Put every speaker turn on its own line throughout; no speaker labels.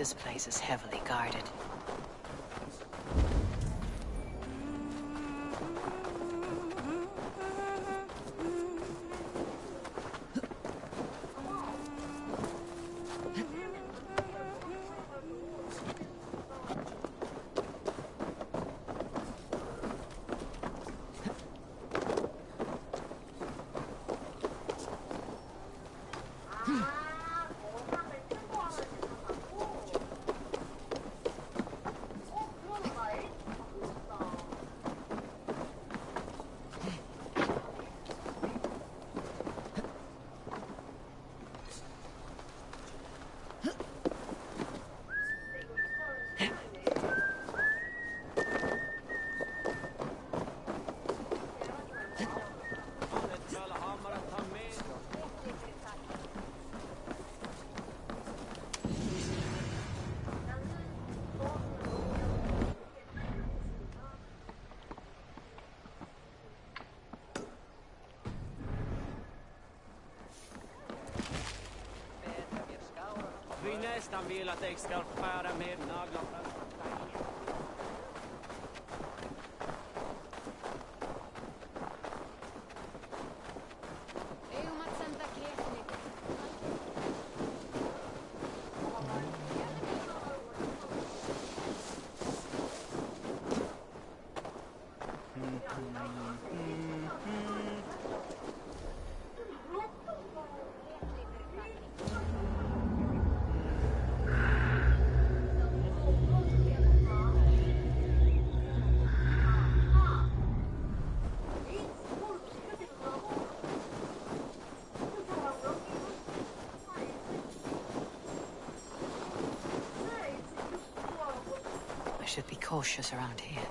This place is heavily guarded.
Vi nästan vill att jag ska skära med naglarna.
Should be cautious around here.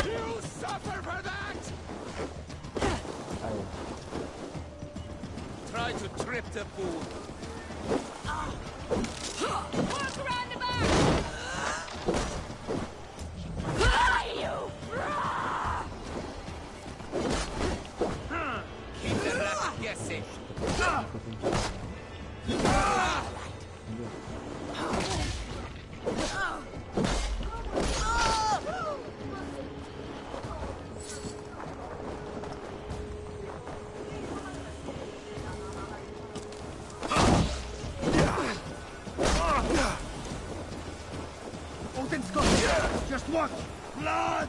You suffer for that! Try to trip the fool.
Walk around the back!
Keep the rest guessing.
Just watch! Blood!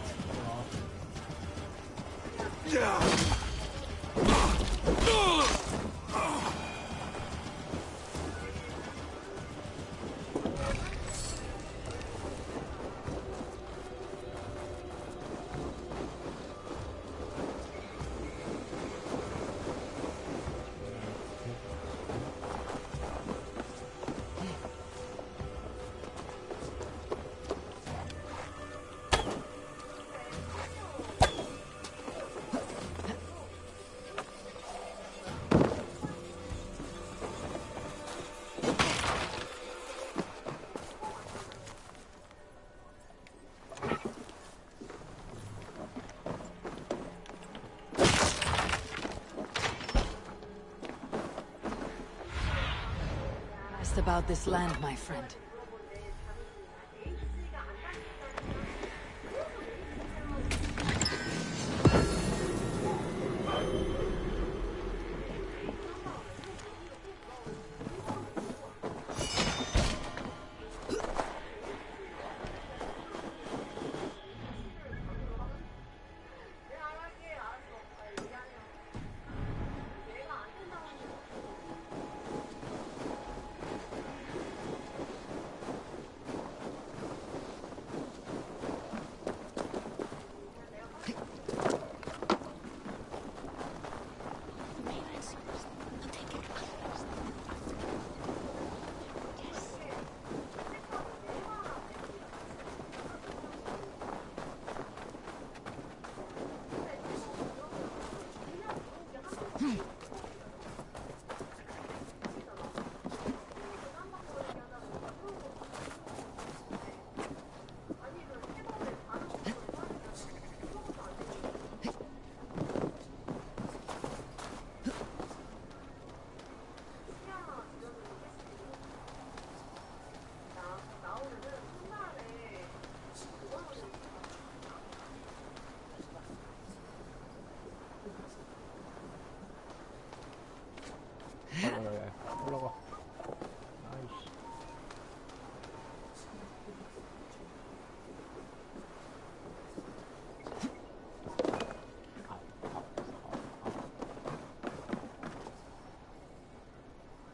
About this land, my friend.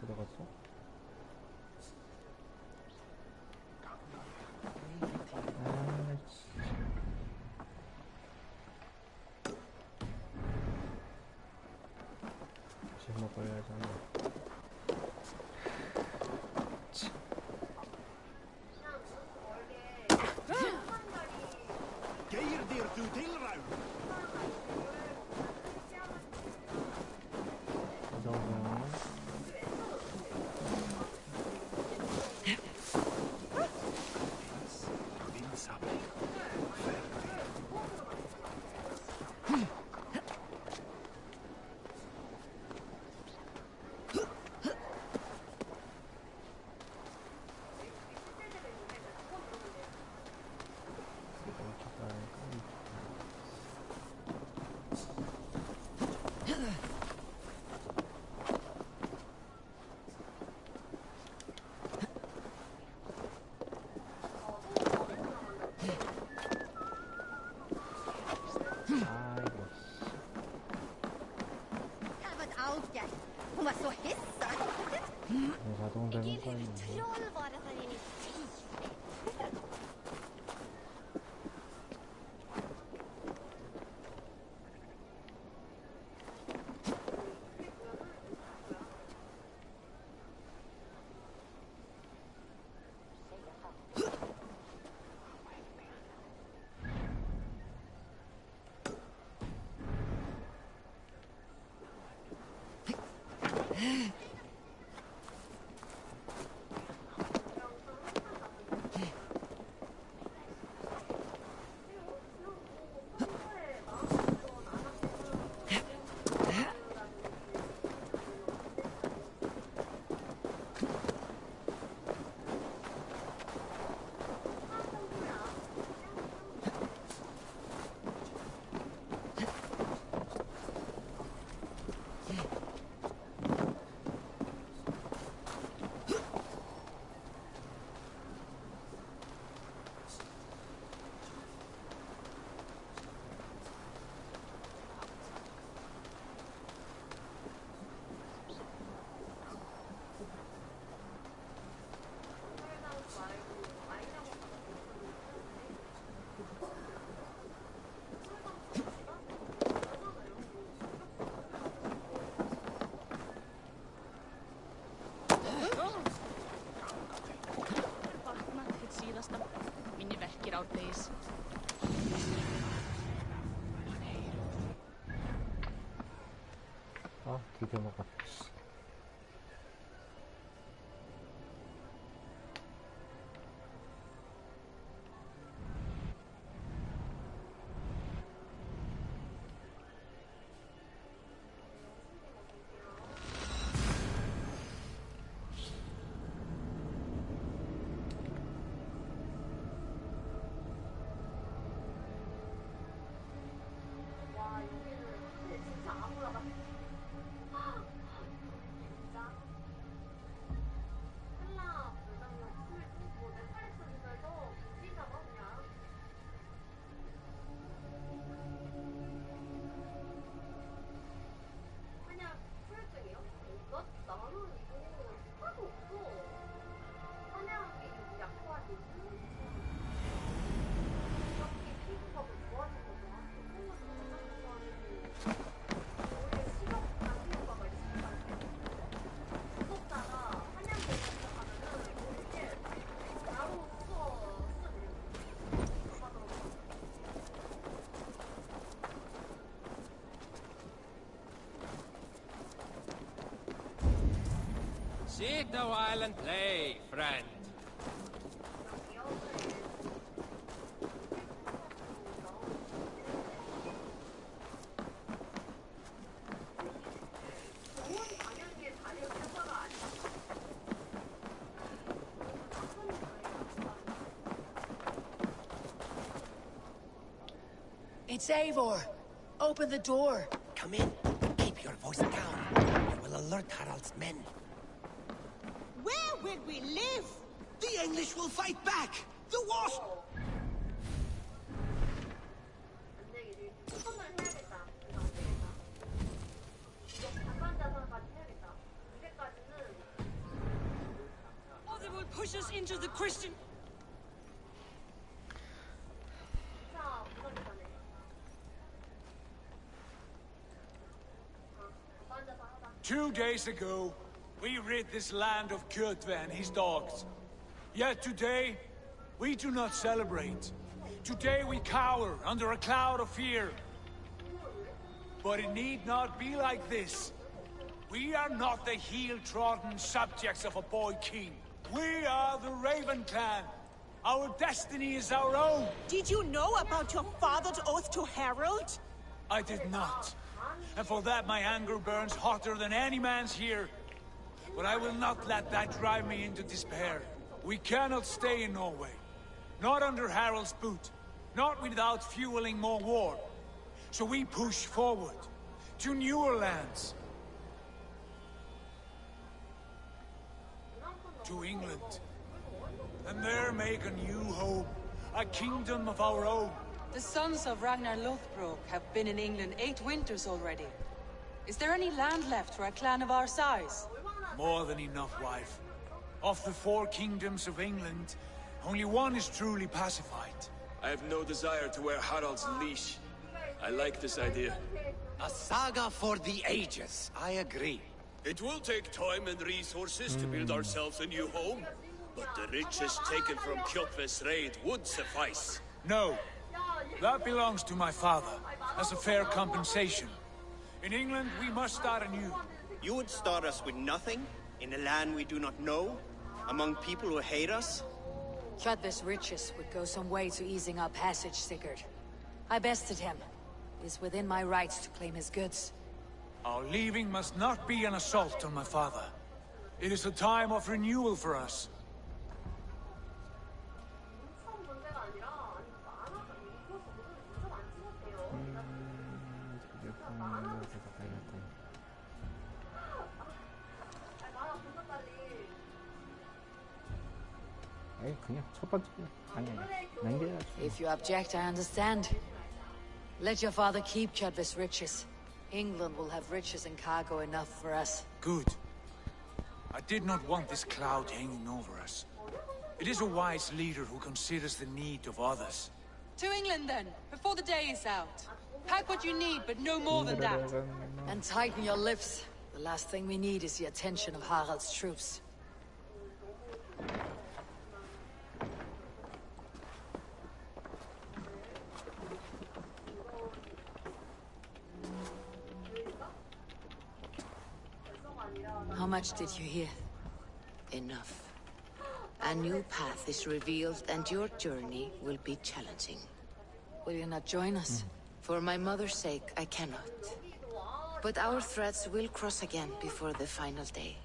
들어갔어? 다시 먹어야지.
Geir du tilraun?
Hon var så hetsad.
가동되는 거 있네.
Troll var det här inne i
Minni verkir árdegis.
아, 드디어 먹었어.
Sit a while and play, friend.
It's Eivor. Open the door.
Come in. Keep your voice down. You will alert Harald's men.
Where will we live?
The English will fight back! The wasp!
push us into the Christian...
2 days ago, we rid this land of Kjotve and his dogs. Yet today, we do not celebrate. Today we cower under a cloud of fear. But it need not be like this. We are not the heel-trodden subjects of a boy king. We are the Raven clan. Our destiny is our own.
Did you know about your father's oath to Harold?
I did not. And for that my anger burns hotter than any man's here. But I will not let that drive me into despair. We cannot stay in Norway. Not under Harald's boot. Not without fueling more war. So we push forward. To newer lands. To England. And there make a new home. A kingdom of our own.
The sons of Ragnar Lothbrok have been in England 8 winters already. Is there any land left for a clan of our size?
More than enough, wife. Of the 4 kingdoms of England, only one is truly pacified.
I have no desire to wear Harald's leash. I like this idea.
A saga for the ages. I agree.
It will take time and resources to build ourselves a new home, but the riches taken from Kjotve's raid would suffice.
No. That belongs to my father, as a fair compensation. In England, we must start anew.
You would start us with nothing? In a land we do not know? Among people who hate us?
Kjotve's riches would go some way to easing our passage, Sigurd. I bested him. It is within my rights to claim his goods.
Our leaving must not be an assault on my father. It is a time of renewal for us.
그냥 첫 번째 아니 남겨야지.
If you object, I understand. Let your father keep Kjotve's riches. England will have riches and cargo enough for us.
Good. I did not want this cloud hanging over us. It is a wise leader who considers the need of others.
To England, then, before the day is out. Pack what you need, but no more than that. And tighten your lips. The last thing we need is the attention of Harald's troops. How much did you hear?
Enough. A new path is revealed and your journey will be challenging.
Will you not join us?
For my mother's sake, I cannot. But our threads will cross again before the final day.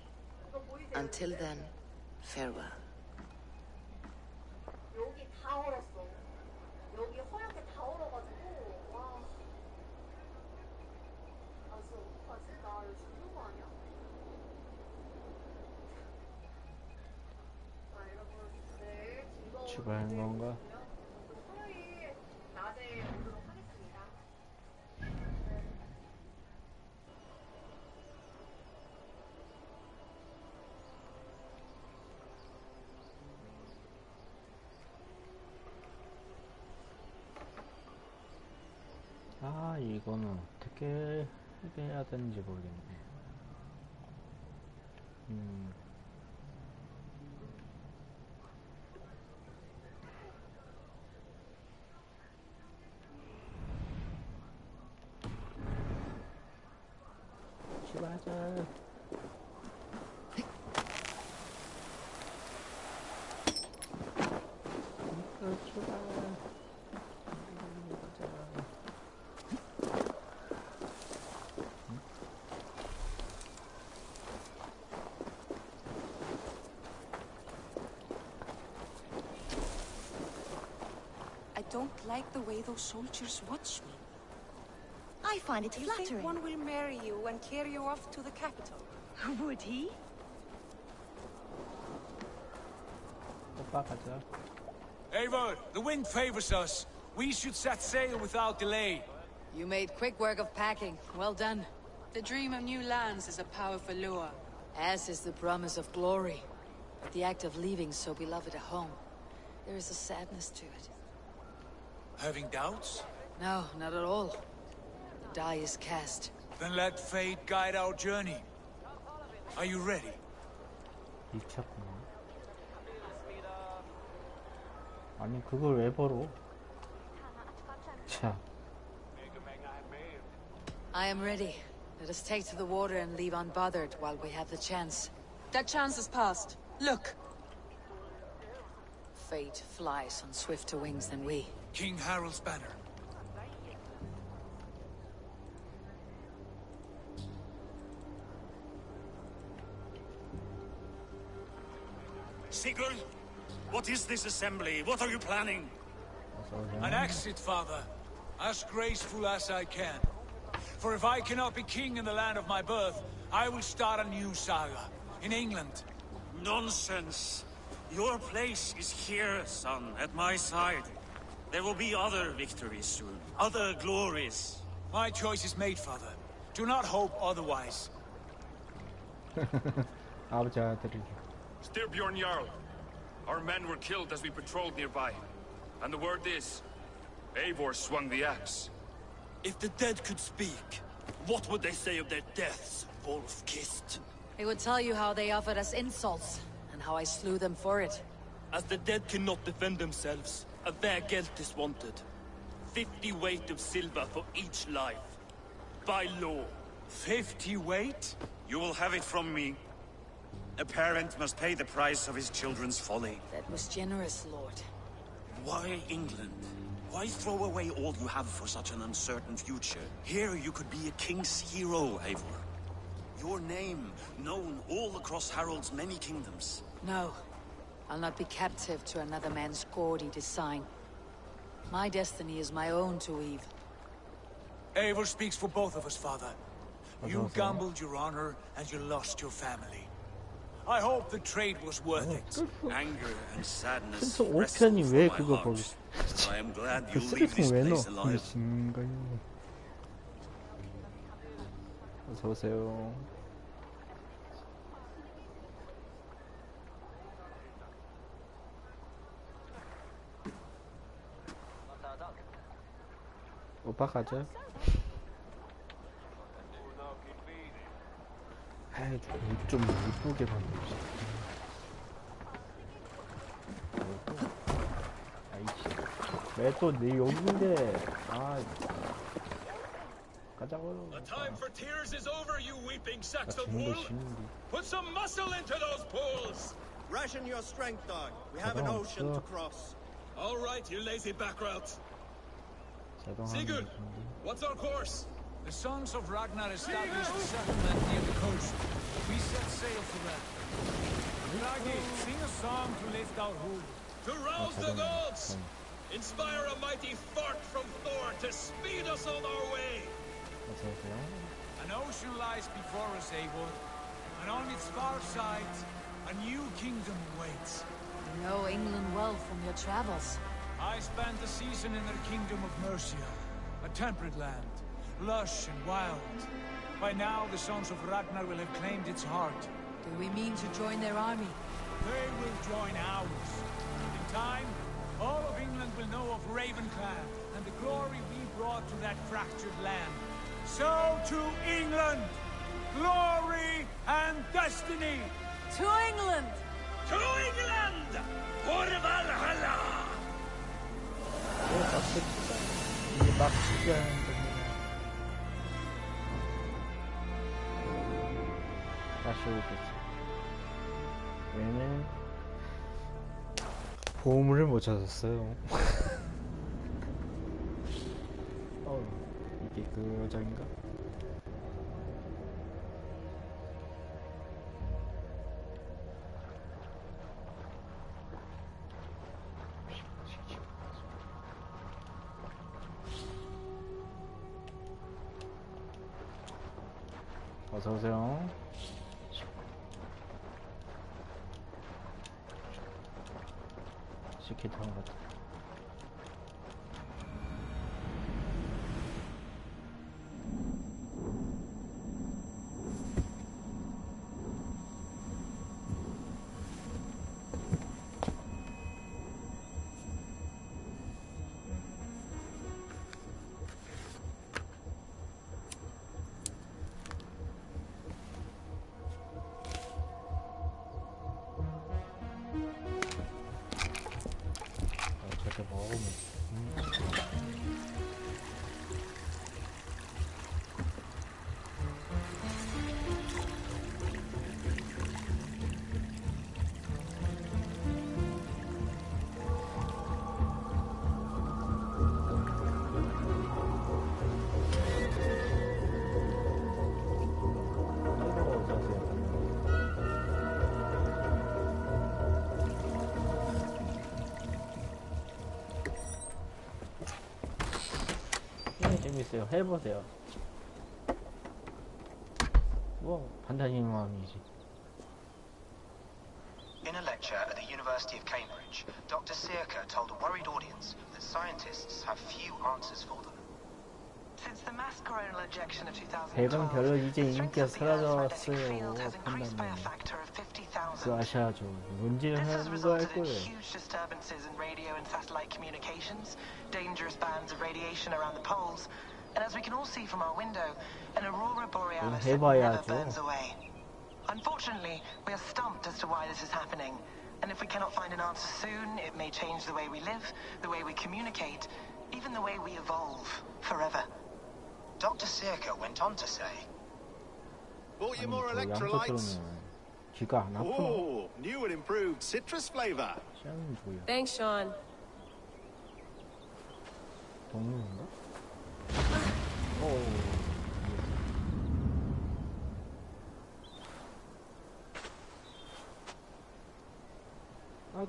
Until then, farewell.
출발하는 건가? 아, 이거는 어떻게 해야 되는지 모르겠네. 출발하자. 출발.
I don't like the way those soldiers watch me.
I find it
Do you think
flattering.
one will marry you and carry you off to the capital?
Would he?
오빠 가자.
Eivor, the wind favors us. We should set sail without delay.
You made quick work of packing. Well done. The dream of new lands is a powerful lure. As is the promise of glory. But the act of leaving so beloved a home, there is a sadness to it.
Having doubts?
No, not at all. The die is cast.
Then let fate guide our journey. Are you ready?
미쳤구나. 아니 그걸 왜 벌어? 자.
I am ready. Let us take to the water and leave unbothered while we have the chance.
That chance is past. Look!
Fate flies on swifter wings than we.
King Harald's banner.
Sigurd, what is this assembly? What are you planning?
An exit, father. As graceful as I can. For if I cannot be king in the land of my birth, I will start a new saga. In England.
Nonsense. Your place is here, son, at my side. There will be other victories soon. Other glories.
My choice is made, father. Do not hope otherwise.
아버지 아들이.
Styrbjorn Jarl. Our men were killed as we patrolled nearby. And the word is, Eivor swung the axe.
If the dead could speak, what would they say of their deaths, wolf-kissed?
They would tell you how they offered us insults, and how I slew them for it.
As the dead cannot defend themselves, a vergelt is wanted. 50 weight of silver for each life. By law.
50 weight?
You will have it from me. A parent must pay the price of his children's folly.
That was generous, Lord.
Why England? Why throw away all you have for such an uncertain future? Here you could be a king's hero, Eivor. Your name known all across Harald's many kingdoms.
No. I'll not be captive to another man's gaudy design. My destiny is my own to weave.
Eivor speaks for both of us, father. You gambled your honor, and you lost your family. I hope the trade was worth it.
Anger and sadness
슬쩍
wrestle
옥편이
for
왜
my
그거
heart.
거기
And I am glad
그
you leave this
쓰레통 왜
place
넣어?
alive.
미친가요? 어서 오세요. 오빠 가자. 아이 좀 이쁘게 만들지. 아이씨. 왜 또 내 여기인데? 아. 가자고요.
The time for tears is over, you weeping sacks of
지는데
wool.
지는데.
Put some muscle into those pools.
Ration your strength, dog. We have an ocean to cross.
All right, you lazy back routes. Sigurd, what's our course?
The sons of Ragnar established a settlement near the coast. We set sail for them. Raggi, sing a song to lift our hood.
To rouse the gods! Inspire a mighty fart from Thor to speed us on our way!
An ocean lies before us, Eivor. And on its far side, a new kingdom waits.
You know England well from your travels.
I spent a season in their kingdom of Mercia, a temperate land, lush and wild. By now, the sons of Ragnar will have claimed its heart.
Do we mean to join their army?
They will join ours. In time, all of England will know of Ravenclan and the glory we brought to that fractured land. So to England, glory and destiny!
To England!
To England! For Valhalla!
이게 막 진짜 다시 오겠지. 얘는 보물을 못 찾았어요. 이게 그 여장인가? 어서오세요. 시키던 것 같아. 재밌어요. 해보세요. 뭐 판단이 마음이지.
In a lecture at the University of Cambridge, Dr. Sirka told a worried audience that scientists have few answers for them. Since the mass coronal ejection of 2012,
배경 별로 이제 인기가 사라졌어요. 판단님. 그거 아셔야죠. 문제는 하는 거 할 거예요.
huge disturbances in radio and satellite communications, dangerous bands of radiation around the poles, and as we can all see from our window, an aurora borealis that never burns away. Unfortunately, we are stumped as to why this is happening, and if we cannot find an answer soon, it may change the way we live, the way we communicate, even the way we evolve forever. Dr. Sirka went on to say,
Bought you more electrolytes?
귀가 안 아프나?
Oh, new and improved citrus flavor.
Thanks, Sean.
동물인가?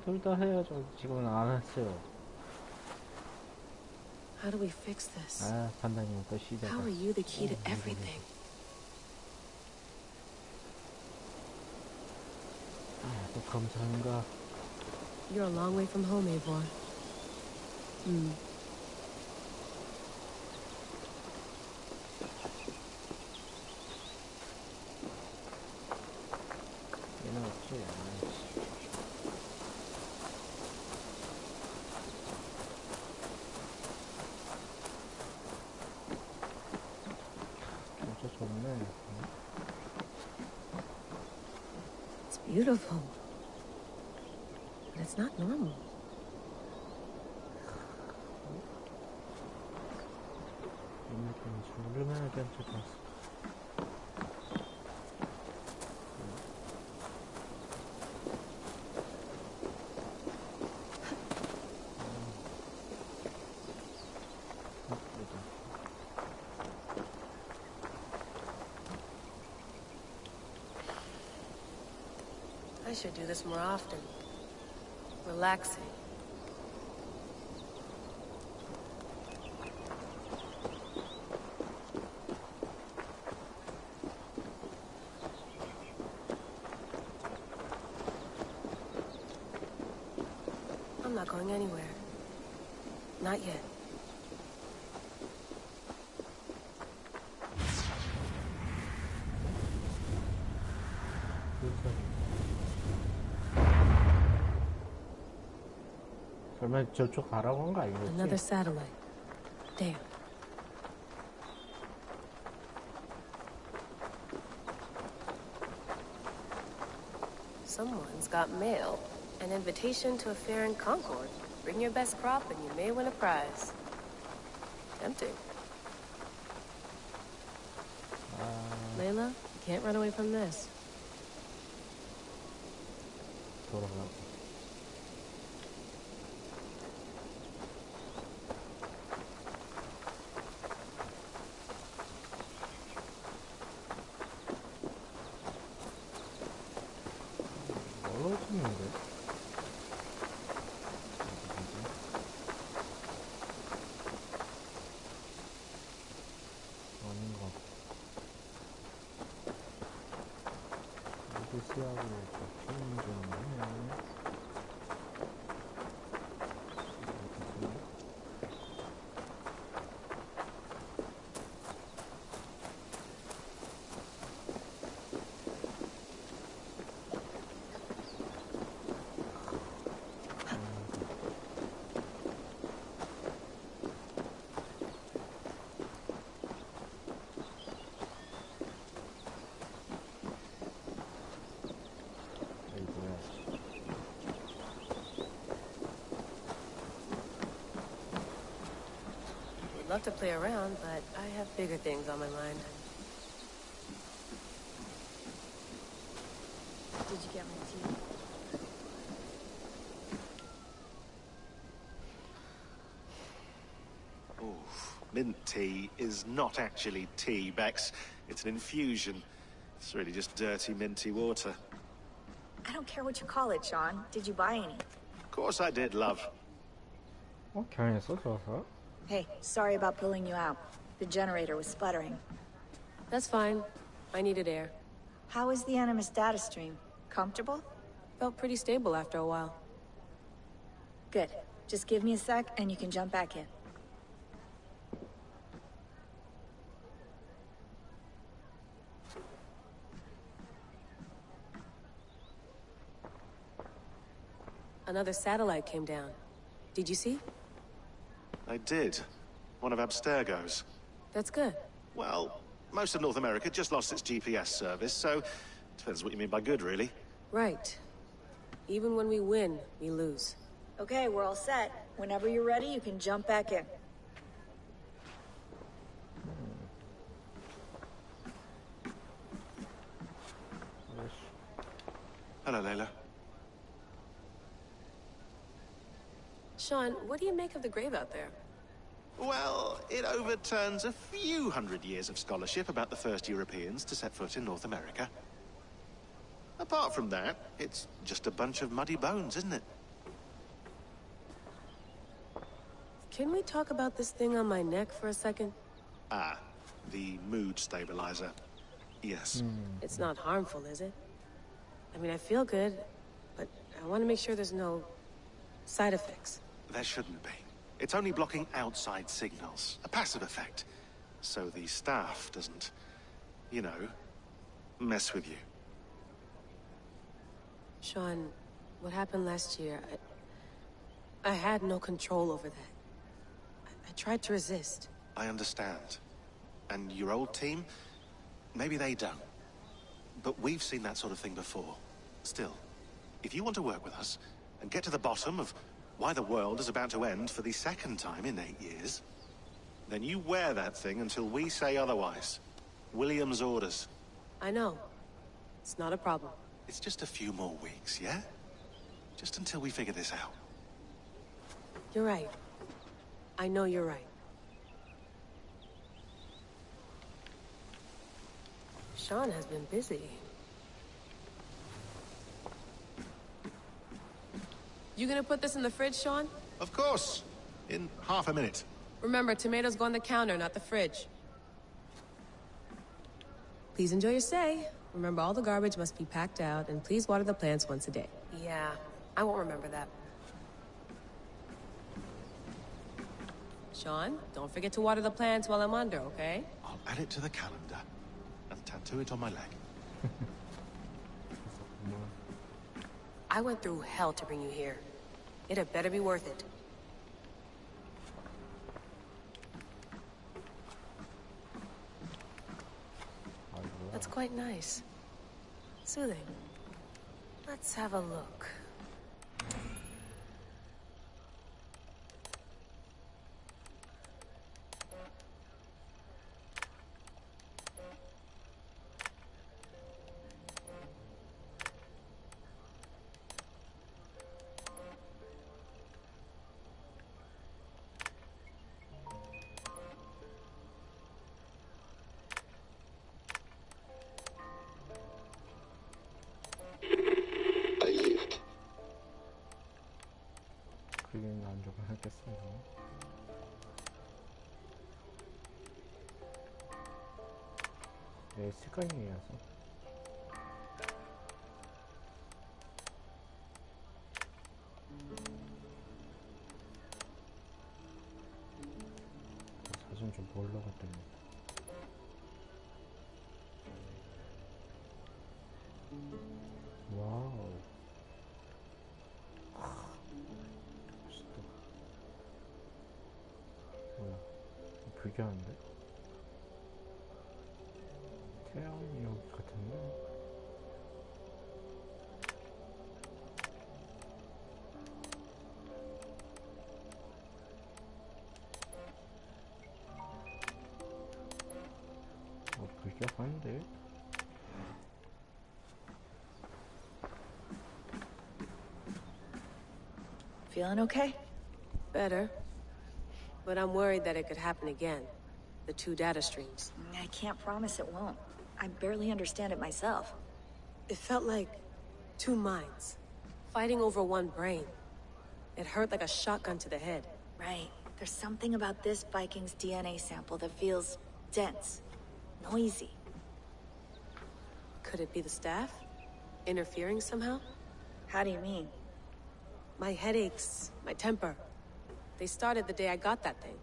둘 다 해야죠. 지금은 안 했어요.
How do we fix this?
판단님 또 시작.
How are you the key to everything?
또 감사한가?
You're a long way from home, Eivor.
얘는 없지. 진짜 좋네.
It's beautiful. But it's not normal.
얼마나 괜찮았어.
I should do this more often. Relaxing. I'm not going anywhere. Not yet.
설마 저쪽 가라고 한 거 아니겠지?
Another satellite. There. Someone's got mail. An invitation to a fair in Concord. Bring your best crop and you may win a prize. Tempting. Layla, you can't run away from this.
돌아가고. 멀어지는데? 아닌 것 같아. 시야로 잡히는 중이네.
I'd love to play around, but I have bigger things on my mind.
Did you get my tea?
Mint tea is not actually tea, Bex. It's an infusion. It's really just dirty, minty water.
I don't care what you call it, Sean. Did you buy any?
Of course I did, love.
경했어, 좋아서?
Hey, sorry about pulling you out. The generator was sputtering.
That's fine. I needed air.
How is the Animus data stream? Comfortable?
Felt pretty stable after a while.
Good. Just give me a sec and you can jump back in.
Another satellite came down. Did you see?
I did. One of Abstergo's.
That's good.
Well, most of North America just lost its GPS service, so depends what you mean by good, really.
Right. Even when we win, we lose.
Okay, we're all set. Whenever you're ready, you can jump back in.
Hello, Layla.
Sean, what do you make of the grave out there?
Well, it overturns a few hundred years of scholarship about the first Europeans to set foot in North America. Apart from that, it's just a bunch of muddy bones, isn't it?
Can we talk about this thing on my neck for a second?
Ah, the mood stabilizer. Yes.
It's not harmful, is it? I mean, I feel good, but I want to make sure there's no side effects.
There shouldn't be. It's only blocking outside signals. A passive effect. So the staff doesn't, you know, mess with you.
Sean, what happened last year, I had no control over that. I tried to resist.
I understand. And your old team, maybe they don't. But we've seen that sort of thing before. Still, if you want to work with us and get to the bottom of why the world is about to end for the second time in 8 years, then you wear that thing until we say otherwise. William's orders.
I know. It's not a problem.
It's just a few more weeks, yeah? Just until we figure this out.
You're right. I know you're right. Sean has been busy. You gonna put this in the fridge, Sean?
Of course. In half a minute.
Remember, tomatoes go on the counter, not the fridge. Please enjoy your stay. Remember, all the garbage must be packed out, and please water the plants once a day. Yeah, I won't remember that. Sean, don't forget to water the plants while I'm under, okay?
I'll add it to the calendar and tattoo it on my leg.
I went through hell to bring you here. It had better be worth it. That's quite nice. Soothing. Let's have a look.
만족을 하겠습니다. 네, 시간이어서 사진 좀 보려고 했더니 와우 멋있다. 뭐야 불길한데? 태양이 여기 같은데? 불길한데?
Feeling okay?
Better. But I'm worried that it could happen again. The two data streams.
I can't promise it won't. I barely understand it myself.
It felt like two minds, fighting over one brain. It hurt like a shotgun to the head.
Right. There's something about this Viking's DNA sample that feels dense, noisy.
Could it be the staff? Interfering somehow?
How do you mean?
My headaches, my temper. They started the day I got that thing.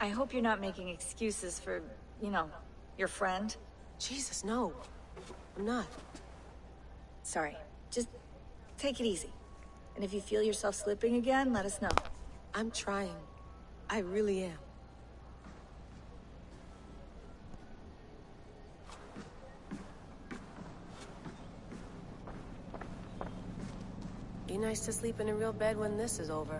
I hope you're not making excuses for, you know, your friend.
Jesus, no. I'm not.
Sorry. Just take it easy. And if you feel yourself slipping again, let us know.
I'm trying. I really am. Be nice to sleep in a real bed when this is over.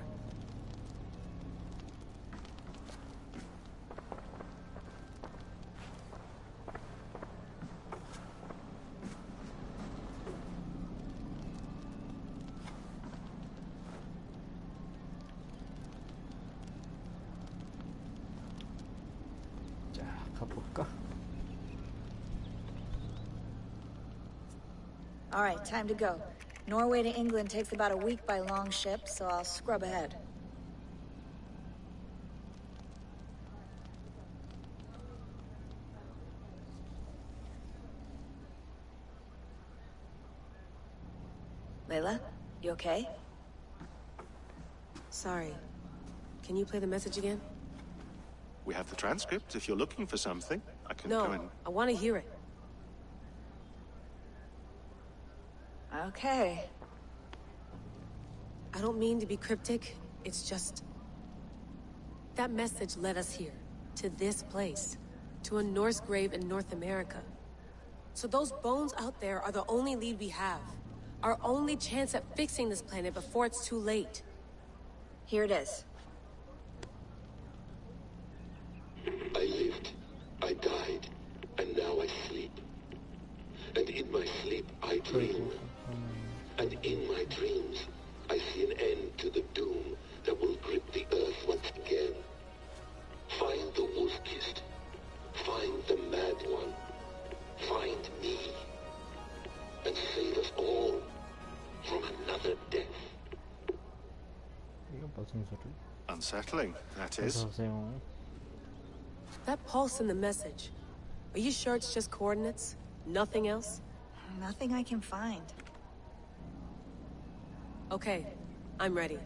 자, 가볼까?
All right, time to go. Norway to England takes about a week by long ship, so I'll scrub ahead. Layla, you okay?
Sorry. Can you play the message again?
We have the transcript. If you're looking for something, I can go in.
No, I want to hear it.
Okay.
I don't mean to be cryptic. It's just... that message led us here. To this place. To a Norse grave in North America. So those bones out there are the only lead we have. Our only chance at fixing this planet before it's too late.
Here it is.
I lived, I died, and now I sleep. And in my sleep I dream. And in my dreams, I see an end to the doom that will grip the earth once again. Find the wolf-kissed. Find the mad one. Find me. And save us all from another death.
Unsettling, that is.
That pulse in the message. Are you sure it's just coordinates? Nothing else?
Nothing I can find.
Okay, I'm ready.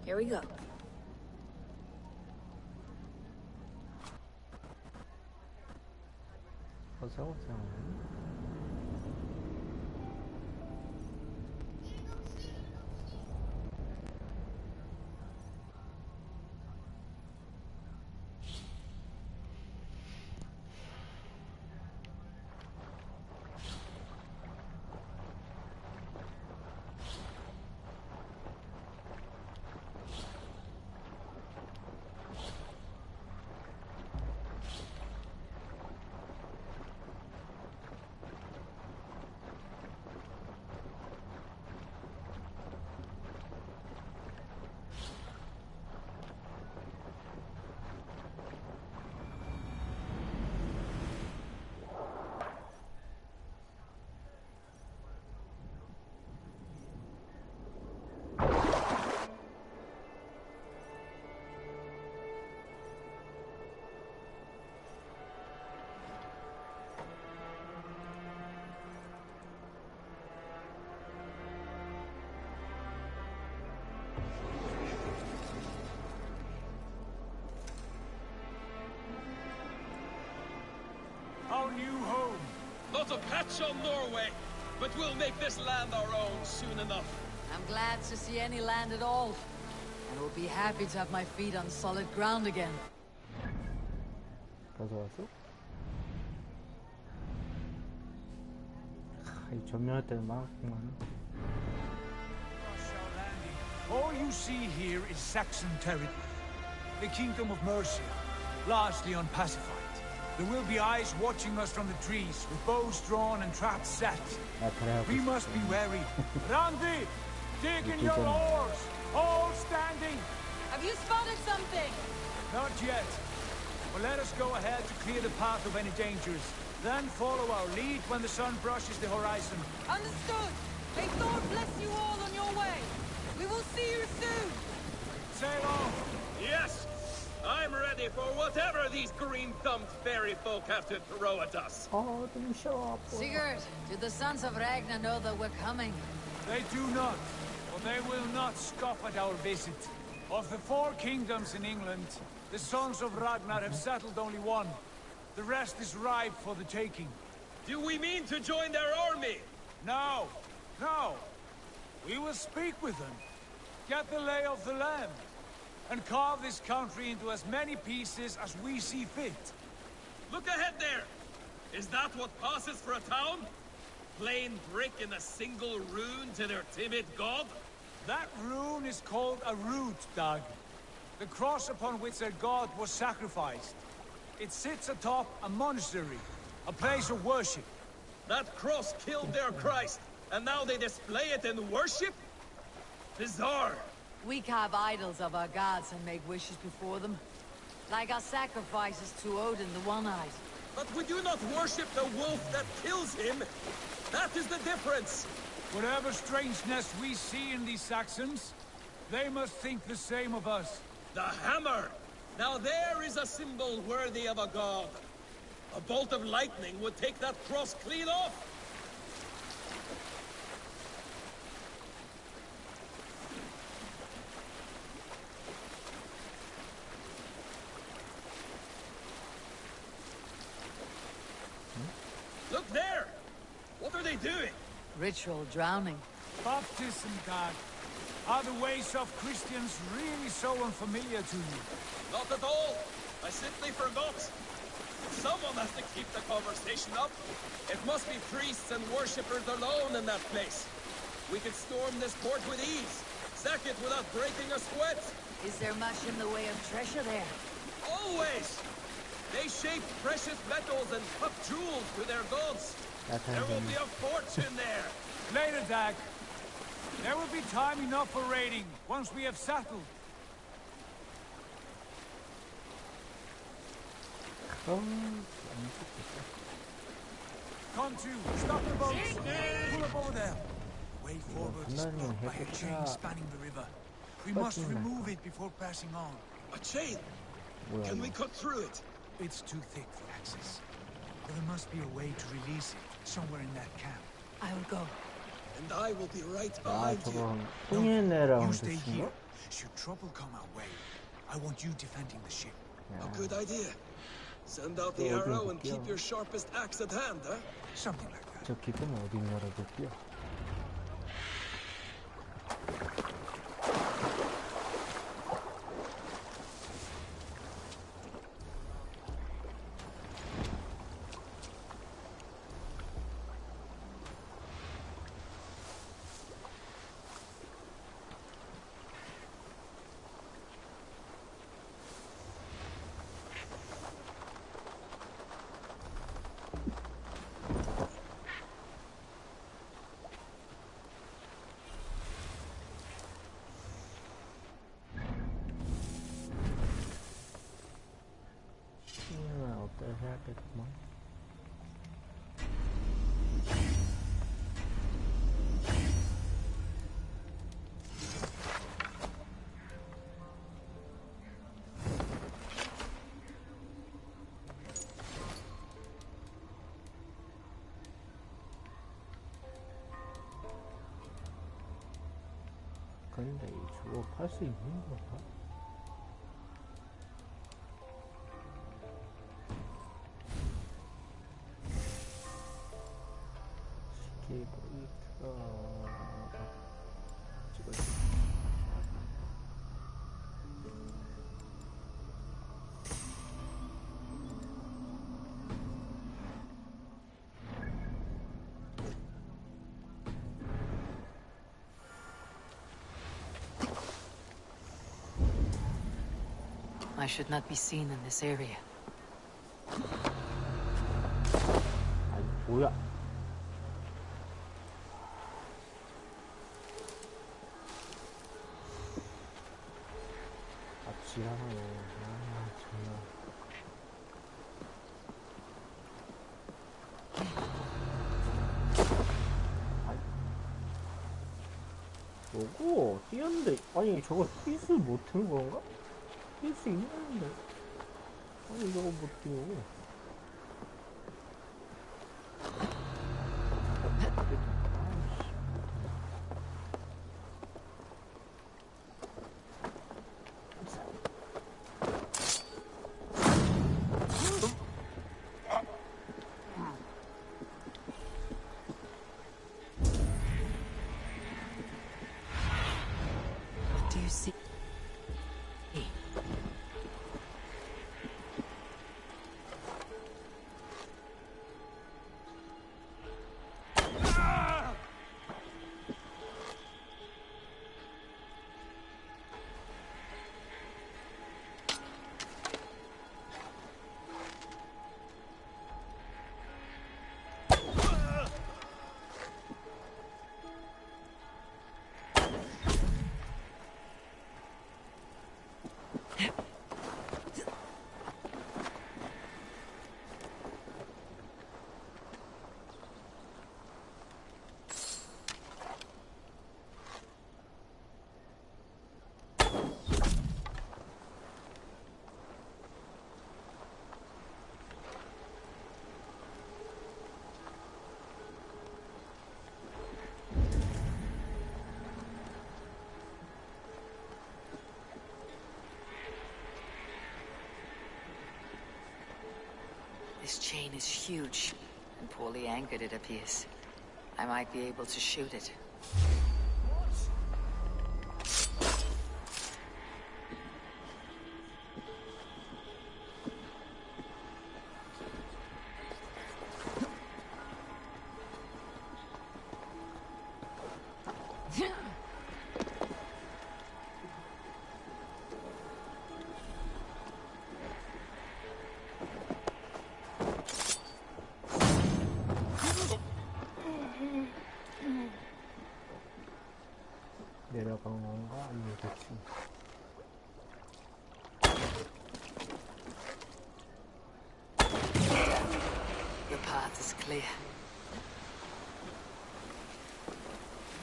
Here we go.
Our new home.
Not a patch on Norway, but we'll make this land our own soon enough.
I'm glad to see any land at all. And will be happy to have my feet on solid ground again.
가져왔어? 이 전면할 때는 많았구만.
All you see here is Saxon territory. The Kingdom of Mercia, largely unpacified. There will be eyes watching us from the trees, with bows drawn and traps set. We must be wary. Randi! Dig in your oars! All standing!
Have you spotted something?
Not yet. But let us go ahead to clear the path of any dangers. Then follow our lead when the sun brushes the horizon.
Understood. May Thor bless you all on your way. We will see you soon.
Sail on!
Yes! I'm ready for whatever these green-thumbed fairy folk have to throw at us.
Sigurd, do the sons of Ragnar know that we're coming?
They do not, but they will not scoff at our visit. Of the 4 kingdoms in England, the sons of Ragnar have settled only one. The rest is ripe for the taking.
Do we mean to join their army?
No, no. We will speak with them, get the lay of the land, and carve this country into as many pieces as we see fit.
Look ahead there! Is that what passes for a town? Plain brick in a single rune to their timid god?
That rune is called a root, Dag. The cross upon which their god was sacrificed. It sits atop a monastery, a place of worship.
That cross killed their Christ, and now they display it in worship? Bizarre.
We carve idols of our gods and make wishes before them. Like our sacrifices to Odin the One-Eyed.
But we do not worship the wolf that kills him. That is the difference.
Whatever strangeness we see in these Saxons, they must think the same of us.
The hammer! Now there is a symbol worthy of a god. A bolt of lightning would take that cross clean off. Look there! What are they doing?
Ritual drowning.
Baptism, Dag. Are the ways of Christians really so unfamiliar to you?
Not at all. I simply forgot. Someone has to keep the conversation up. It must be priests and worshippers alone in that place. We could storm this port with ease. Sack it without breaking a sweat.
Is there much in the way of treasure there?
Always! They shape precious metals and cut jewels to their gods. There will be a fortune there.
Later, Dag. There will be time enough for raiding, once we have settled. Come to, stop the boat. Pull up over there. Way forward is blocked by a chain spanning the river. We must remove it before passing on.
A chain? Can we cut through it?
It's too thick for access. But there must be a way to release it, somewhere in that camp.
I will go.
And I will be right behind you.
You stay here. Should trouble come our way, I want you defending the ship.
A good idea. Send out the arrow and keep your sharpest axe at hand, huh?
Something like that.
저 기름 어디 열어볼게요. 해야겠구만. 근데 저거 팔 수 있는 건가?
I should not be seen in this area.
아니 뭐야? 지랄하네. 정말. 뭐고? 뛰었는데 아니 저거 핏을 못한 건가? 뛸 수 있는데 아니 저거 못 뛰어.
This chain is huge, and poorly anchored it appears. I might be able to shoot it.
내려간 건가? 아니면 대충
The path is clear.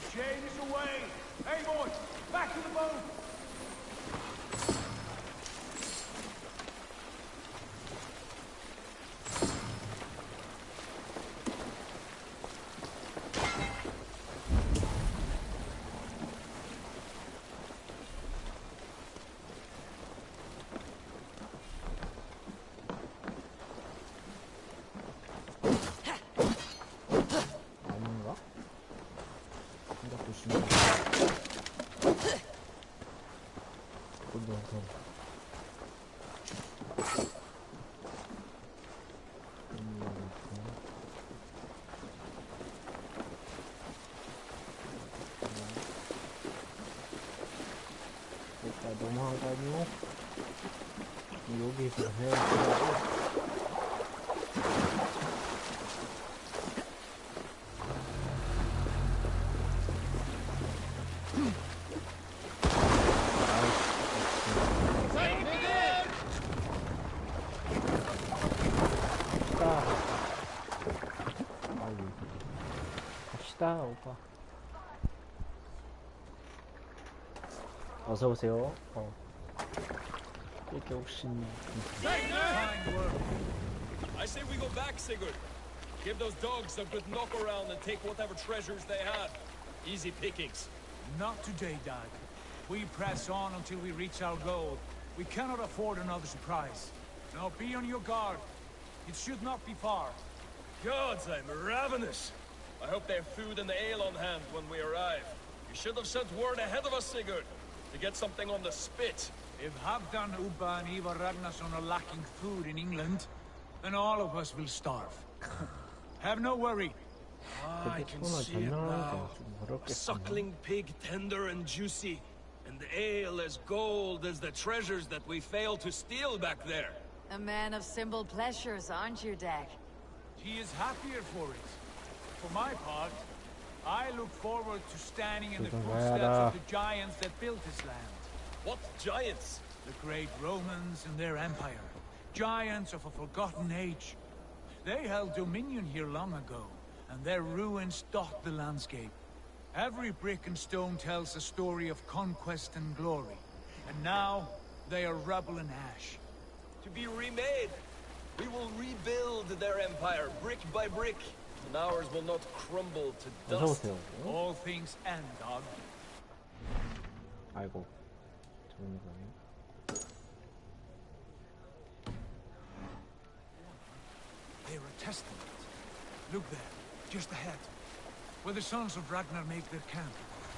The chain is away! Hey boys, back to the boat!
아닌가? 생각도 심해. 일단 너무한 거 아니오? 여기서 해야 돼. 갑시다 오빠. 어서 오세요. 이렇게 혹시
I say we go back, Sigurd. Give those dogs a good knock around and take whatever treasures they have. Easy pickings.
Not today, Dad. We press on until we reach our goal. We cannot afford another surprise. Now be on your guard. It should not be far.
Gods, I'm ravenous. I hope they have food and ale on hand when we arrive. You should have sent word ahead of us, Sigurd, to get something on the spit.
If Halfdan, Ubba and Ivar Ragnarsson are lacking food in England, then all of us will starve. Have no worry.
I can see it now. A suckling pig tender and juicy, and the ale as gold as the treasures that we failed to steal back there.
A man of simple pleasures, aren't you, Dag?
He is happier for it. For my part, I look forward to standing in the footsteps of the giants that built this land.
What giants?
The great Romans and their empire. Giants of a forgotten age. They held dominion here long ago, and their ruins dot the landscape. Every brick and stone tells a story of conquest and glory. And now, they are rubble and ash.
To be remade. We will rebuild their empire, brick by brick. And ours will not crumble to dust.
All things end, dog.
아이고.
They're a testament. Look there, just ahead. Where the sons of Ragnar make their camp.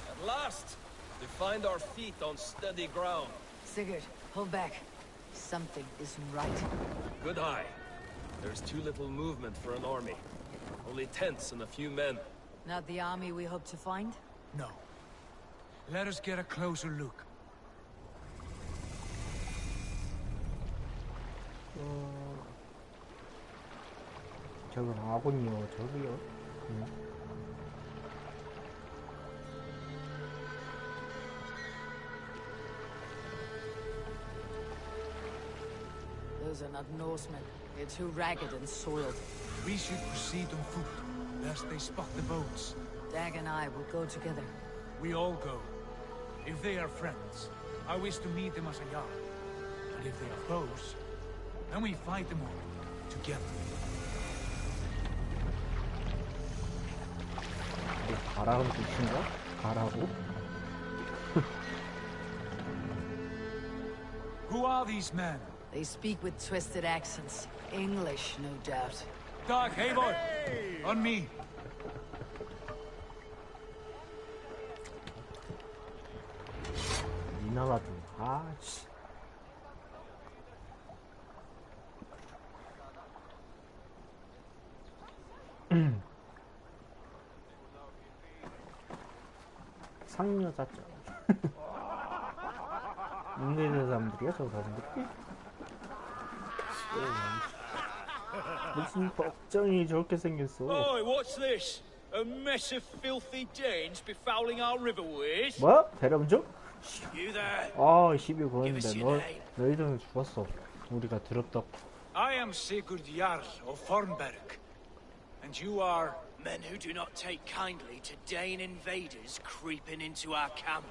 At last! We find our feet on steady ground.
Sigurd, hold back. Something isn't right.
Good eye. There's too little movement for an army. Only tents and a few men.
Not the army we hope to find?
No. Let us get a closer look.
저건 아군이요, 저기요.
Those are not Norsemen. They're too ragged and soiled.
We should proceed on foot, lest they spot the boats.
Dag and I will go together.
We all go. If they are friends, I wish to meet them as a yard. But if they are foes, then we fight them all, together.
가라는 뜻인가? 가라고?
Who are these men?
They speak with twisted accents. English, no doubt.
Dag, Eivor! On me!
니나가 좀, 아씨. 상여자죠. 눈에 있는 사람들이야, 저 사람들이? 무슨 걱정이 저렇게 생겼어?
Oi, what's this? A mess of filthy Danes befouling our riverways?
뭐? 대령적?
You there?
아, 시비 거는데 너희들은 죽었어. 우리가 들었다.
I am Sigurd Jarl of Fornberg. And you are...
Men who do not take kindly to Dane invaders creeping into our camp.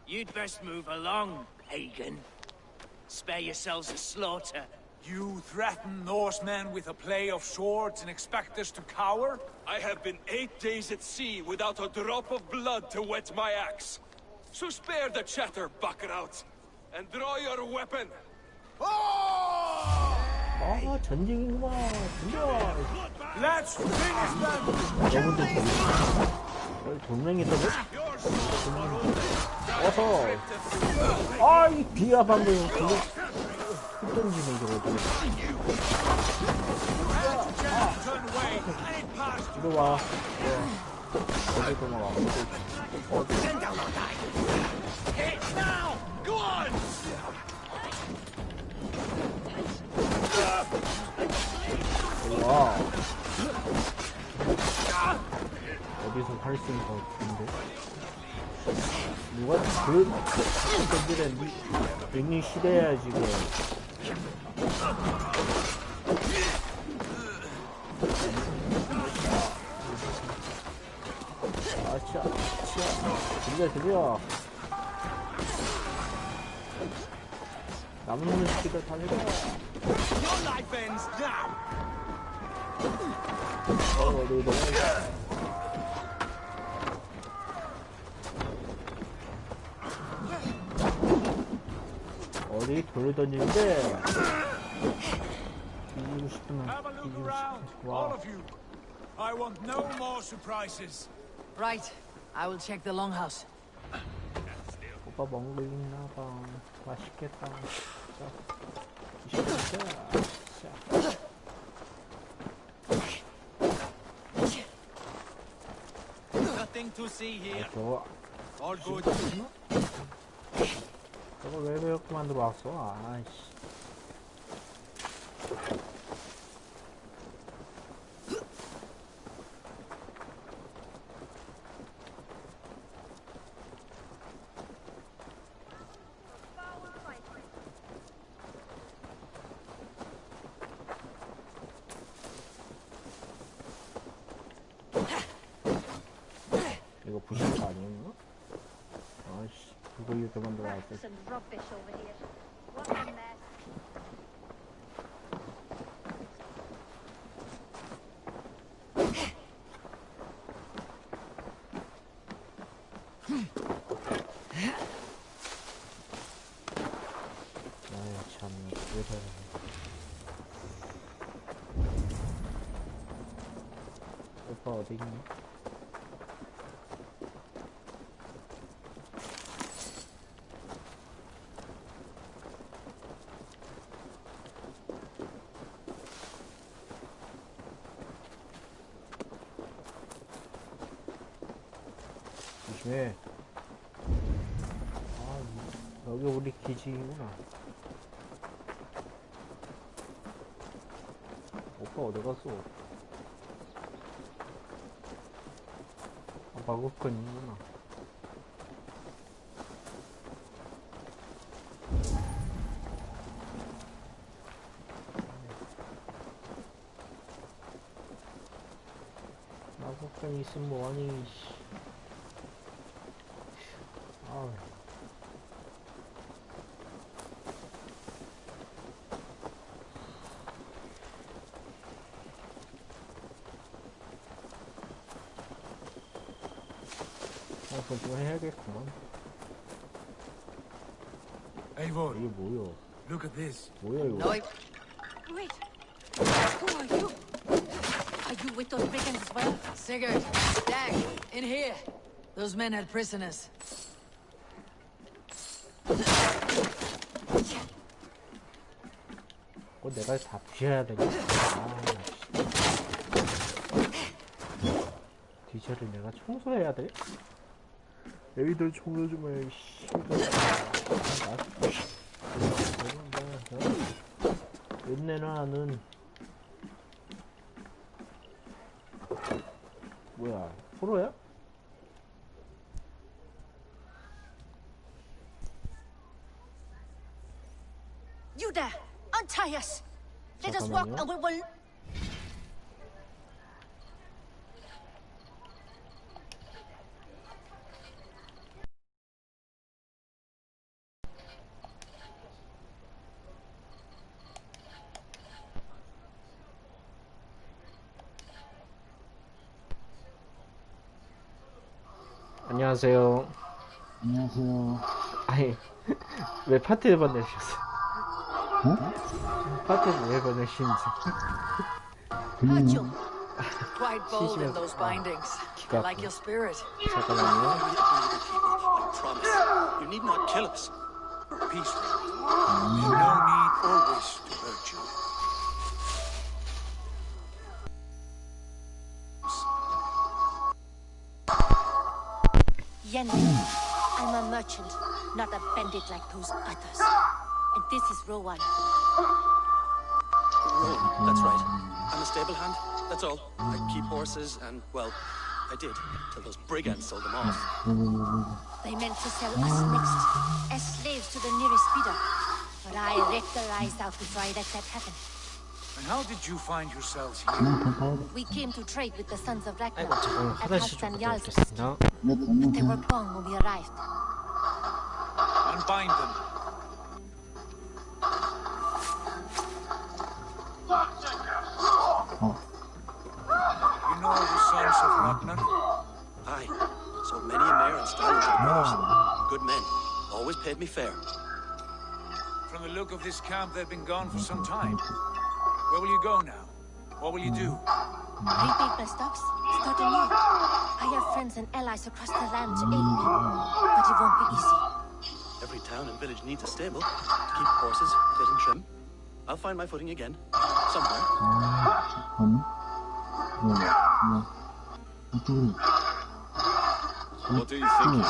You'd best move along, pagan. Spare yourselves a slaughter.
You threaten Norsemen with a play of swords and expect us to cower?
I have been 8 days at sea without a drop of blood to wet my axe. So spare the chatter, buckerouts, and draw your weapon.
아, 전쟁이구만. 전쟁.
Let's finish them.
여러분들 동맹이거든? 어서. 아, 이 비야 방금 그거 흩던지네 저거. 이리 와. 어디 도망가. 와. 어디서 할 수 있는 거 같은데? 누가 그들의 능이 시대야 지금. 아차, 들려. 남는 시기들 다 내려.
Your life ends now.
어디 넘어가. 어디 돌을 던지는데 이기고 싶으면
All of you. I want no more surprises.
Right. I will check the longhouse.
오빠 먹은 거 있나 봐. 맛있겠다. 자.
Nothing to see here.
좋아.
All good.
저거 왜 이렇게 만들어 왔어? 아이씨. 이거 부신 거 아니었나? 아이씨, 그거 이렇게 만들어놨어. 아이 참, 왜 저래. 오빠 어디 있니? 조심해. 아, 여기 우리 기지구나. 오빠 어디 갔어? 아, 마구간이구나. 마구간 있으면 뭐하니. 아우. 그건 좀 해야겠구만.
Eivor,
이게 뭐야?
look at this.
뭐야 이거?
No,
Wait. Who are you? Are you with those brigands as well?
Sigurd, Dag, in here. Those men had prisoners.
내가 다 부셔야 되냐? 아, 뒤처리 내가 청소해야 돼? 애기들 청소 좀 해, 씨. 옛내나는 뭐야? 프로야?
You there! Untie us! Let us walk and we will...
안녕하세요. 안녕하세요. 아니, 왜 파티를 보내셨어요? 파티를 왜 보내신지.
Quite bold in those bindings. I like your spirit.
잠깐만요.
Promise. You need not kill us.
Peaceful. No need or wish to hurt you.
Yen, I'm a merchant, not a bandit like those others. And this is Rowan.
Rowan, that's right. I'm a stable hand, that's all. I keep horses and, well, I did, till those brigands sold them off.
They meant to sell us next, as slaves to the nearest bidder. But I ripped their eyes out before I let that happen.
And how did you find yourselves here?
We came to trade with the sons of Ragnar
어,
at
화장실 좀
Halfdan
갔다
Jarl's.
오겠습니다.
But they were gone when we arrived.
Unbind them. You know the sons of Ragnar?
Aye. So many a mare and stallion to the brothers. Good men. Always paid me fair.
From the look of this camp, they've been gone for some time. Where will you go now? What will you do?
Rebuild my stocks, start anew. I have friends and allies across the land to aid me, but it won't be easy.
Every town and village needs a stable to keep horses fit and trim. I'll find my footing again, somewhere.
What are you thinking?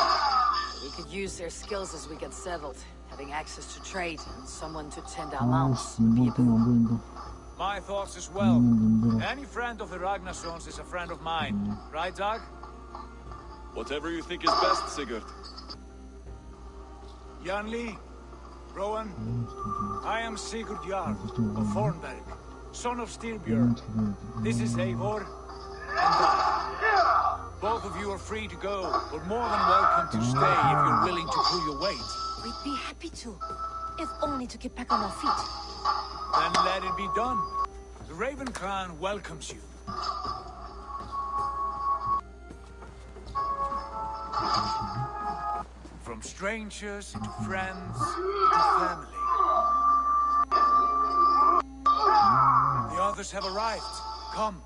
We could use their skills as we get settled. Having access to trade and someone to tend our mounts would be a boon.
My thoughts as well. Any friend of the Ragnarsons is a friend of mine. Right, Dag?
Whatever you think is best, Sigurd.
Janli, Rowan, I am Sigurd Jarl of Fornberg, son of Styrbjörn. This is Eivor and Dag. Both of you are free to go, but more than welcome to stay if you're willing to pull your weight.
We'd be happy to, if only to get back on our feet.
Then let it be done. The Raven Clan welcomes you. From strangers into friends into family. The others have arrived. Come.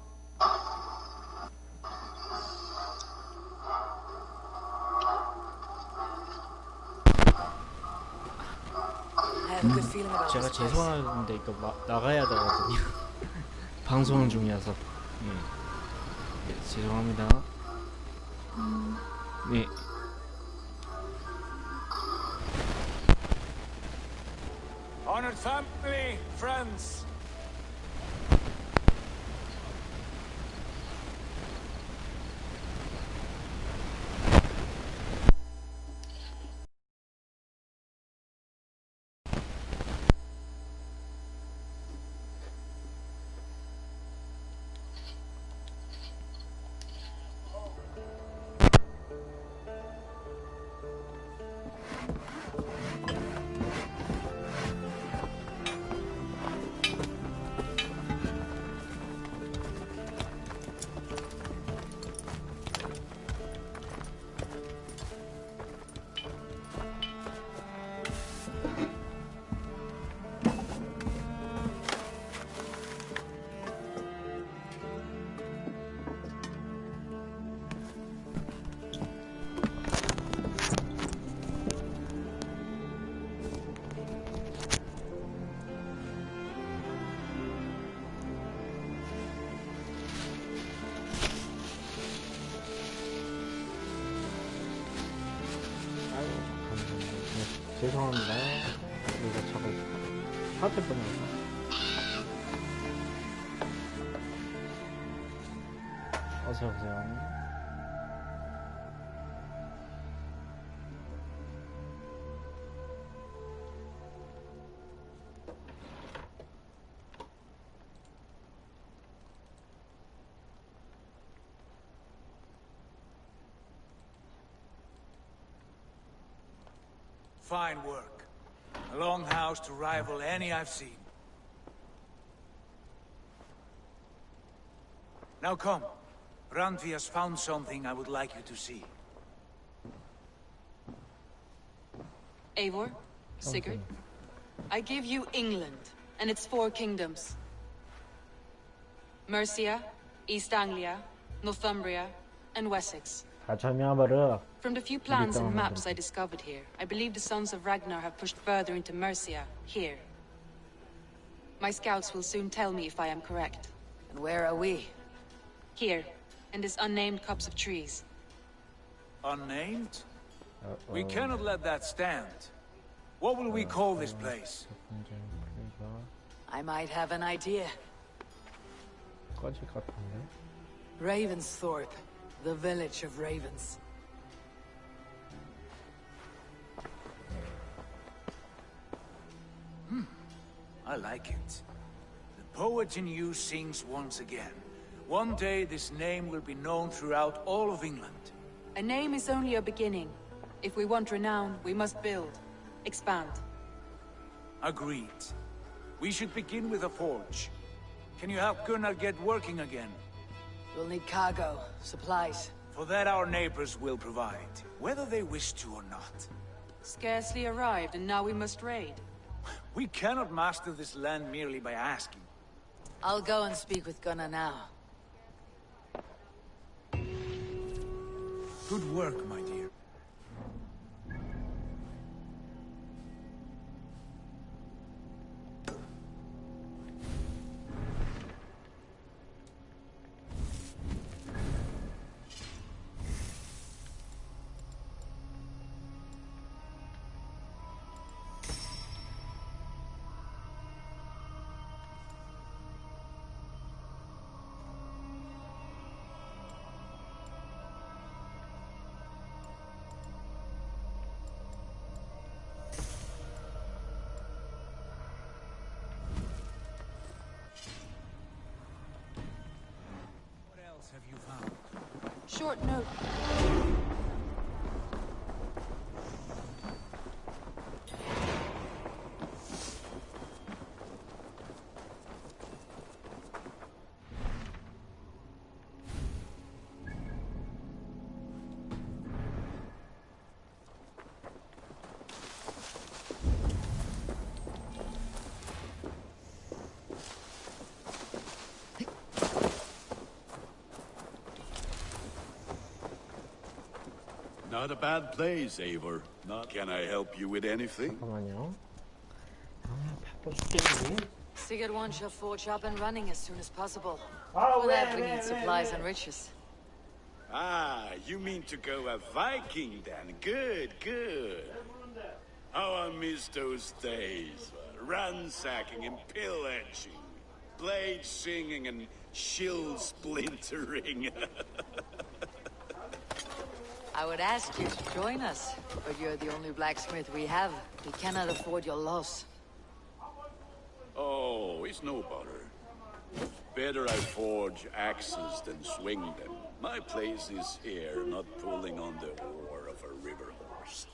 제가 죄송한데 이거 나가야 되거든요. 방송 중이어서. 네, 죄송합니다. 네.
Honored family, friends.
죄송합니다. 이거 저거 하트 보내서. 어서 오세요.
Fine work. A longhouse to rival any I've seen. Now come. Randvi has found something I would like you to see.
Eivor, Sigurd, I give you England and its 4 kingdoms. Mercia, East Anglia, Northumbria, and Wessex. From the few plans and maps I discovered here, I believe the Sons of Ragnar have pushed further into Mercia, here. My scouts will soon tell me if I am correct.
And where are we?
Here, in this unnamed copse of trees.
Unnamed? We cannot let that stand. What will we call this place?
I might have an idea. Ravensthorpe, the village of ravens.
I like it. The poet in you sings once again. One day this name will be known throughout all of England.
A name is only a beginning. If we want renown, we must build. Expand.
Agreed. We should begin with a forge. Can you help Gunnar get working again?
We'll need cargo, supplies.
For that our neighbors will provide, whether they wish to or not.
Scarcely arrived, and now we must raid.
We cannot master this land merely by asking.
I'll go and speak with Gunnar now.
Good work, my dear.
short note.
Not a bad place, Eivor. Can I help you with anything?
잠깐만요. 페퍼 죽겠니?
Sigurd wants your forge up and running as soon as possible. For that, we need supplies and riches.
Ah, you mean to go a Viking then? Good, good. How I miss those days. Ransacking and pillaging. Blade singing and shield splintering.
I would ask you to join us, but you're the only blacksmith we have. We cannot afford your loss.
Oh, it's no bother. Better I forge axes than swing them. My place is here, not pulling on the oar of a river horse.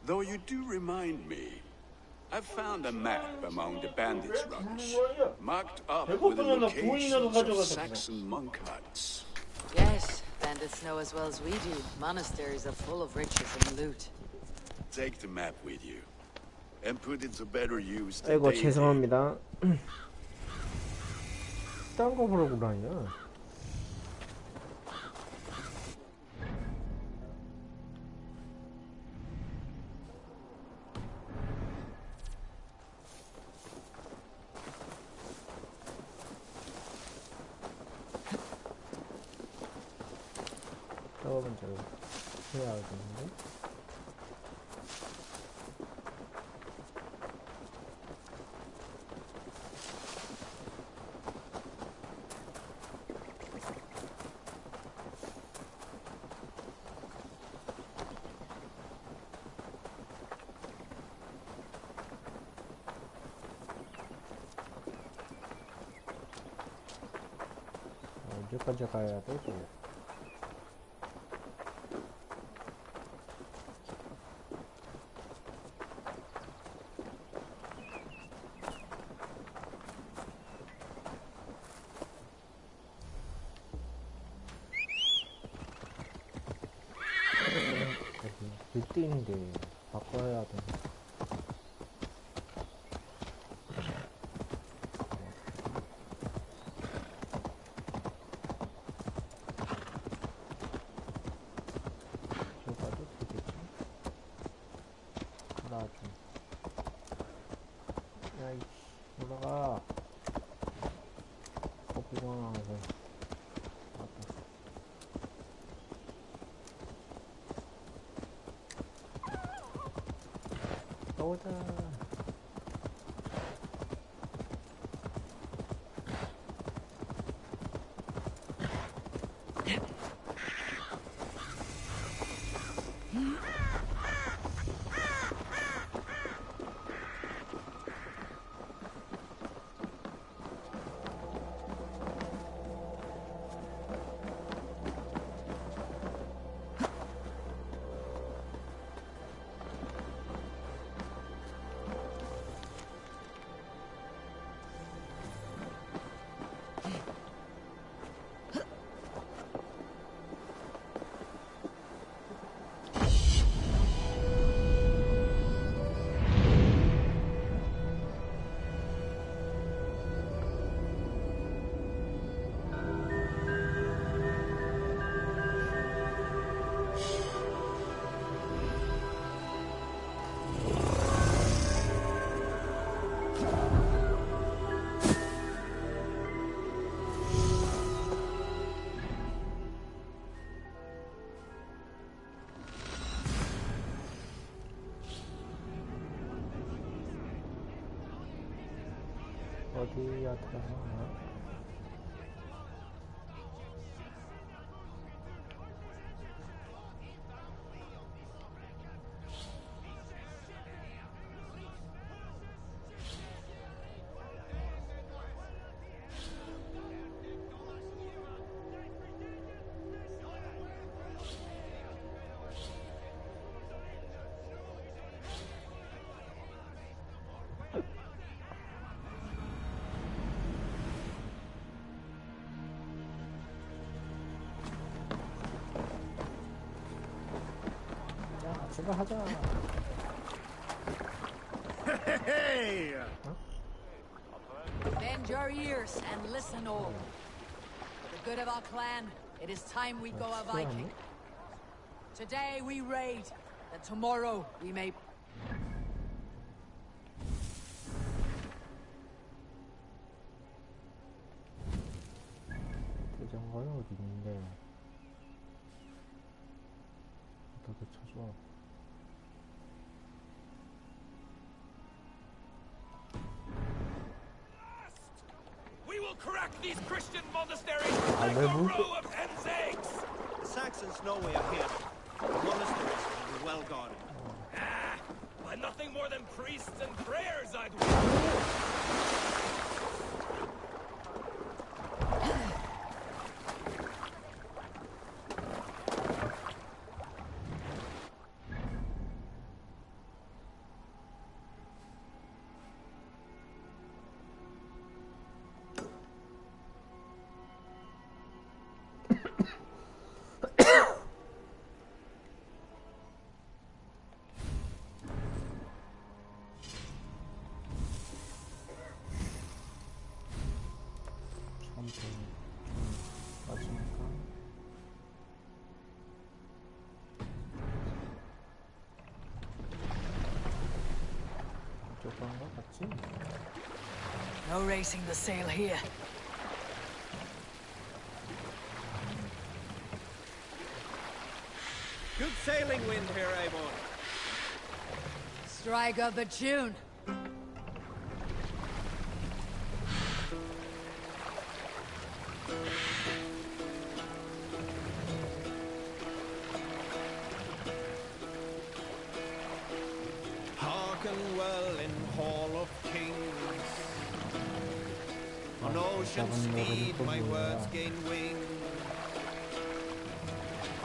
Though you do remind me, I found a map among the bandits' rubbish, marked up with the locations of Saxon monk huts.
Yes, bandits know as well as we do. Monasteries are full of riches and loot.
Take the map with you, and put it to better use.
아이고 죄송합니다. 딴 거 보러 다녀. 저건 저 해야 되는데. 언제까지 가야 돼? 빌딩인데 바꿔야 돼. 저가도 되겠지? 나 좀. 야이 올라가. 거부광하고. 오다. 어디야 들어가나? 출발하자.
Hey!
Bend your ears and listen all. For the good of our clan, it is time we go a Viking. Today we raid, that tomorrow we may...
대장관이 어디 있는데? 나도 쳐줘.
We will crack these Christian monasteries like a row of hen's eggs!
The Saxons know we are here. The monasteries will be well guarded.
Ah, by nothing more than priests and prayers, I'd win.
No racing the sail here.
Good sailing wind here, Eivor.
Strike up a tune.
Hearken well in Hall of Kings. On ocean speed my words gain wing.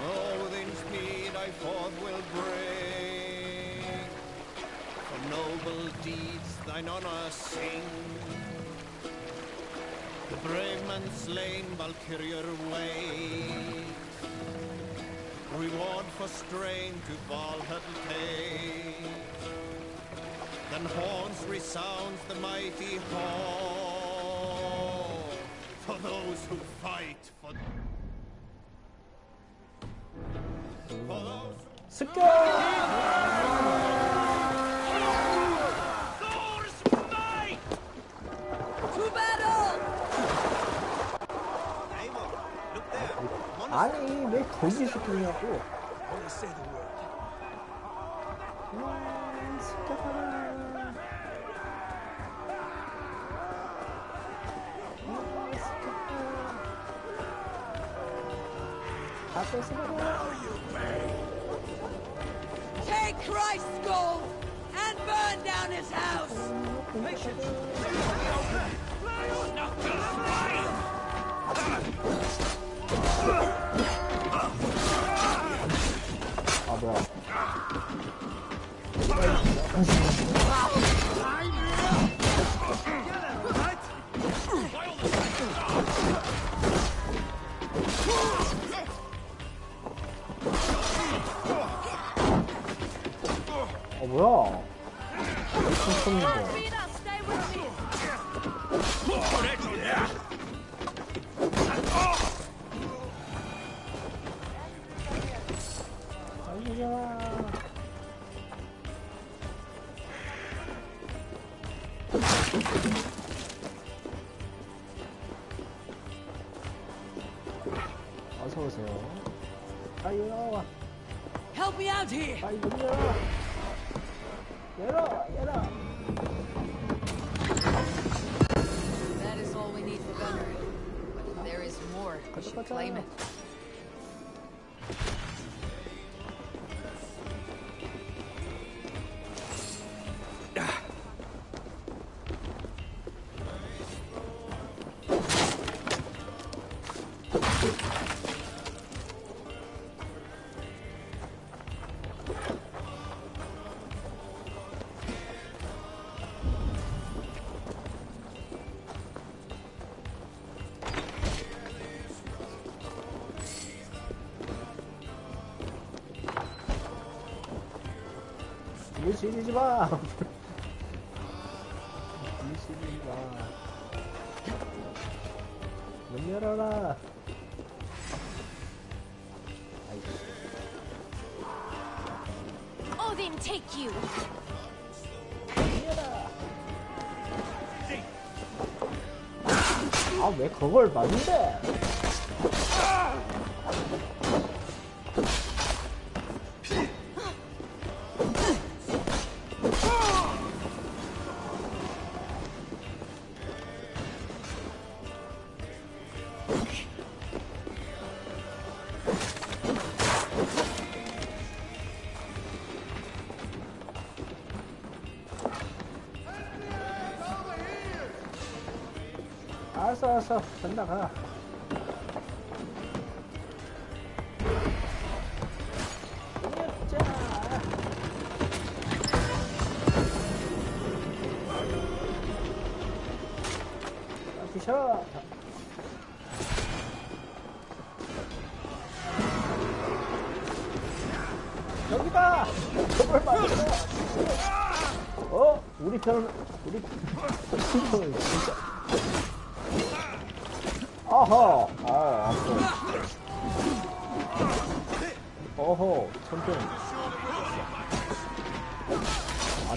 Oh, within speed I forth will bring. For noble deeds thine honor sing. The brave man slain Valkyrier waits. Reward for strain to Valhall take. Then horns resounds the mighty hall. For those who fight for those
Thor's might!
To battle!
Eivor, look there.
아니 왜 거기 스키냐고.
Only say the word.
Take Christ's gold and burn down his house!
아 뭐야. 뭐야? 어서 오세요. 아유.
Help me out here.
빨리 열어. 열어.
That is all we need for Gunner. But if there is more, we should claim it.
무시리지 마. 무시리지 마. 문 열어라.
Odin take you.
아, 왜 그걸 맞는데? 알았어. 간다, 가. 부셔. 여기다. 저걸 맞았어. 우리 편은 진짜. 아하. 아파. 어허, 천천히.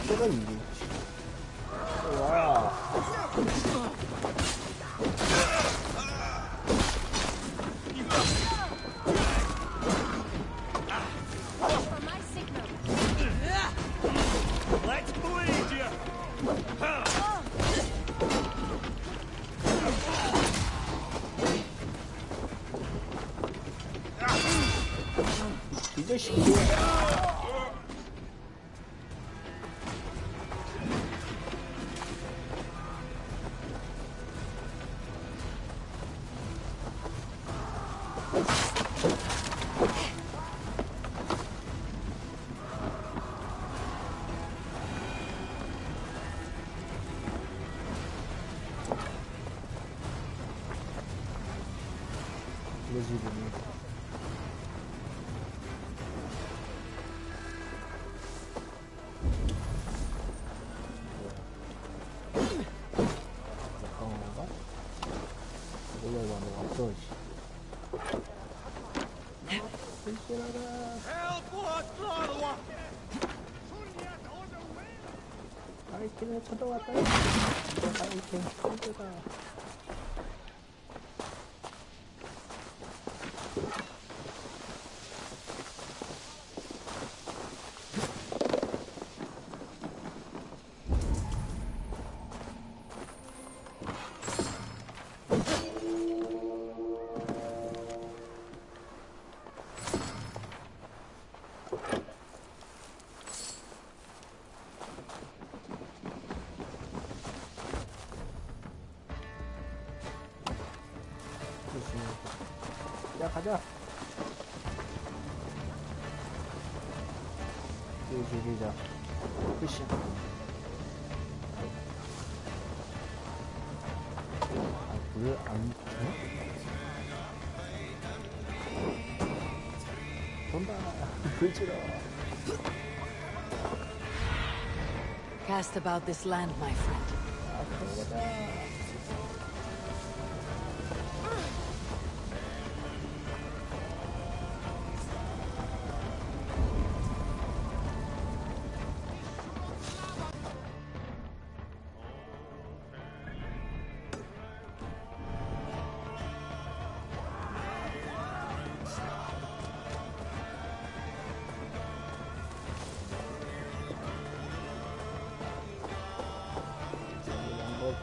때가 이기. 와.
Let's bleed you.
이 자식이. 하이킹을 쳐다왔다. 하이킹 힘들다. 야, 가자. 죽이자. 푸시. 불 안, 돈다. 불 질러.
Cast about this land, my friend.
가자.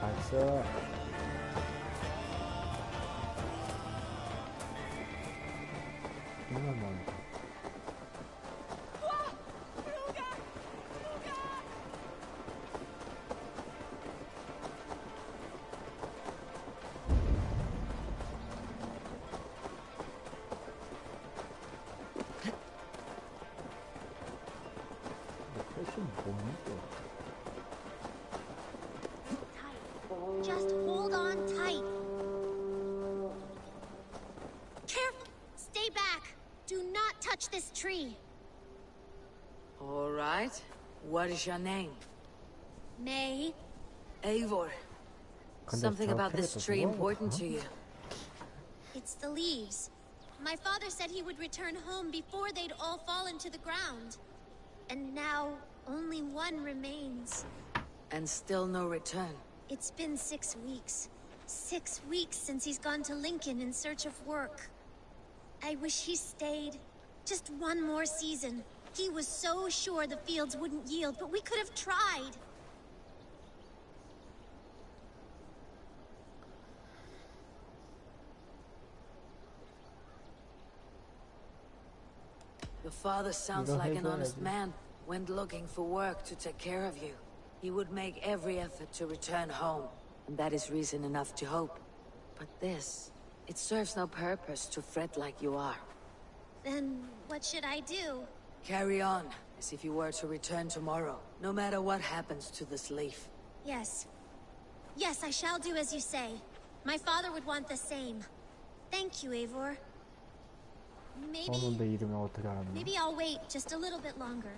발사. 정말 많다. 패션 뭡니까?
Just hold on tight. Careful! Stay back! Do not touch this tree.
All right. What is your name?
May.
Eivor. Something about this tree important to you?
It's the leaves. My father said he would return home before they'd all fallen to the ground. And now, only one remains.
And still no return?
It's been 6 weeks. 6 weeks since he's gone to Lincoln in search of work. I wish he stayed. Just one more season. He was so sure the fields wouldn't yield, but we could have tried.
Your father sounds like an honest man. Went looking for work to take care of you. He would make every effort to return home, and that is reason enough to hope. But this, it serves no purpose to fret like you are.
Then what should I do?
Carry on, as if you were to return tomorrow, no matter what happens to this leaf.
Yes. Yes, I shall do as you say. My father would want the same. Thank you, Eivor. Maybe I'll wait just a little bit longer.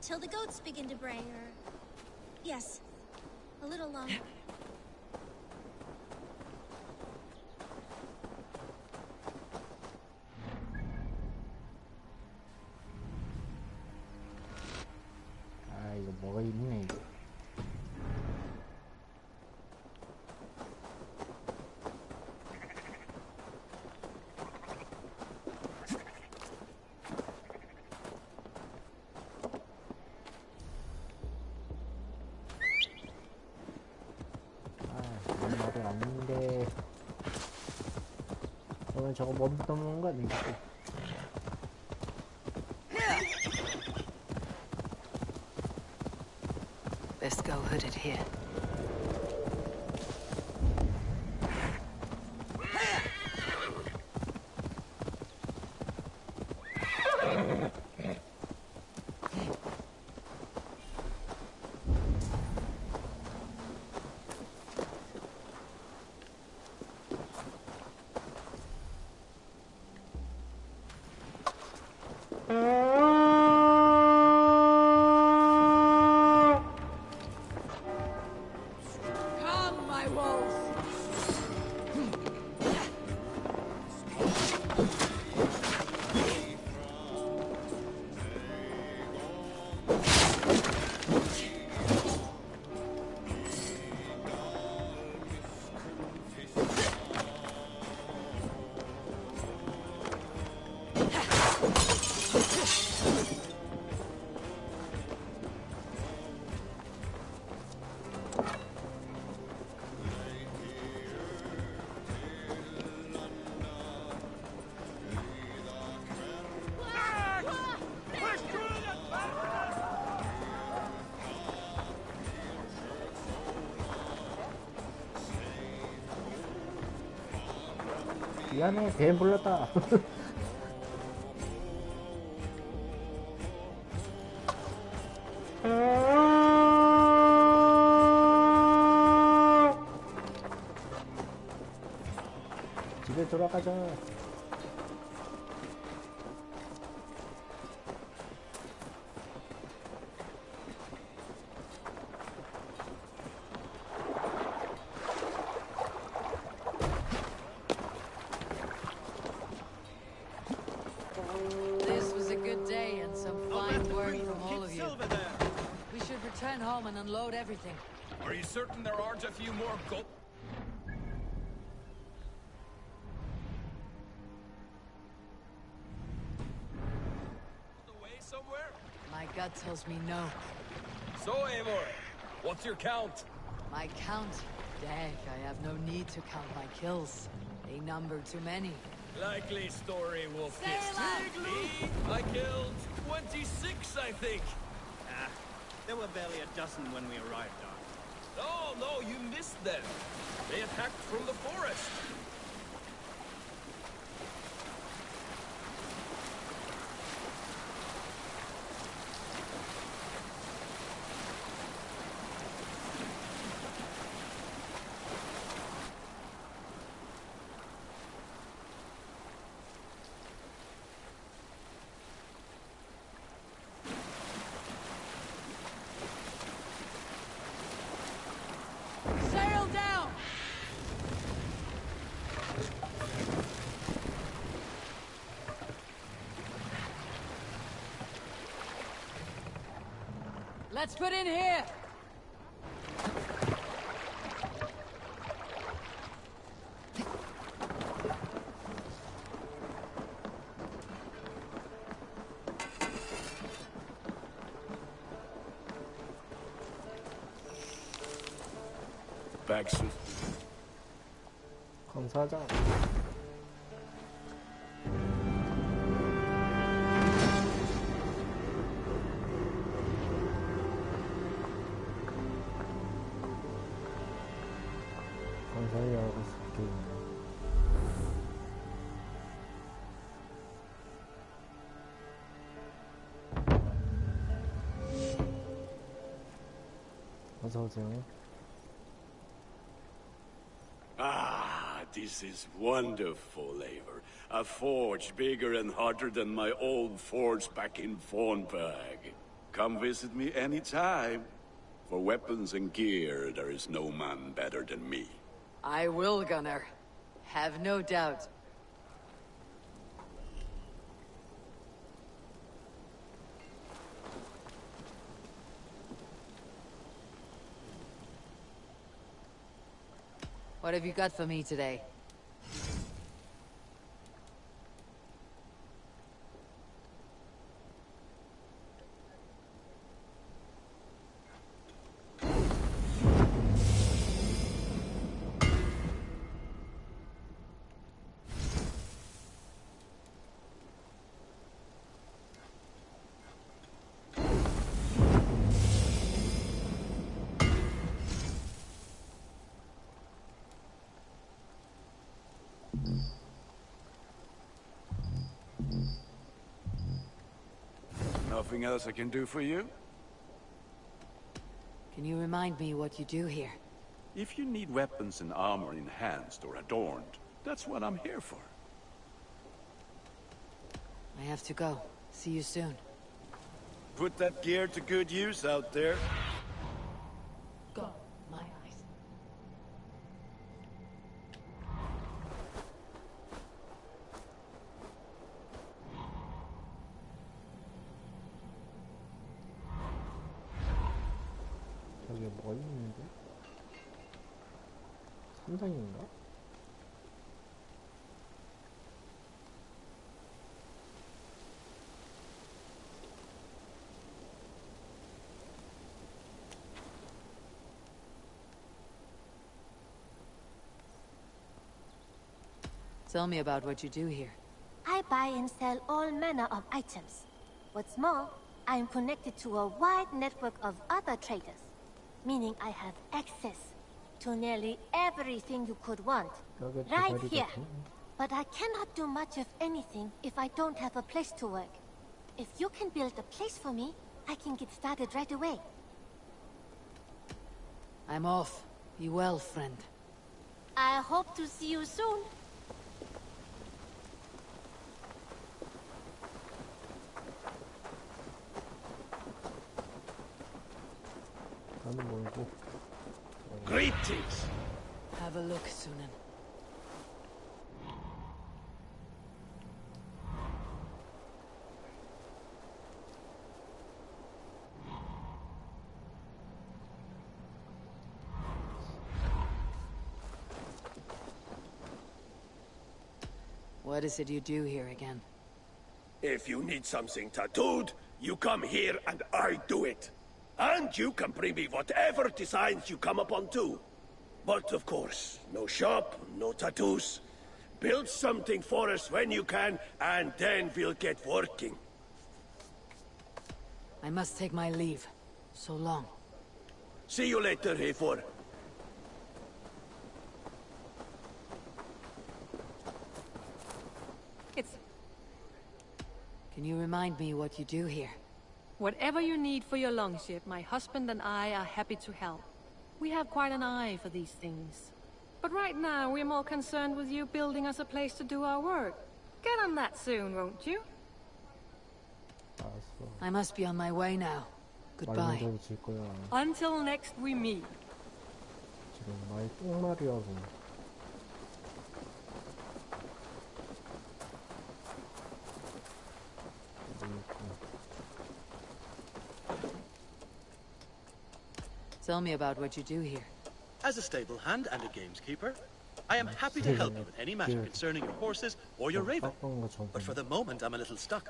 Till the goats begin to bray, or... Yes. A little longer.
이거 뭐가 있네 이거. 이런 말이 아닌데. 저거 멈춰놓는 거 아니지?
Best go hooded here.
미안해, 뱀 불렀다. 집에 돌아가자.
This was a good day and some fine work from all of you. We should return home and unload everything.
Are you certain there aren't a few more gold? Away somewhere?
My gut tells me no.
So, Eivor, what's your count?
My count? Dag, I have no need to count my kills. They number too many.
Likely story, Wolfkiss. I killed 26, I think.
Ah, there were barely a dozen when we arrived, Doc.
Oh, no, you missed them. They attacked from the forest.
Let's put in here!
Backsuit.
검사장. 검사하고 있을게. 어서 오세요.
Ah, this is wonderful, Eivor. A forge bigger and hotter than my old forge back in Fornberg. Come visit me anytime. For weapons and gear, there is no man better than me.
I will, Gunnar. Have no doubt. What have you got for me today?
Nothing else I can do for you?
Can you remind me what you do here?
If you need weapons and armor enhanced or adorned, that's what I'm here for.
I have to go. See you soon.
Put that gear to good use out there.
Go, my eyes.
저게 뭐 있는데? 삼성인가?
Tell me about what you do here.
I buy and sell all manner of items. What's more, I am connected to a wide network of other traders, meaning I have access to nearly everything you could want, right here. But I cannot do much of anything if I don't have a place to work. If you can build a place for me, I can get started right away.
I'm off. Be well, friend.
I hope to see you soon.
Greetings!
Have a look, Sunan. What is it you do here again?
If you need something tattooed, you come here and I do it. And you can bring me whatever designs you come upon too. But of course, no shop, no tattoos. Build something for us when you can, and then we'll get working.
I must take my leave. So long.
See you later, Ps4.
Can you remind me what you do here?
Whatever you need for your longship, my husband and I are happy to help. We have quite an eye for these things. But right now, we're more concerned with you building us a place to do our work. Get on that soon, won't you?
I must be on my way now. Goodbye.
Until next we meet.
지금 많이 똥말이라고.
Tell me about what you do here.
As a stable hand and a gameskeeper, I am happy to help you with any matter concerning your horses or your raven. But for the moment, I'm a little stuck.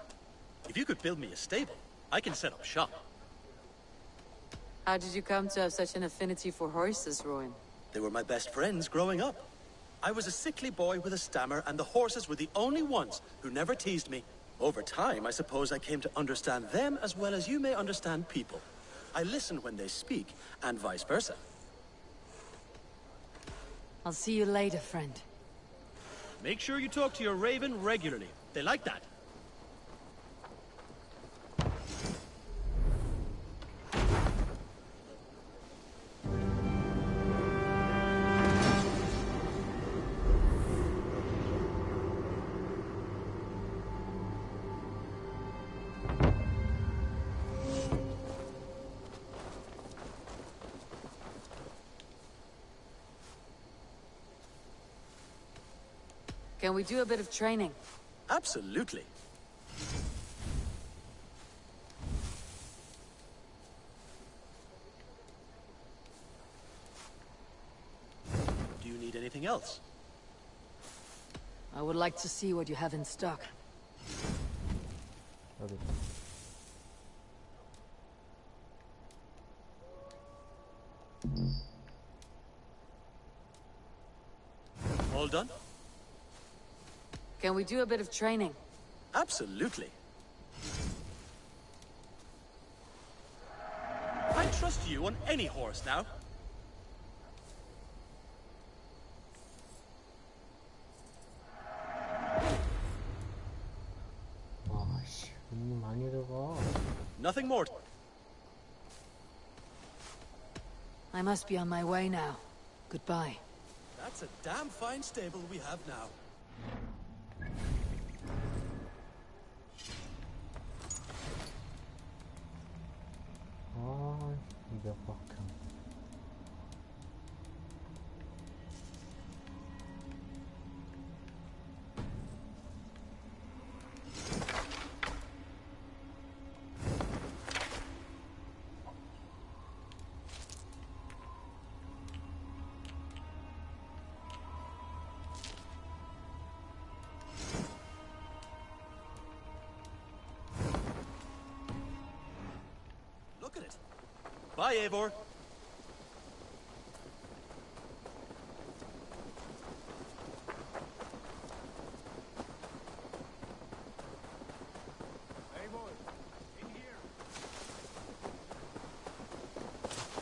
If you could build me a stable, I can set up shop.
How did you come to have such an affinity for horses, Rowan?
They were my best friends growing up. I was a sickly boy with a stammer, and the horses were the only ones who never teased me. Over time, I suppose I came to understand them as well as you may understand people. I listen when they speak, and vice versa.
I'll see you later, friend.
Make sure you talk to your raven regularly. They like that.
Can we do a bit of training?
Absolutely. Do you need anything else?
I would like to see what you have in stock.
Okay.
All done?
Can we do a bit of training?
Absolutely. I trust you on any horse now. Nothing more.
I must be on my way now. Goodbye.
That's a damn fine stable we have now.
이거 bakın.
Look at it. Bye, Eivor.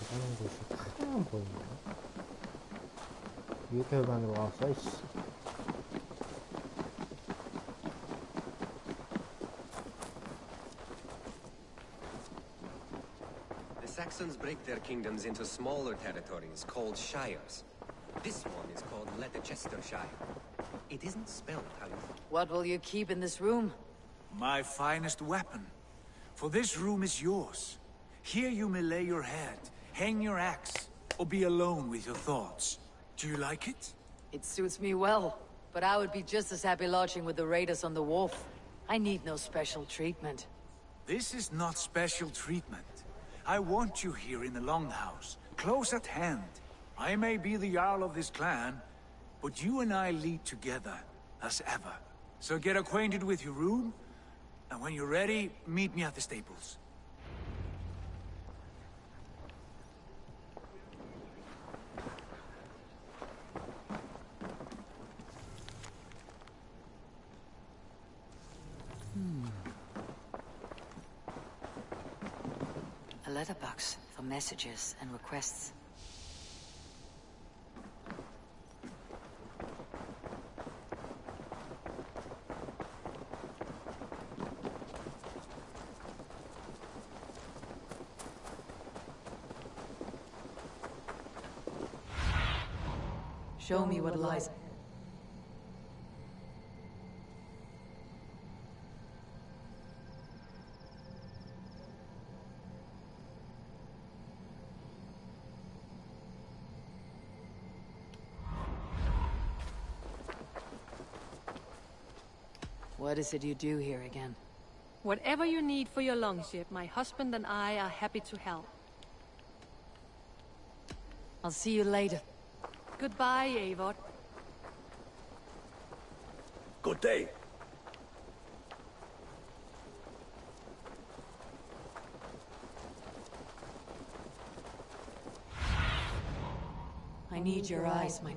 가는 곳이 크게 안 보이네. 위에 결방으로 와서 있어.
The Saxons break their kingdoms into smaller territories called shires. This one is called Leicestershire. It isn't spelled how you...
What will you keep in this room?
My finest weapon. For this room is yours. Here you may lay your head, hang your axe, or be alone with your thoughts. Do you like it?
It suits me well, but I would be just as happy lodging with the raiders on the wharf. I need no special treatment.
This is not special treatment. I want you here in the Longhouse, close at hand. I may be the Jarl of this clan, but you and I lead together, as ever. So get acquainted with your room, and when you're ready, meet me at the stables.
A letterbox for messages and requests. Show me what lies. What is it you do here again?
Whatever you need for your longship, my husband and I are happy to help.
I'll see you later.
Goodbye, Eivor.
Good day.
I need your eyes, my...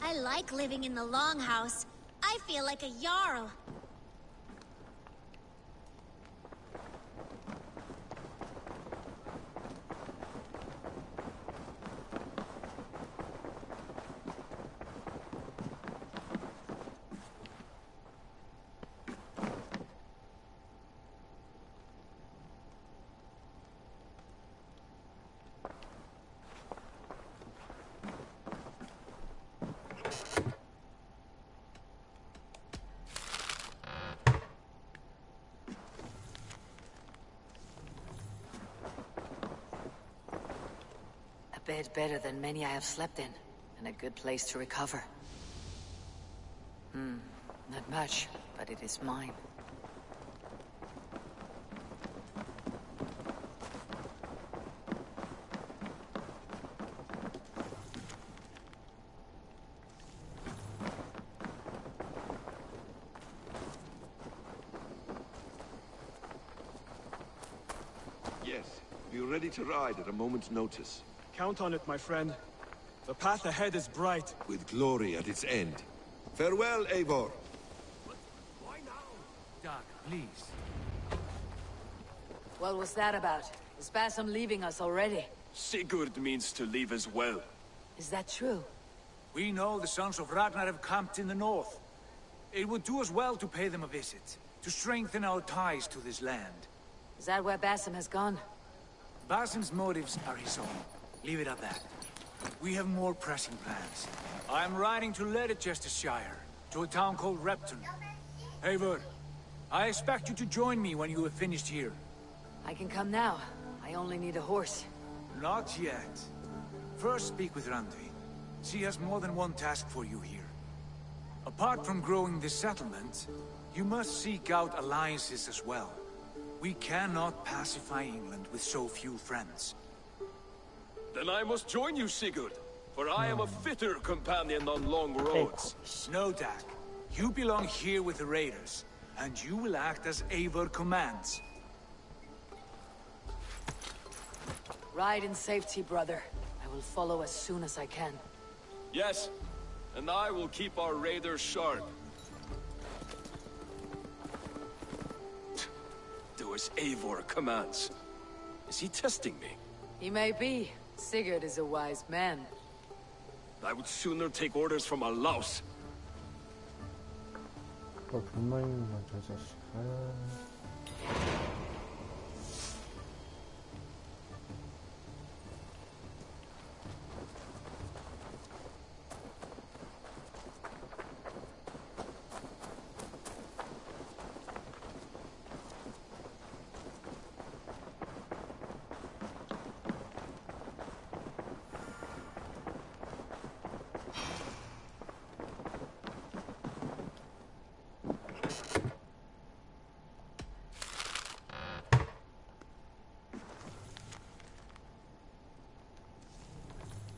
I like living in the Longhouse. I feel like a Jarl.
A bed better than many I have slept in, and a good place to recover. Not much, but it is mine.
Yes, be ready to ride at a moment's notice.
Count on it, my friend. The path ahead is bright.
With glory at its end. Farewell, Eivor.
Why now? Doc, please.
What was that about? Is Basim leaving us already?
Sigurd means to leave as well.
Is that true?
We know the sons of Ragnar have camped in the north. It would do us well to pay them a visit, to strengthen our ties to this land.
Is that where Basim has gone?
Basim's motives are his own. Leave it at that. We have more pressing plans. I am riding to Leicestershire, to a town called Repton. Eivor, I expect you to join me when you have finished here.
I can come now. I only need a horse.
Not yet. First speak with Randvi. She has more than one task for you here. Apart from growing this settlement, you must seek out alliances as well. We cannot pacify England with so few friends.
Then I must join you, Sigurd, for I am a fitter companion on long roads.
No, Dak. You belong here with the raiders, and you will act as Eivor commands.
Ride in safety, brother. I will follow as soon as I can.
Yes, and I will keep our raiders sharp. Do as Eivor commands. Is he testing me?
He may be. Sigurd is a wise man.
I would sooner take orders from a louse.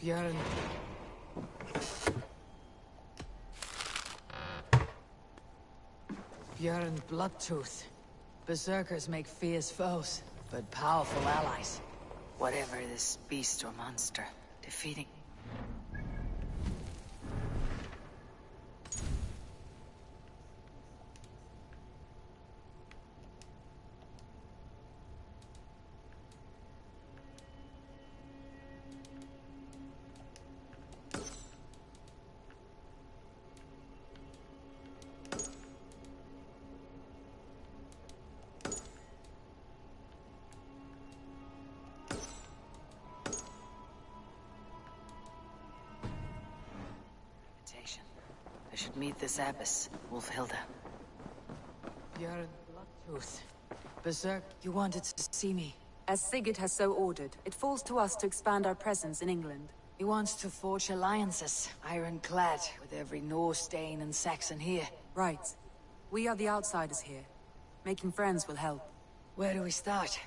Björn. Björn Bloodtooth. Berserkers make fierce foes, but powerful allies. Whatever this beast or monster, defeating... I should meet this abbess, Wolfhilda. Björn Bloodtooth. Berserk, you wanted to see me.
As Sigurd has so ordered, it falls to us to expand our presence in England.
He wants to forge alliances, ironclad, with every Norse, Dane, and Saxon here.
Right. We are the outsiders here. Making friends will help.
Where do we start?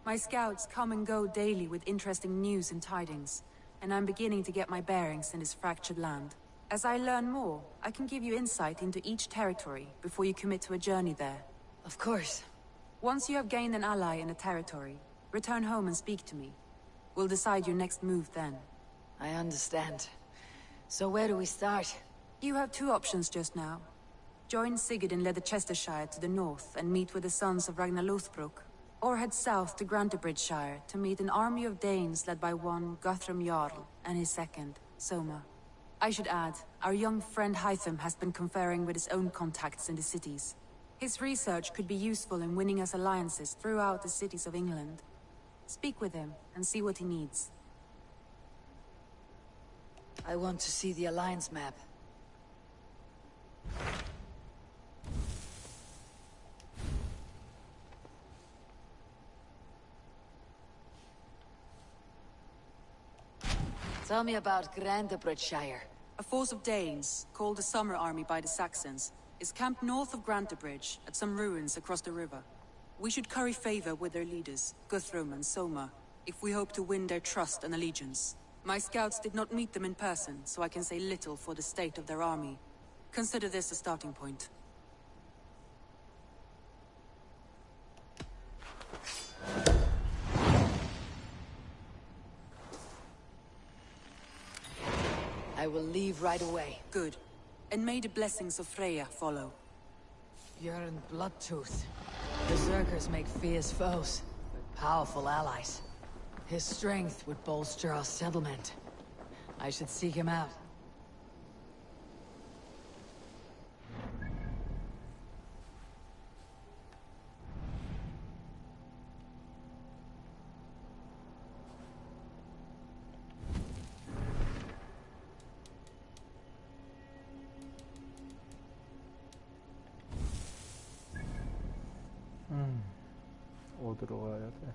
My scouts come and go daily with interesting news and tidings, and I'm beginning to get my bearings in this fractured land. As I learn more, I can give you insight into each territory before you commit to a journey there.
Of course.
Once you have gained an ally in a territory, return home and speak to me. We'll decide your next move then.
I understand. So where do we start?
You have two options just now. Join Sigurd in Leicestershire to the north and meet with the sons of Ragnar Lothbrok, or head south to Grantebridgeshire to meet an army of Danes led by one Guthrum Jarl and his second, Soma. I should add, our young friend Hytham has been conferring with his own contacts in the cities. His research could be useful in winning us alliances throughout the cities of England. Speak with him and see what he needs.
I want to see the Alliance map. Tell me about Grantebridgeshire.
A force of Danes, called the Summer Army by the Saxons, is camped north of Grantebridge at some ruins across the river. We should curry favor with their leaders, Guthrum and Soma, if we hope to win their trust and allegiance. My scouts did not meet them in person, so I can say little for the state of their army. Consider this a starting point.
I will leave right away.
Good. And may the blessings of Freya follow.
Björn Bloodtooth. Berserkers make fierce foes, but powerful allies. His strength would bolster our settlement. I should seek him out.
어디로 가야 돼?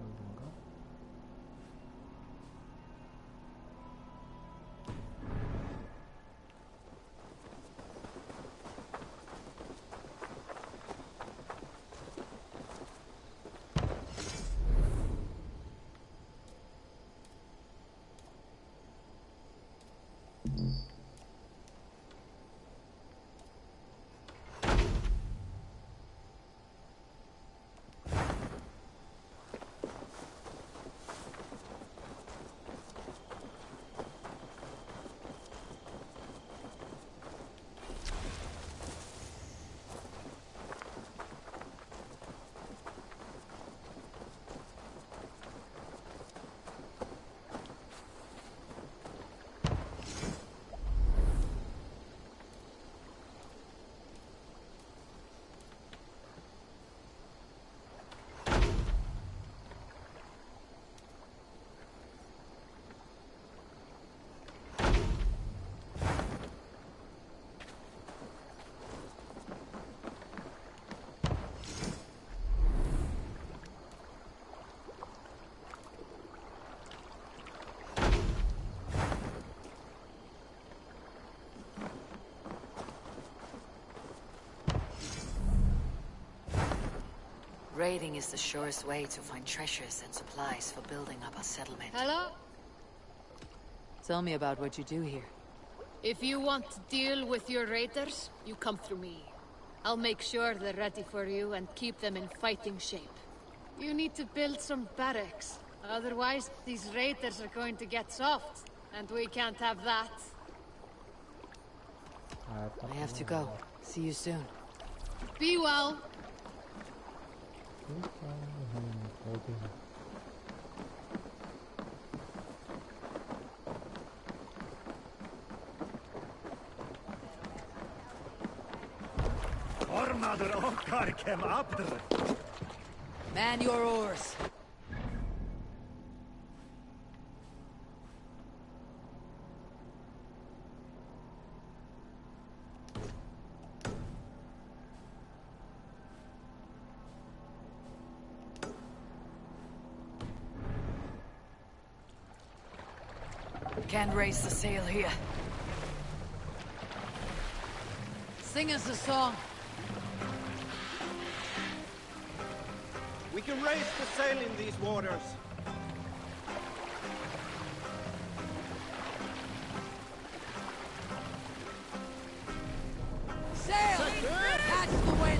여긴가?
Raiding is the surest way to find treasures and supplies for building up our settlement.
Hello?
Tell me about what you do here.
If you want to deal with your raiders, you come through me. I'll make sure they're ready for you and keep them in fighting shape. You need to build some barracks. Otherwise, these raiders are going to get soft. And we can't have that.
I have to go. See you soon.
Be well.
Man your oars. Can't raise the sail here. Sing us a song.
We can raise the sail in these waters.
Sail! Catch the wind!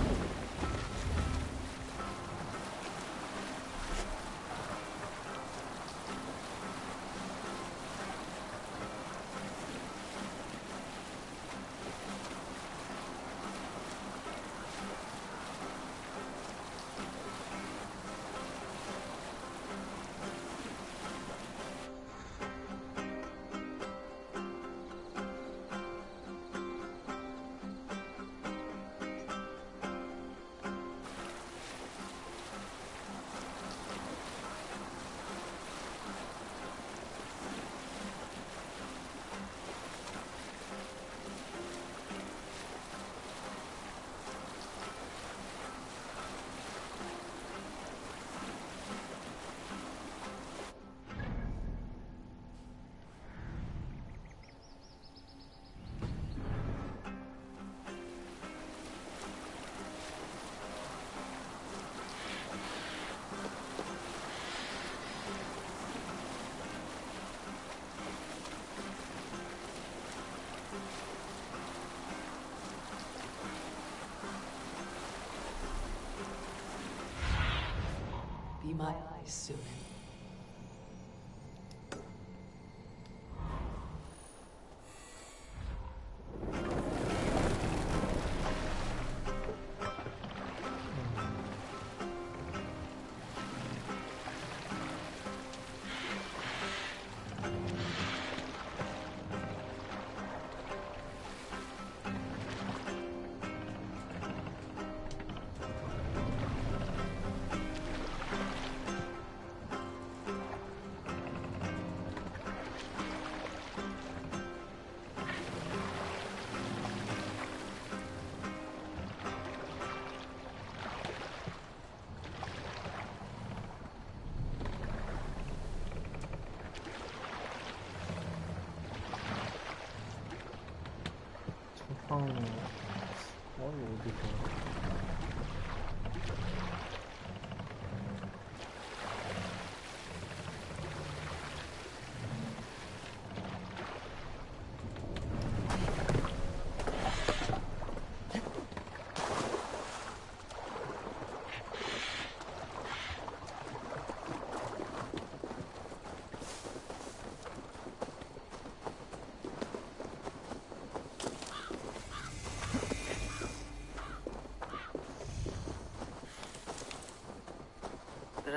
Be my eyes soon.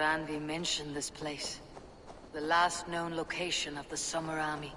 Randvi mentioned this place. The last known location of the Summer Army.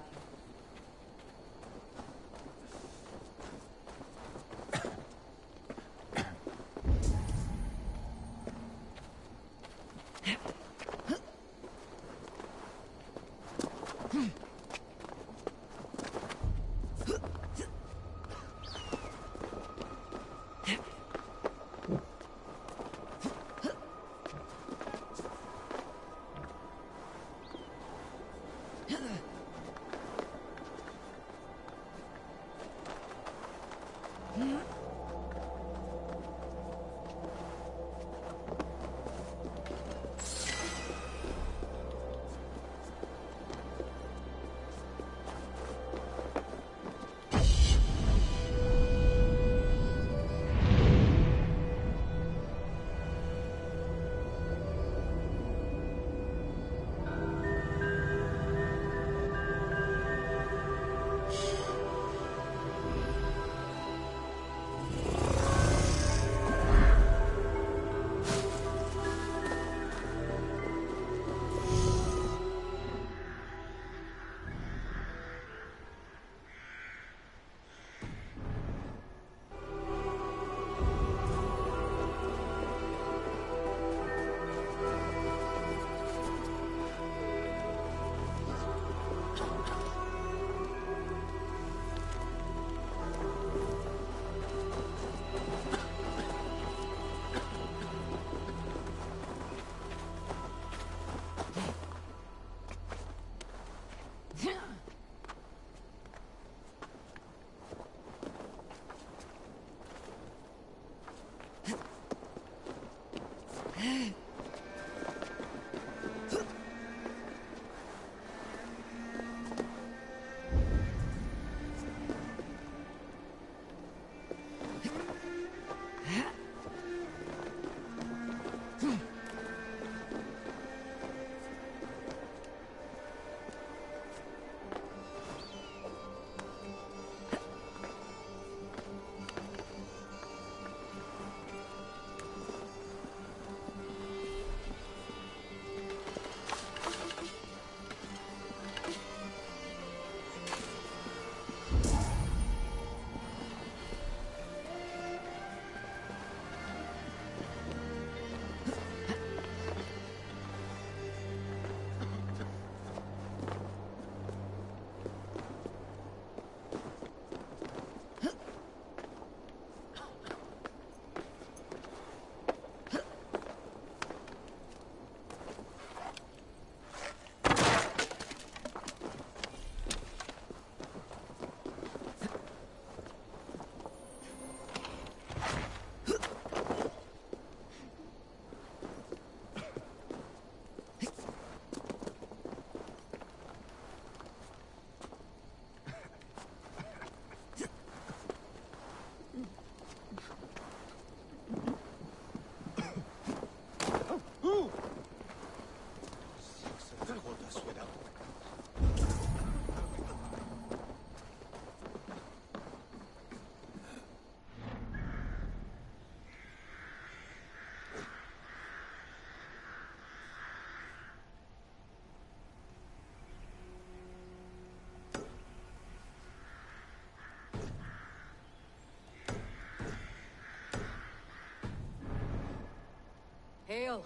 Hail.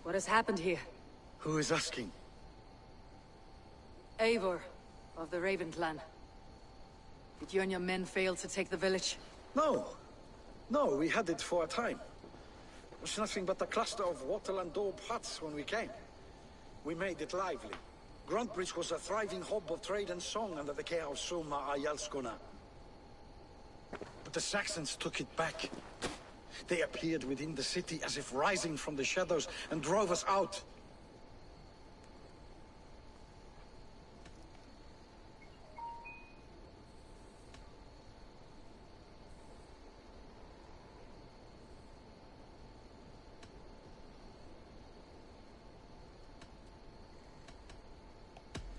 What has happened here?
Who is asking?
Eivor, of the Raven clan. Did you and your men fail to take the village?
No. No, we had it for a time. It was nothing but a cluster of wattle and daub huts when we came. We made it lively. Gruntbridge was a thriving hub of trade and song under the care of Soma Ayalskona. But the Saxons took it back. They appeared within the city as if rising from the shadows and drove us out.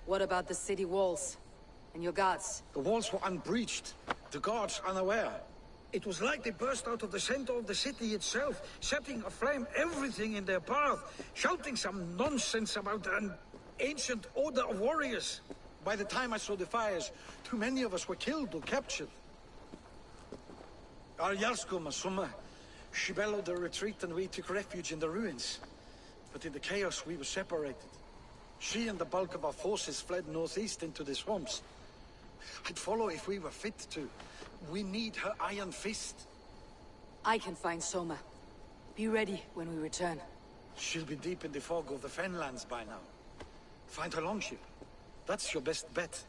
What about the city walls? And your guards?
The walls were unbreached. The guards unaware. It was like they burst out of the center of the city itself, setting aflame everything in their path, shouting some nonsense about an ancient order of warriors. By the time I saw the fires, too many of us were killed or captured. Our Yarsko Masuma, she bellowed a retreat and we took refuge in the ruins. But in the chaos we were separated. She and the bulk of our forces fled northeast into the swamps. I'd follow if we were fit to. We need her iron fist.
I can find Soma. Be ready when we return.
She'll be deep in the fog of the Fenlands by now. Find her longship. That's your best bet.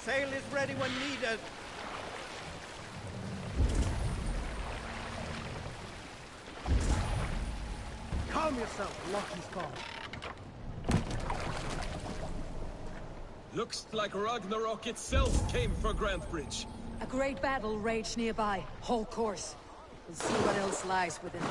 Sail is ready when needed.
Calm yourself, Lucky Scar.
Looks like Ragnarok itself came for Grantbridge.
A great battle raged nearby. Whole course. We'll see what else lies within it.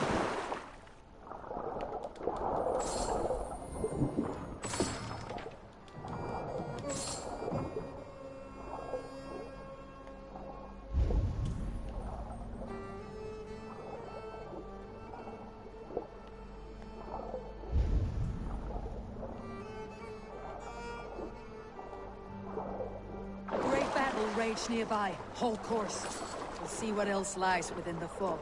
Nearby, whole course. We'll see what else lies within the fog.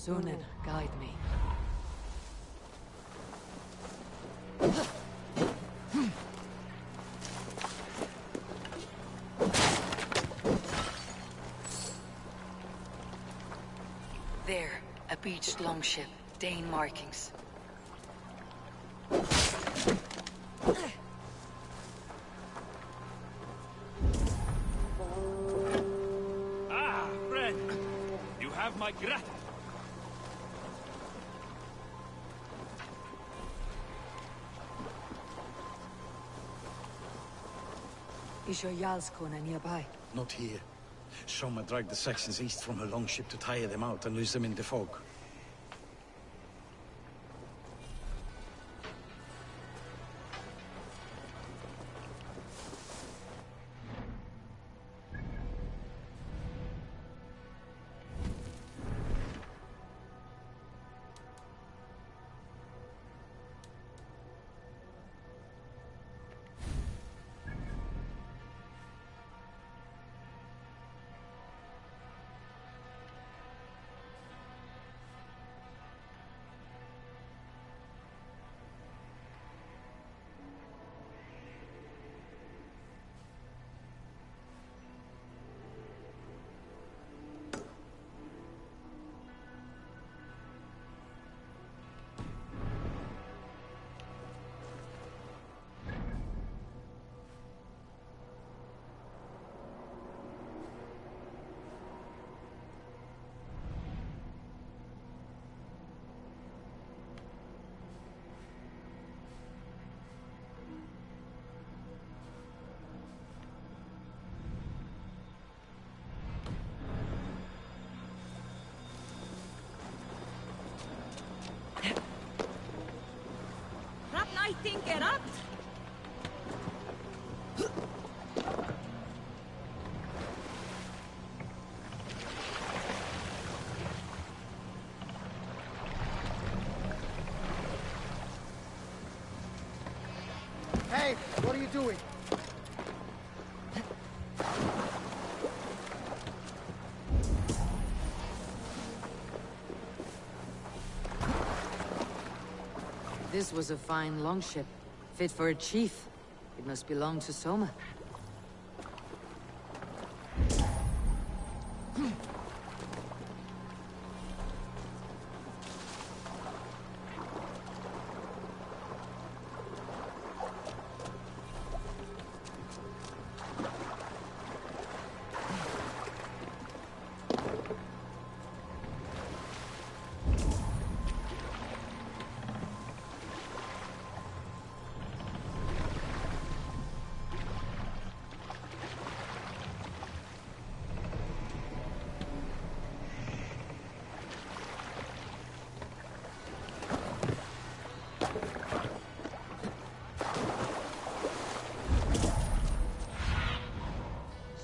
Sunan, guide me. There, a beached longship, Dane markings.
Ah, friend! You have my gratitude.
Is your Jarlskona nearby?
Not here. Soma dragged the Saxons east from her longship to tire them out and lose them in the fog.
I think it up.
Hey, what are you doing?
This was a fine longship, fit for a chief. It must belong to Soma.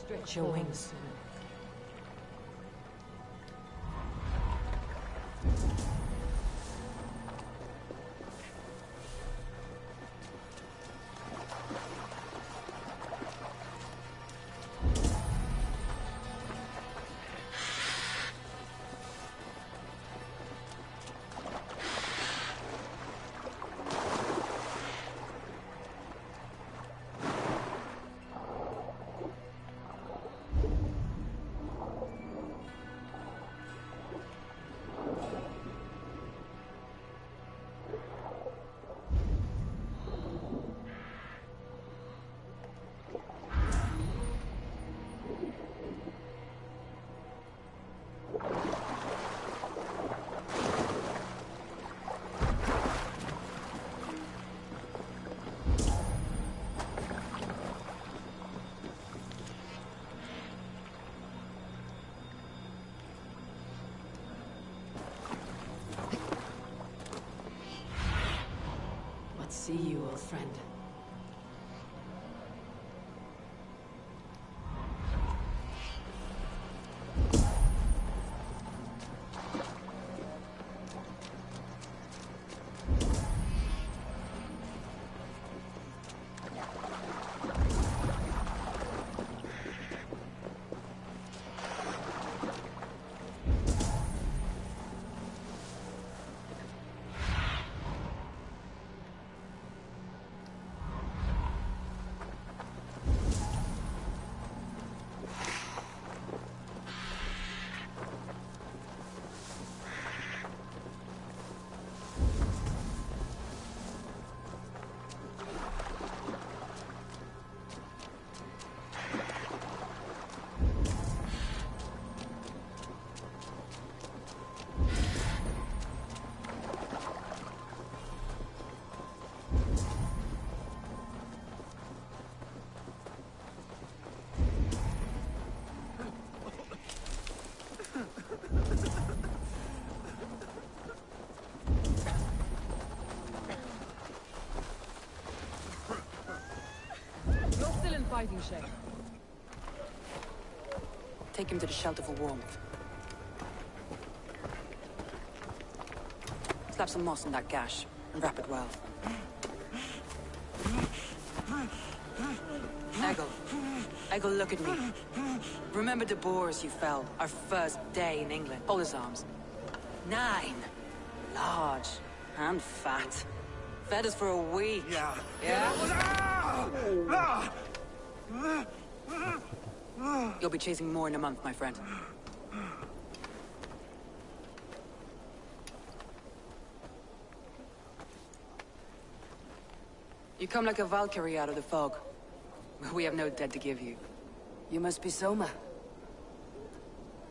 Stretch your wings. see you, old friend.
Fighting shape.
Take him to the shelter for warmth. Slap some moss on that gash, and wrap it well. Eggle, look at me. Remember the Boers you felled, our first day in England? Hold his arms. 9. Large. And fat. Fed us for a week.
Yeah.
Yeah? You'll be chasing more in a month, my friend. You come like a Valkyrie out of the fog. We have no dead to give you. You must be Soma.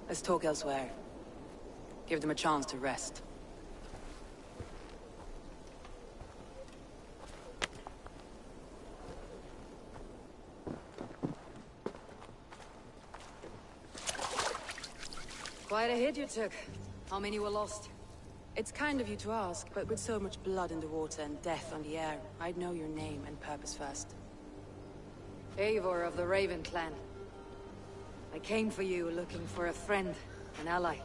Let's talk elsewhere. Give them a chance to rest.
Quite a hit you took. How many were lost?
It's kind of you to ask, but with so much blood in the water and death on the air, I'd know your name and purpose first.
Eivor of the Raven clan. I came for you looking for a friend, an ally.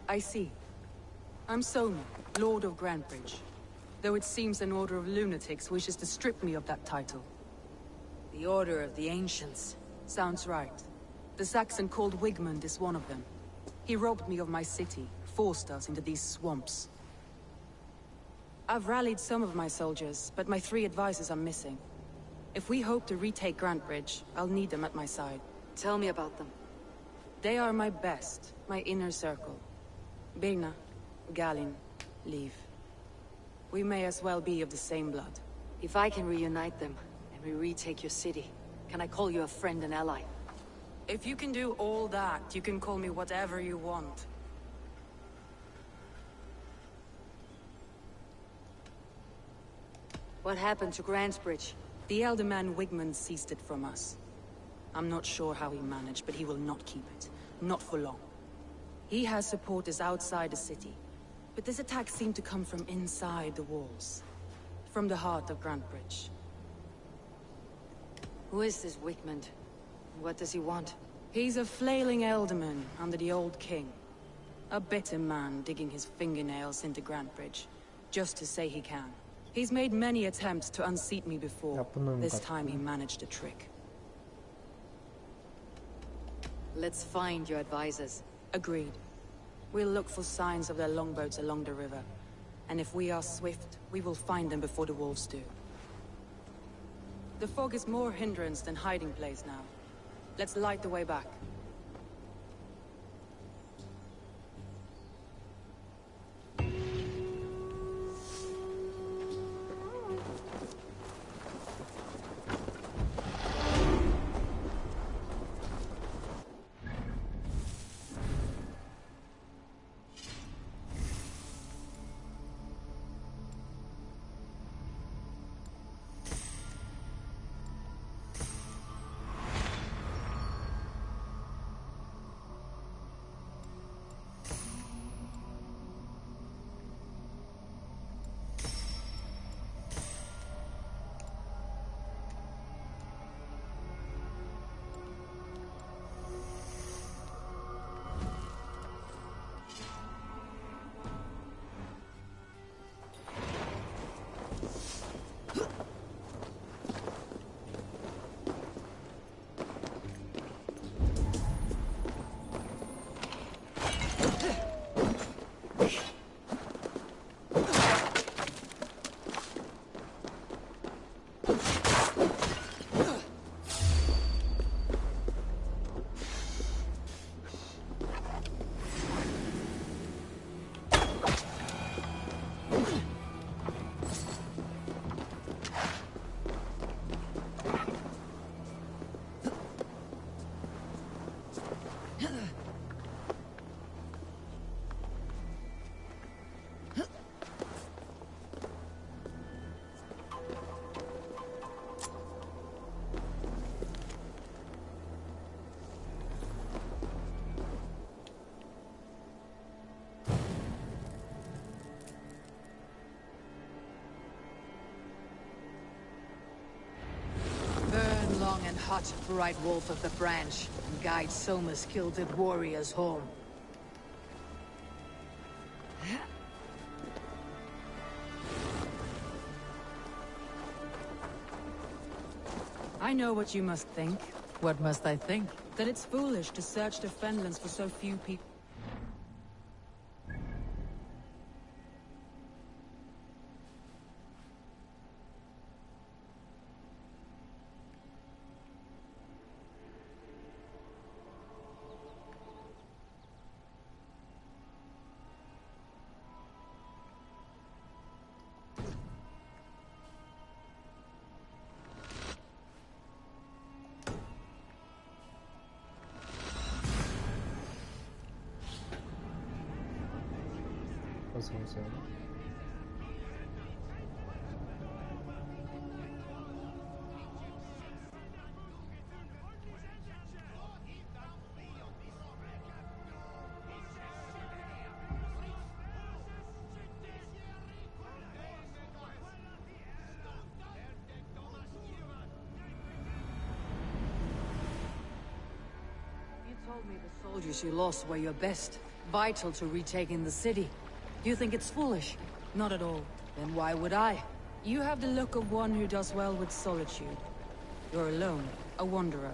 I see. I'm Soma, Lord of Grantbridge. Though it seems an order of lunatics wishes to strip me of that title.
The Order of the Ancients.
Sounds right. The Saxon called Wigmund is one of them. He robbed me of my city, forced us into these swamps. I've rallied some of my soldiers, but my 3 advisors are missing. If we hope to retake Grantbridge, I'll need them at my side.
Tell me about them.
They are my best, my inner circle. Birna, Galin, Leave. We may as well be of the same blood.
If I can reunite them, and we retake your city, can I call you a friend and ally?
If you can do all that, you can call me whatever you want.
What happened to Grantbridge?
The elder man Wigmund seized it from us. I'm not sure how he managed, but he will not keep it. Not for long. He has supporters outside the city, but this attack seemed to come from inside the walls. From the heart of Grantbridge.
Who is this Wigmund? What does he want?
He's a flailing elderman under the old king. A bitter man digging his fingernails into Grantbridge, just to say he can. He's made many attempts to unseat me before. This time he managed a trick.
Let's find your advisors.
Agreed. We'll look for signs of their longboats along the river. And if we are swift, we will find them before the wolves do. The fog is more hindrance than hiding place now. Let's light the way back.
not bright wolf of the branch and guide Soma's kilted warriors home.
I know what you must think.
What must I think?
That it's foolish to search the Fenlands for so few people.
어서오세요.
You told me the soldiers you lost were your best, vital to retaking the city. You think it's foolish?
Not at all.
Then why would I?
You have the look of one who does well with solitude. You're alone, a wanderer.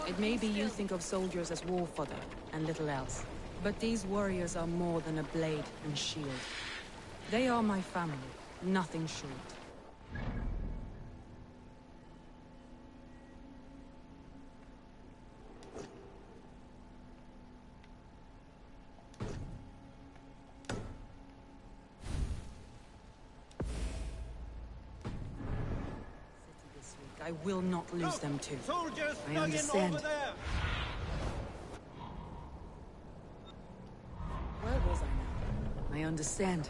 It may be you think of soldiers as war fodder, and little else. But these warriors are more than a blade and shield. They are my family, nothing short. I will not lose them too.
Soldiers,
I understand. Where was I now? I understand.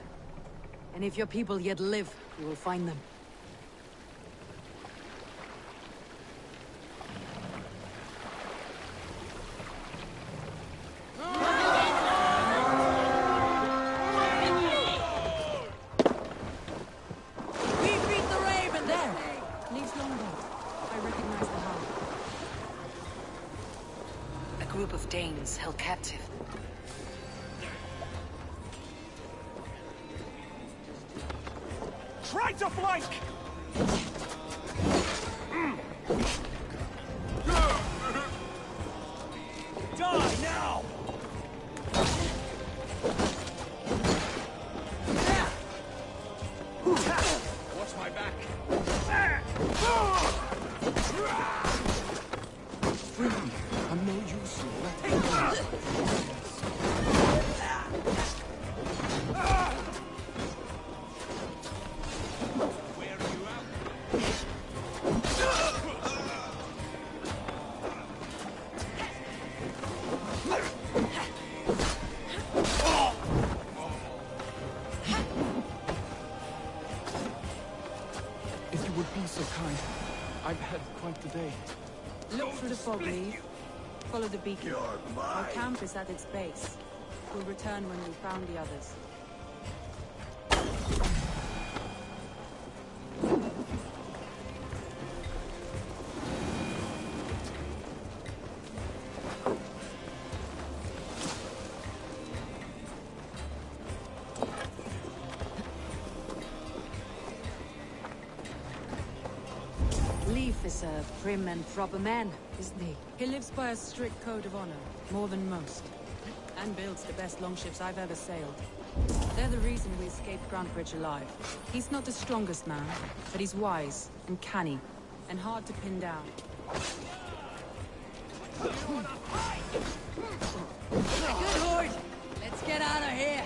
And if your people yet live, you will find them. Danes held captive.
Try to flank! Die now! Watch my back. I'm no use.
If you would be so kind, I've had quite the day.
Look through the fog, Lee. Follow the beacon. Our camp is at its base. We'll return when we've found the others.
Leaf is a prim and proper man, isn't he?
He lives by a strict code of honor, more than most. And builds the best longships I've ever sailed. They're the reason we escaped Grantbridge alive. He's not the strongest man, but he's wise and canny, and hard to pin down.
Good lord! Let's get out of here!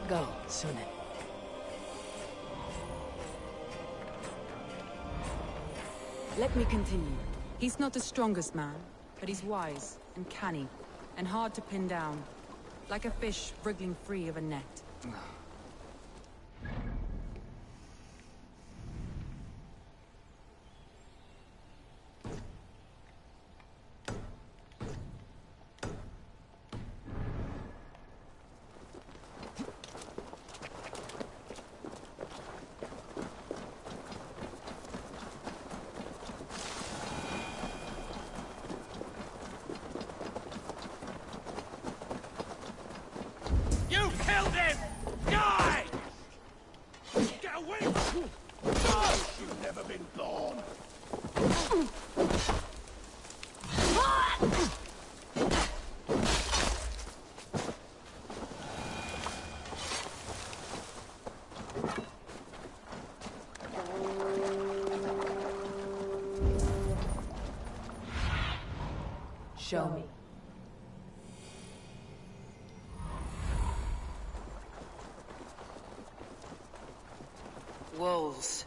Go, Sunan.
Let me continue. He's not the strongest man, but he's wise and canny, and hard to pin down. Like a fish wriggling free of a net.
on!
Show me. Wolves.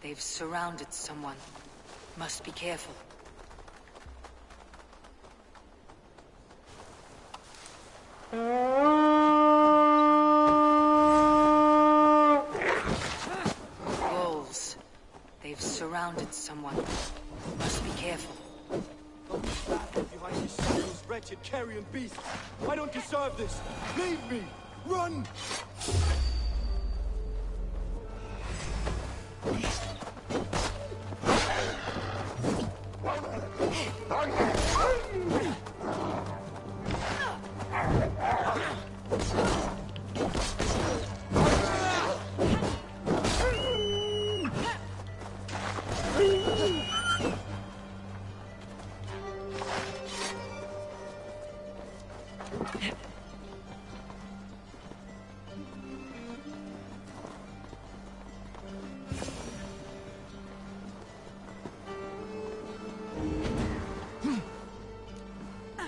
They've surrounded someone. Must be careful. Wolves. They've surrounded someone. Must be careful.
Behind these shadows, wretched carrion beast. I don't deserve this. Leave me. Run!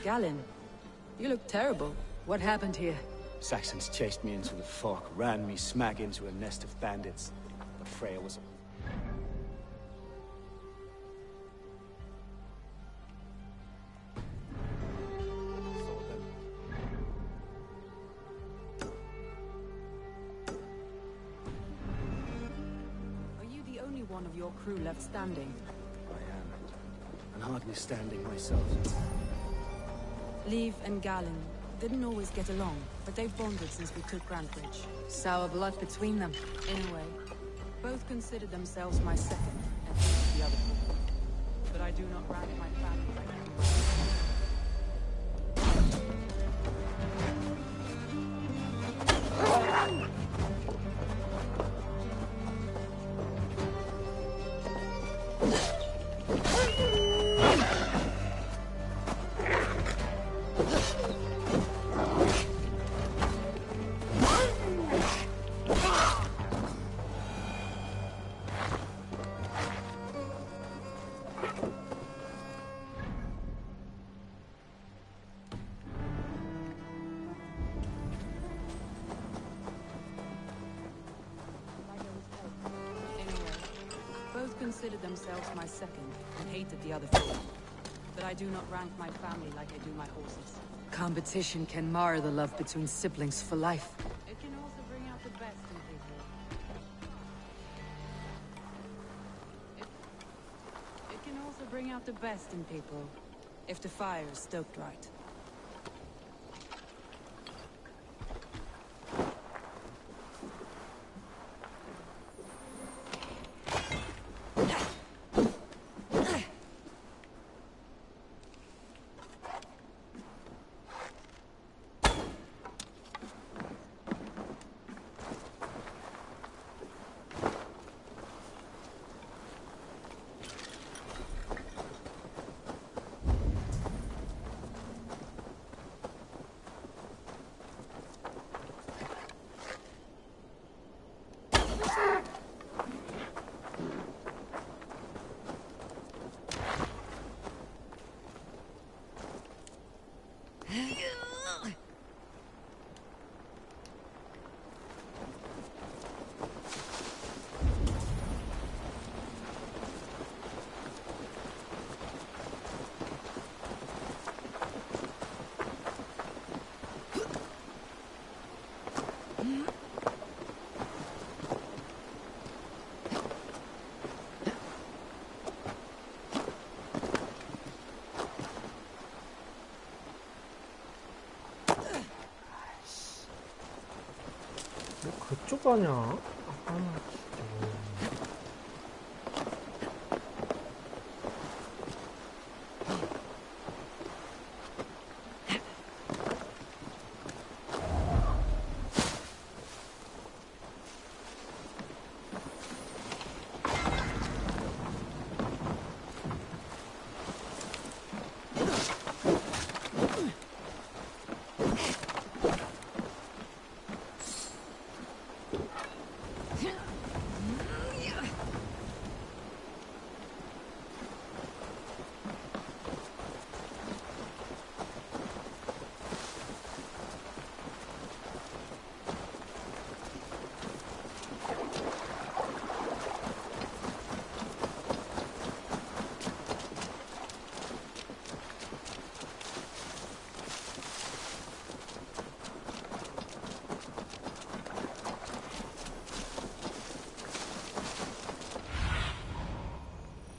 Galen, you look terrible. What happened here?
Saxons chased me into the fog, ran me smack into a nest of bandits. But Freya was...
Are you the only one of your crew left standing?
I am. And hardly standing myself.
Leave and Galen didn't always get along, but they've bonded since we took Grantbridge.
Sour blood between them.
Anyway, both considered themselves my second, and hated the other four. But I do not rank my family like considered themselves my second, and hated the other four. But I do not rank my family like I do my horses.
Competition can mar the love between siblings for life.
It can also bring out the best in people. It can also bring out the best in people, if the fire is stoked right.
그쪽 가냐? 아, 진짜.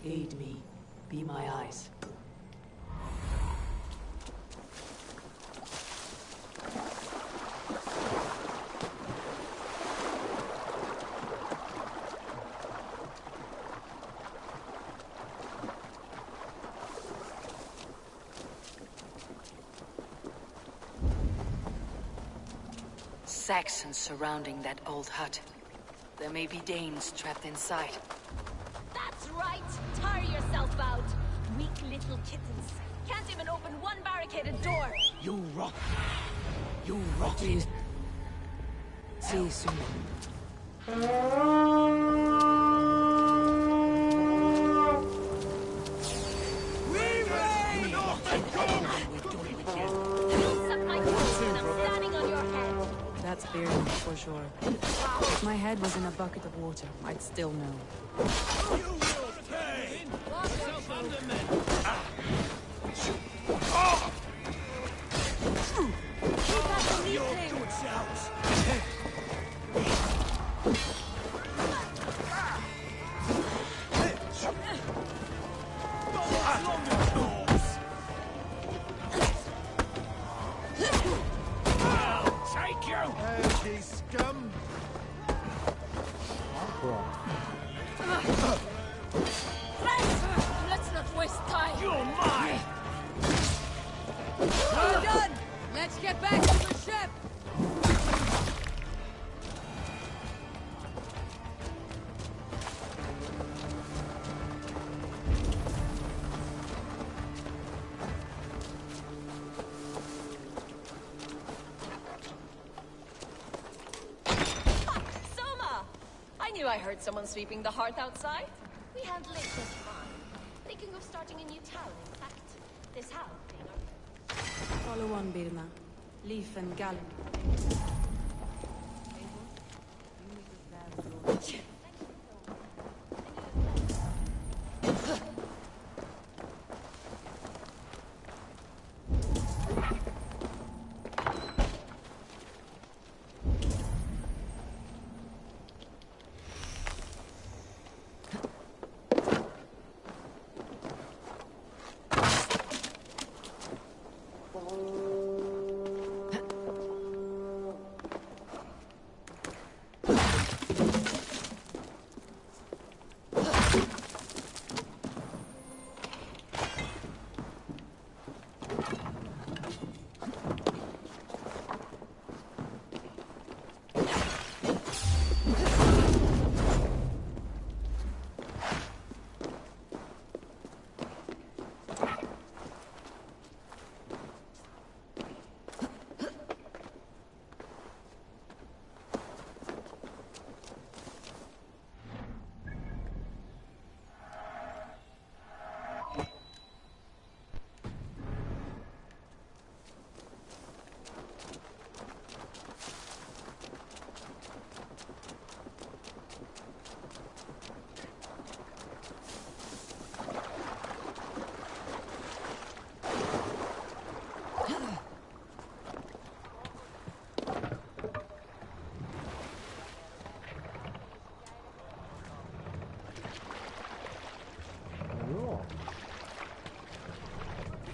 Aid me. Be my eyes. Saxons surrounding that old hut. There may be Danes trapped inside.
That's right! Tire yourself out! Weak little kittens. Can't even open one barricaded door!
You rot! You rotted!
See you soon. That's bearding, for sure. If my head was in a bucket of water, I'd still know.
You will pay! Yourself under men! Your good shouts!
Scum!
Let's not waste time.
You're mine!
We're done! Let's get back to the ship!
I heard someone sweeping the hearth outside.
We handle it just fine. Thinking of starting a new town, in fact. This house being our...
Follow on, Birna. Leaf and Gallon.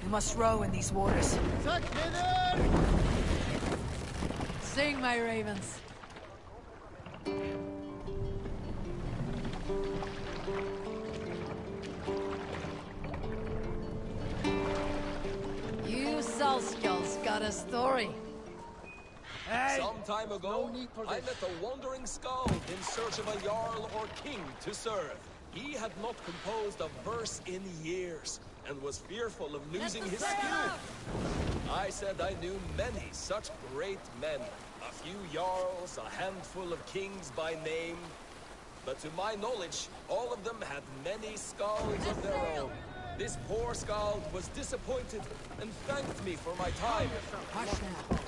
We must row in these waters.
Together!
Sing, my ravens.
You Salskulls got a story.
Hey!
Some time ago, I met a wandering skald in search of a jarl or king to serve. He had not composed a verse in years, and was fearful of losing his skill. I said I knew many such great men. A few jarls, a handful of kings by name. But to my knowledge, all of them had many skalds of their own. This poor skald was disappointed and thanked me for my time.
Hush now.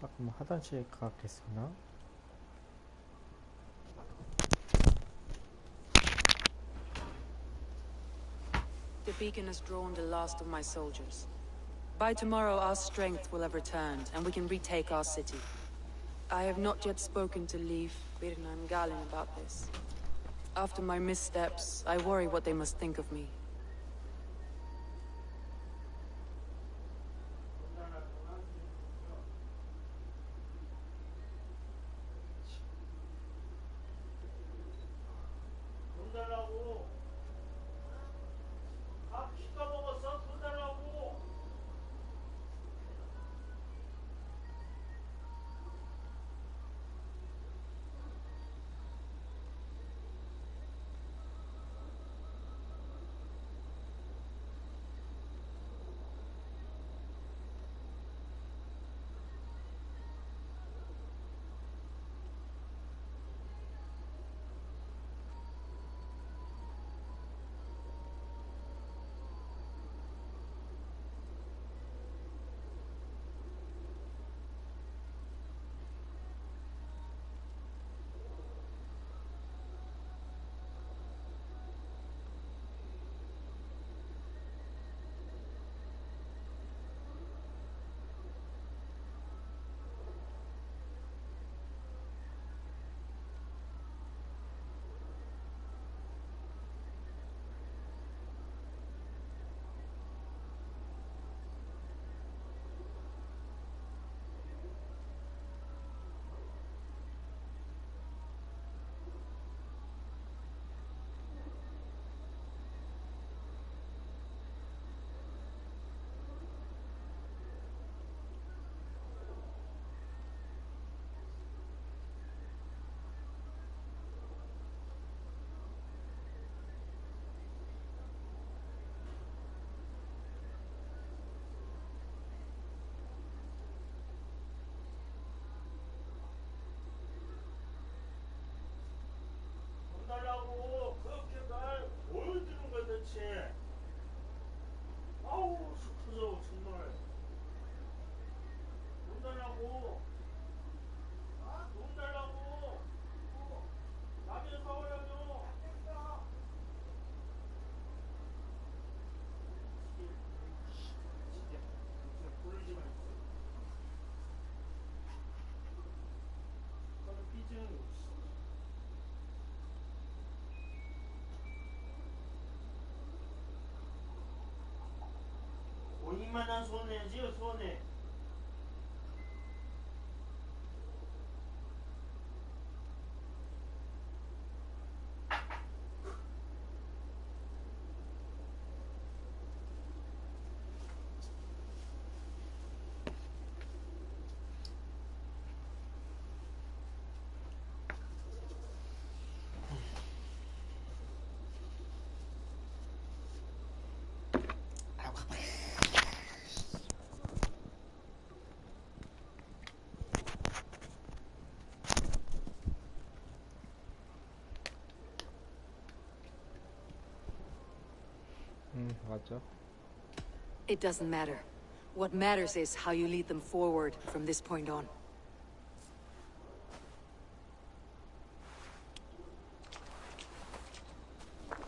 잠깐만 화장실 가겠구나.
The beacon has drawn the last of my soldiers. By tomorrow, our strength will have returned, and we can retake our city. I have not yet spoken to Leif, Birna, and Galen about this. After my missteps, I worry what they must think of me.
이만한 손해지요, 손해. 맞죠?
It doesn't matter. What matters is how you lead them forward from this point on.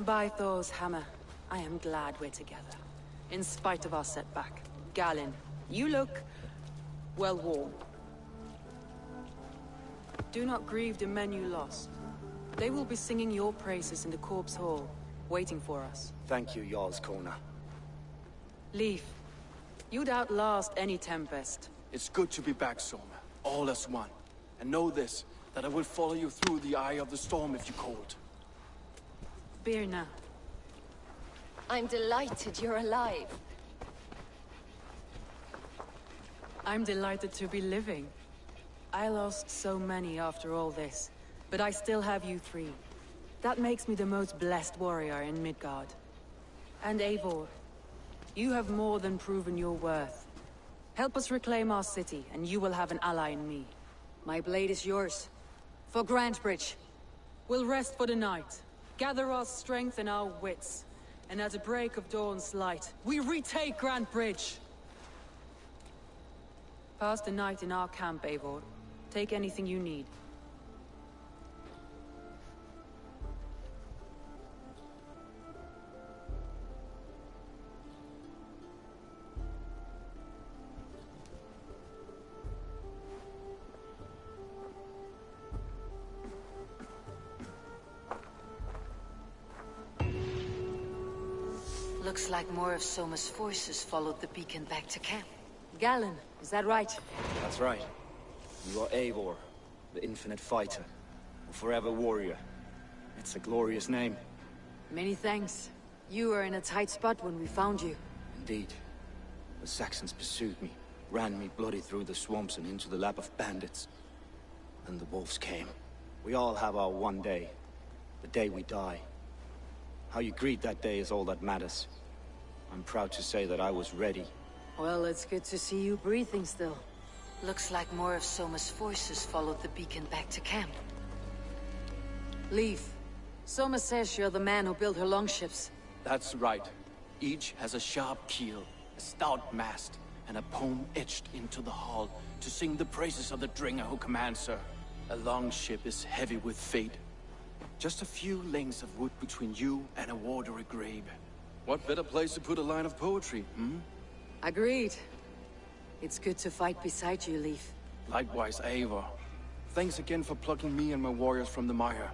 By Thor's hammer, I am glad we're together. In spite of our setback. Galen, you look well worn. Do not grieve the men you lost. They will be singing your praises in the Corpse Hall, waiting for us.
Thank you, Jarl's Kona.
Leif, you'd outlast any tempest.
It's good to be back, Soma. All as one. And know this, that I will follow you through the eye of the storm if you called.
Birna.
I'm delighted you're alive.
I'm delighted to be living. I lost so many after all this, but I still have you three. That makes me the most blessed warrior in Midgard. And Eivor, you have more than proven your worth. Help us reclaim our city, and you will have an ally in me.
My blade is yours. For Grantebridge.
We'll rest for the night, gather our strength and our wits, and at the break of dawn's light, we retake Grantebridge! Pass the night in our camp, Eivor. Take anything you need.
Looks like more of Soma's forces followed the beacon back to camp. Galen, is that right?
That's right. You are Eivor, the infinite fighter, a forever warrior. It's a glorious name.
Many thanks. You were in a tight spot when we found you.
Indeed. The Saxons pursued me, ran me bloody through the swamps and into the lap of bandits. Then the wolves came. We all have our one day. The day we die. How you greet that day is all that matters. I'm proud to say that I was ready.
Well, it's good to see you breathing still. Looks like more of Soma's forces followed the beacon back to camp. Leaf, Soma says you're the man who built her longships.
That's right. Each has a sharp keel, a stout mast, and a poem etched into the hull to sing the praises of the Dringer who commands her. A longship is heavy with fate. Just a few lengths of wood between you and a watery grave. What better place to put a line of poetry, hmm?
Agreed. It's good to fight beside you, Leaf.
Likewise, Eivor. Thanks again for plucking me and my warriors from the mire.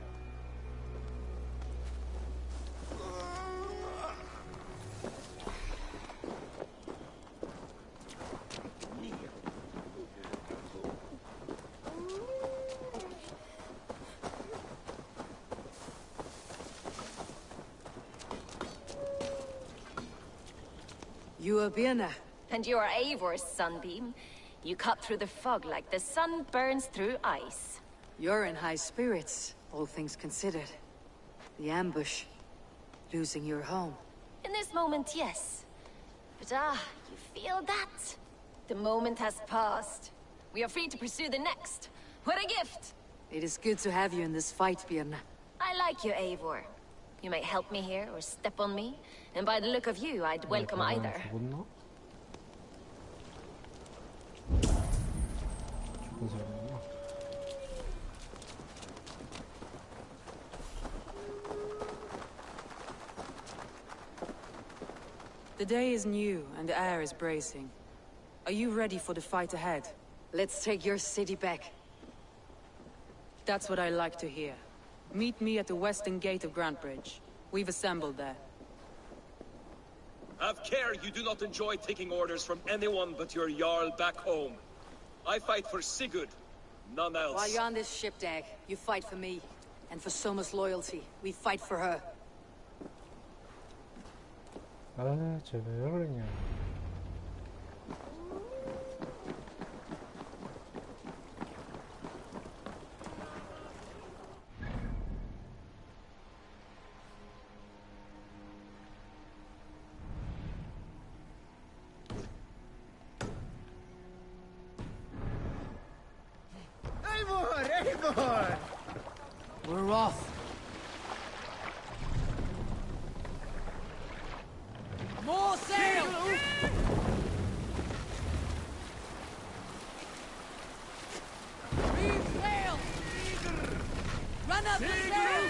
You are Birna.
And you are Eivor's sunbeam. You cut through the fog like the sun burns through ice.
You're in high spirits, all things considered. The ambush. Losing your home.
In this moment, yes. But you feel that? The moment has passed. We are free to pursue the next. What a gift!
It is good to have you in this fight, Birna.
I like you, Eivor. You may help me here or step on me, and by the look of you, I'd welcome either.
The day is new, and the air is bracing. Are you ready for the fight ahead?
Let's take your city back.
That's what I like to hear. Meet me at the western gate of Grantbridge. We've assembled there.
Have care you do not enjoy taking orders from anyone but your Jarl back home. I fight for Sigurd, none else.
While you're on this ship, Dag, you fight for me. And for Soma's loyalty, we fight for her.
쟤왜 그러냐.
Eivor!
We're off. More sail! Reef sail! Run up the sail!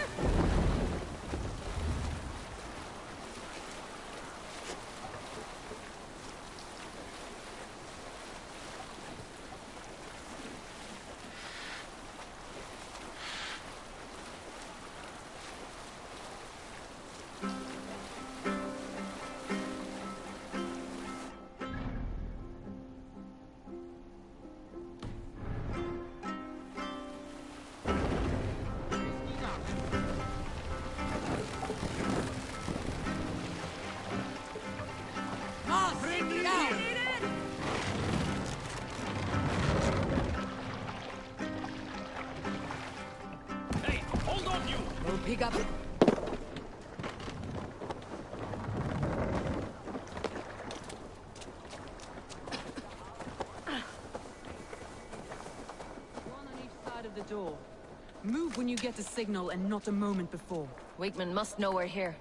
Pick up.
One on each side of the door. Move when you get the signal and not a moment before.
Wakeman must know we're here.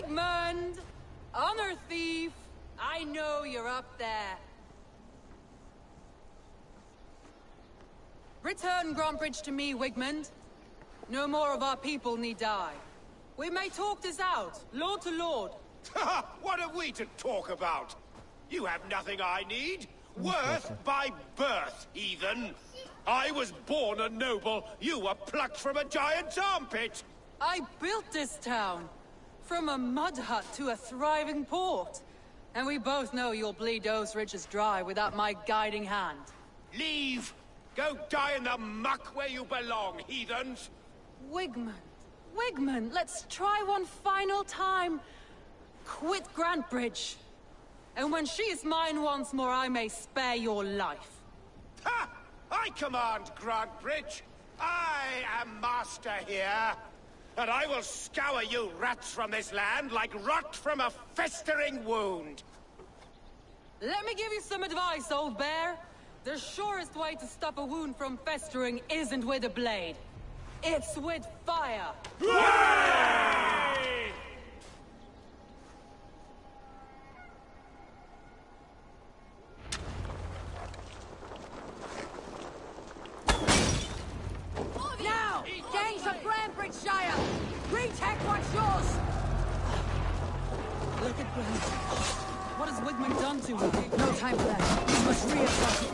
Wigmund! Honor thief! I know you're up there. Return Grantbridge to me, Wigmund. No more of our people need die. We may talk this out, lord to lord.
What are we to talk about? You have nothing I need. Worth by birth, heathen. I was born a noble. You were plucked from a giant's armpit.
I built this town. From a mud hut to a thriving port. And we both know you'll bleed those riches dry without my guiding hand.
Leave! Go die in the muck where you belong, heathens!
Wigmund, let's try one final time. Quit Grantbridge. And when she is mine once more, I may spare your life.
Ha! I command Grantbridge. I am master here. And I will scour you rats from this land like rot from a festering wound.
Let me give you some advice, old bear. The surest way to stop a wound from festering isn't with a blade. It's with fire.
Hooray!
Now! Gangs of Grantbridgeshire! Retake what's yours!
Look at Grant. What has Wigmund done to her?
No time for that. We must reassert.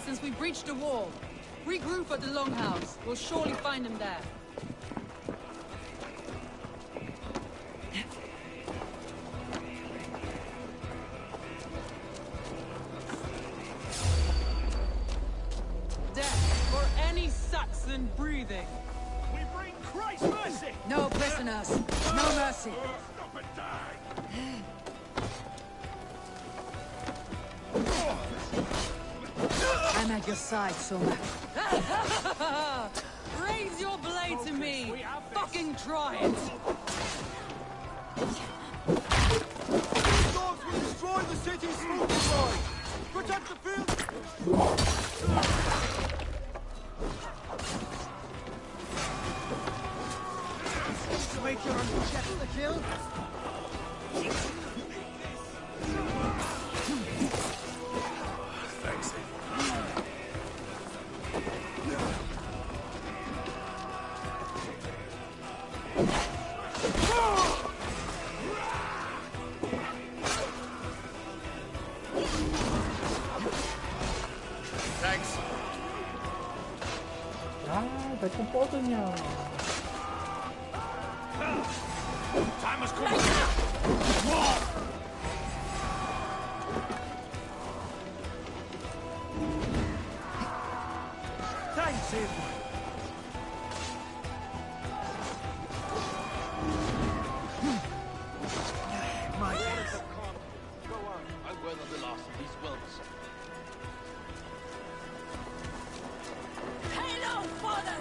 Since we breached the wall. Regroup at the Longhouse. We'll surely find him there. Death for any Saxon breathing.
We bring Christ's mercy!
No prisoners. No mercy.
Stop and die!
I'm at your side, Soma.
Raise your blade to me! Fucking try it!
These dogs will destroy the city's smoke supply! Protect the field! Make your own chest to kill?
Thanks. Thanks.
아, 내 건 뻗으냐.
Time has come.
Thanks, everyone. My orders have come. Go on.
I'll weather the loss of these whelps.
Hello, father!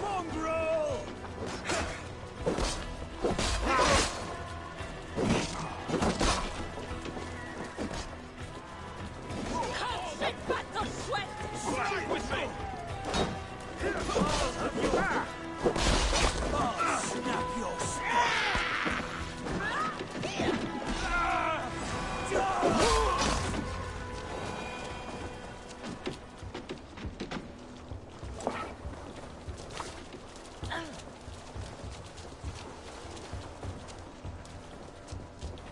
Mongrel!
Strike with me!
Snap your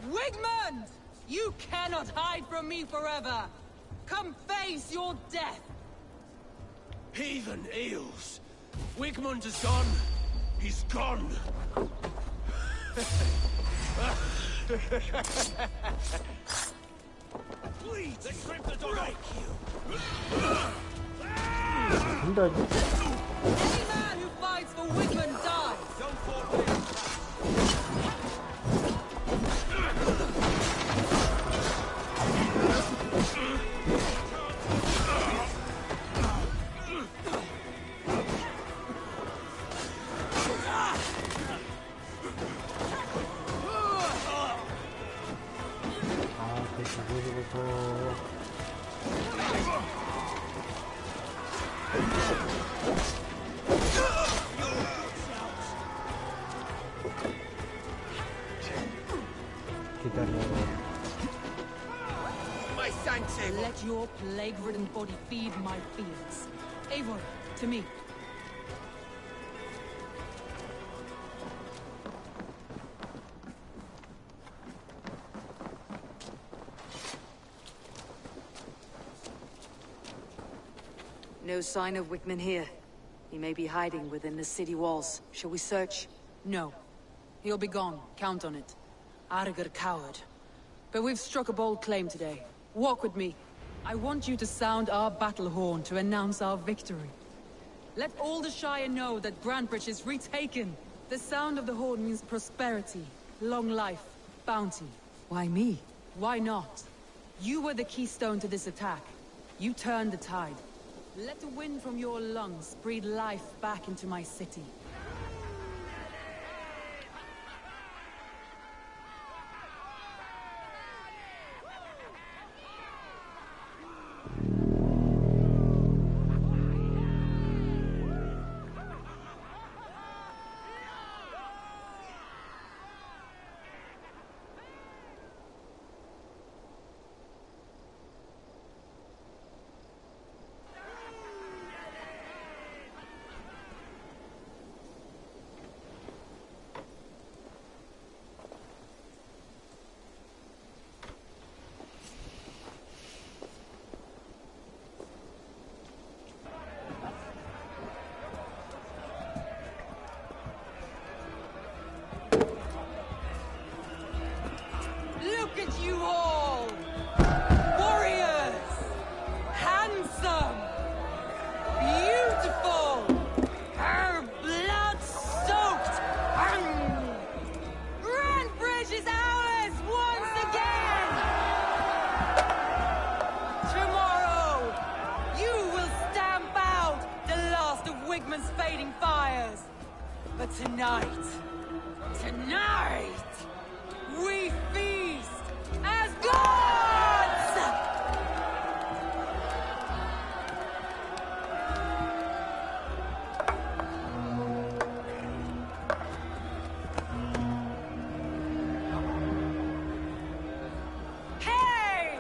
Wigmund! You cannot hide from me forever! Come face your death!
Heathen eels!
Wigmund is gone. He's gone. Please, let's rip the door.
Any man who fights for Wigmund dies.
Don't forfeit.
My thanks, Eivor. Let your plague-ridden body feed my fears. Eivor, to me.
No sign of Wickman here. He may be hiding within the city walls. Shall we search?
No. He'll be gone. Count on it. Arger coward. But we've struck a bold claim today. Walk with me. I want you to sound our battle horn to announce our victory. Let all the Shire know that Grantbridge is retaken. The sound of the horn means prosperity, long life, bounty.
Why me?
Why not? You were the keystone to this attack. You turned the tide. Let the wind from your lungs breathe life back into my city. Look at you all! Warriors! Handsome! Beautiful! Blood-soaked! Grantbridge is ours once again! Tomorrow, you will stamp out the last of Wigmund's fading fires. But tonight, we feast as gods! Hey!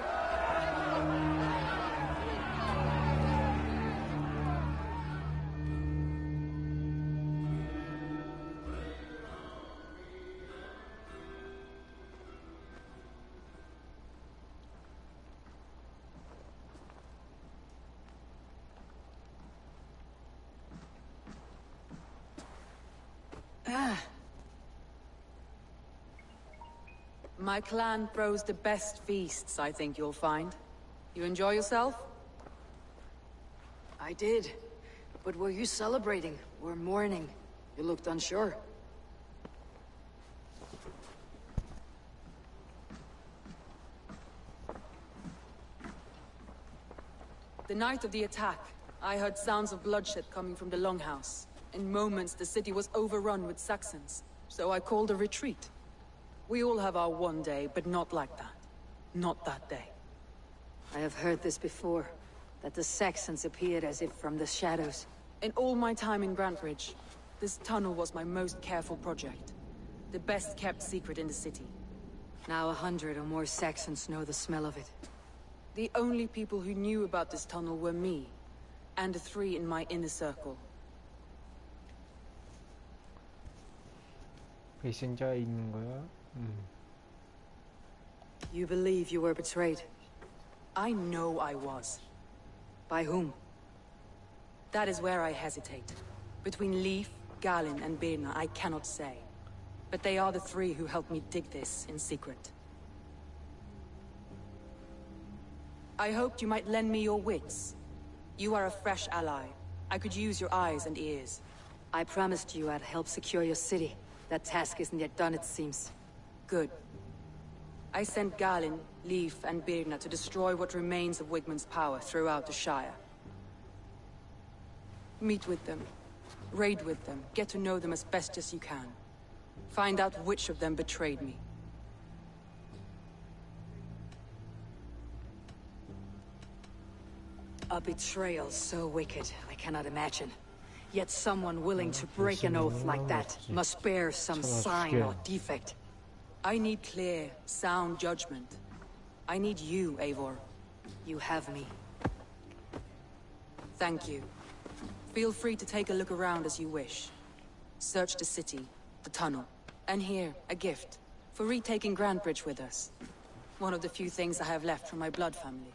My clan throws the best feasts, I think you'll find. You enjoy yourself?
I did. But were you celebrating or mourning? You looked unsure.
The night of the attack, I heard sounds of bloodshed coming from the Longhouse. In moments, the city was overrun with Saxons, so I called a retreat. We all have our one day, but not like that. Not that day.
I have heard this before, that the Saxons appeared as if from the shadows.
In all my time in Grantbridge, this tunnel was my most careful project. The best kept secret in the city.
Now 100 or more Saxons know the smell of it.
The only people who knew about this tunnel were me, and the 3 in my inner circle.
배신자 있는 거야?
You believe you were betrayed?
I know I was.
By whom?
That is where I hesitate.
Between Leif, Galin, and Birna, I cannot say. But they are the three who helped me dig this in secret. I hoped you might lend me your wits. You are a fresh ally. I could use your eyes and ears.
I promised you I'd help secure your city. That task isn't yet done, it seems.
Good. I sent Galin, Leif, and Birna to destroy what remains of Wigmund's power throughout the Shire. Meet with them. Raid with them. Get to know them as best as you can. Find out which of them betrayed me.
A betrayal so wicked, I cannot imagine. Yet someone willing to break an oath like that must bear some sign or defect.
I need clear, sound judgment. I need you, Eivor.
You have me.
Thank you. Feel free to take a look around as you wish. Search the city, the tunnel, and here, a gift. For retaking Grandbridge with us. One of the few things I have left from my blood family.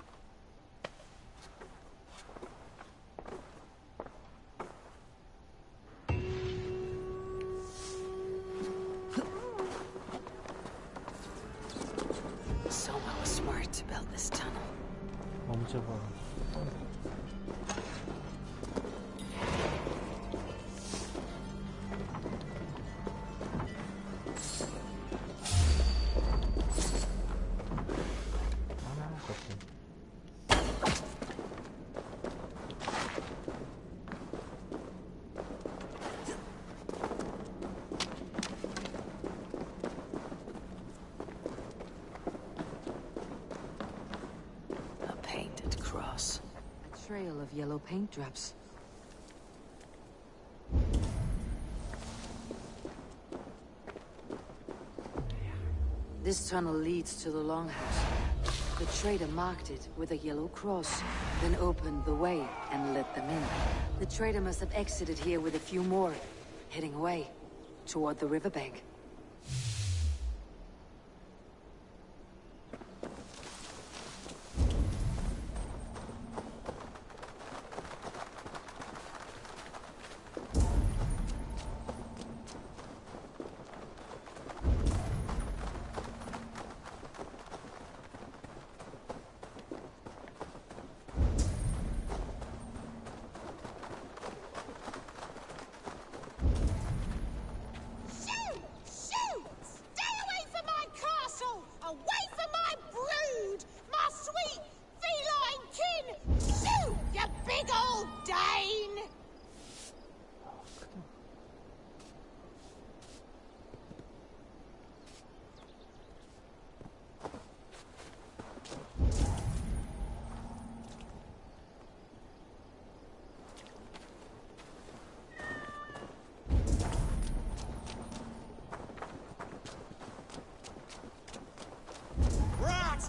Someone was smart to build this tunnel. Trail of yellow paint drops. This tunnel leads to the longhouse. The trader marked it with a yellow cross, then opened the way and let them in. The trader must have exited here with a few more, heading away toward the riverbank.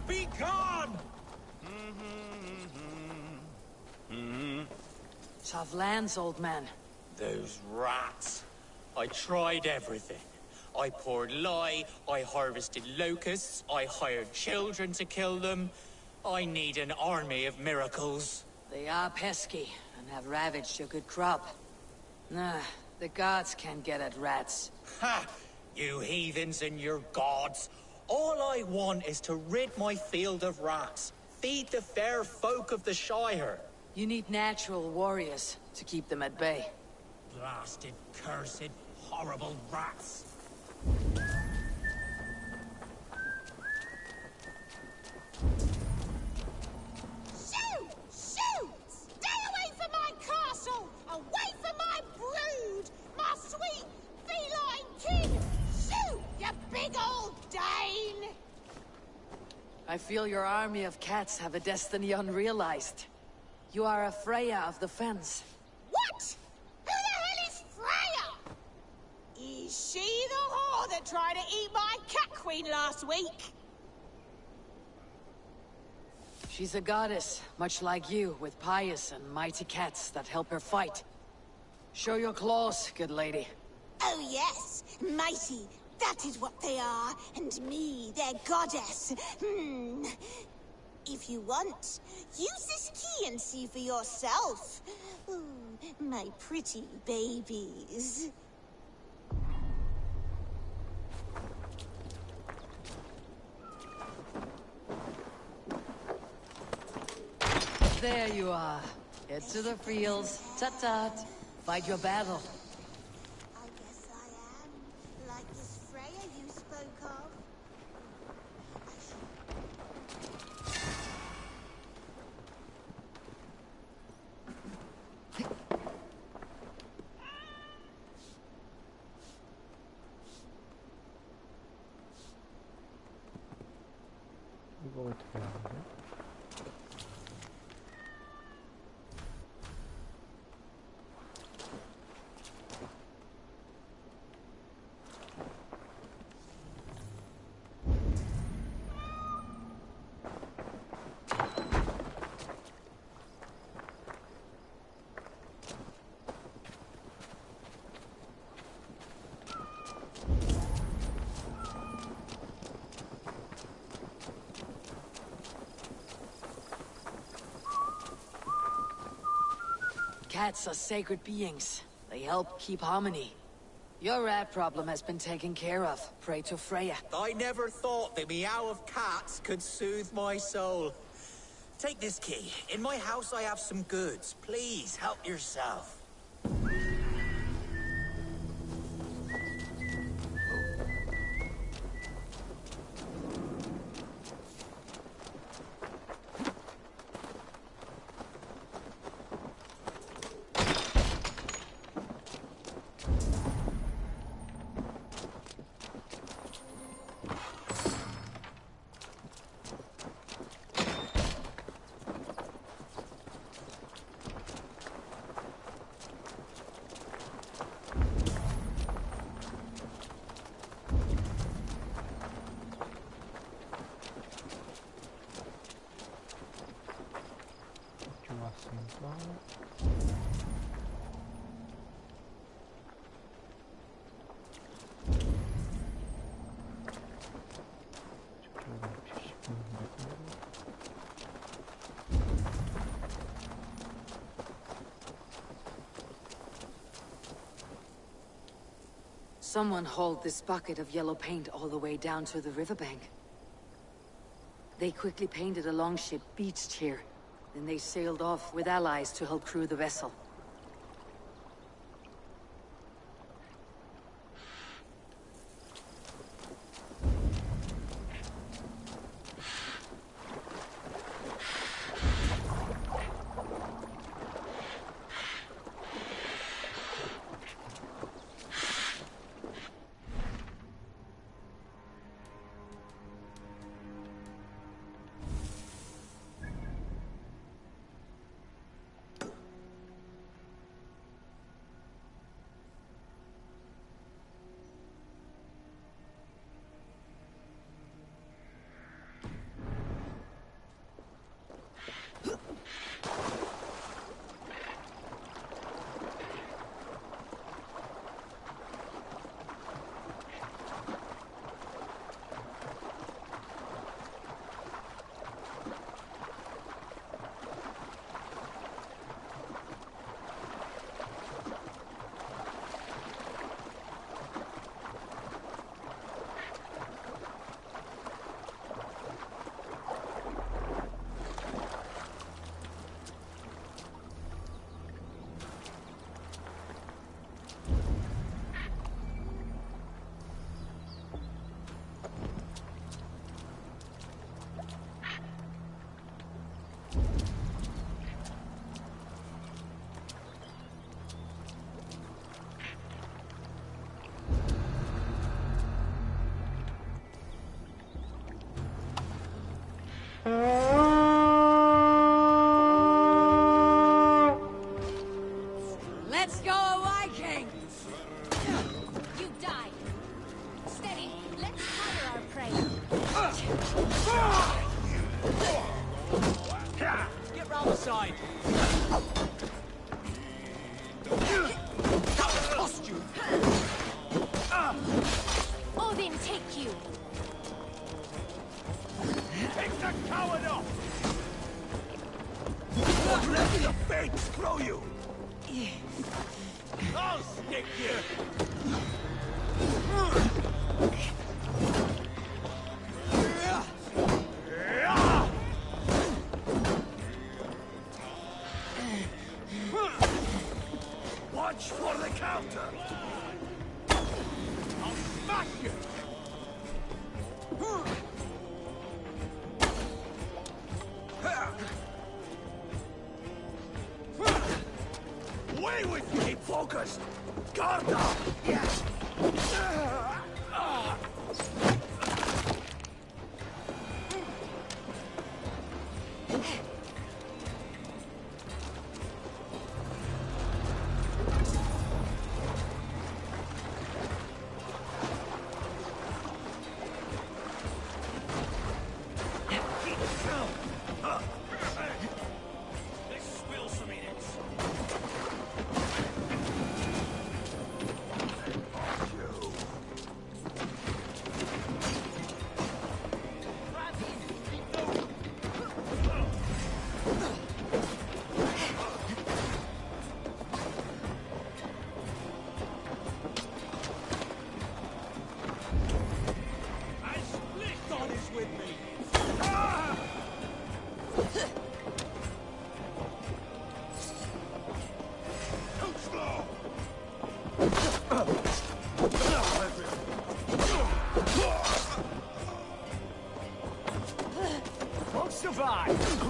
Be gone!
Tough lands, old man.
Those rats. I tried everything. I poured lye, I harvested locusts, I hired children to kill them. I need an army of miracles.
They are pesky, and have ravaged your good crop. Nah, the gods can't get at rats.
Ha! You heathens and your gods. All I want is to rid my field of rats. Feed the fair folk of the Shire.
You need natural warriors to keep them at bay.
Blasted, cursed, horrible rats.
Shoot! Shoot! Stay away from my castle! Away from my brood! My sweet feline kin! Shoot, you big old Dane!
I feel your army of cats have a destiny unrealized. You are a Freya of the Fens.
What? Who the hell is Freya? Is she the whore that tried to eat my cat queen last week?
She's a goddess, much like you, with pious and mighty cats that help her fight. Show your claws, good lady.
Oh yes, mighty. That is what they are, and me, their goddess. If you want, use this key and see for yourself. Ooh, my pretty babies.
There you are. Head to the fields. Tut-tut. Fight your battle.
I guess I am. Like this Freya you spoke of.
이거 어떻게 하는데?
Cats are sacred beings. They help keep harmony. Your rat problem has been taken care of. Pray to Freya.
I never thought the meow of cats could soothe my soul. Take this key. In my house I have some goods. Please, help yourself.
Someone hauled this bucket of yellow paint all the way down to the riverbank. They quickly painted a longship beached here. Then they sailed off with allies to help crew the vessel. Let's go, Viking!
You die. Steady. Let's cover our prey.
Get round the side. That will cost you.
Odin, take you.
Take the coward off!
Let the fates throw you! I'll stick you! Watch for the counter! I'll smash you! Away with you! Keep focused! Guard up! Yes! Won't survive!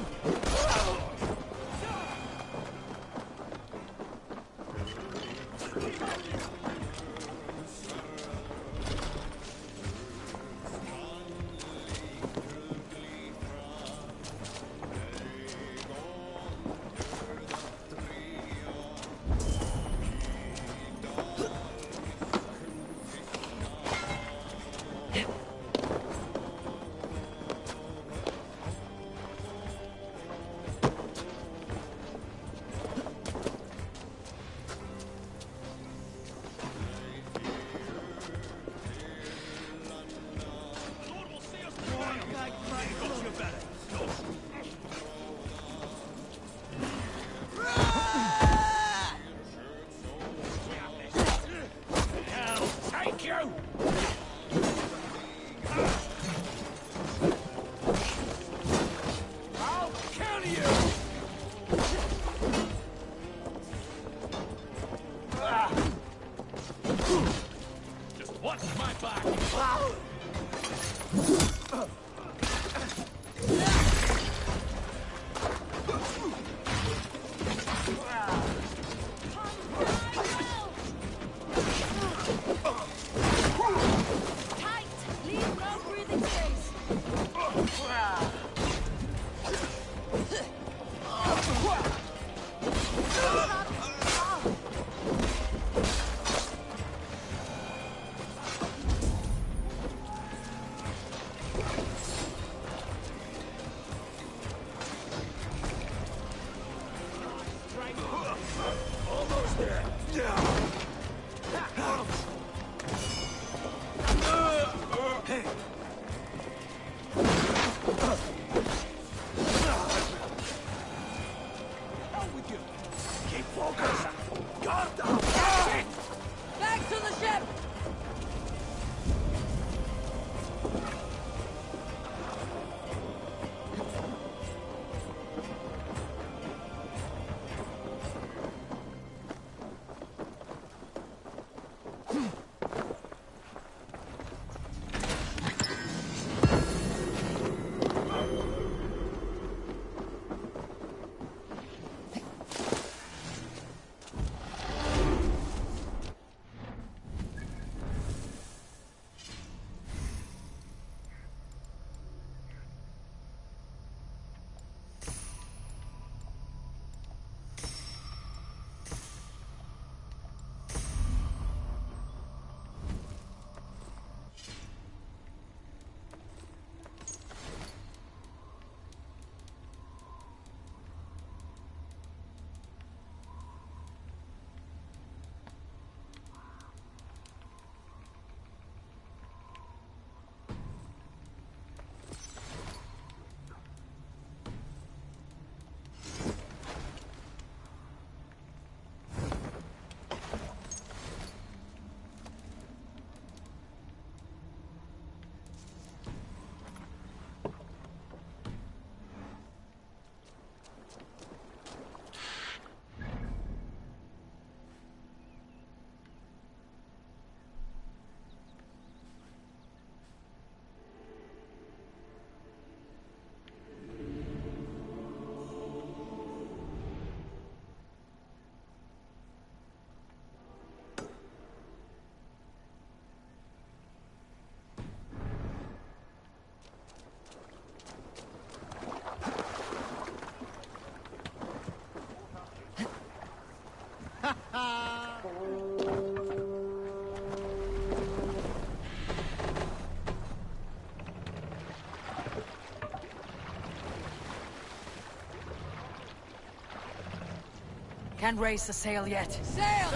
Can't raise the sail yet.
Sail!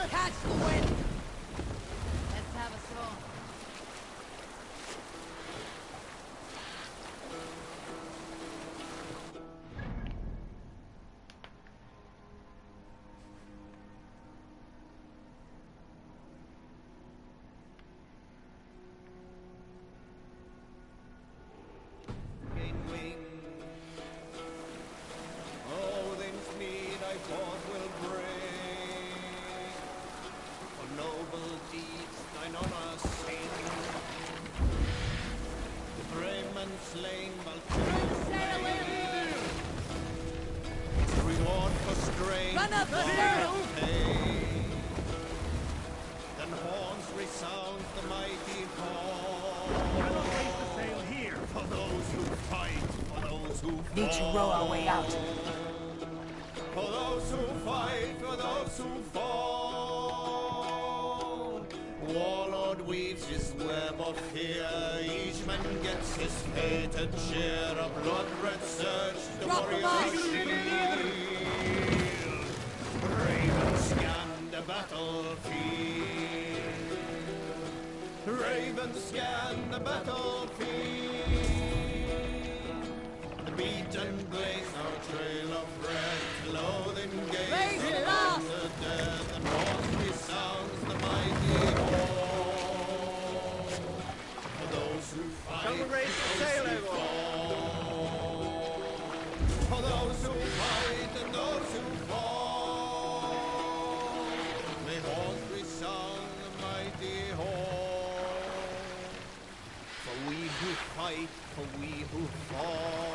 Catch the wind! Let's have a song.
Need to row our way out.
For those who fight, for those who fall. Warlord weaves his web of fear. Each man gets his fated share. A blood-red surge, the warrior's shield. Ravens scan the battlefield. Ravens scan the battlefield. Beaten blaze our trail of red, loathing gaze upon the dead, and hoarse resounds the mighty call. For those who fight, for those who fall. For those who fight and those who fall. May hoarse resound the mighty call. For we who fight, for we who fall.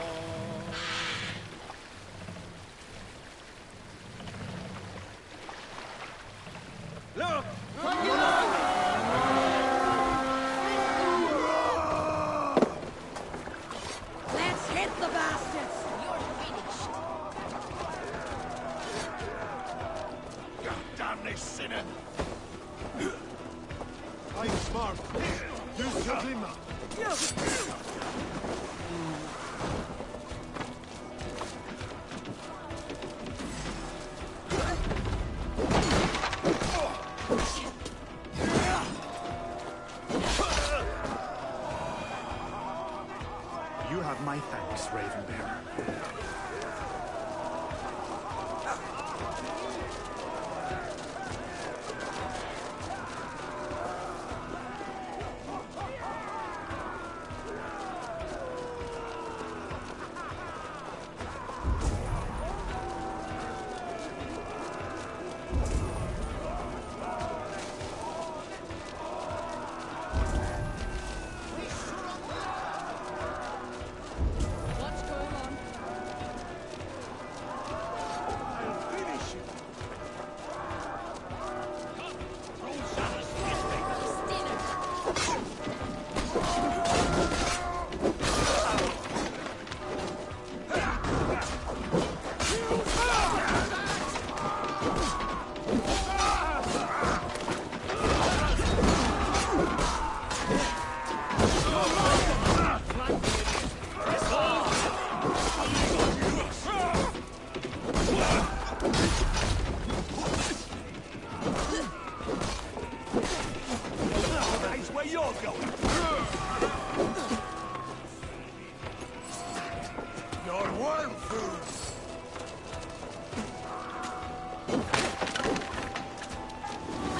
Look!
Let's hit the bastards!
You're finished.
God damn this sinner!
I'm smart. Use your glimmer. You have my thanks, Ravenbearer.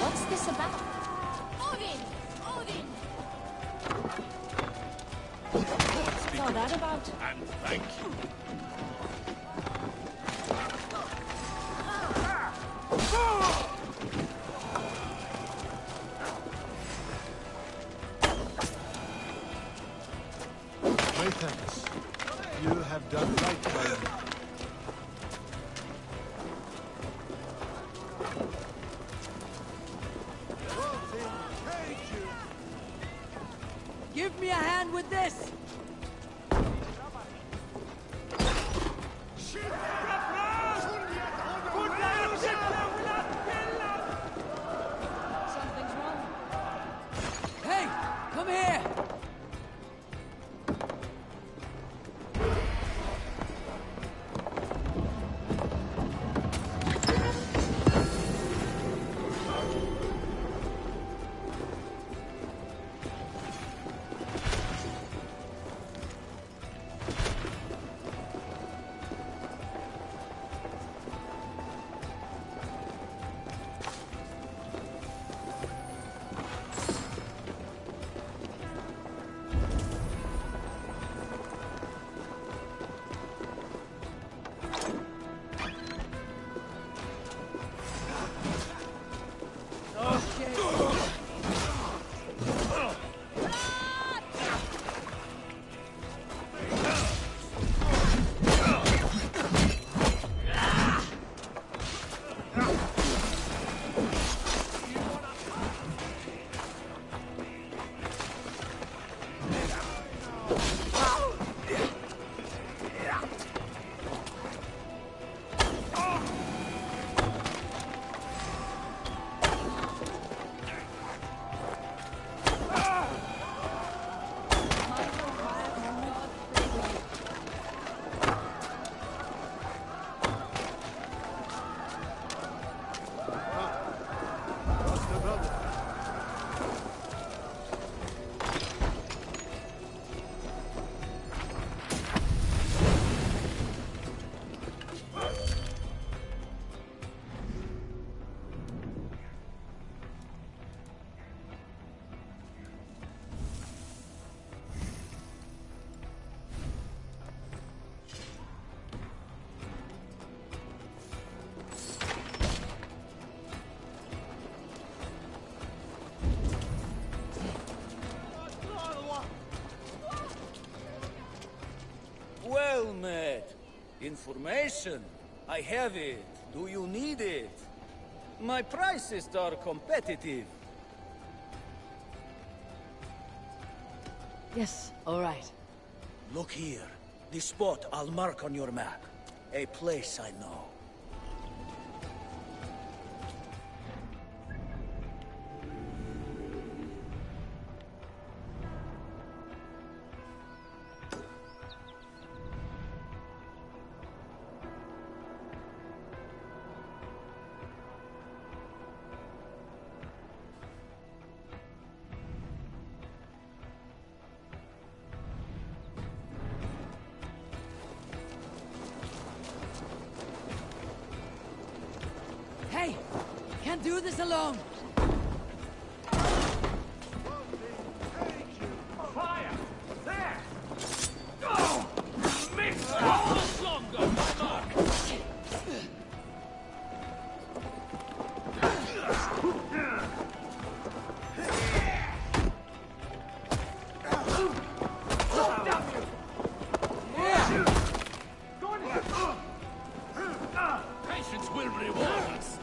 What's this about? Odin! Odin!
What's
all that about?
And thank you.
My thanks. You have done right by me.
Give me a hand with this! Something's wrong. Hey! Come here!
Well met. Information. I have it. Do you need it? My prices are competitive.
Yes, all right.
Look here. This spot I'll mark on your map. A place I know.
Hey! Can't do this alone!
Fire! There! Go! Miss! Longer, my mark! Patience will reward us.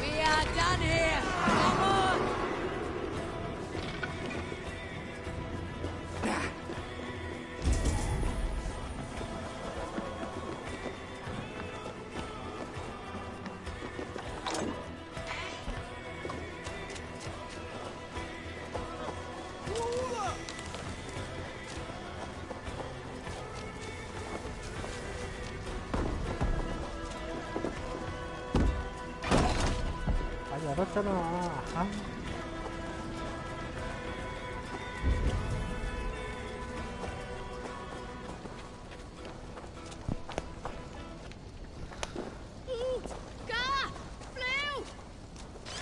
We are done here! Come on!
아니 알았잖아. 아.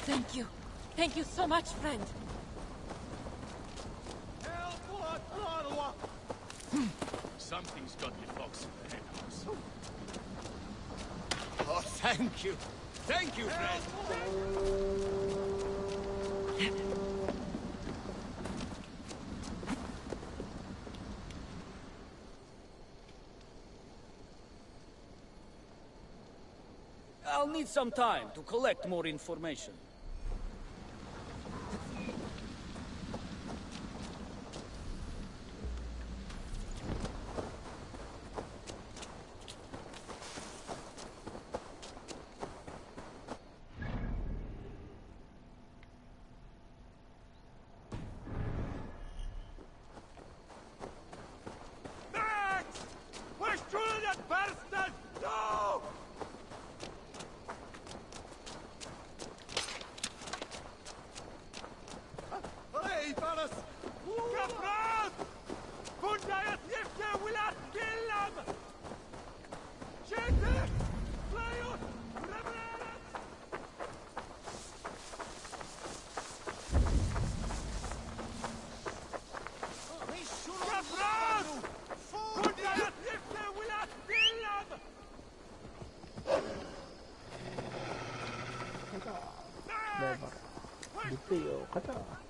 Thank you. Thank you so much, friend.
Something's got the fox in the henhouse.
Oh, thank you. Thank you, friend.
I'll need some time to collect more information.
Max! Where's Truly that bastard? No!
늑대요 가자.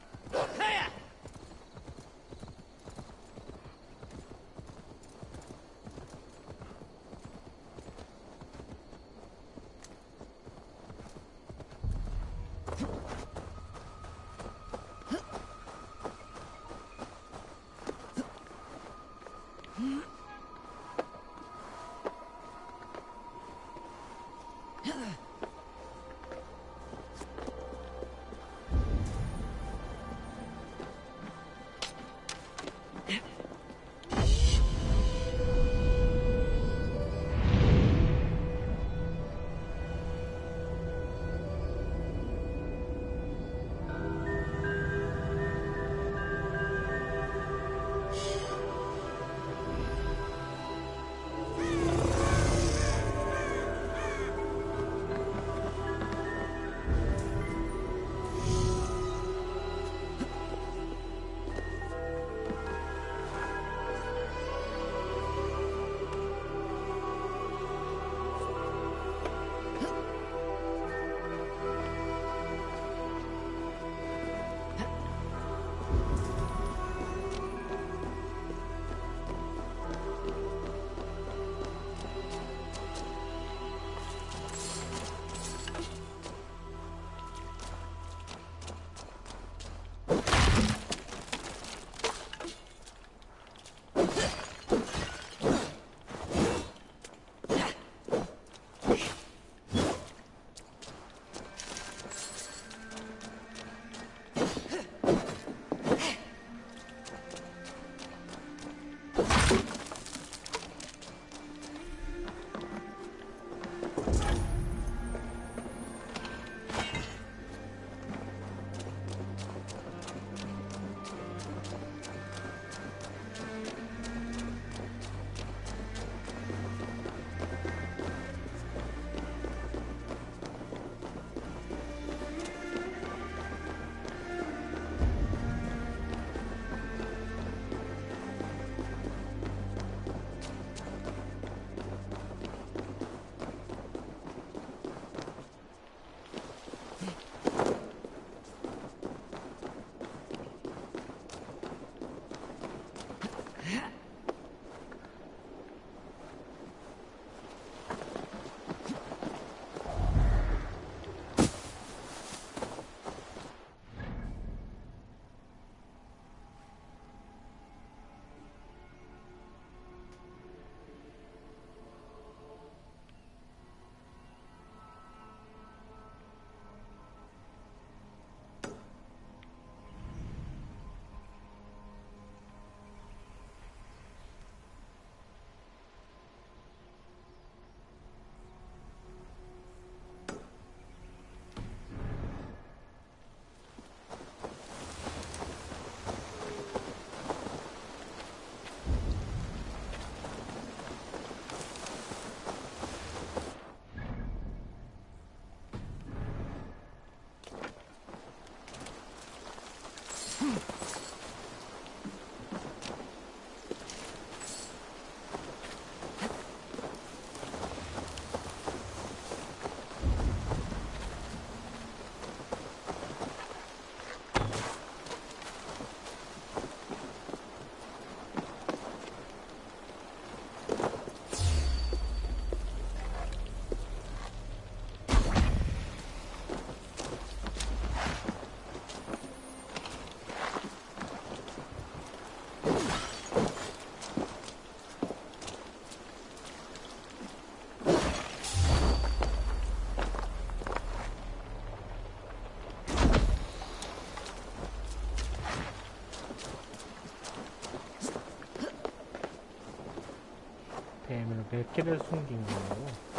뱀을 몇 개를 숨긴 거예요?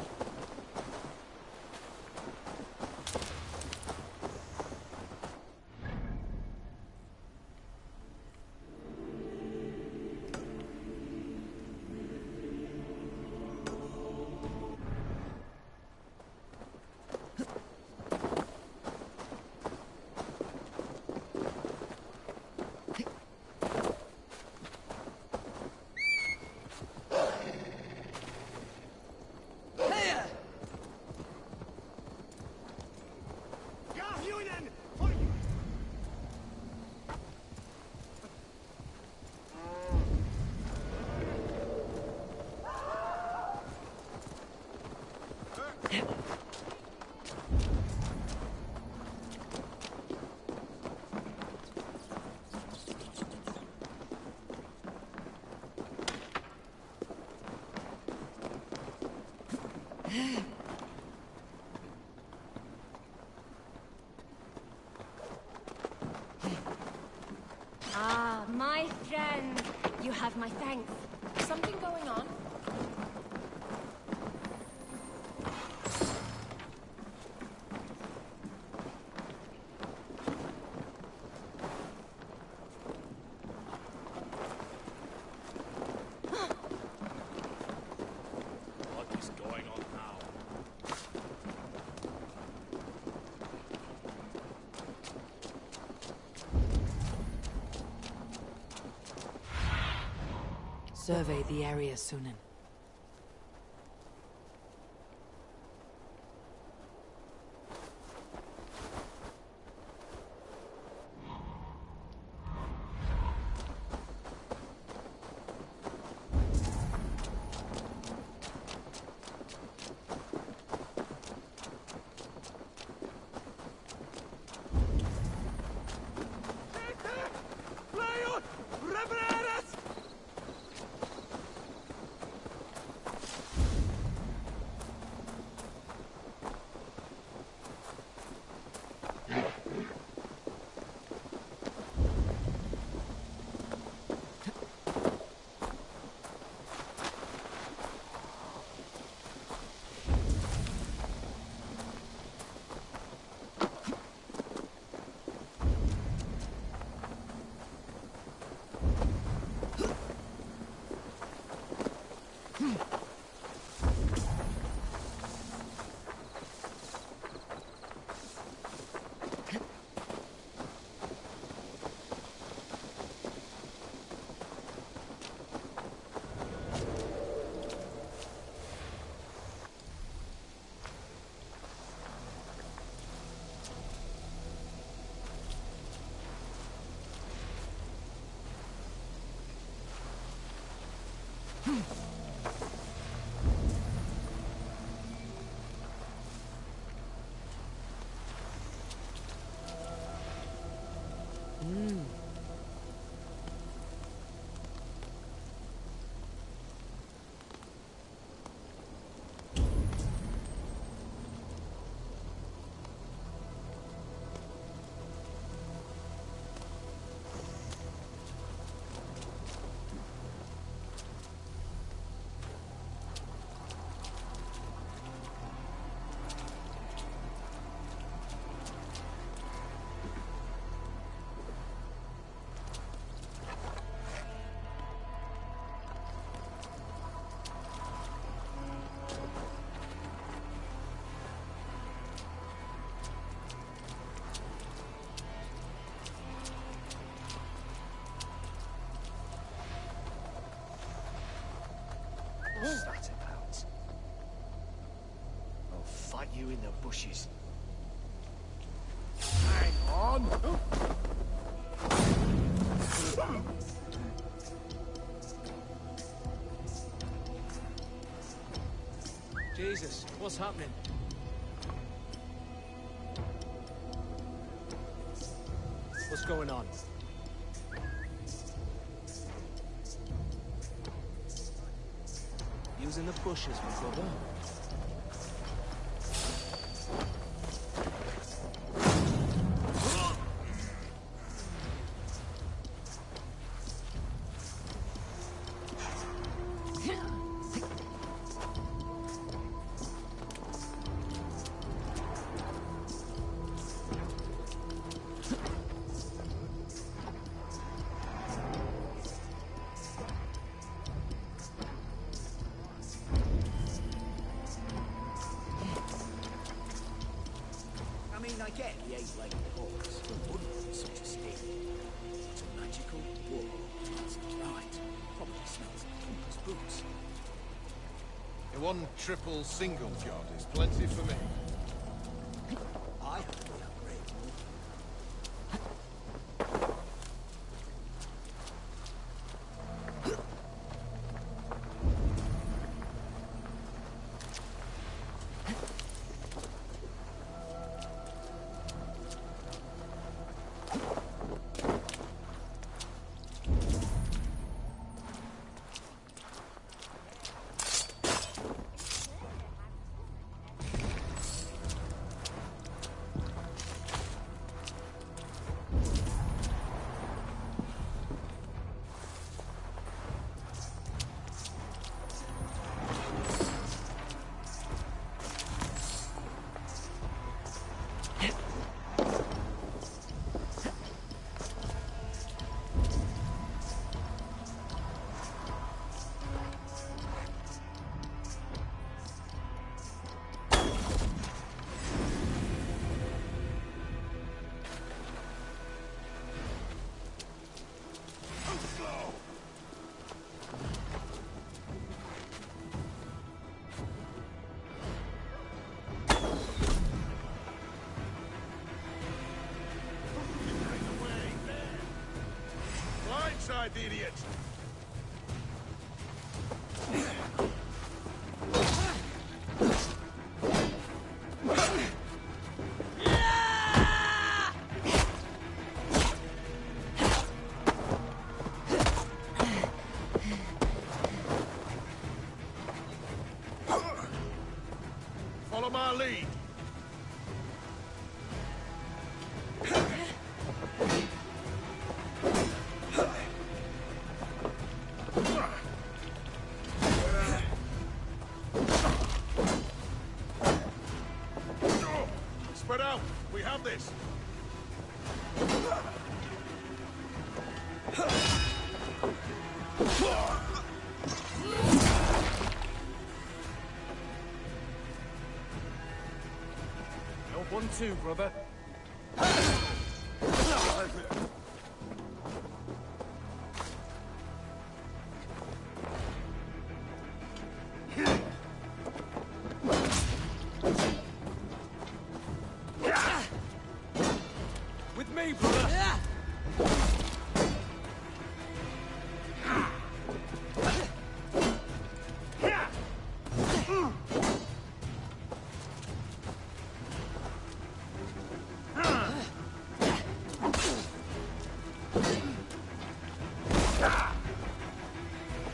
Ah, my friend. You have my thanks.
Something going on?
What is going on now?
Survey the area, Sunan.
What's that about? I'll fight you in the bushes. Hang on! Jesus, what's happening? What's going on? Using the bushes, my brother. I get he ain't like horse, but wouldn't want such a sting. It's a magical wall. That's not right. Probably smells like Hunter's boots.
A one triple single job is plenty for me.
I have to upgrade.
one-eyed idiot! Follow my lead. Spread out. We have this.
Help 1-2, brother. With me, brother.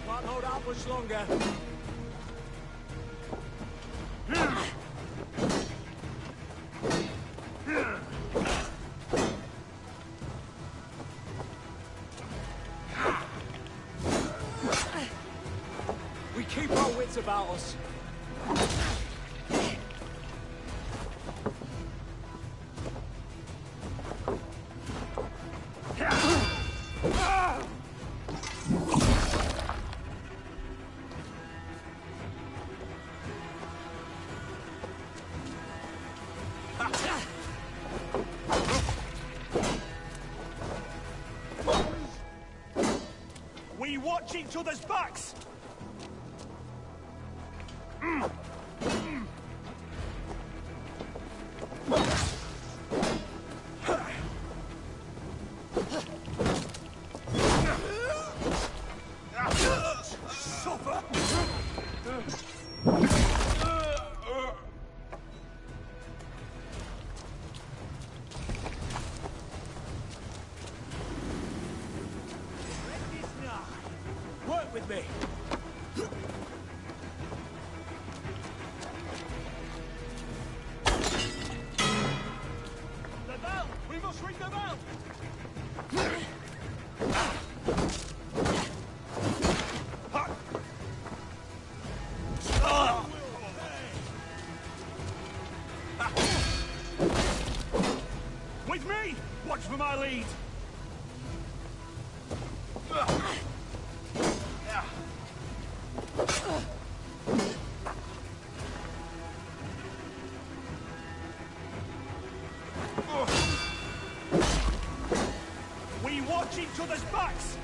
Can't hold out much longer. We keep our wits about us. We watch each other's backs! Suffer! Work with me! The bell! We must ring the bell! With me! Watch for my lead! We watch each other's backs!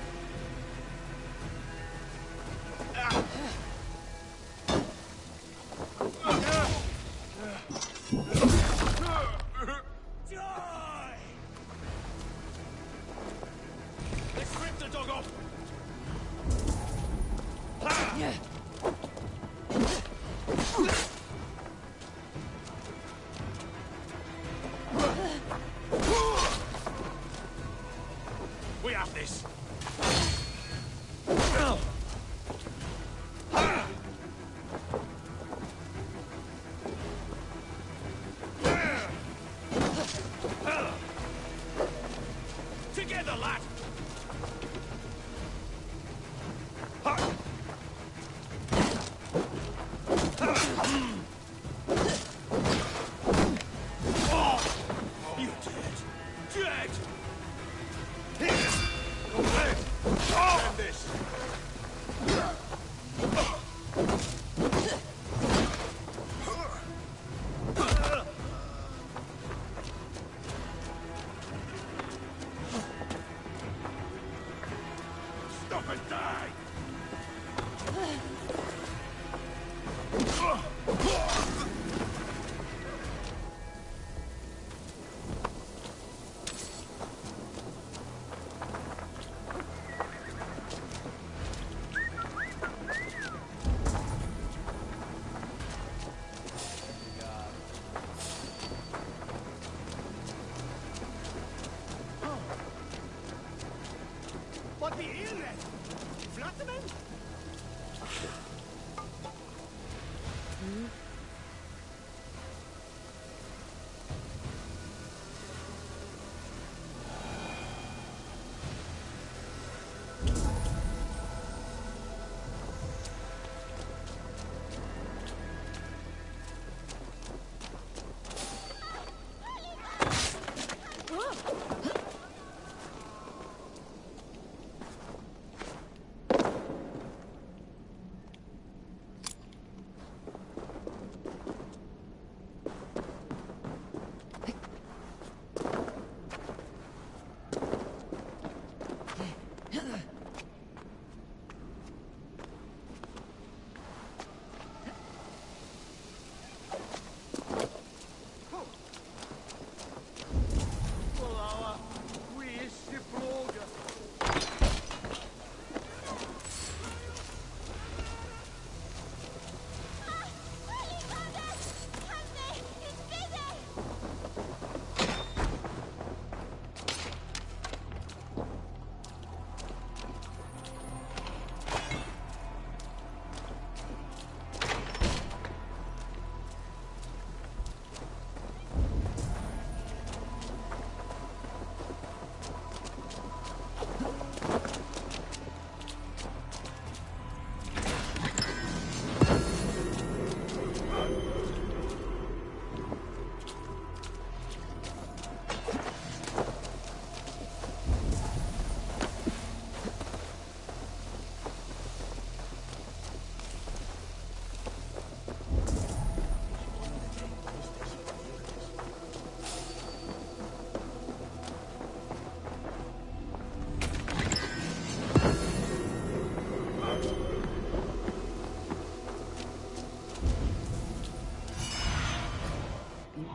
Die! Let's rip the dog off! We have this!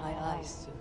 my eyes soon.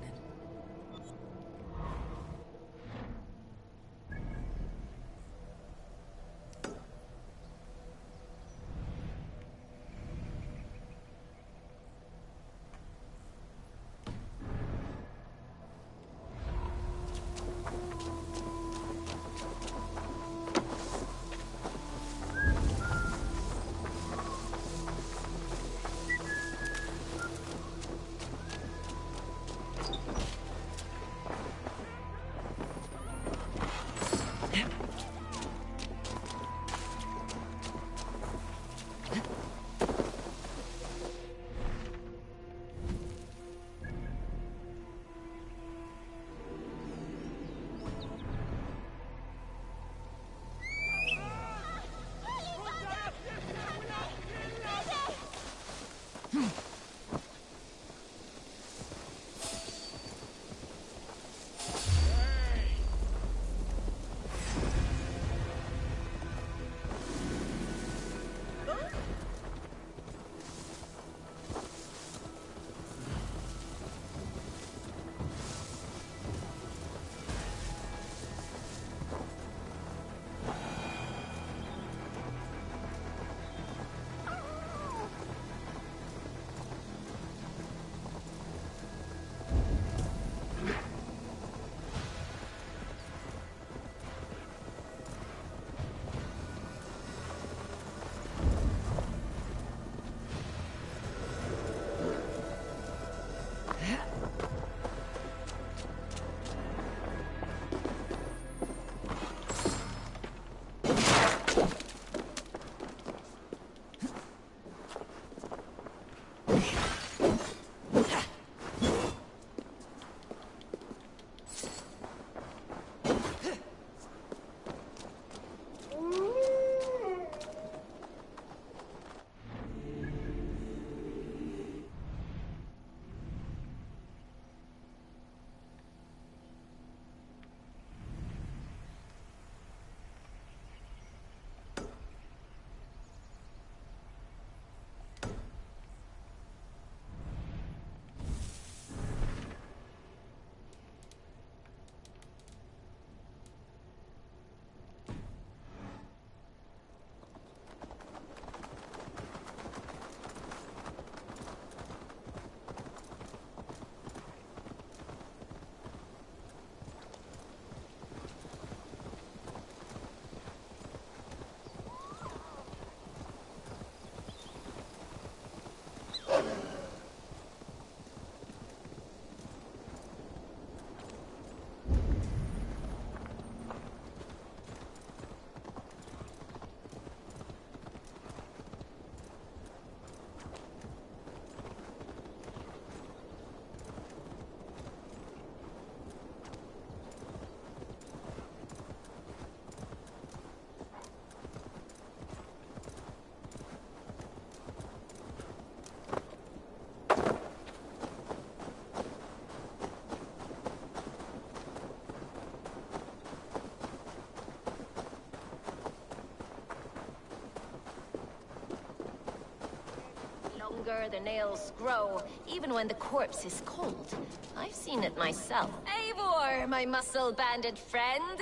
The nails grow, even when the corpse is cold. I've seen it myself. Eivor, my muscle-banded friend!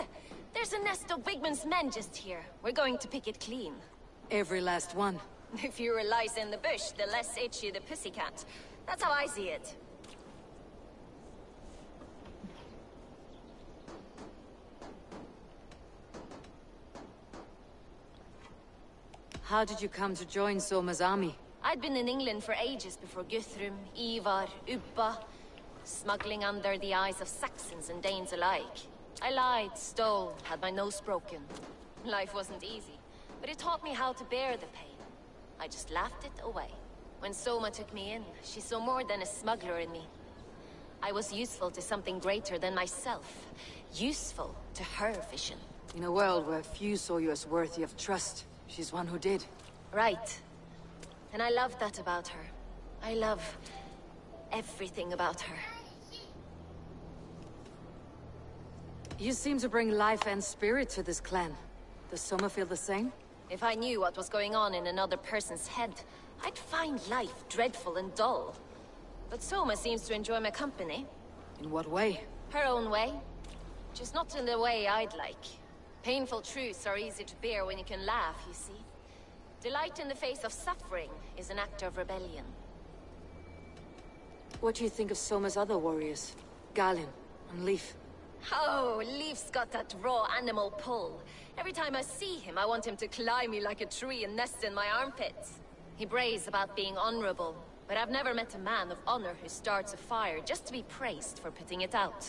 There's a nest of Wigman's men just here. We're going to pick it clean.
Every last one.
The fewer lice in the bush, the less itchy the pussycat. That's how I see it.
How did you come to join Soma's army?
I'd been in England for ages before Guthrum, Ivar, Ubba, smuggling under the eyes of Saxons and Danes alike. I lied, stole, had my nose broken. Life wasn't easy, but it taught me how to bear the pain. I just laughed it away. When Soma took me in, she saw more than a smuggler in me. I was useful to something greater than myself. Useful to her vision.
In a world where few saw you as worthy of trust, she's one who did.
Right. And I love that about her. I love everything about her.
You seem to bring life and spirit to this clan. Does Soma feel the same?
If I knew what was going on in another person's head, I'd find life dreadful and dull. But Soma seems to enjoy my company.
In what way?
Her own way. Just not in the way I'd like. Painful truths are easy to bear when you can laugh, you see. Delight in the face of suffering is an act of rebellion.
What do you think of Soma's other warriors? Galen and Leaf?
Oh, Leaf's got that raw animal pull. Every time I see him, I want him to climb me like a tree and nest in my armpits. He brays about being honorable, but I've never met a man of honor who starts a fire just to be praised for putting it out.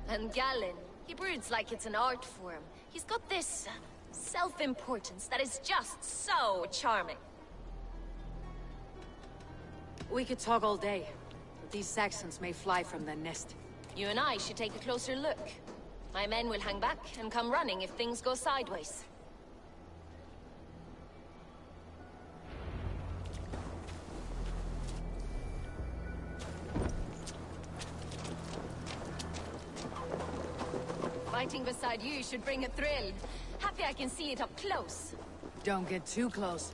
And Galen, he broods like it's an art form. He's got this self-importance that is just so charming.
We could talk all day, but these Saxons may fly from their nest.
You and I should take a closer look. My men will hang back and come running if things go sideways. Fighting beside you should bring a thrill. Happy I can see it up close.
Don't get too close.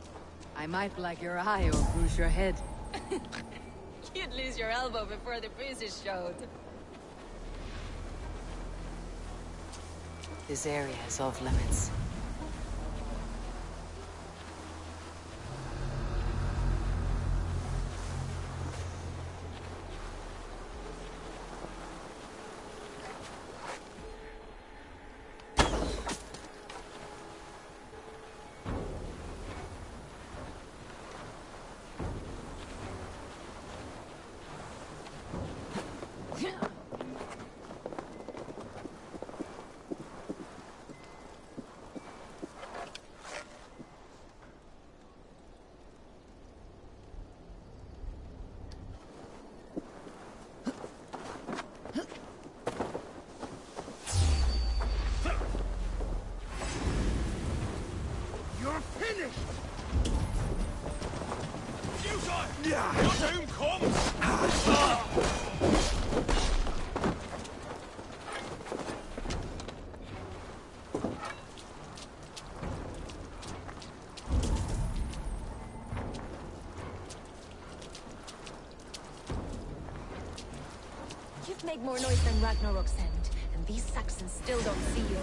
I might black your eye or bruise your head.
You'd lose your elbow before the bruises showed.
This area is off limits.
You've made more noise than Ragnarok's end, and these Saxons still don't see you.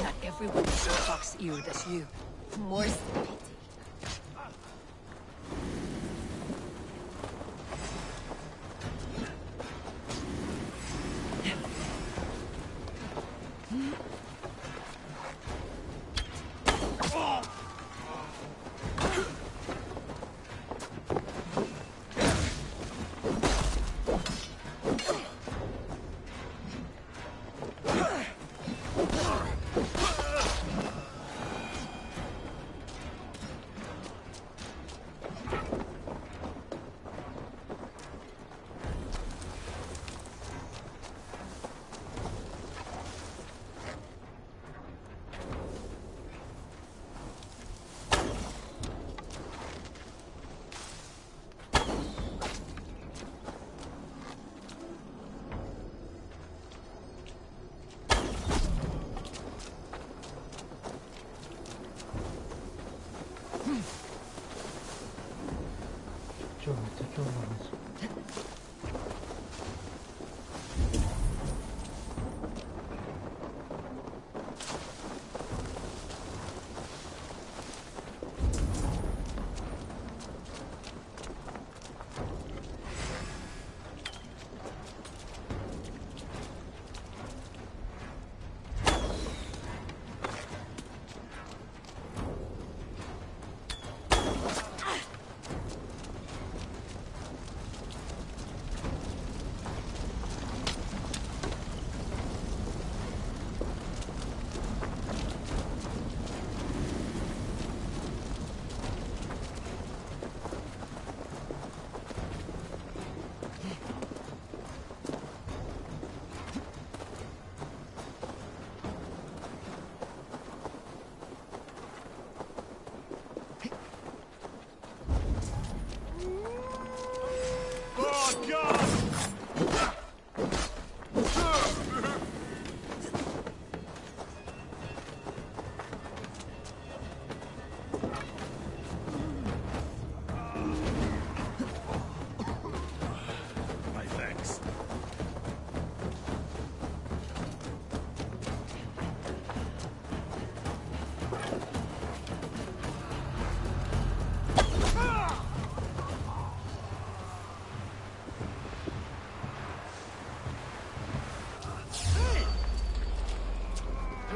Not everyone is so fox-eared as you.
More's the pity.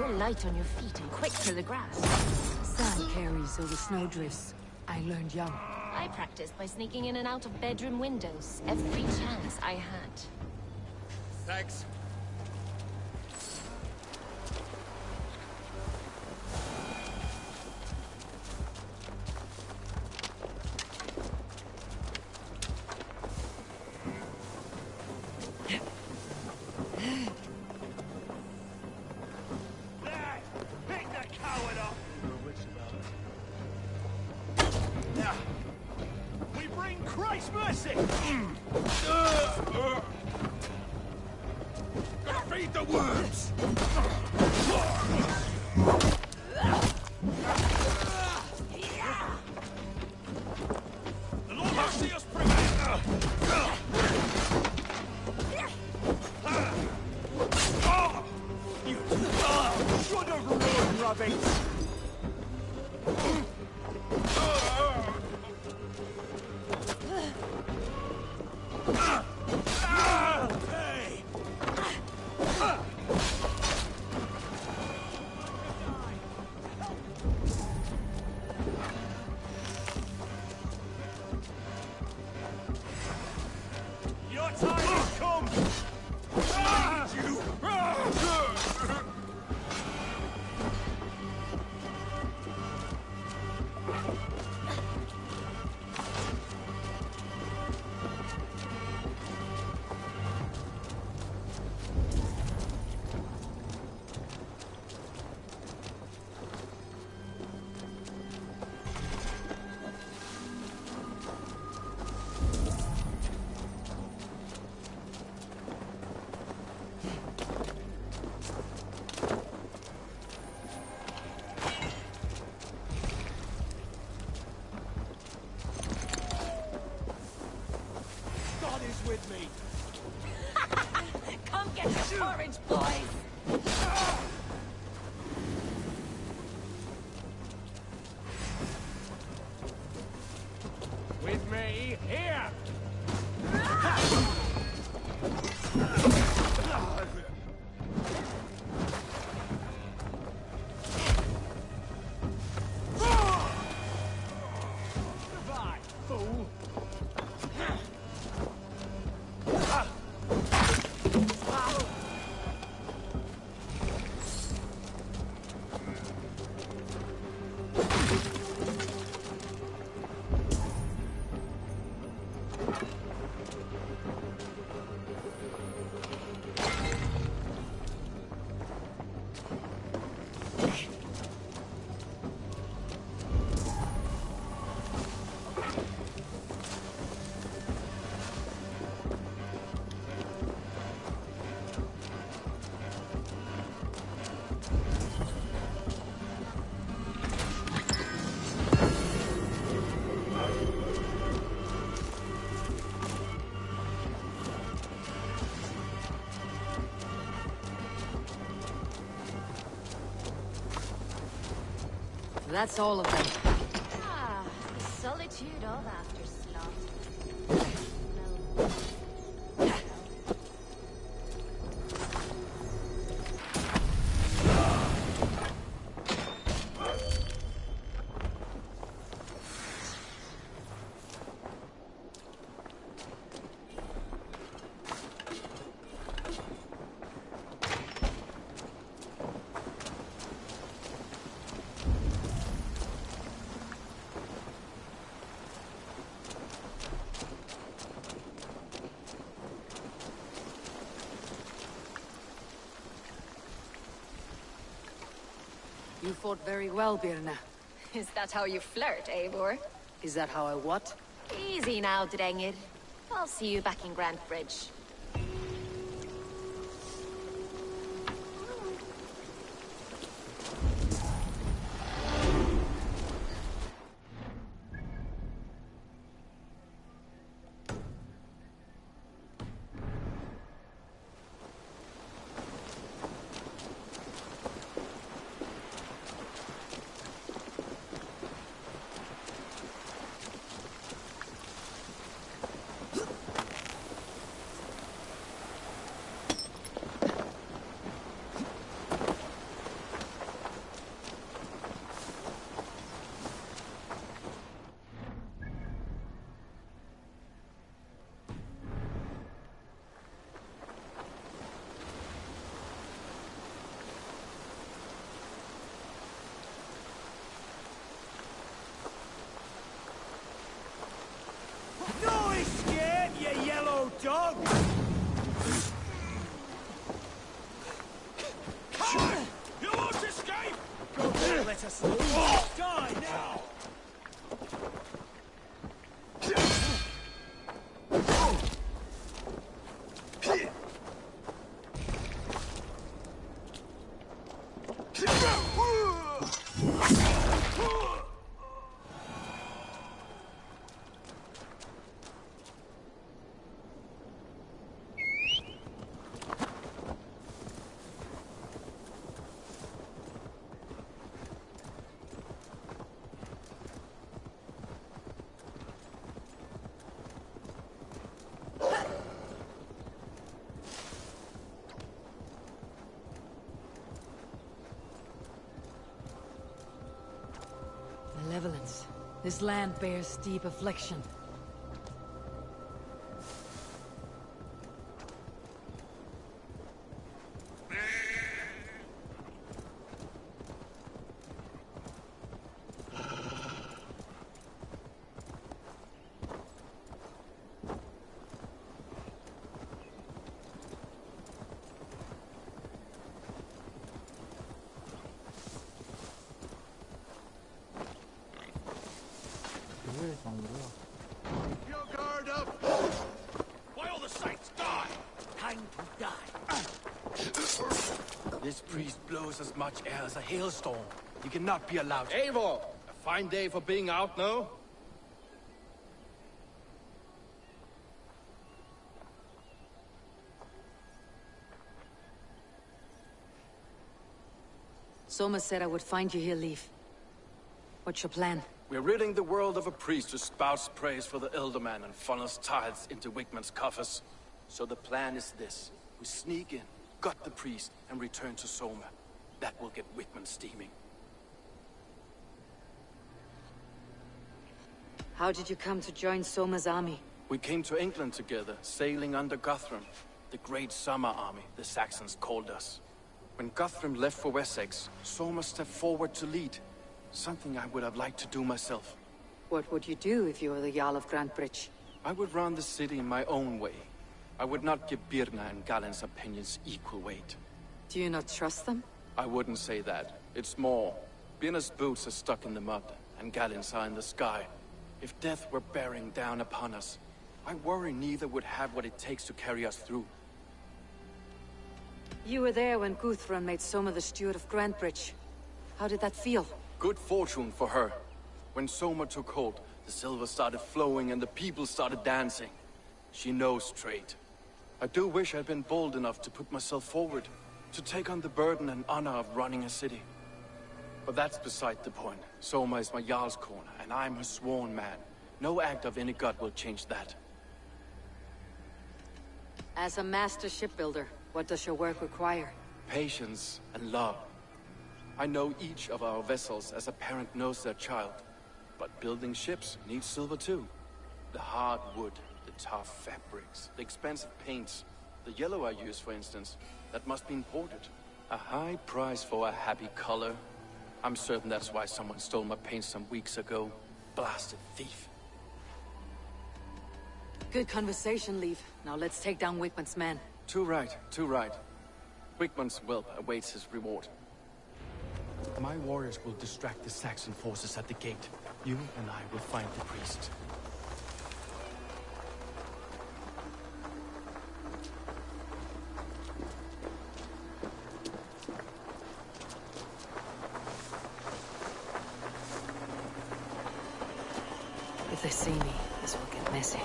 You're light on your feet and quick to the grass.
Sand carries over snowdrifts. I learned young.
I practiced by sneaking in and out of bedroom windows every chance I had.
Thanks.
With me.
Come get your porridge, boys!
With me, here! Goodbye, fool!
That's all of them.
Ah, the solitude of after slaughter.
You fought very well, Birna.
Is that how you flirt, Eivor?
Is that how I what?
Easy now, Drengir. I'll see you back in Grand Bridge.
dog! Come on! You won't escape! Go there, let us die now!
Malevolence. This land bears deep affliction.
Keep your guard up! Why all the saints die? Time to die.
This priest blows as much air as a hailstorm. He cannot be allowed.
Eivor! A fine day for being out, no?
Soma said I would find you here, Leaf. What's your plan?
We're ridding the world of a priest who spouts praise for the Elderman and funnels tithes into Wigman's coffers. So the plan is this. We sneak in, gut the priest, and return to Soma. That will get Wigman steaming.
How did you come to join Soma's army?
We came to England together, sailing under Guthrum. The Great Summer Army, the Saxons called us. When Guthrum left for Wessex, Soma stepped forward to lead. Something I would have liked to do myself.
What would you do if you were the Jarl of Grantebridge?
I would run the city in my own way. I would not give Birna and Galen's opinions equal weight.
Do you not trust them?
I wouldn't say that. It's more. Birna's boots are stuck in the mud, and Galen's are in the sky. If death were bearing down upon us, I worry neither would have what it takes to carry us through.
You were there when Guthrum made Soma the steward of Grantebridge. How did that feel?
Good fortune for her. When Soma took hold, the silver started flowing and the people started dancing. She knows trade. I do wish I'd been bold enough to put myself forward, to take on the burden and honor of running a city. But that's beside the point. Soma is my Jarl's corner, and I'm her sworn man. No act of any god will change that.
As a master shipbuilder, what does your work require?
Patience and love. I know each of our vessels as a parent knows their child. But building ships needs silver too. The hard wood, the tough fabrics, the expensive paints. The yellow I use, for instance, that must be imported. A high price for a happy color. I'm certain that's why someone stole my paint some weeks ago. Blasted thief.
Good conversation, Leaf. Now let's take down Wigman's men.
Too right, too right. Wigman's whelp awaits his reward. My warriors will distract the Saxon forces at the gate. You and I will find the priest.
If they see me, this will get messy.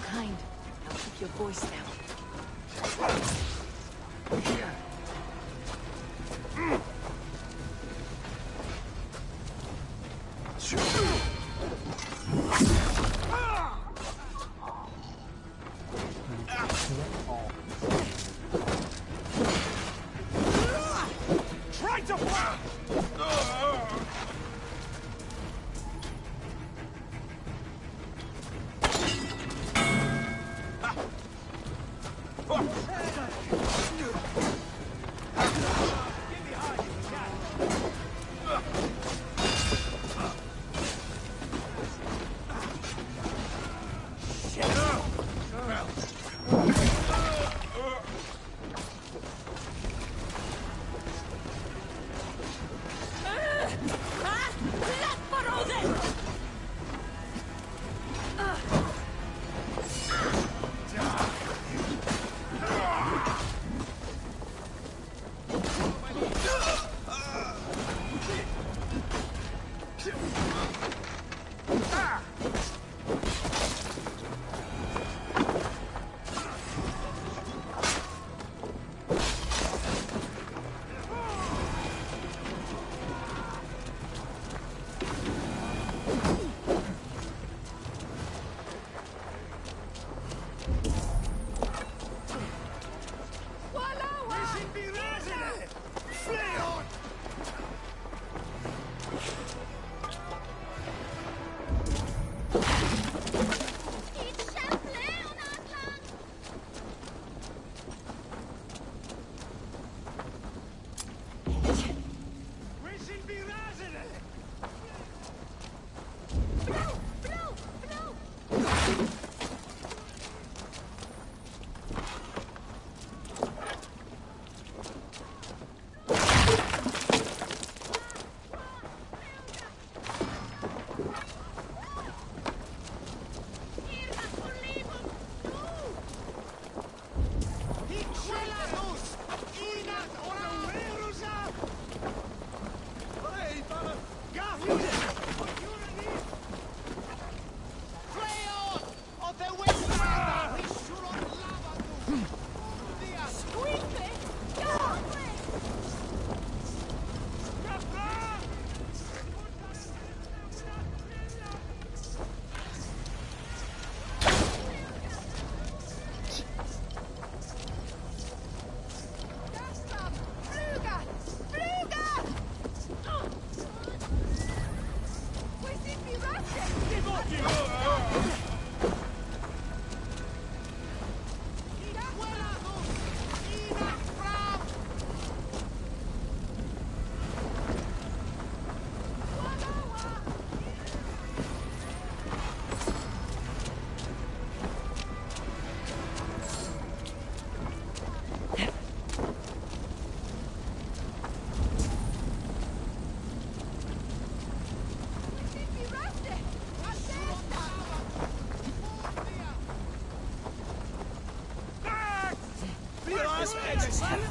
Kind. Now keep your voice down.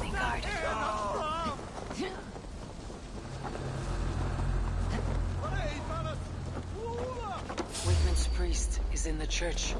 standing guard. Wigman's priest is in the church.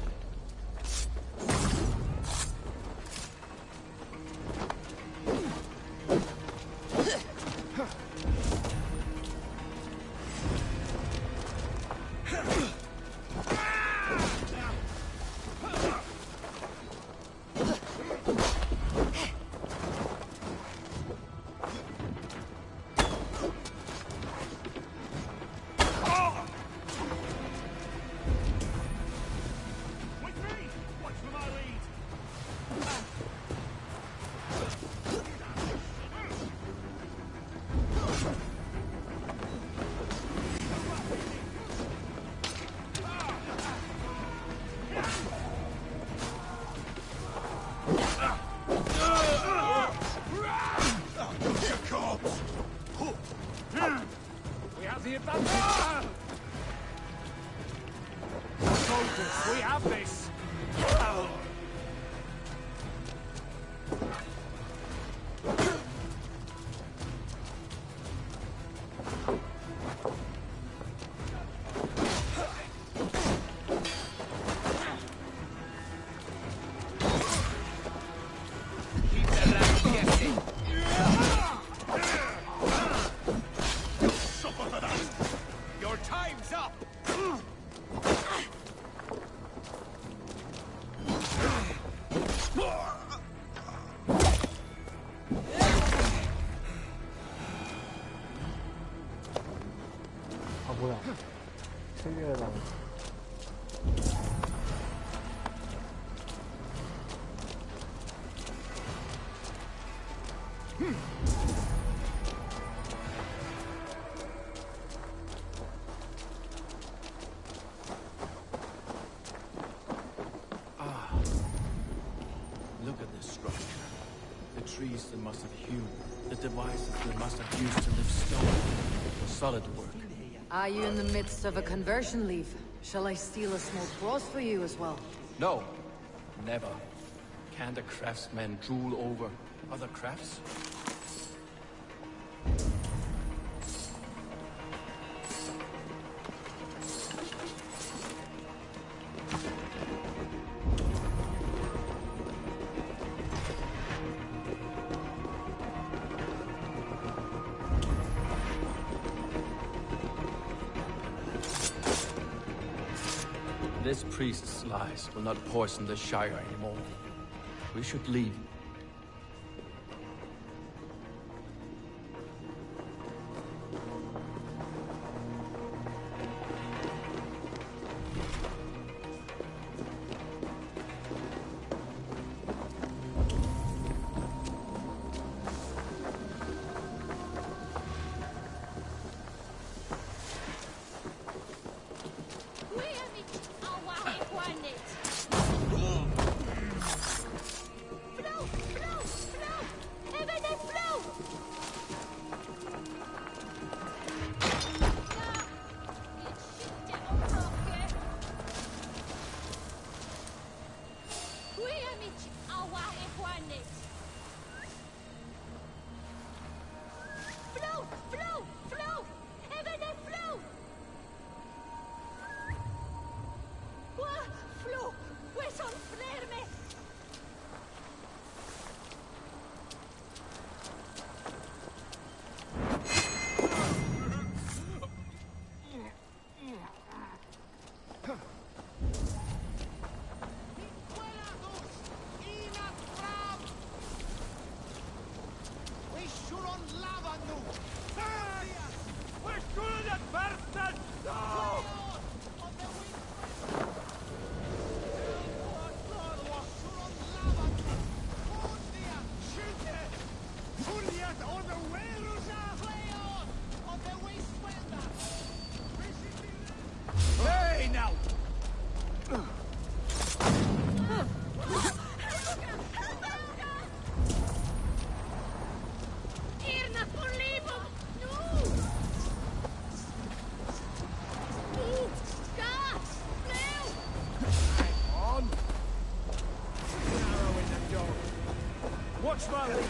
We have the advantage! Soldiers, we have this!
Your time's up!
아 뭐야? 챙겨야 나.
Look at this structure. The trees they must have hewn. The devices they must have used to lift stone. Solid work.
Are you in the midst of a conversion leave? Shall I steal a small cross for you as well?
No. Never. Can the craftsmen drool over other crafts? This priest's lies will not poison the Shire anymore. We should leave.
Watch my lead!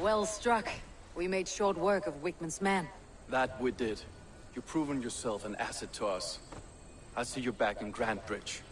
Well struck. We made short work of Wickman's men.
That we did. You've proven yourself an asset to us. I'll see you back in Grand Bridge.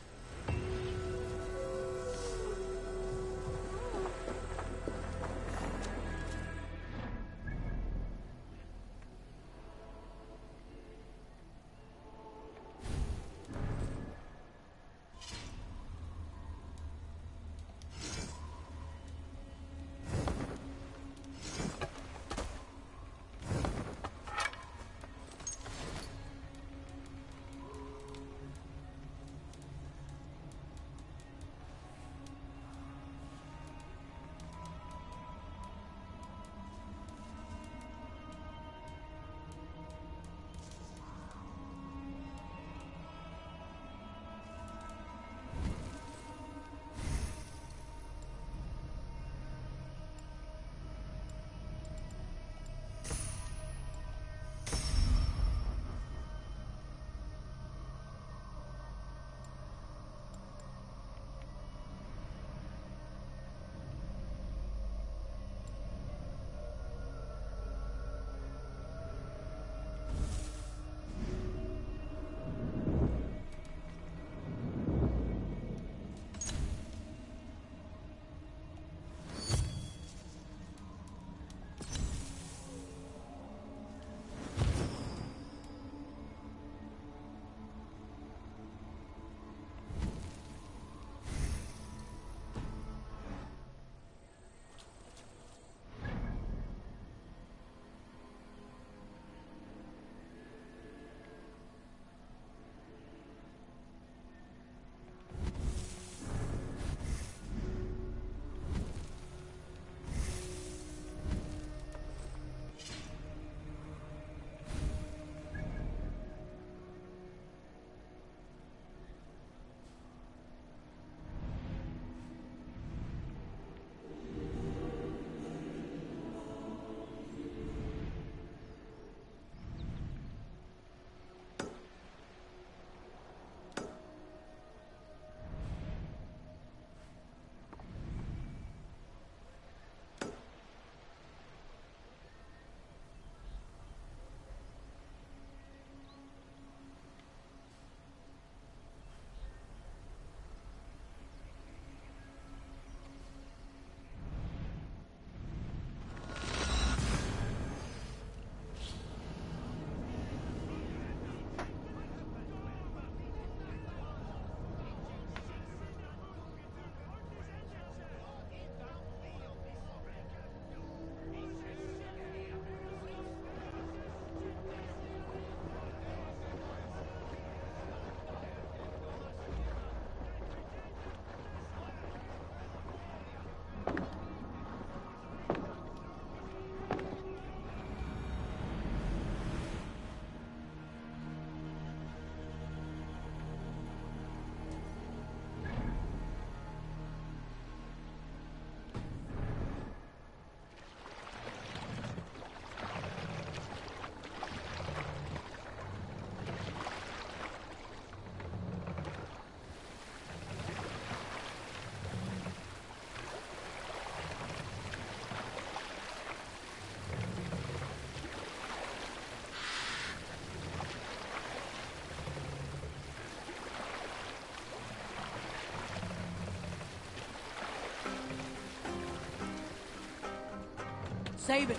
Save it.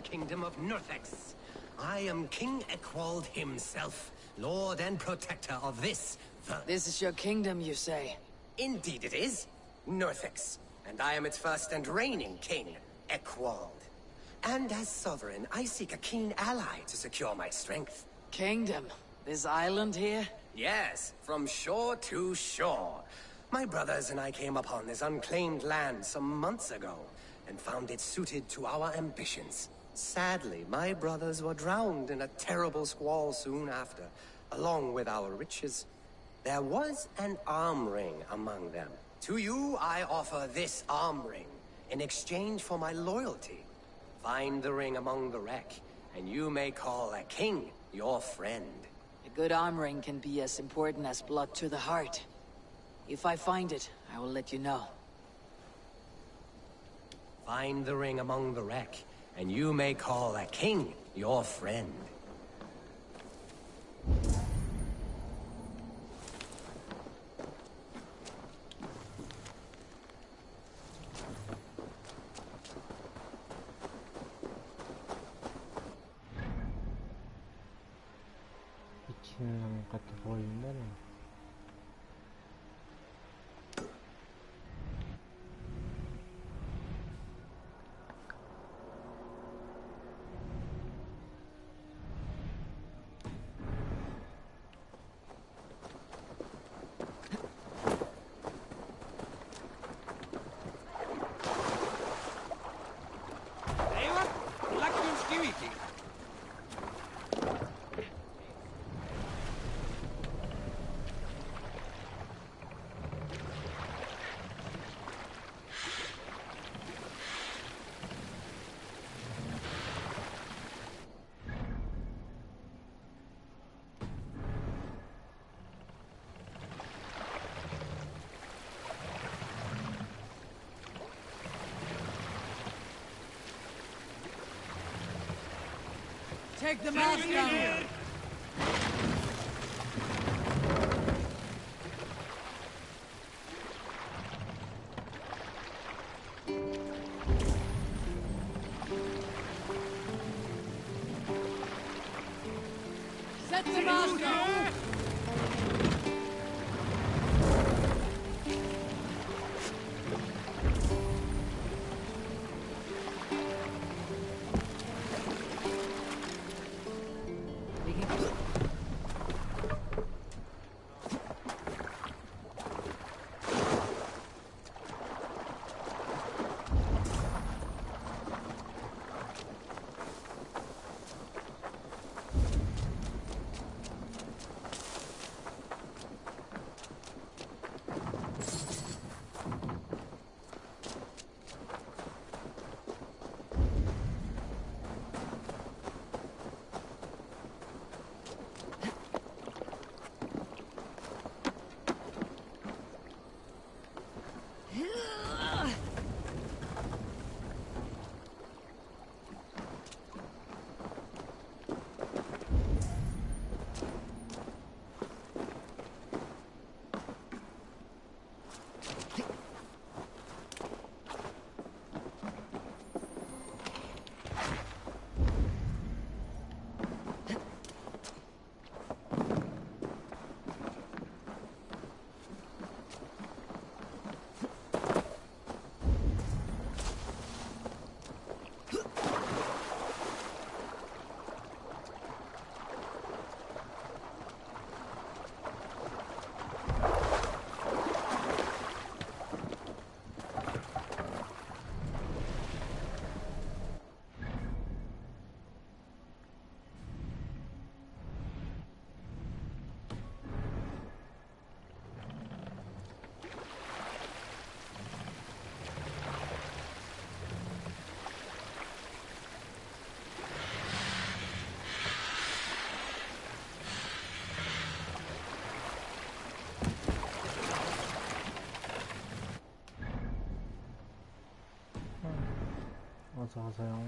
kingdom of Nurthex. I am King Ekwald himself, lord and protector of this.
This is your kingdom, you say?
Indeed it is. Nurthex. And I am its first and reigning king, Ekwald. And as sovereign, I seek a keen ally to secure my strength.
Kingdom? This island here?
Yes, from shore to shore. My brothers and I came upon this unclaimed land some months ago, and found it suited to our ambitions. Sadly, my brothers were drowned in a terrible squall soon after, along with our riches. There was an arm ring among them. To you, I offer this arm ring, in exchange for my loyalty. Find the ring among the wreck, and you may call a king your friend.
A good arm ring can be as important as blood to the heart. If I find it, I will let you know.
Find the ring among the wreck, and you may call a king your friend.
미친놈 같아 보이는데.
Take the mask down! Set the mask down! 어서 오세요.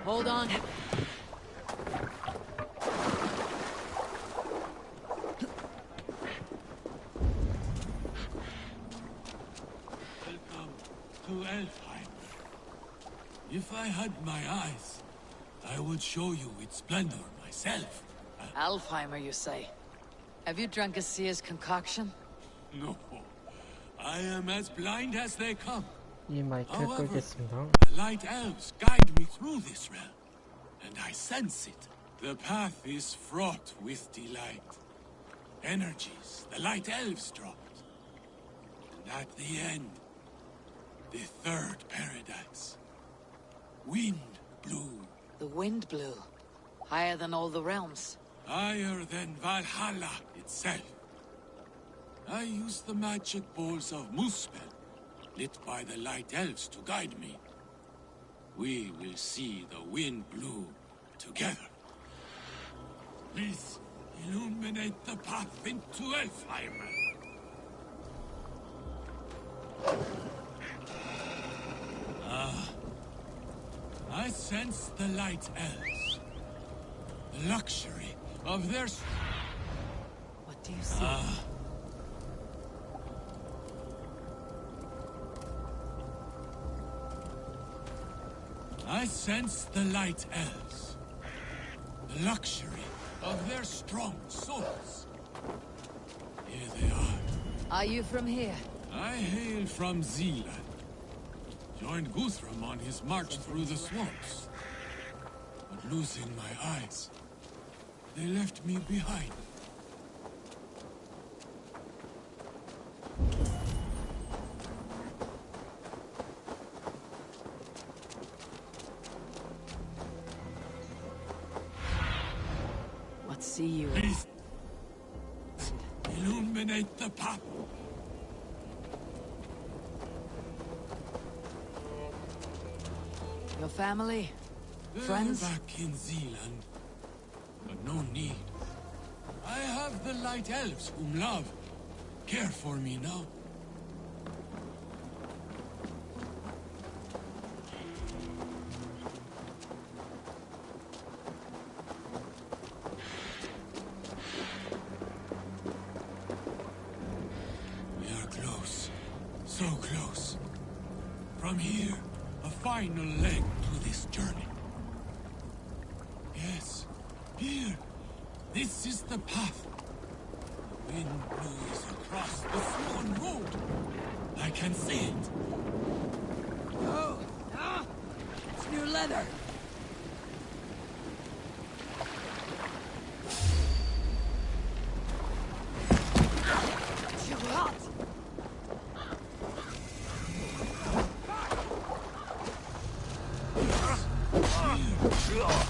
Hold on.
Welcome to Elfheim. If I had my eyes, I would show you its splendor myself.
Alfheimer, you say? Have you drunk a seer's concoction?
No. I am as blind as they come.
이 마이크를
However,
끄겠습니다.
the light elves guide me through this realm, and I sense it. The path is fraught with delight. Energies the light elves dropped. And at the end, the third paradise. Wind blew.
The wind blew. Higher than all the realms.
Higher than Valhalla itself. I used the magic balls of Muspel, lit by the light elves to guide me. We will see the wind blow together. Please, illuminate the path into Elfheim. I sense the light elves. The luxury of their...
What do you see?
I sense the light elves. The luxury of their strong souls. Here they are.
Are you from here?
I hail from Zealand. Joined Guthrum on his march through the swamps. But losing my eyes, they left me behind.
What see you?
Please, illuminate the path.
Your family?
They're
Friends?
back in Zealand, but no need. I have the light elves whom love care for me now. We are close, so close. From here, a final leg to this journey. Yes, here. This is the path. The wind blows across the Swan Road. I can see it.
Oh, it's new leather. Too hot.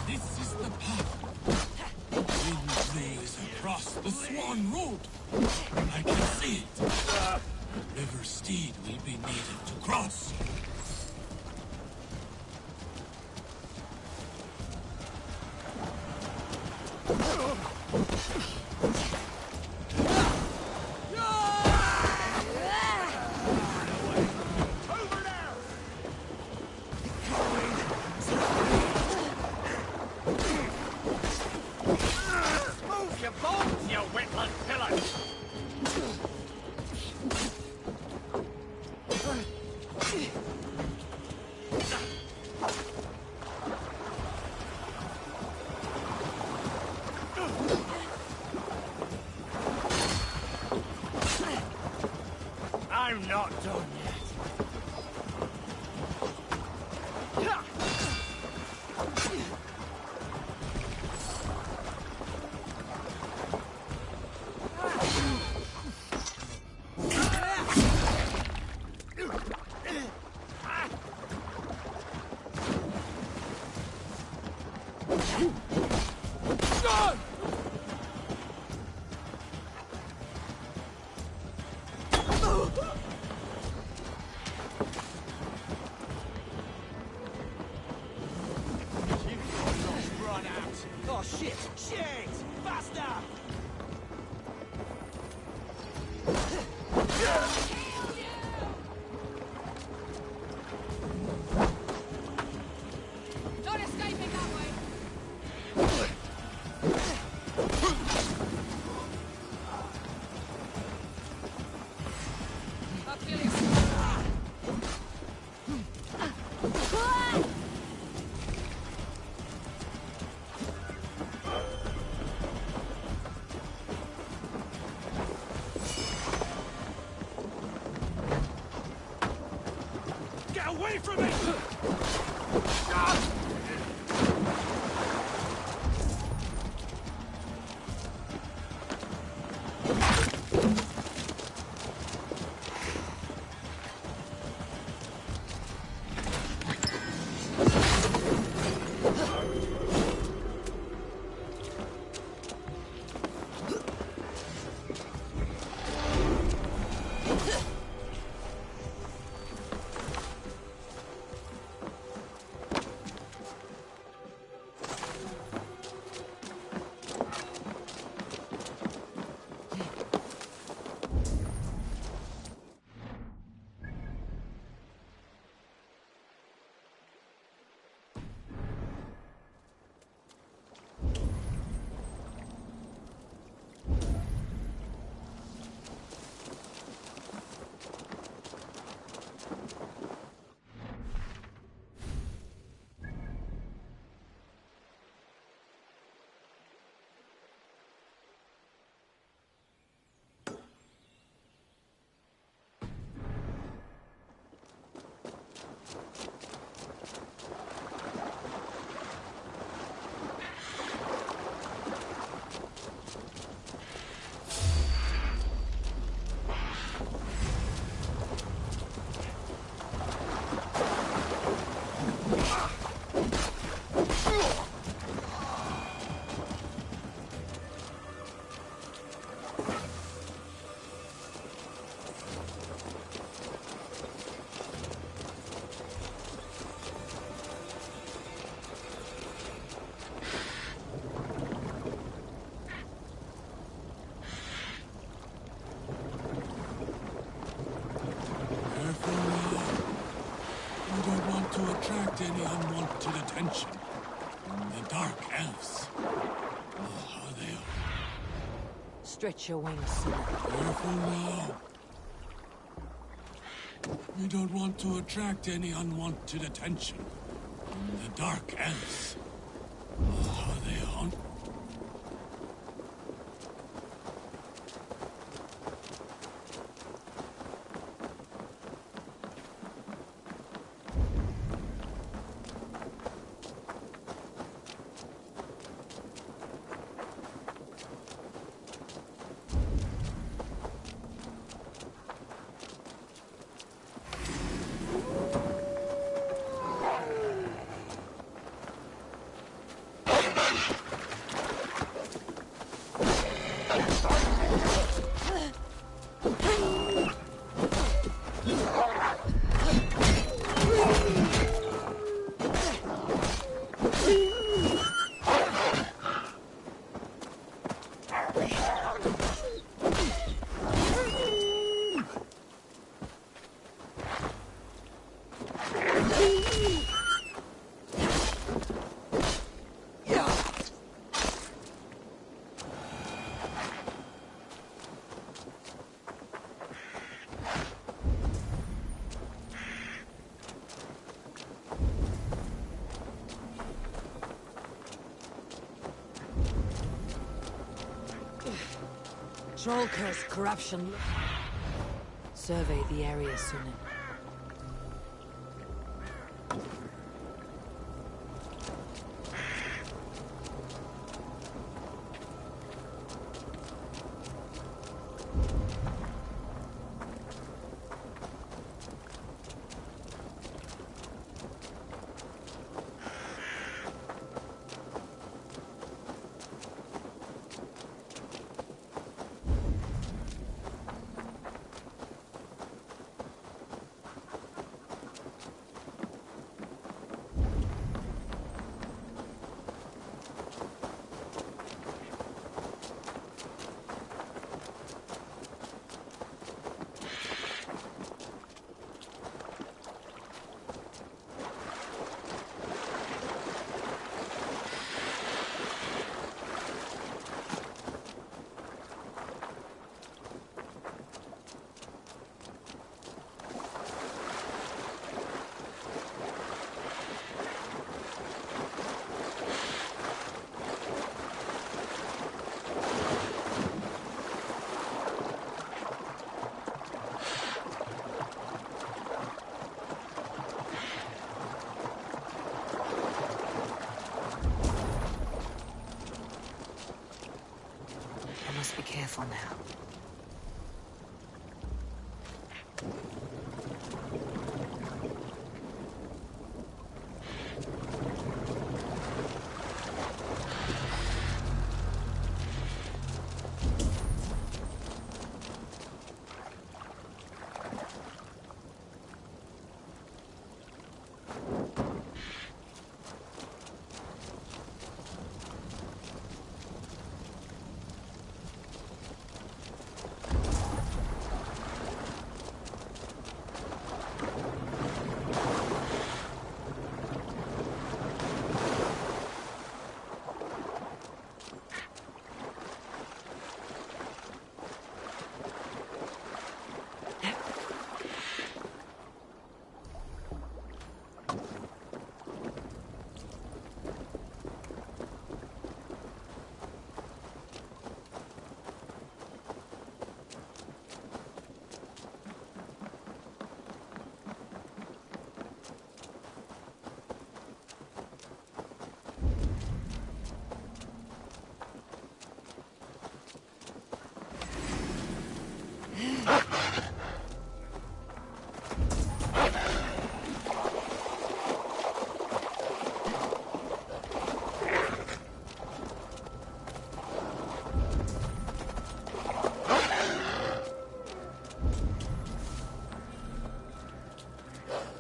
This is the path. The wind blows across the Swan Road. I can see it. The river steed will be needed to cross.
Move your bones, you wetland pillars! I'm not done yet. Run out! Oh shit! Shit! Faster!
Not escaping
away from me! To attract any unwanted attention. The Dark Elves. Oh, how they are.
Stretch your wings, son.
Careful now. We don't want to attract any unwanted attention. The Dark Elves. Oh, how they hunt.
Troll curse corruption. Survey the area, Sunan. careful now.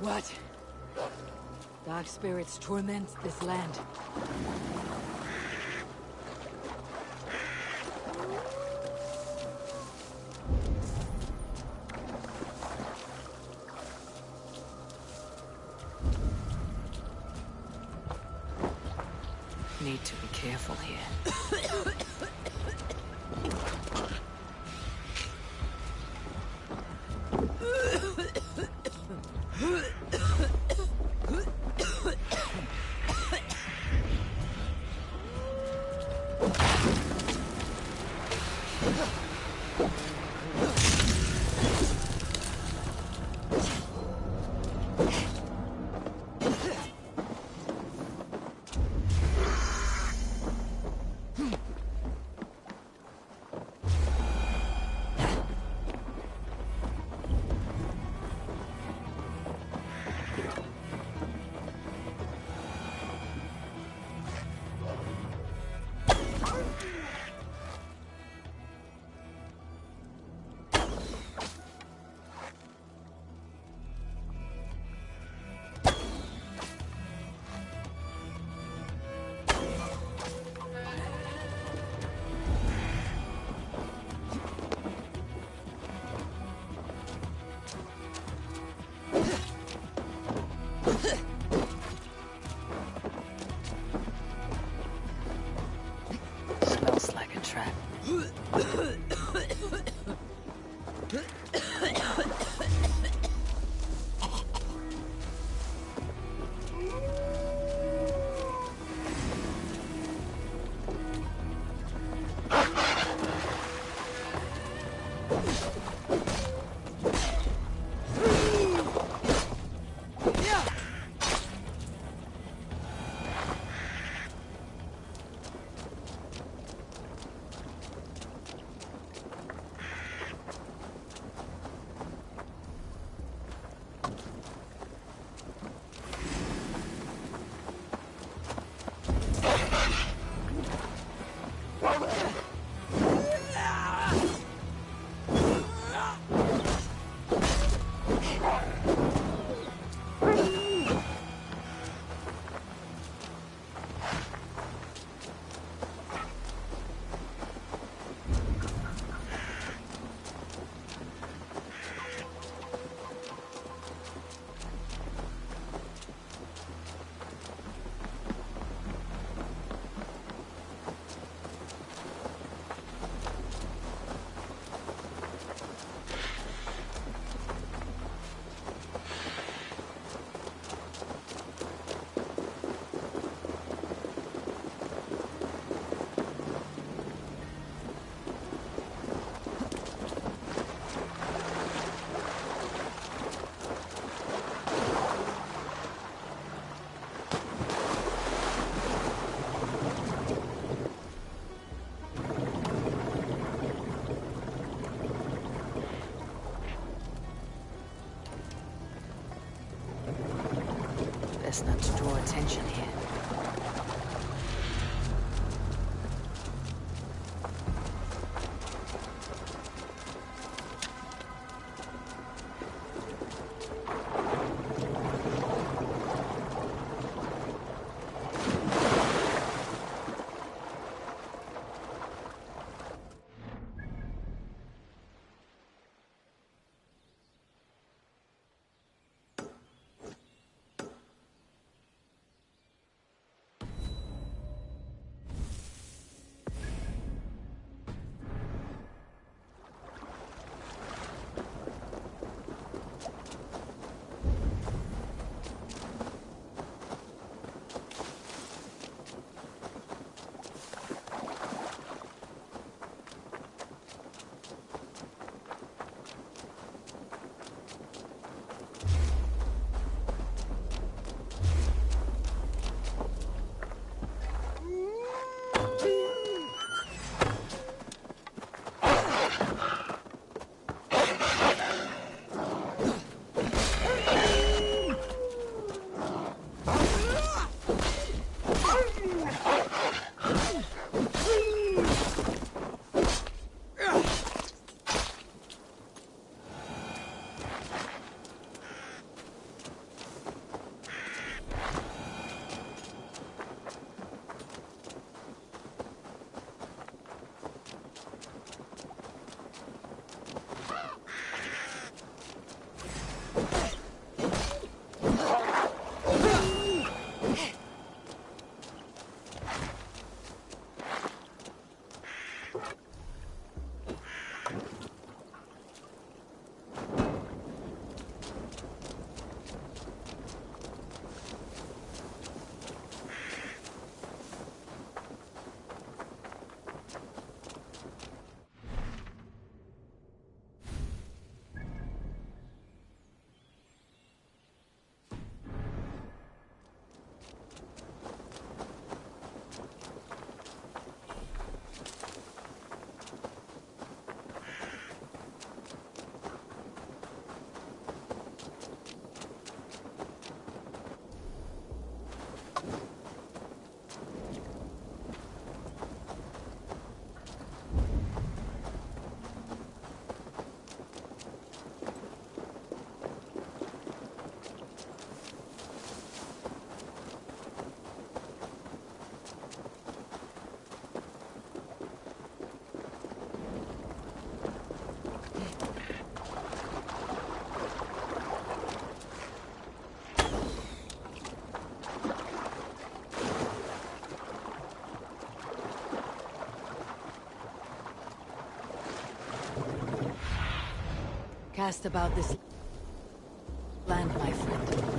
What? Dark spirits torment this land. Need to be careful here. Smells like a trap. best not to draw attention here. Cast about this land, my friend.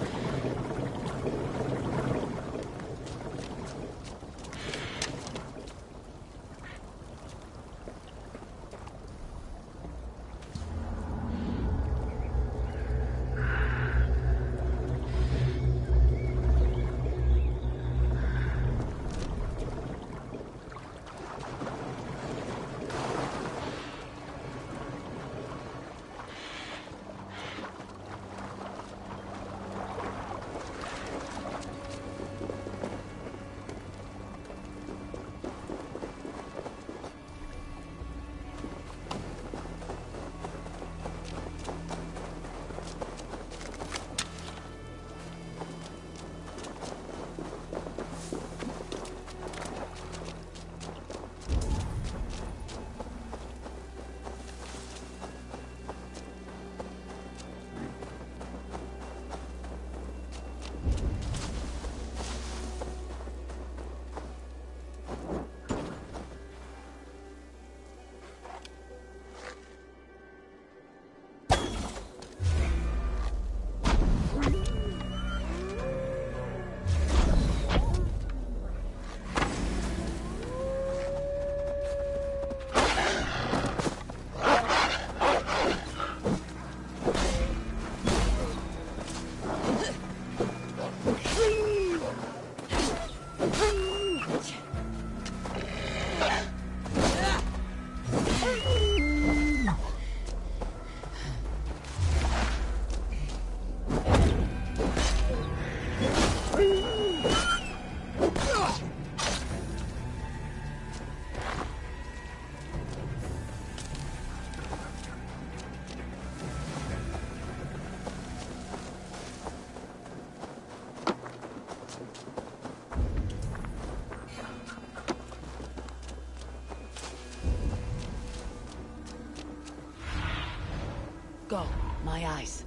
Go, my eyes.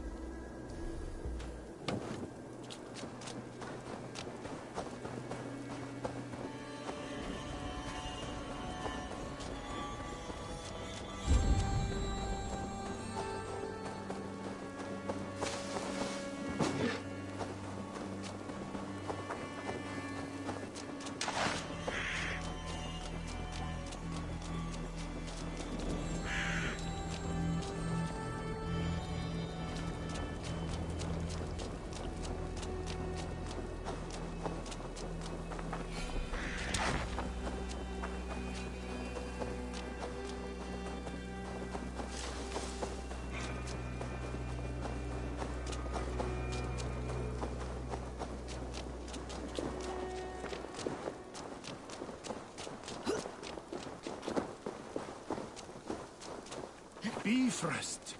Bifrost.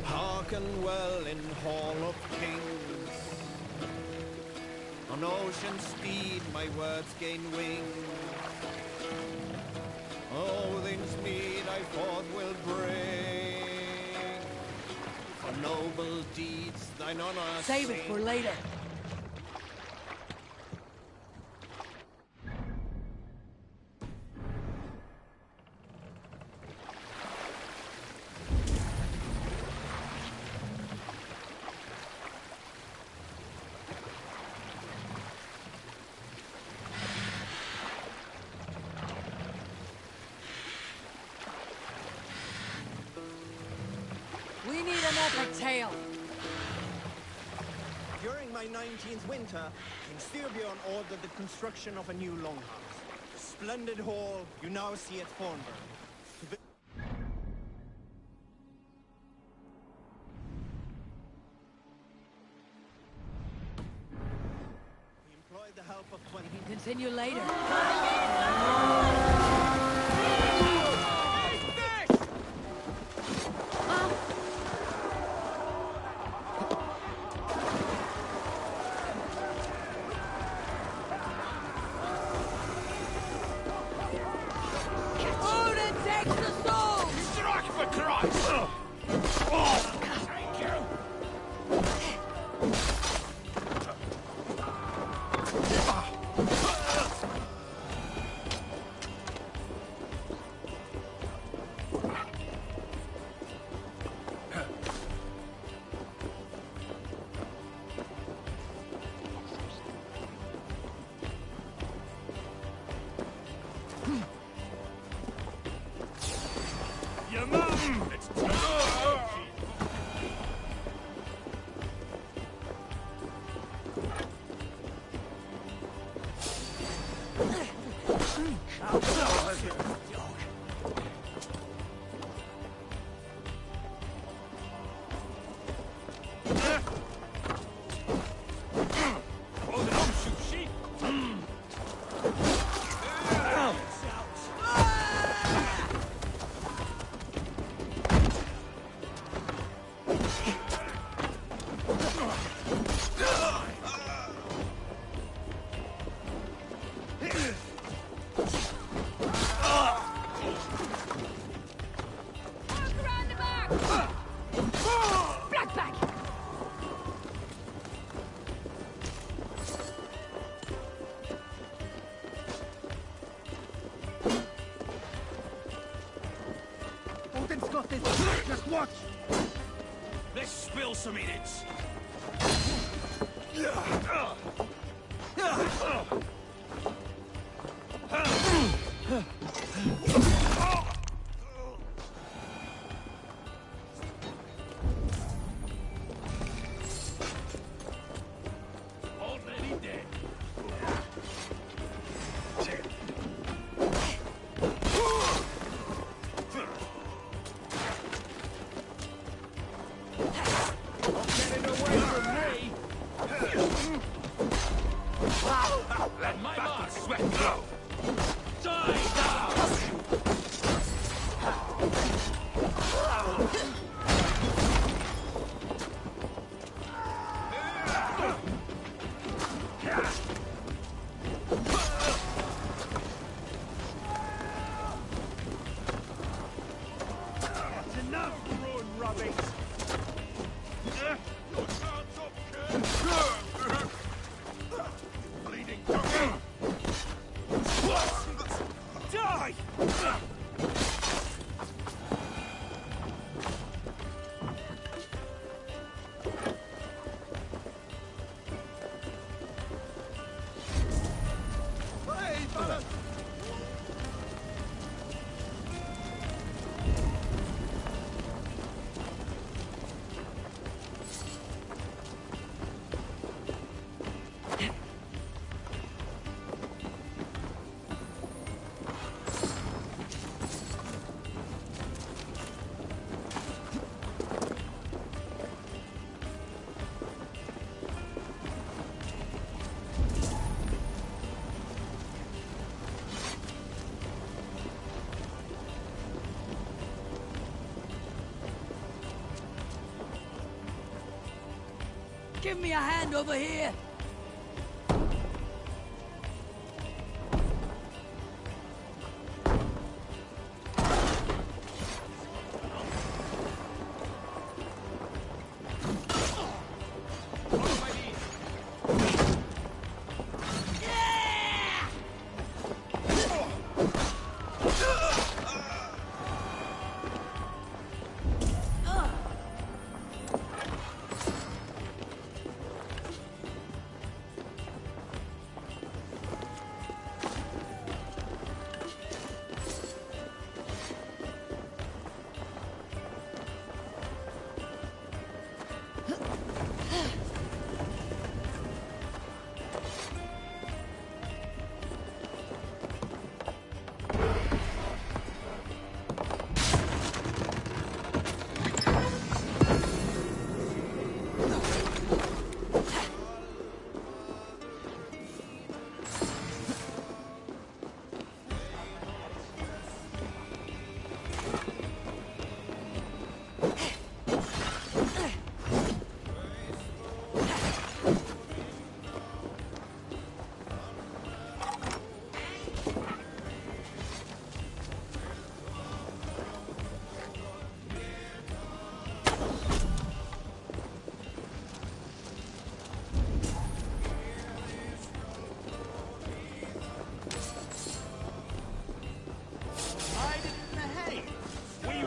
Hearken well in Hall of Kings. On ocean steed my words gain wing. Odin's mead I forth will bring. For noble deeds thine honor
Save it for later. We need an epic tale.
During my 19th winter, King Styrbjorn ordered the construction of a new longhouse. A splendid hall you now see at Thornburg. We employed the help of 20...
Continue later.
Just watch! Let's spill some minutes. Already dead. Let my boss sweat go! Die now! That's enough, ruin rubbish! Your chance of bleeding die! Hey, fella!
Give me a hand over here!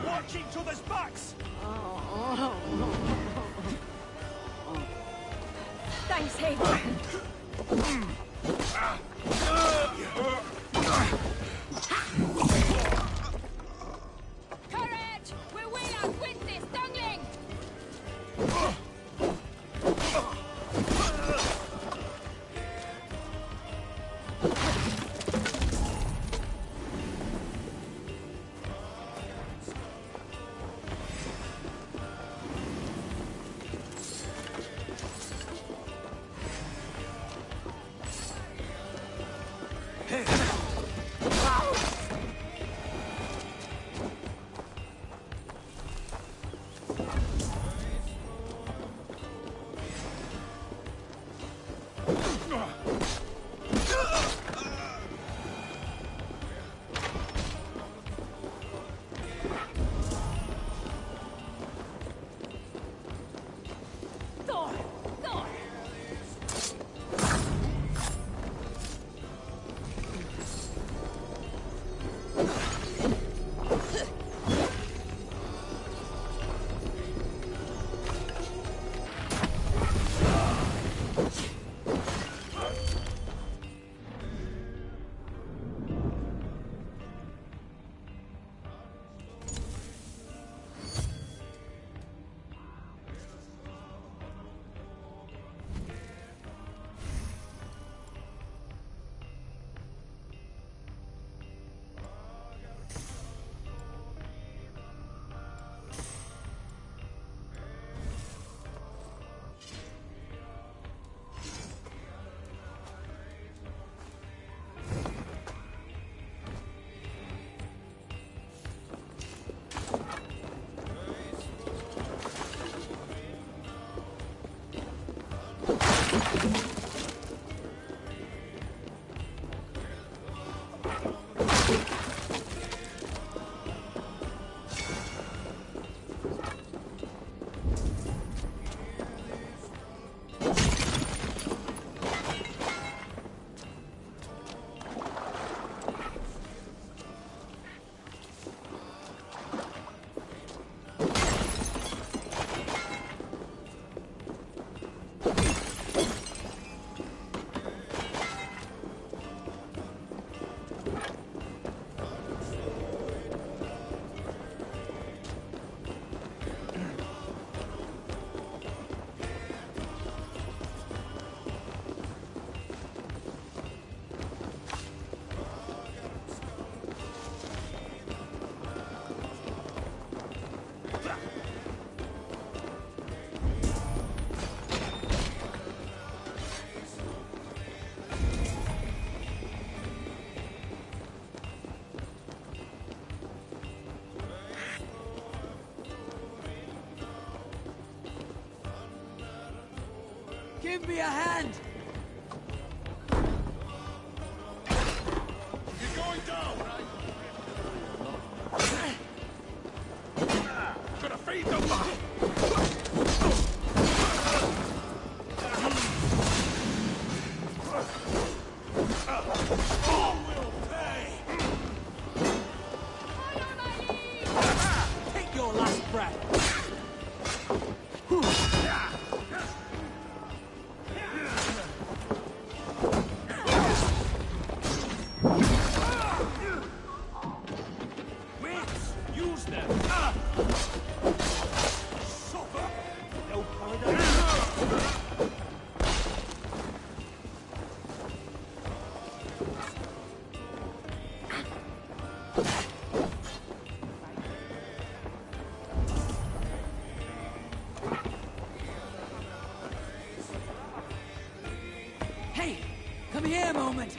Watch each other's backs!
Thanks, Haver. Courage! We will outwit this dungling!
Give me a hand!
You're going down! Gonna feed them back!
Take your last breath! Hey! Come here a moment!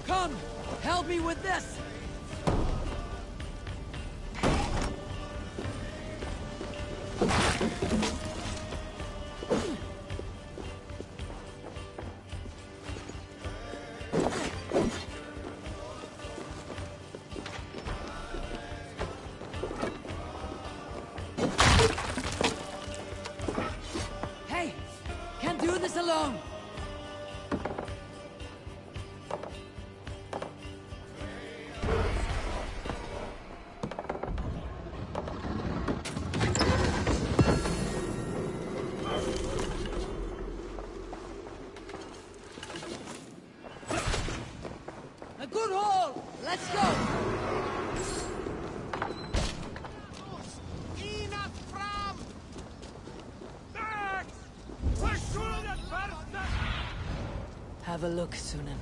Come! Help me with this! Hey! Can't do this alone! A good haul! Let's go!
Enough from! Max!
Have a look, Sunan.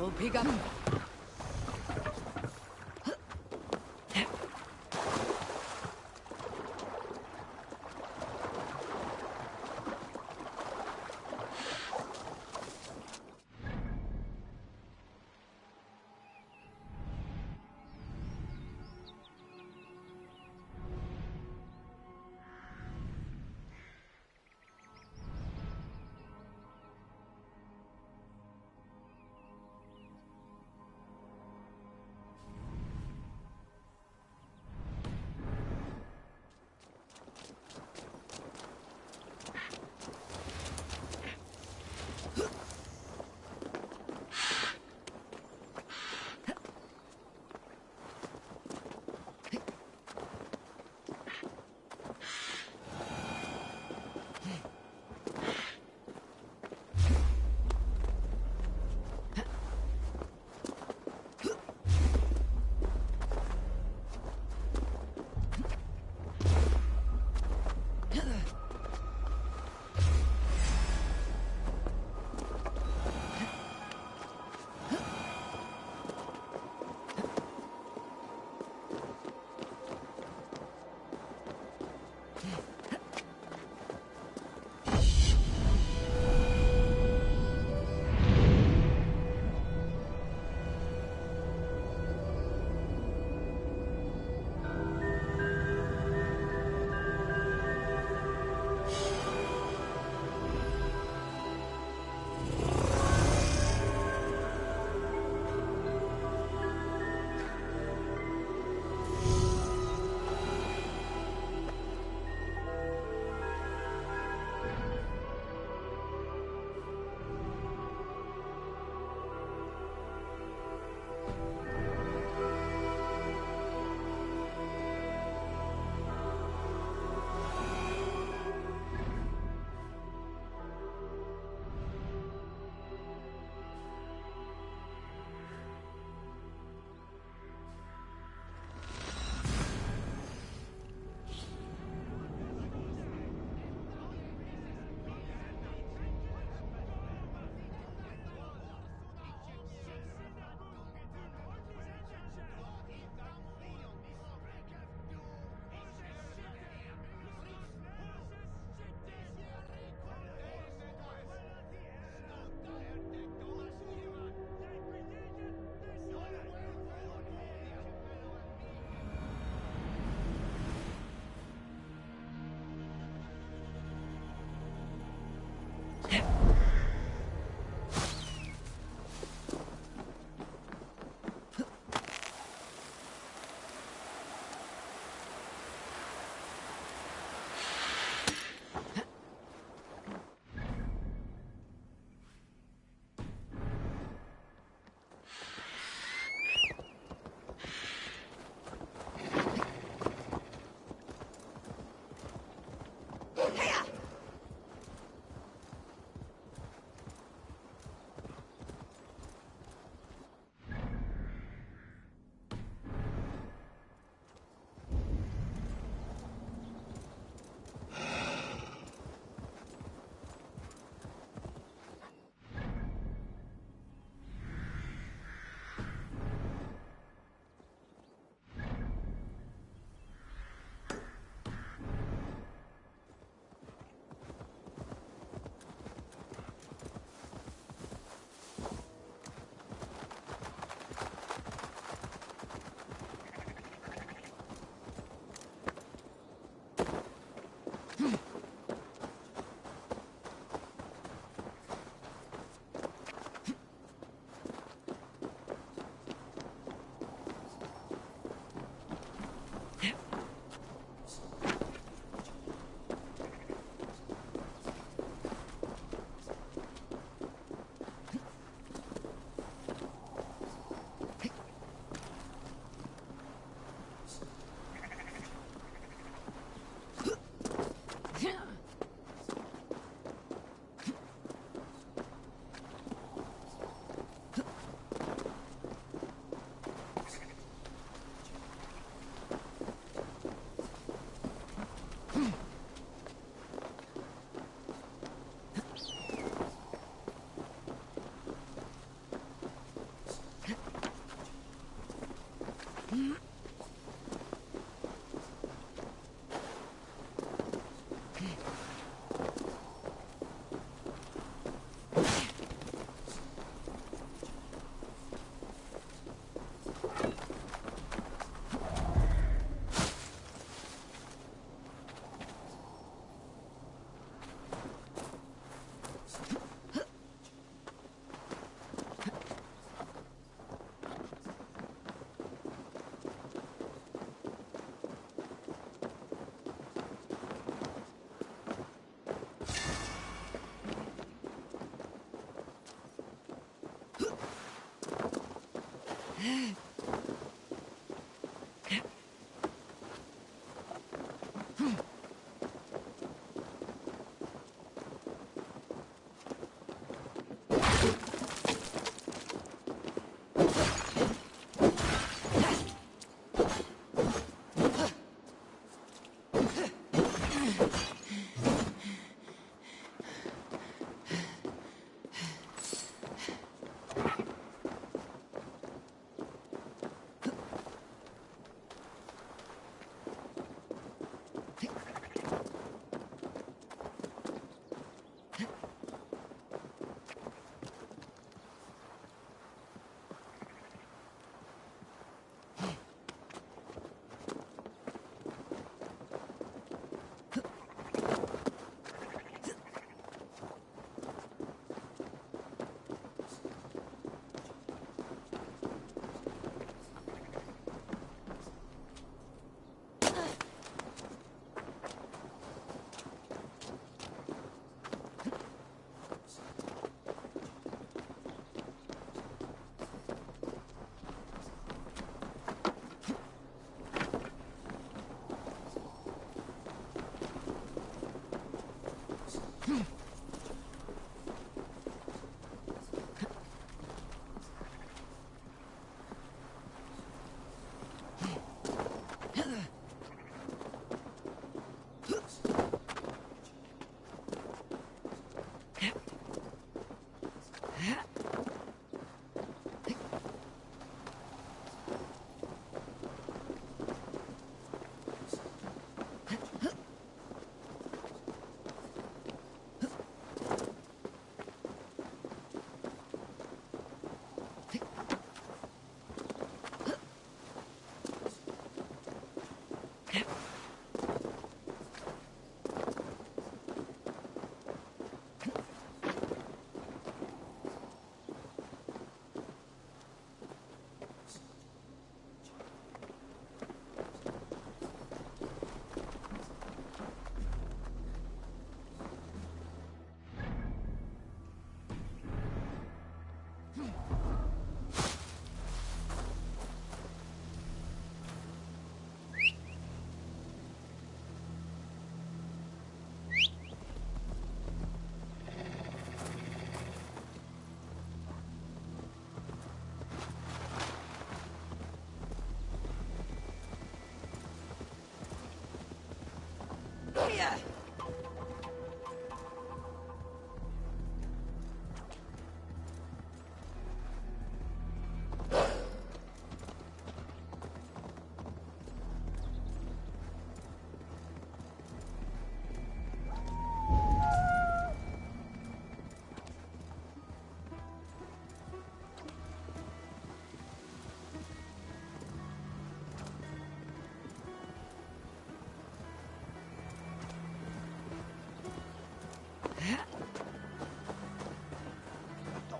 We'll pick up.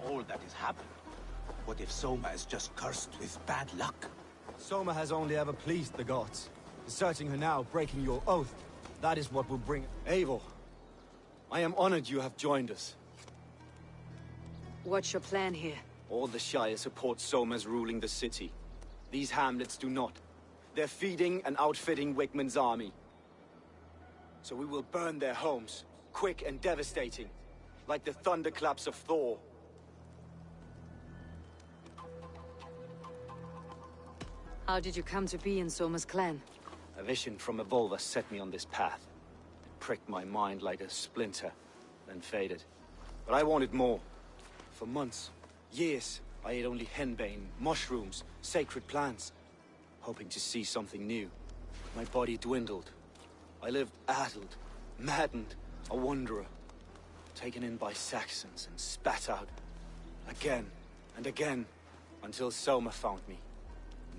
All that has happened. What if Soma is just cursed with bad luck?
Soma has only ever pleased the gods. Deserting her now, breaking your oath, that is what will bring... Eivor, I am honored you have joined us.
What's your plan here?
All the Shire support Soma's ruling the city. These hamlets do not. They're feeding and outfitting Wickman's army. So we will burn their homes, quick and devastating, like the thunderclaps of Thor.
How did you come to be in Soma's clan?
A vision from a Volva set me on this path. It pricked my mind like a splinter, then faded. But I wanted more. For months, years, I ate only henbane, mushrooms, sacred plants, hoping to see something new. My body dwindled. I lived addled, maddened, a wanderer, taken in by Saxons and spat out, again and again, until Soma found me,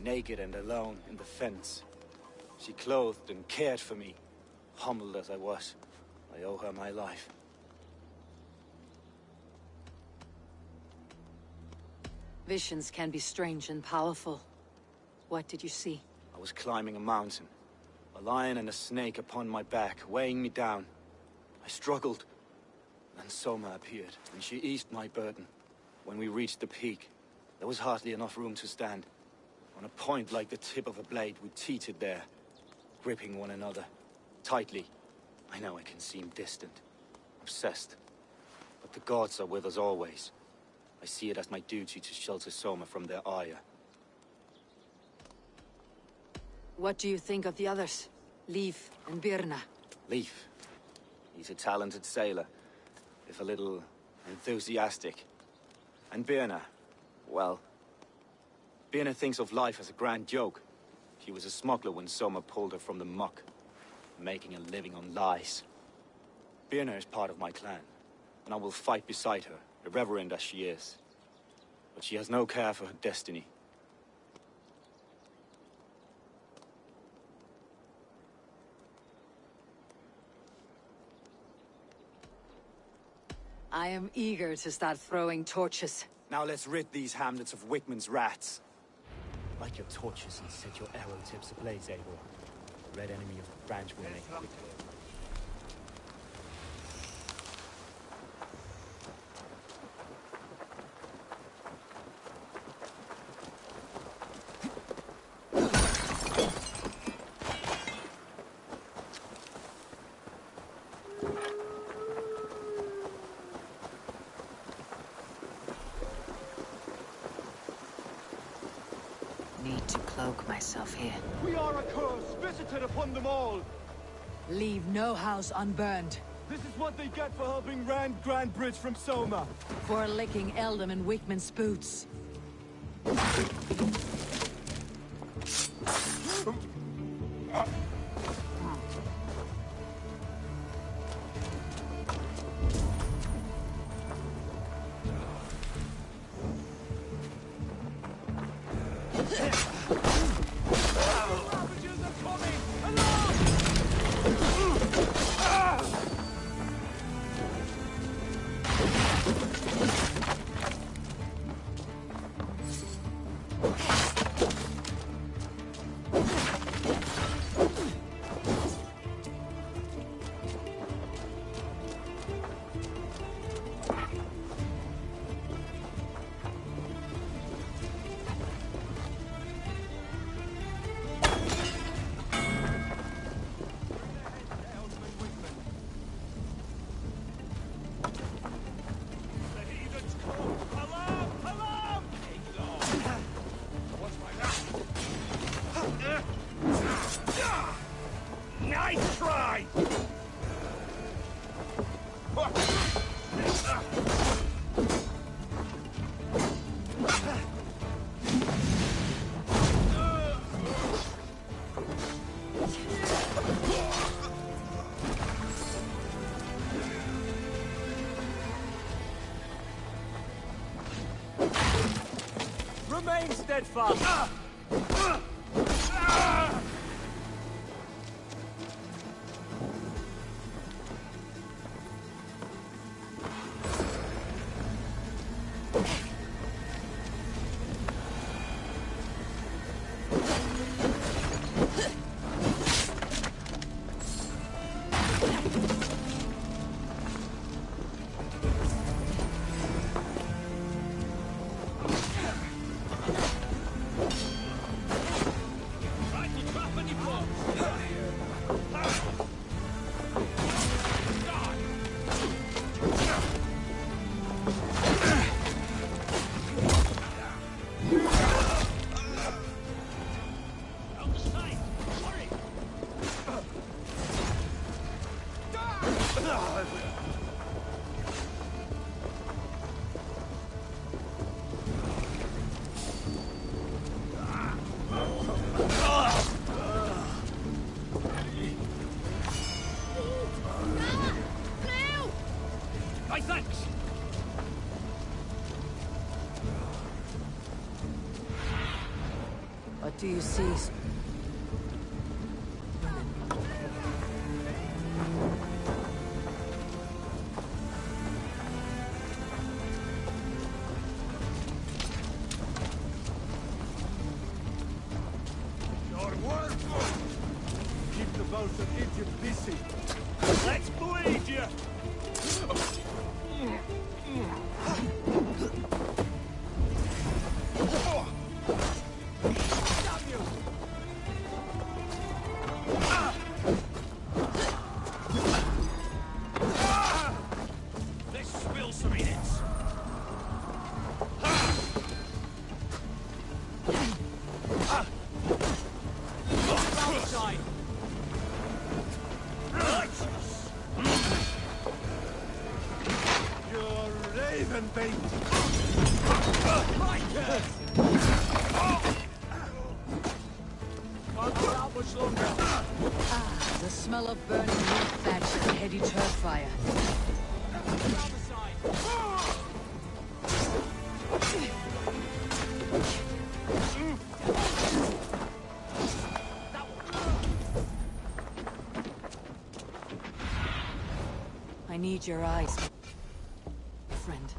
naked and alone in the fence. She clothed and cared for me, humbled as I was. I owe her my life.
Visions can be strange and powerful. What did you see?
I was climbing a mountain. A lion and a snake upon my back, weighing me down. I struggled. Then Soma appeared, and she eased my burden. When we reached the peak, There was hardly enough room to stand. On a point like the tip of a blade, we teetered there, gripping one another, tightly. I know I can seem distant, obsessed, but the gods are with us always. I see it as my duty to shelter Soma from their ire.
What do you think of the others? Leif and Birna?
Leif. He's a talented sailor, if a little enthusiastic. And Birna, well... Birna thinks of life as a grand joke. She was a smuggler when Soma pulled her from the muck, making a living on lies. Birna is part of my clan, and I will fight beside her, irreverent as she is. But she has no care for her destiny.
I am eager to start throwing torches.
Now let's rid these hamlets of Wickman's rats. Light your torches and set your arrow tips ablaze, Eivor. The red enemy of the branch will make quick.
Need to cloak myself here.
We are a curse visited upon them all.
Leave no house unburned.
This is what they get for helping Rand Grandbridge from Soma.
For licking Eldom and Wickman's boots.
Nice try!
Remain steadfast!
What do you see?
Your work! Keep the boat of Egypt busy. Let's bleed you! Even bait!
Can't be out much longer.
Ah, the smell of burning wood thatch and heady turf fire. I need your eyes, friend.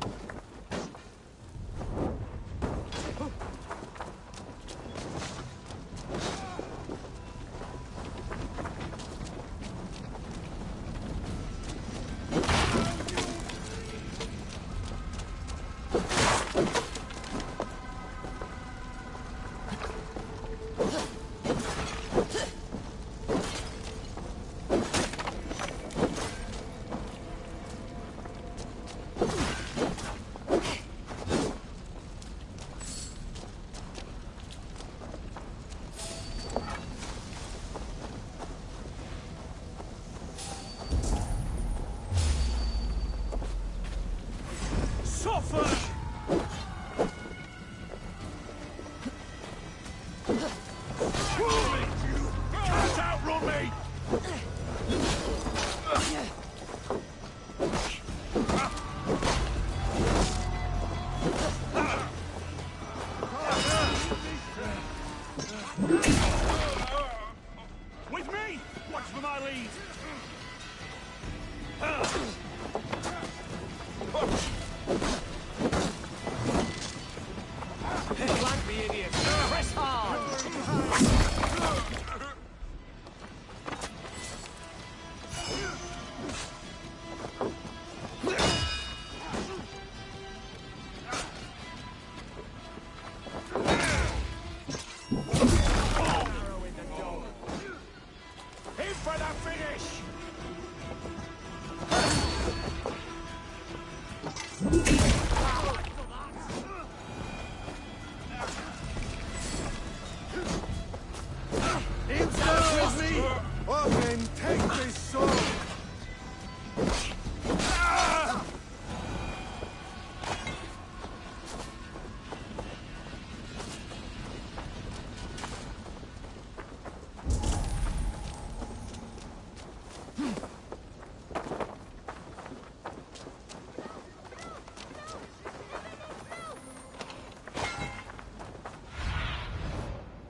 With me! Watch for my lead!
Flank me, idiot! Press hard!
Aim for the finish! Inside with me! Oh, then take this sword!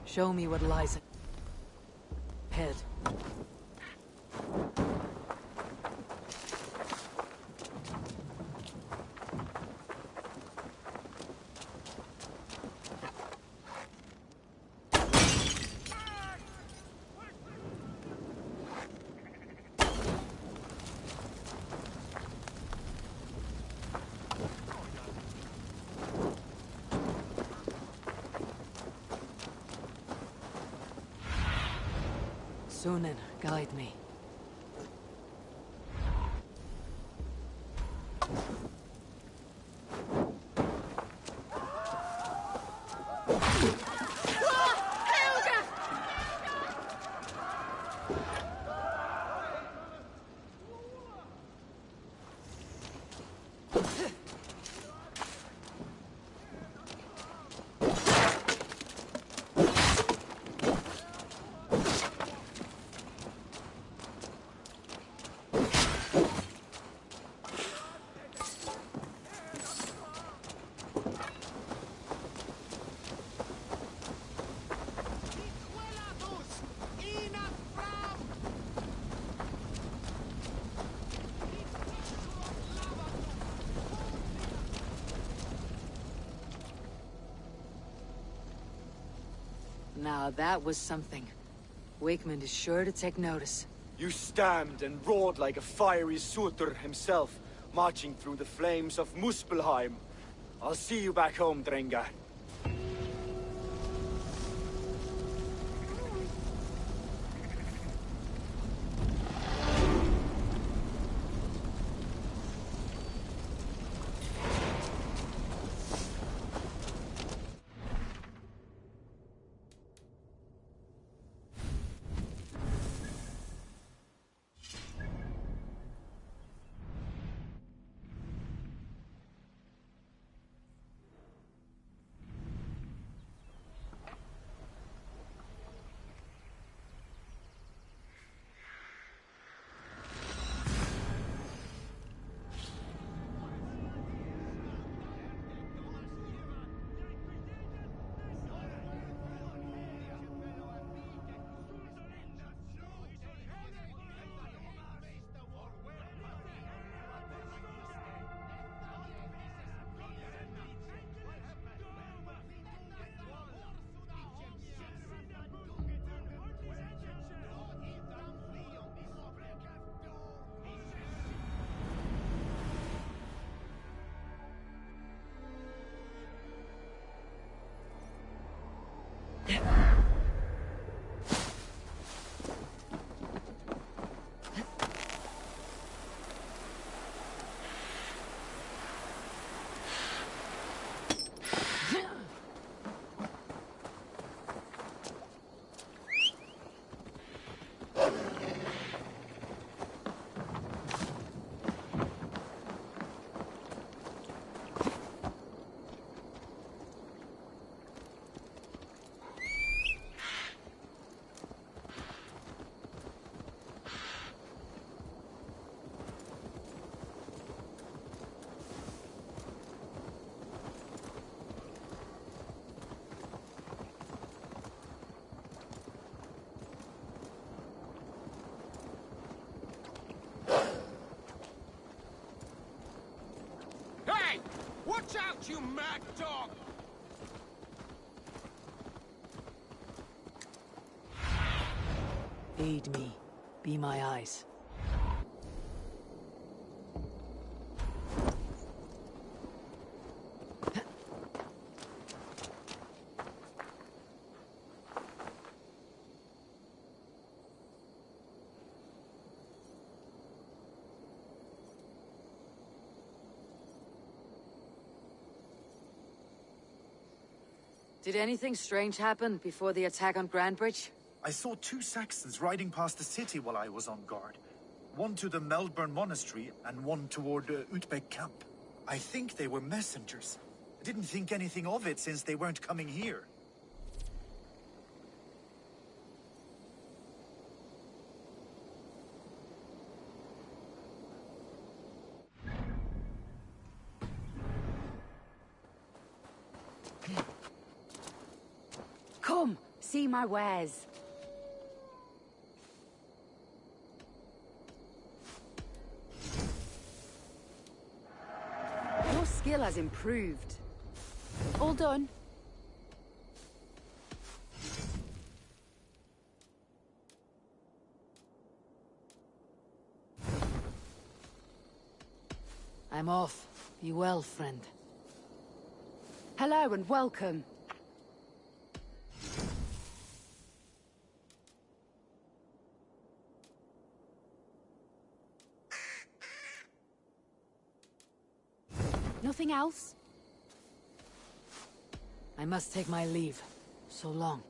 Show me what lies ahead. Sunan, guide me. Now that was something. Wakeman is sure to take notice.
You stamped and roared like a fiery Surtur himself, marching through the flames of Muspelheim. I'll see you back home, Drengar.
Hey! Watch out, you mad dog!
Aid me. Be my eyes. Did anything strange happen before the attack on Grandbridge?
I saw 2 Saxons riding past the city while I was on guard. One to the Melbourne Monastery and one toward Utbeck Camp. I think they were messengers. I didn't think anything of it since they weren't coming here.
Come, see my wares. Your skill has improved. All done.
I'm off. Be well, friend.
Hello and welcome. Nothing else?
I must take my leave. So long.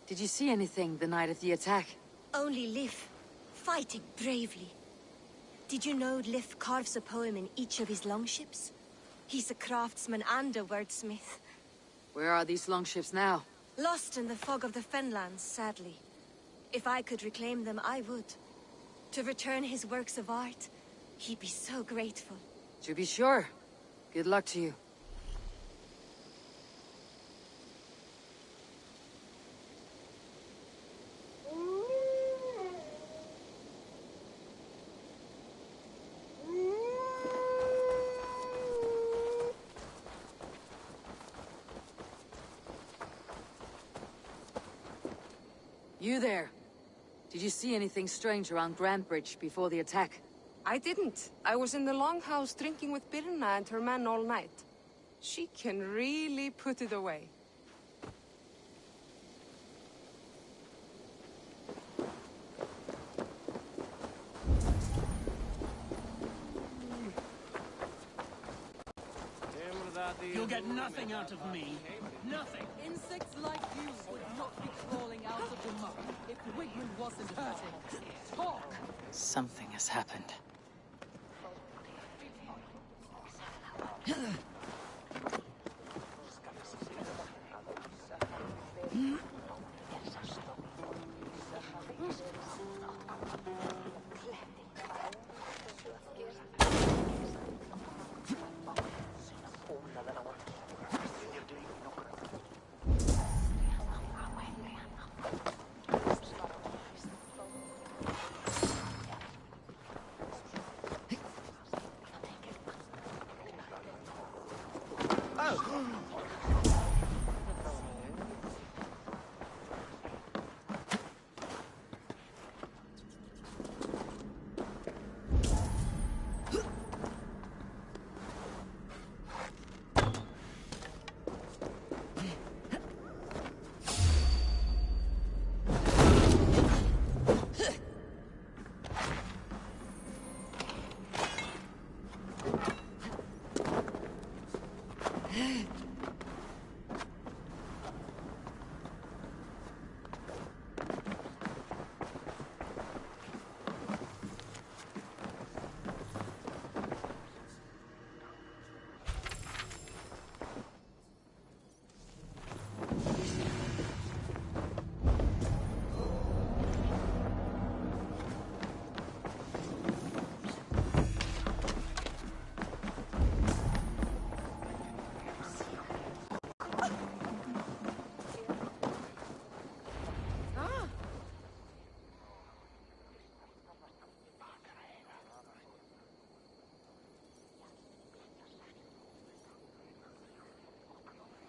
Did you see anything the night of the attack?
Only Liv, fighting bravely. Did you know Liv carves a poem in each of his longships? He's a craftsman and a wordsmith.
Where are these longships now?
Lost in the fog of the Fenlands, sadly. If I could reclaim them, I would. To return his works of art, he'd be so grateful.
To be sure. Good luck to you. You there. Did you see anything strange around Grandbridge before the attack?
I didn't. I was in the longhouse drinking with Birna and her men all night. She can really put it away.
You'll get nothing out of me. Nothing.
Insects like you would not be crawling out of the muck if Wigman wasn't hurting. Talk! Something has happened.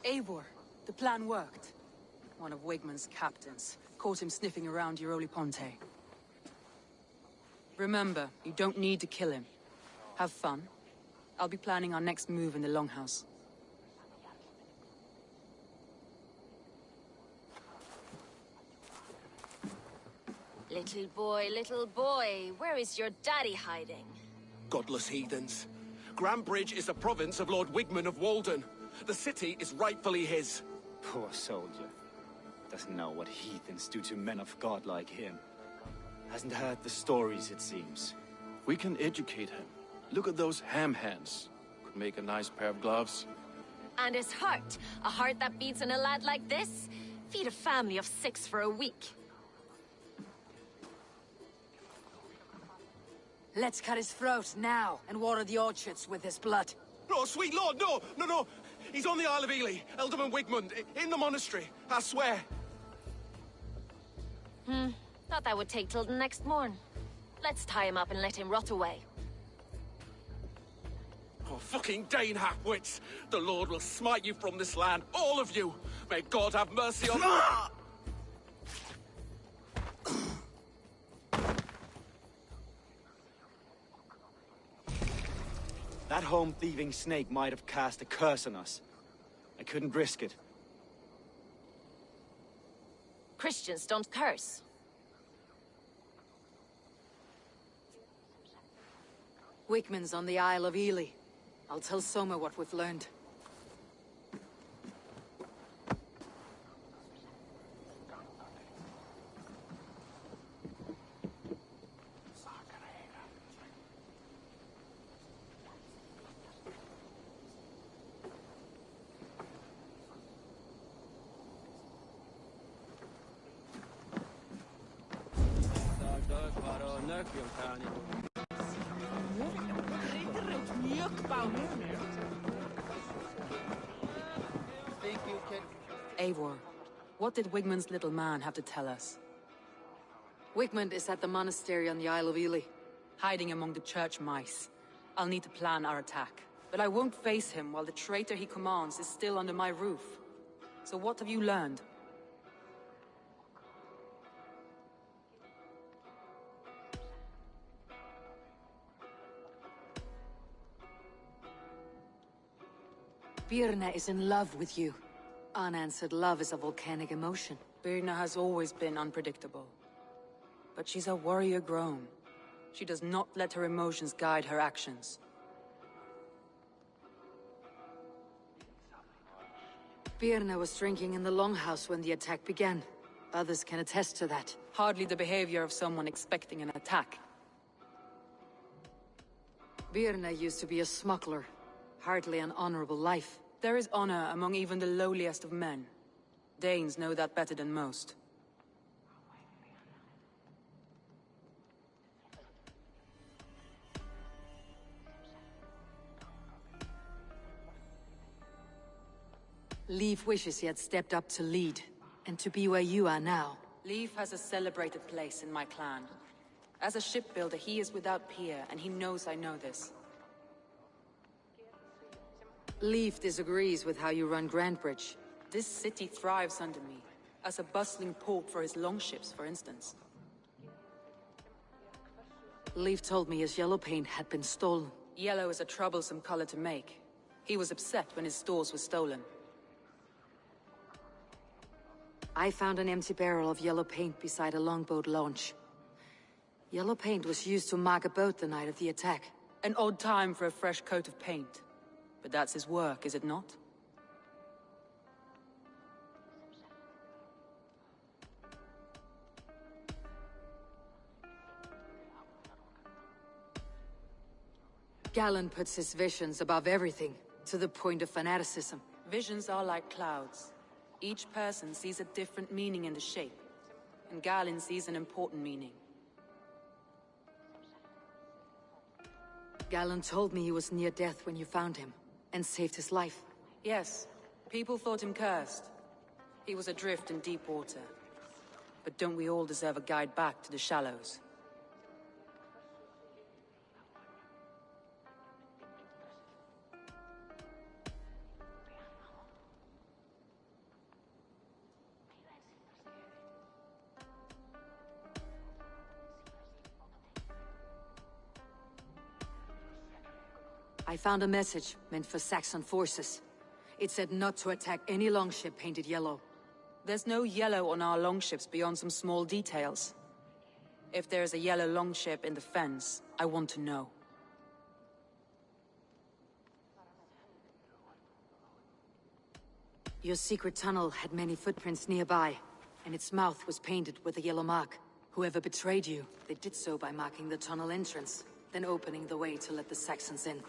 Eivor, the plan worked. One of Wigmund's captains caught him sniffing around Euroli Ponte. Remember, you don't need to kill him. Have fun. I'll be planning our next move in the Longhouse.
Little boy, where is your daddy hiding?
Godless heathens. Grambridge is a province of Lord Wigmund of Walden. The city is rightfully his.
Poor soldier. Doesn't know what heathens do to men of God like him. Hasn't heard the stories, it seems.
We can educate him. Look at those ham hands. Could make a nice pair of gloves.
And his heart. A heart that beats in a lad like this? Feed a family of 6 for a week.
Let's cut his throat now and water the orchards with his blood.
No, sweet lord, no, no, no. He's on the Isle of Ely, Ealdorman Wigmund, in the monastery, I swear.
Thought that would take till the next morn. Let's tie him up and let him rot away.
Oh, fucking Dane half-wits! The Lord will smite you from this land, all of you! May God have mercy on...
That home-thieving snake might have cast a curse on us. I couldn't risk it.
Christians don't curse.
Wigmund's on the Isle of Ely. I'll tell Soma what we've learned. Eivor, what did Wigmund's little man have to tell us? Wigmund is at the monastery on the Isle of Ely, hiding among the church mice. I'll need to plan our attack, but I won't face him while the traitor he commands is still under my roof. So what have you learned? Birna is in love with you. Unanswered love is a volcanic emotion. Birna has always been unpredictable. But she's a warrior grown. She does not let her emotions guide her actions. Birna was drinking in the Longhouse when the attack began. Others can attest to that. Hardly the behavior of someone expecting an attack. Birna used to be a smuggler. Hardly an honorable life. There is honor among even the lowliest of men. Danes know that better than most. Leif wishes he had stepped up to lead, and to be where you are now. Leif has a celebrated place in my clan. As a shipbuilder, he is without peer, and he knows I know this. Leif disagrees with how you run Grandbridge. This city thrives under me, as a bustling port for his longships, for instance. Leif told me his yellow paint had been stolen. Yellow is a troublesome color to make. He was upset when his stores were stolen. I found an empty barrel of yellow paint beside a longboat launch. Yellow paint was used to mark a boat the night of the attack. An odd time for a fresh coat of paint. But that's his work, is it not? Galen puts his visions above everything, to the point of fanaticism. Visions are like clouds. Each person sees a different meaning in the shape, and Galen sees an important meaning. Galen told me he was near death when you found him, and saved his life. Yes, people thought him cursed. He was adrift in deep water. But don't we all deserve a guide back to the shallows? I found a message meant for Saxon forces. It said not to attack any longship painted yellow.
There's no yellow on our longships beyond some small details. If there's a yellow longship in the fence, I want to know.
Your secret tunnel had many footprints nearby, and its mouth was painted with a yellow mark. Whoever betrayed you, they did so by marking the tunnel entrance, then opening the way to let the Saxons in.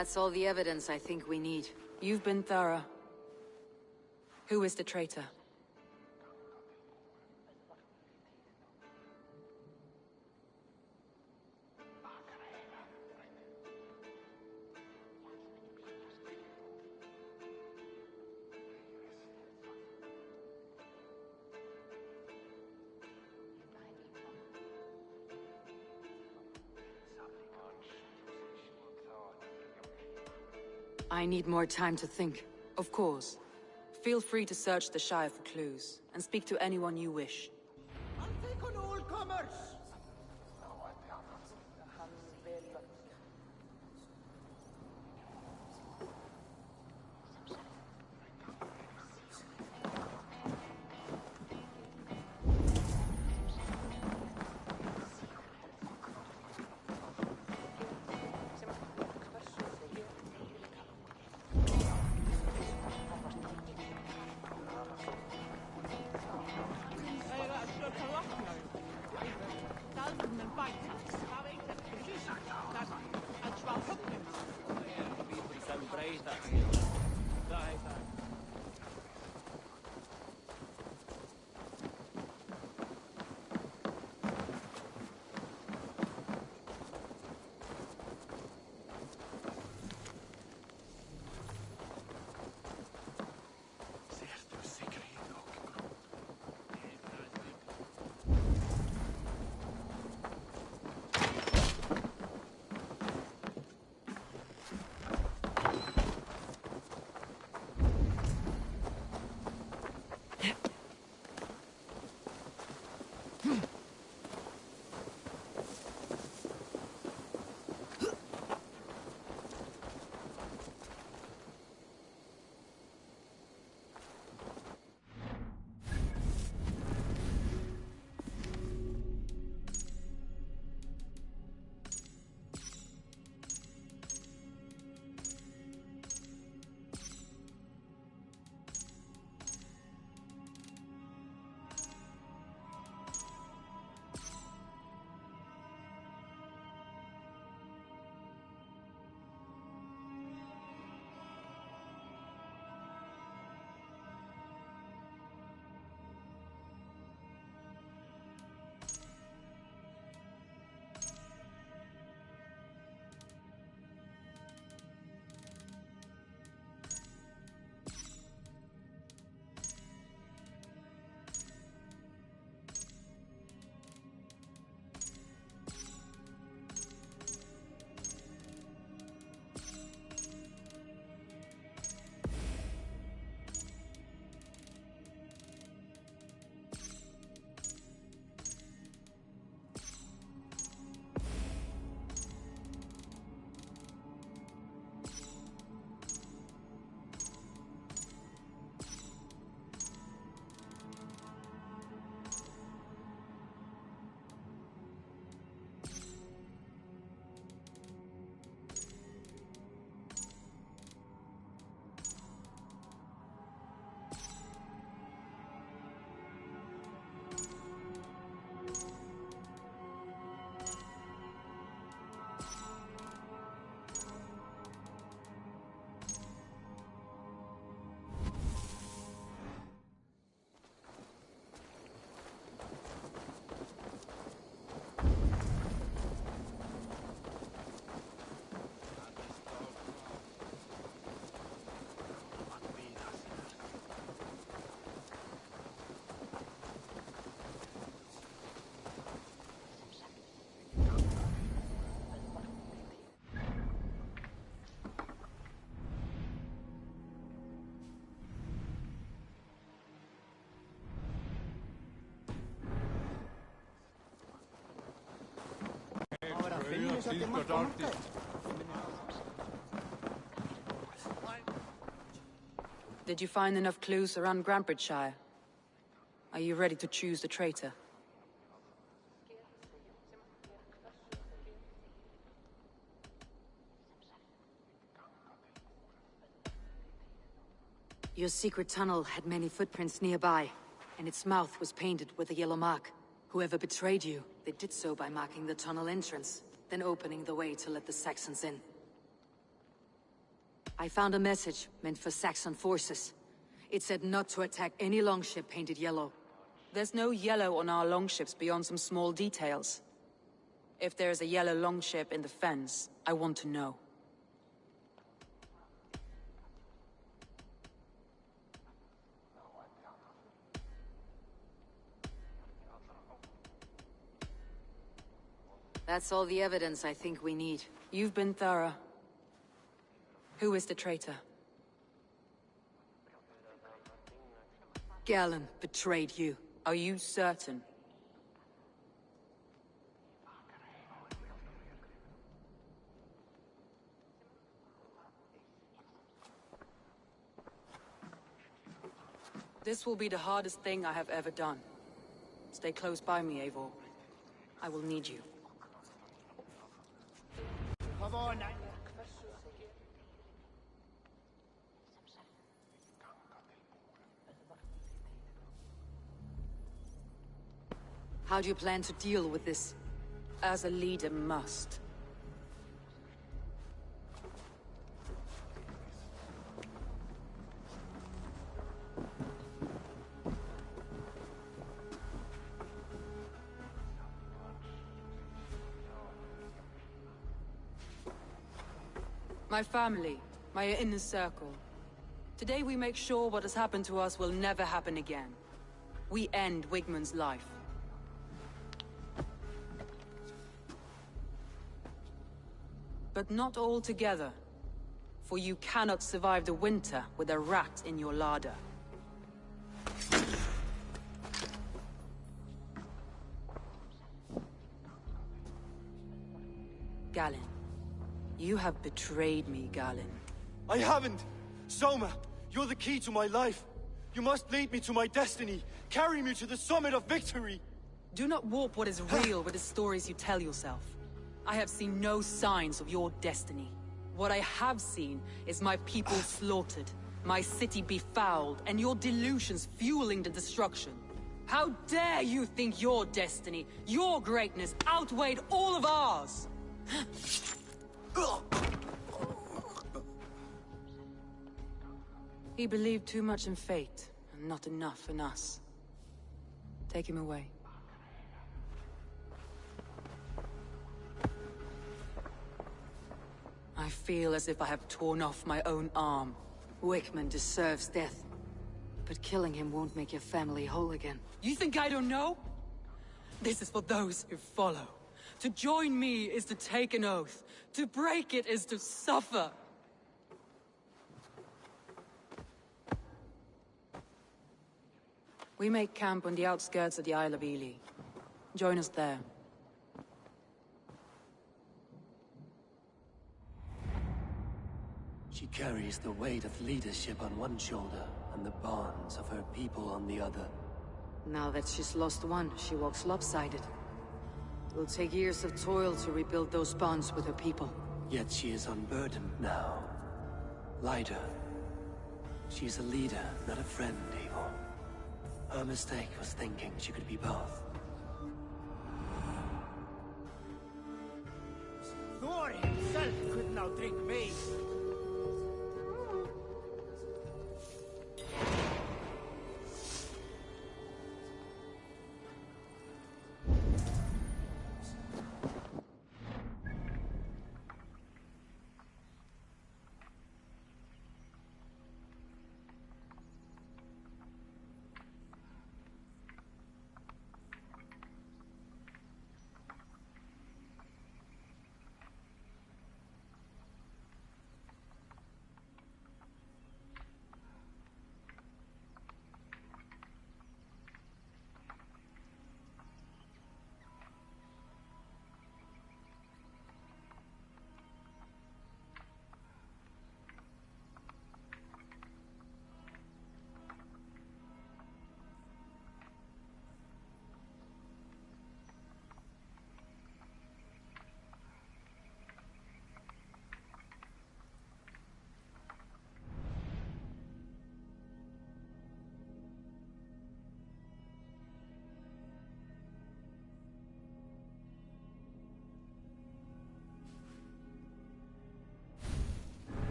That's all the evidence I think we need.
You've been thorough. Who is the traitor?
I need more time to think.
Of course. Feel free to search the Shire for clues, and speak to anyone you wish.
I'll take on all comers!
Did you find enough clues around Grantbridgeshire? Are you ready to choose the traitor?
Your secret tunnel had many footprints nearby, and its mouth was painted with a yellow mark. Whoever betrayed you, they did so by marking the tunnel entrance, then opening the way to let the Saxons in. I found a message meant for Saxon forces. It said not to attack any longship painted yellow.
There's no yellow on our longships beyond some small details. If there's a yellow longship in the fens, I want to know.
That's all the evidence I think we need.
You've been thorough. Who is the traitor?
Galen betrayed you.
Are you certain? This will be the hardest thing I have ever done. Stay close by me, Eivor. I will need you.
Come on.
How do you plan to deal with this?
As a leader must. My family, my inner circle. Today we make sure what has happened to us will never happen again. We end Wigmund's life. But not all together. For you cannot survive the winter with a rat in your larder. Galen. You have betrayed me, Galen.
I haven't! Soma, you're the key to my life. You must lead me to my destiny. Carry me to the summit of victory.
Do not warp what is real with the stories you tell yourself. I have seen no signs of your destiny. What I have seen is my people slaughtered, my city befouled, and your delusions fueling the destruction. How dare you think your destiny, your greatness, outweighed all of ours? He believed too much in fate, and not enough in us. Take him away. I feel as if I have torn off my own arm.
Wigmund deserves death. But killing him won't make your family whole again.
You think I don't know? This is for those who follow. To join me is to take an oath. To break it is to suffer. We make camp on the outskirts of the Isle of Ely. Join us there.
She carries the weight of leadership on one shoulder and the bonds of her people on the other.
Now that she's lost one, she walks lopsided. It will take years of toil to rebuild those bonds with her people.
Yet she is unburdened now. Lighter. She's a leader, not a friend, Eivor. Her mistake was thinking she could be both.
Thor himself could now drink me.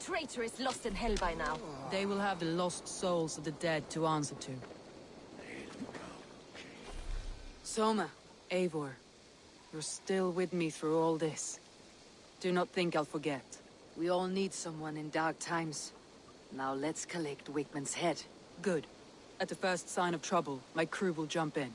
Traitor is lost in hell by now.
They will have the lost souls of the dead to answer to. Soma, Eivor, you're still with me through all this. Do not think I'll forget.
We all need someone in dark times. Now let's collect Wigman's head.
Good. At the first sign of trouble, my crew will jump in.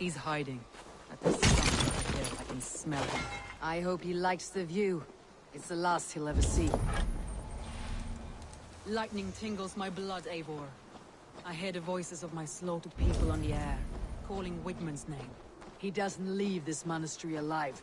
He's hiding. At the summit of the hill, I can smell him.
I hope he likes the view. It's the last he'll ever see.
Lightning tingles my blood, Eivor. I hear the voices of my slaughtered people on the air, calling Wigman's name.
He doesn't leave this monastery alive.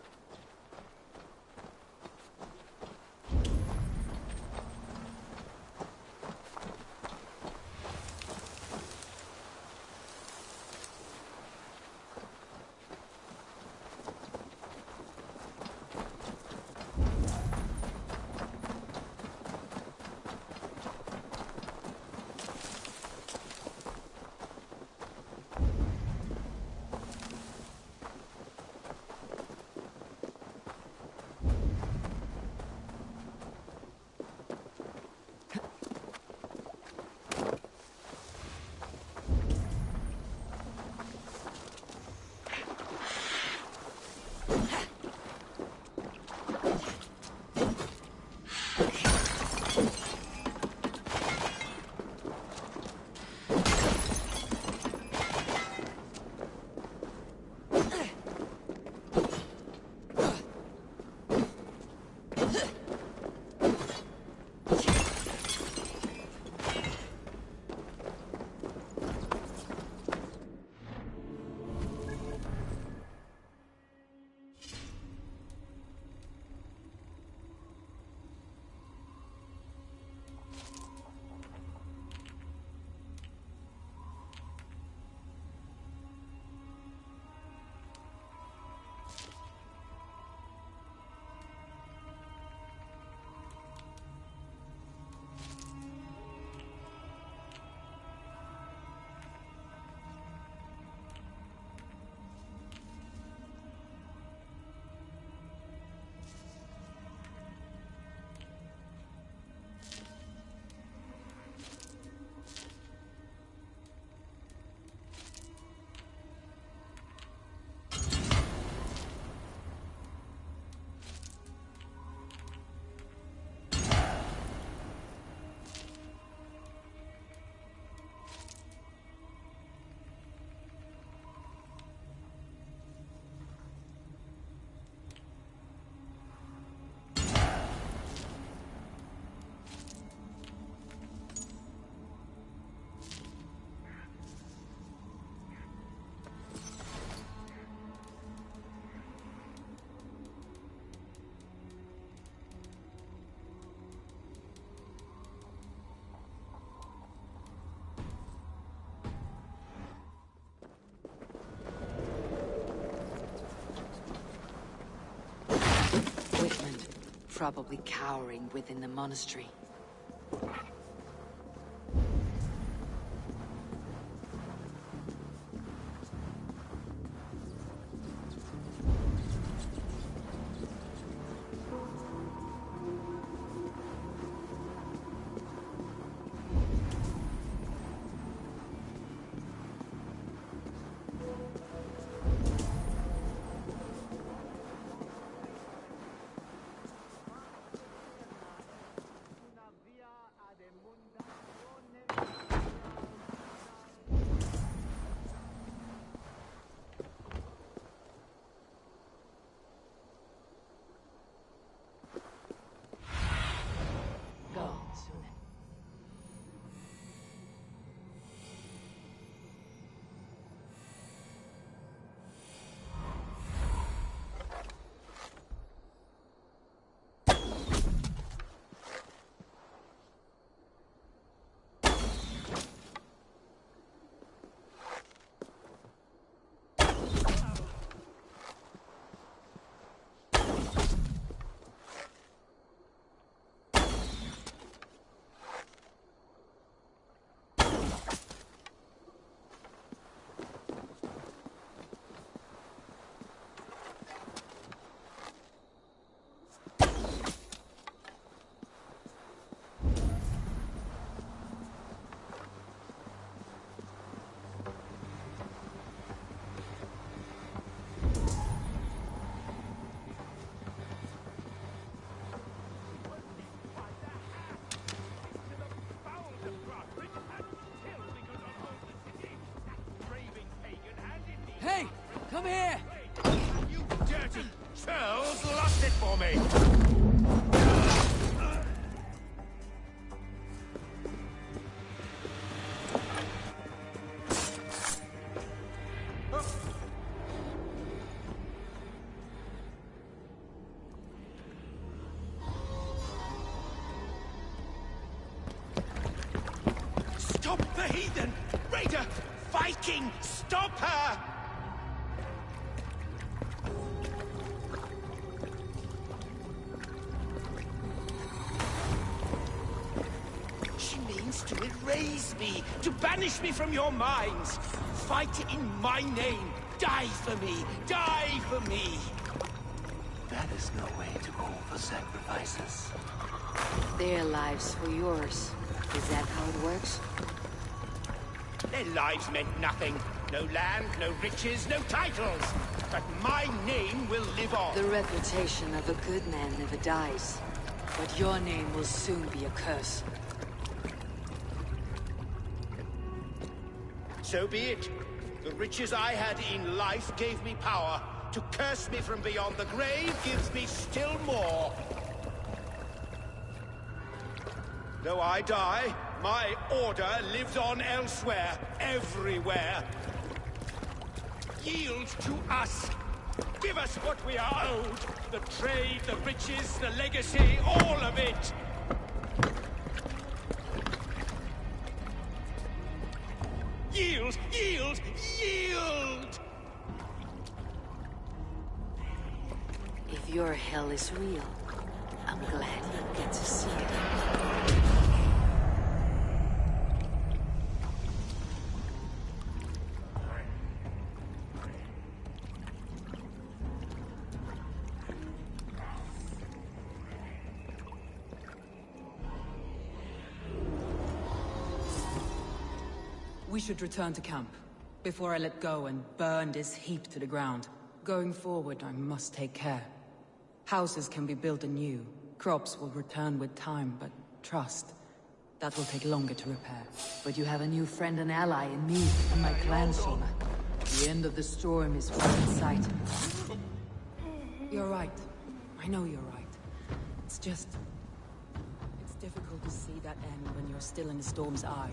probably cowering within the monastery.
Hey! Come here!
You dirty churls lost it for me! Stop the heathen! Raider! Viking! Stop her! She means to erase me, to banish me from your minds. Fight in my name. Die for me. Die for me.
That is no way to call for sacrifices.
Their lives for yours. Is that how it works?
Their lives meant nothing. No land, no riches, no titles. But my name will live on.
The reputation of a good man never dies. But your name will soon be a curse.
So be it. The riches I had in life gave me power. To curse me from beyond the grave gives me still more. Though I die, my order lives on elsewhere, everywhere. Yield to us. Give us what we are owed. The trade, the riches, the legacy, all of it. Yield! Yield! Yield!
If your hell is real, I'm glad you get to see it.
We should return to camp, before I let go and burn this heap to the ground. Going forward, I must take care. Houses can be built anew, crops will return with time, but trust, that will take longer to repair.
But you have a new friend and ally in me and my clan, Soma. The end of the storm is within sight.
You're right. I know you're right. It's just... it's difficult to see that end when you're still in the storm's eye.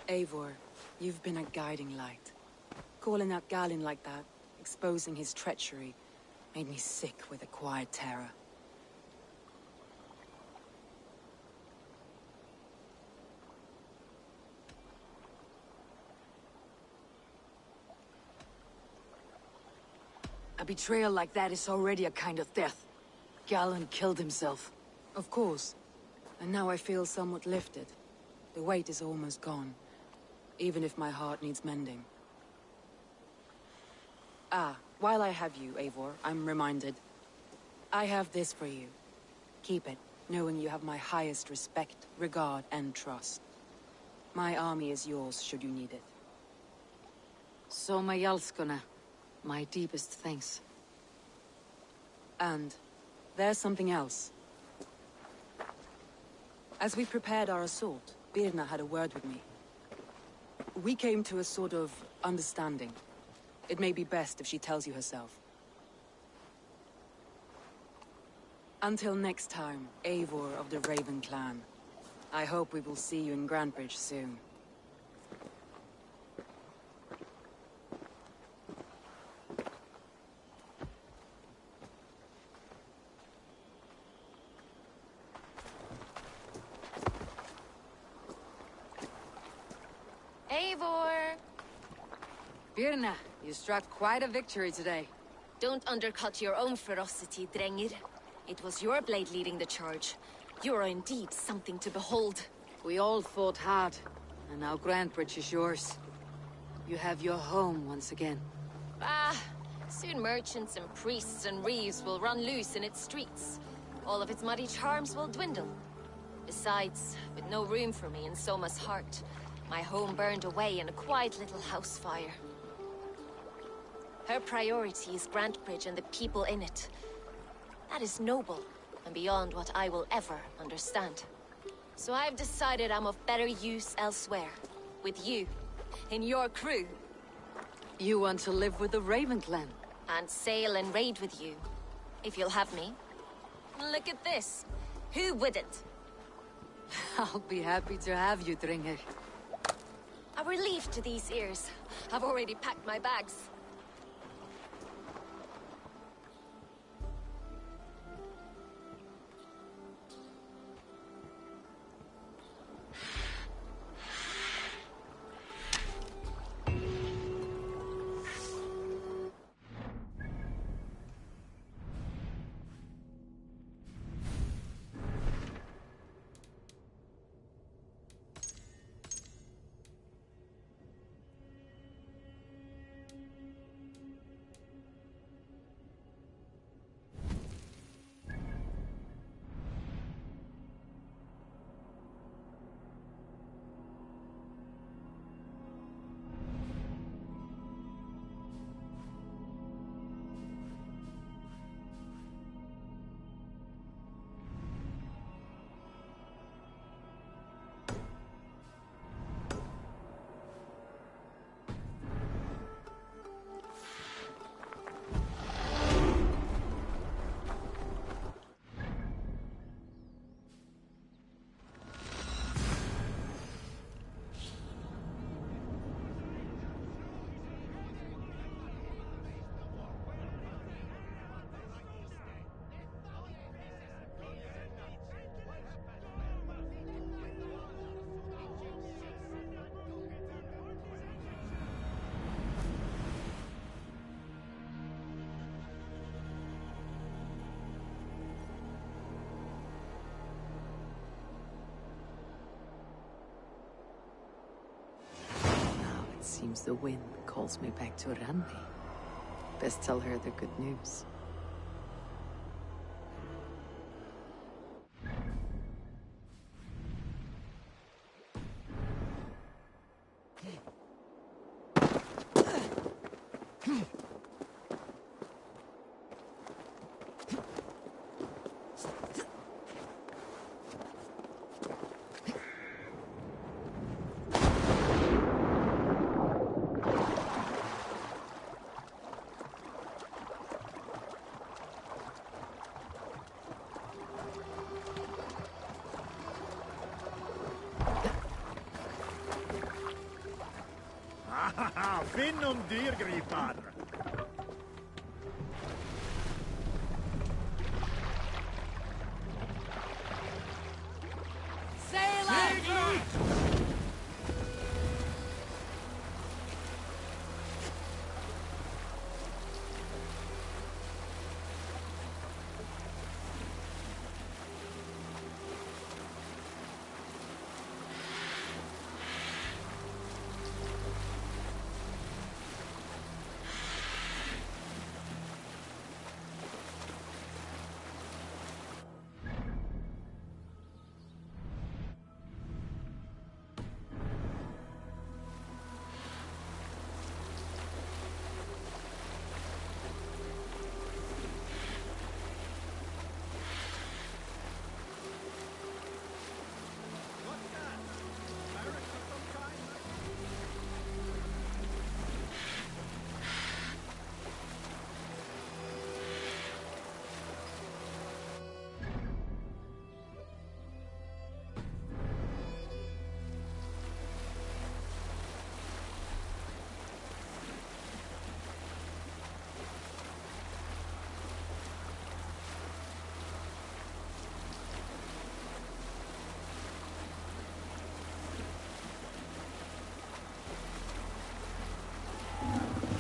Eivor, you've been a guiding light. Calling out Galin like that, exposing his treachery, made me sick with a quiet terror. A betrayal like that is already a kind of death. Galin killed himself. Of course. And now I feel somewhat lifted. The weight is almost gone. Even if my heart needs mending. Ah, while I have you, Eivor, I'm reminded. I have this for you. Keep it, knowing you have my highest respect, regard, and trust. My army is yours, should you need it.
So my Jalskuna. My deepest thanks.
And there's something else. As we prepared our assault, Birna had a word with me. We came to a sort of understanding. It may be best if she tells you herself. Until next time, Eivor of the Raven clan. I hope we will see you in Grantebridge soon.
Eivor!
Birna, you struck quite a victory today.
Don't undercut your own ferocity, Drengir. It was your blade leading the charge. You are indeed something to behold.
We all fought hard, and now Grantebridge is yours. You have your home once again.
Ah, soon merchants and priests and reeves will run loose in its streets. All of its muddy charms will dwindle. Besides, with no room for me in Soma's heart, my home burned away in a quiet little house fire. Her priority is Grantebridge and the people in it. That is noble, and beyond what I will ever understand. So I've decided I'm of better use elsewhere. With you, in your crew.
You want to live with the Raven clan?
And sail and raid with you, if you'll have me. Look at this. Who wouldn't?
I'll be happy to have you, Drengir.
A relief to these ears. I've already packed my bags.
Seems the wind calls me back to Randi. Best tell her the good news.
Finnum dyrgripar!
Sailor!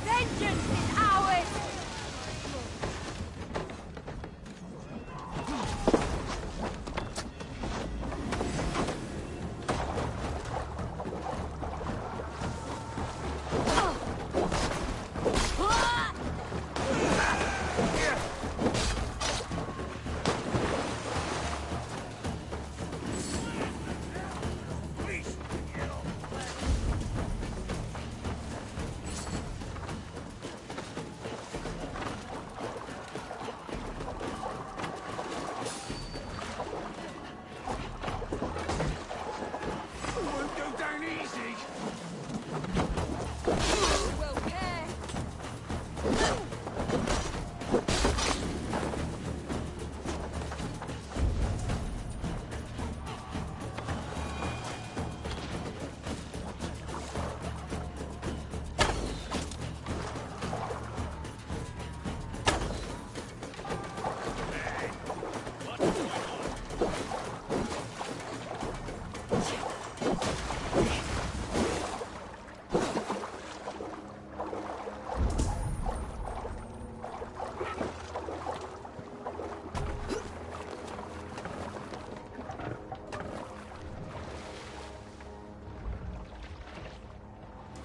Vengeance is ours!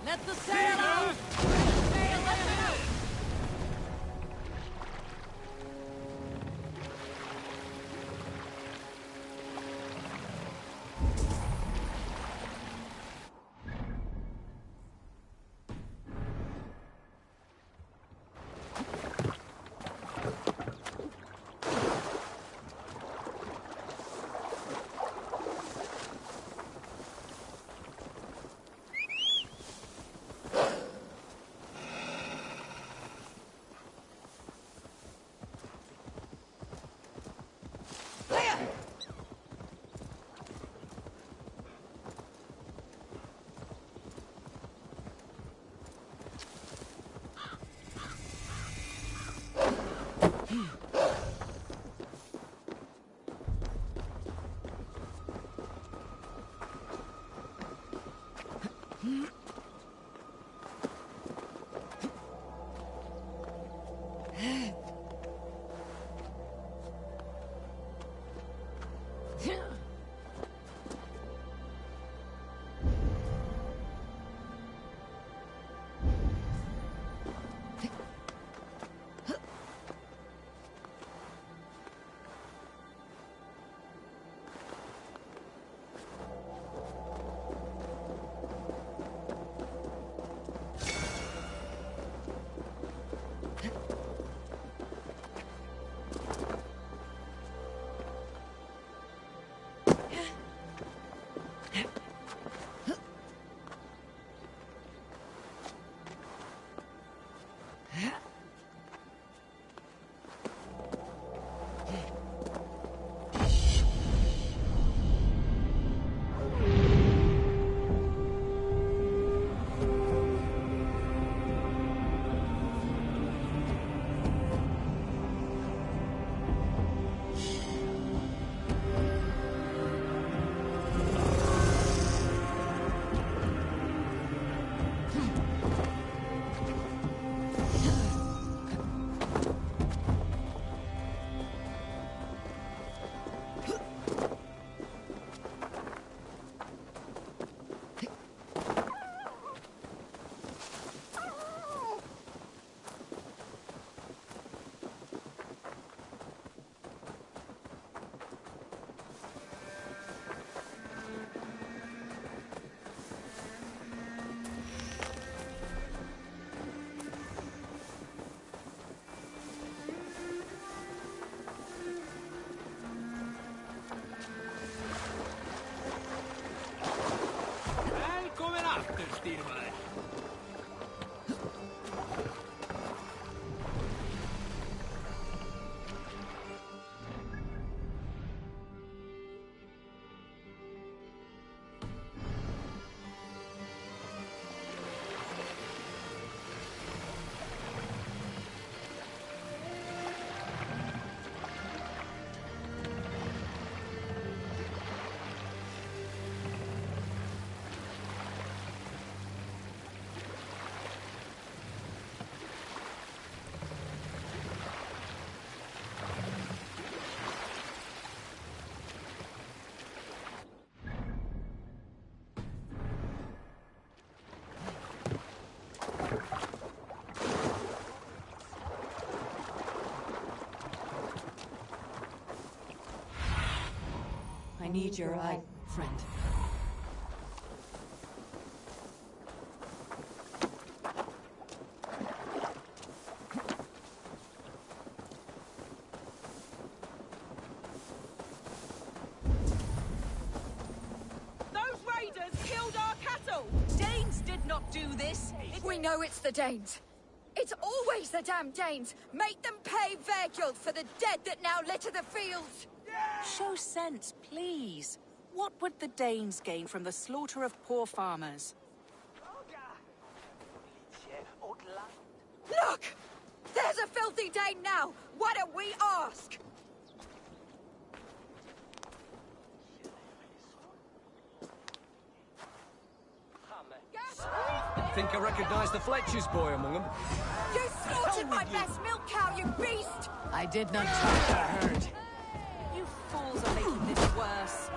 Let the sail out! Sail out!
need your eye, friend.
We know it's the Danes. It's always the damn Danes. Make them pay their guilt for the dead that now litter the fields.
Show sense, please. What would the Danes gain from the slaughter of poor farmers?
Look! There's a filthy Dane now! Why don't we ask?
Think I recognize the Fletcher's boy among them?
You slaughtered my best milk cow, you beast!
I did not touch the herd. You fools are making this worse.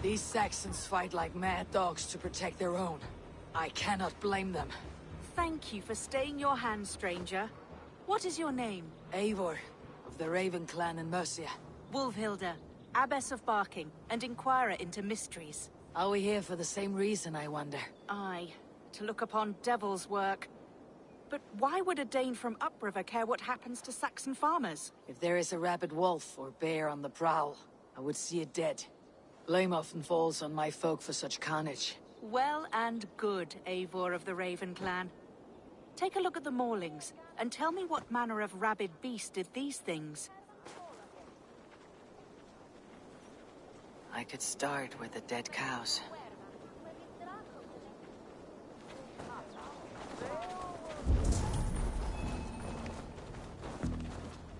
These Saxons fight like mad dogs to protect their own. I cannot blame them. Thank you for staying your hand, stranger. What is your name? Eivor, of the Raven clan in Mercia. Wolfhilda, Abbess of Barking, and Inquirer into mysteries. Are we here for the same reason, I wonder? Aye, to look upon devil's work. But why would a Dane from upriver care what happens to Saxon farmers? If there is a rabid wolf or bear on the prowl, I would see it dead. Blame often falls on my folk for such carnage. Well and good, Eivor of the Raven clan. Take a look at the maulings, and tell me what manner of rabid beast did these things. I could start with the dead cows.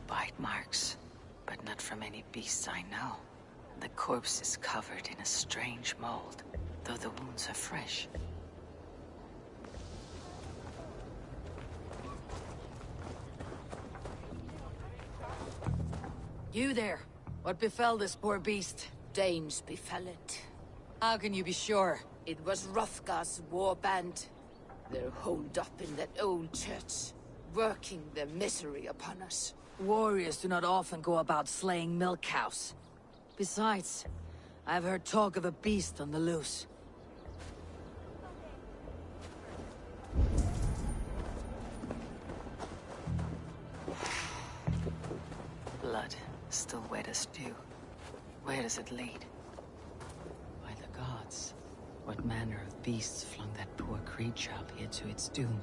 Bite marks, but not from any beasts I know. The corpse is covered in a strange mold, though the wounds are fresh. You there! What befell this poor beast?
Danes befell it.
How can you be sure?
It was Hrothgar's war band. They're holed up in that old church, working their misery upon us.
Warriors do not often go about slaying milk cows. Besides, I've heard talk of a beast on the loose. Blood, still wet as dew. Where does it lead? By the gods, what manner of beasts flung that poor creature up here to its doom?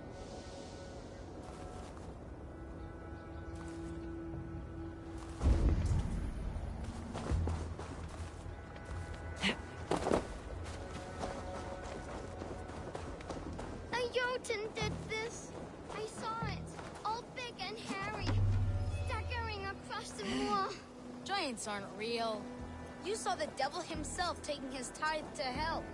Did this. I saw it. All big and hairy. Staggering across the moor.
Giants aren't real. You saw the devil himself taking his tithe to hell.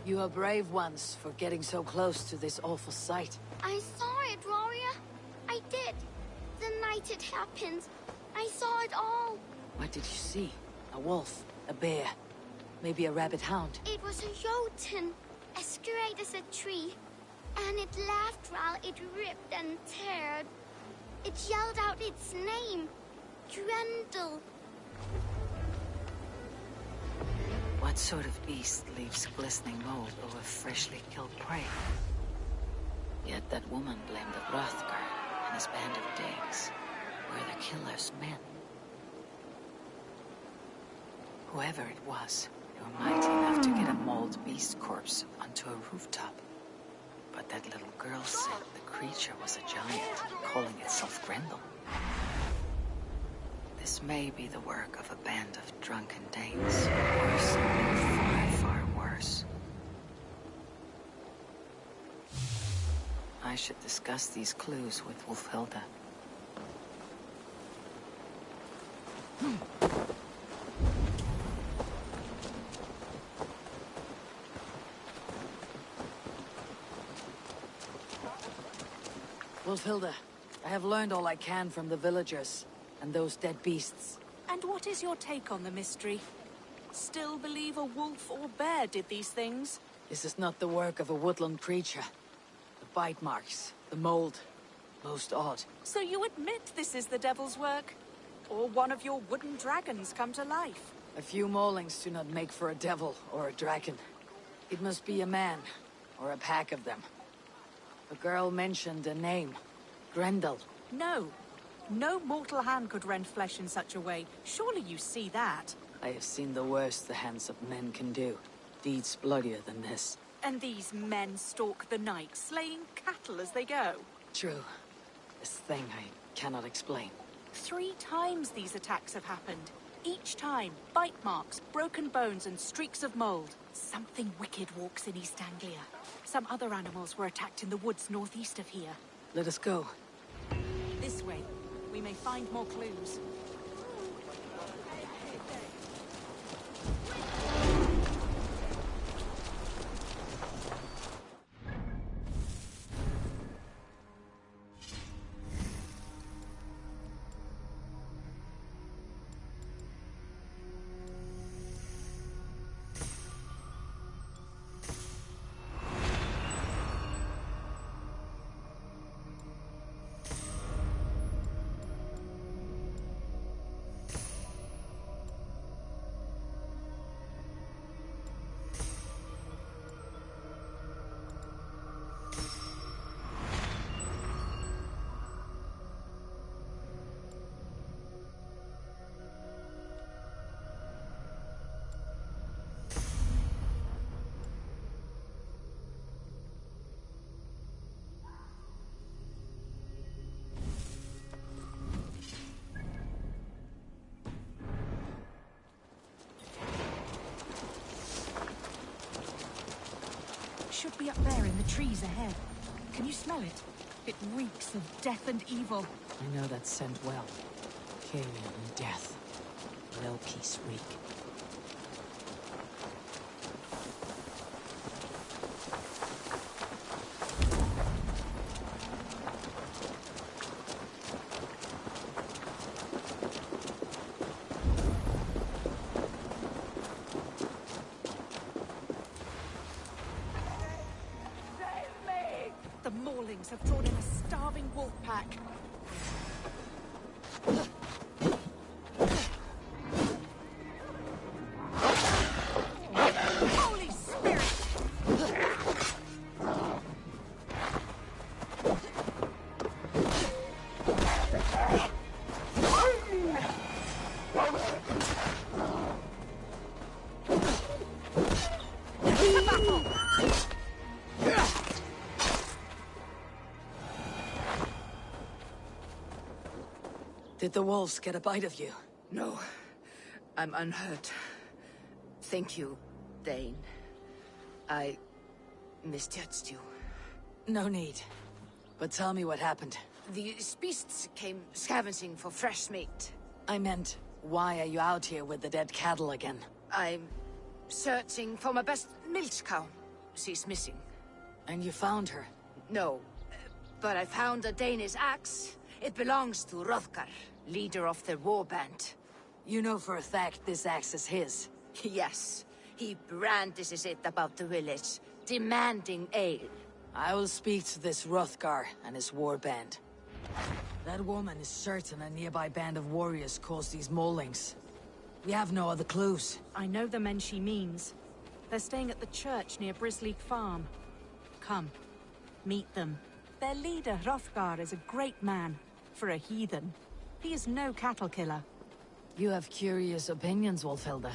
You are brave ones for getting so close to this awful sight.
I saw it, warrior. I did. The night it happened. I saw it all.
What did you see? A wolf? A bear?
Maybe a rabbit hound.
It was a Jotun, as straight as a tree. And it laughed while it ripped and teared. It yelled out its name, Grendel.
What sort of beast leaves glistening mold over freshly killed prey? Yet that woman blamed the Hrothgar and his band of Danes. Were the killer's men? Whoever it was, they were mighty enough to get a mauled beast corpse onto a rooftop. But that little girl said the creature was a giant, calling itself Grendel. This may be the work of a band of drunken Danes, or something far, far worse. I should discuss these clues with Wulfhilda. Wulfhilda, I have learned all I can from the villagers and those dead beasts.
And what is your take on the mystery? Still believe a wolf or bear did these things?
This is not the work of a woodland creature. The bite marks, the mold, most odd.
So you admit this is the devil's work? Or one of your wooden dragons come to life?
A few maulings do not make for a devil or a dragon. It must be a man, or a pack of them. The girl mentioned a name. Grendel.
No. No mortal hand could rend flesh in such a way. Surely you see that.
I have seen the worst the hands of men can do. Deeds bloodier than this.
And these men stalk the night, slaying cattle as they go.
True. This thing I cannot explain.
3 times these attacks have happened. Each time, bite marks, broken bones, and streaks of mold. Something wicked walks in East Anglia. Some other animals were attacked in the woods northeast of here.
Let us go.
This way. We may find more clues. Should be up there in the trees ahead. Can you smell it? It reeks of death and evil.
I know that scent well. Carrion and death. No peace reek.
The maulings have drawn in a starving wolf pack. Holy Spirit! To battle!
Did the wolves get a bite of you?
No. I'm unhurt. Thank you, Dane. I misjudged you.
No need. But tell me what happened.
These beasts came scavenging for fresh meat.
I meant, why are you out here with the dead cattle again?
I'm searching for my best milch cow. She's missing.
And you found her?
No, but I found a Danish axe. It belongs to Hrothgar, leader of the war band.
You know for a fact this axe is his?
Yes. He brandishes it about the village, demanding aid.
I will speak to this Hrothgar and his warband. That woman is certain a nearby band of warriors caused these maulings. We have no other clues.
I know the men she means. They're staying at the church near Brisleek Farm. Come, meet them. Their leader, Hrothgar, is a great man. For a heathen. He is no cattle killer.
You have curious opinions, Wolfhilda.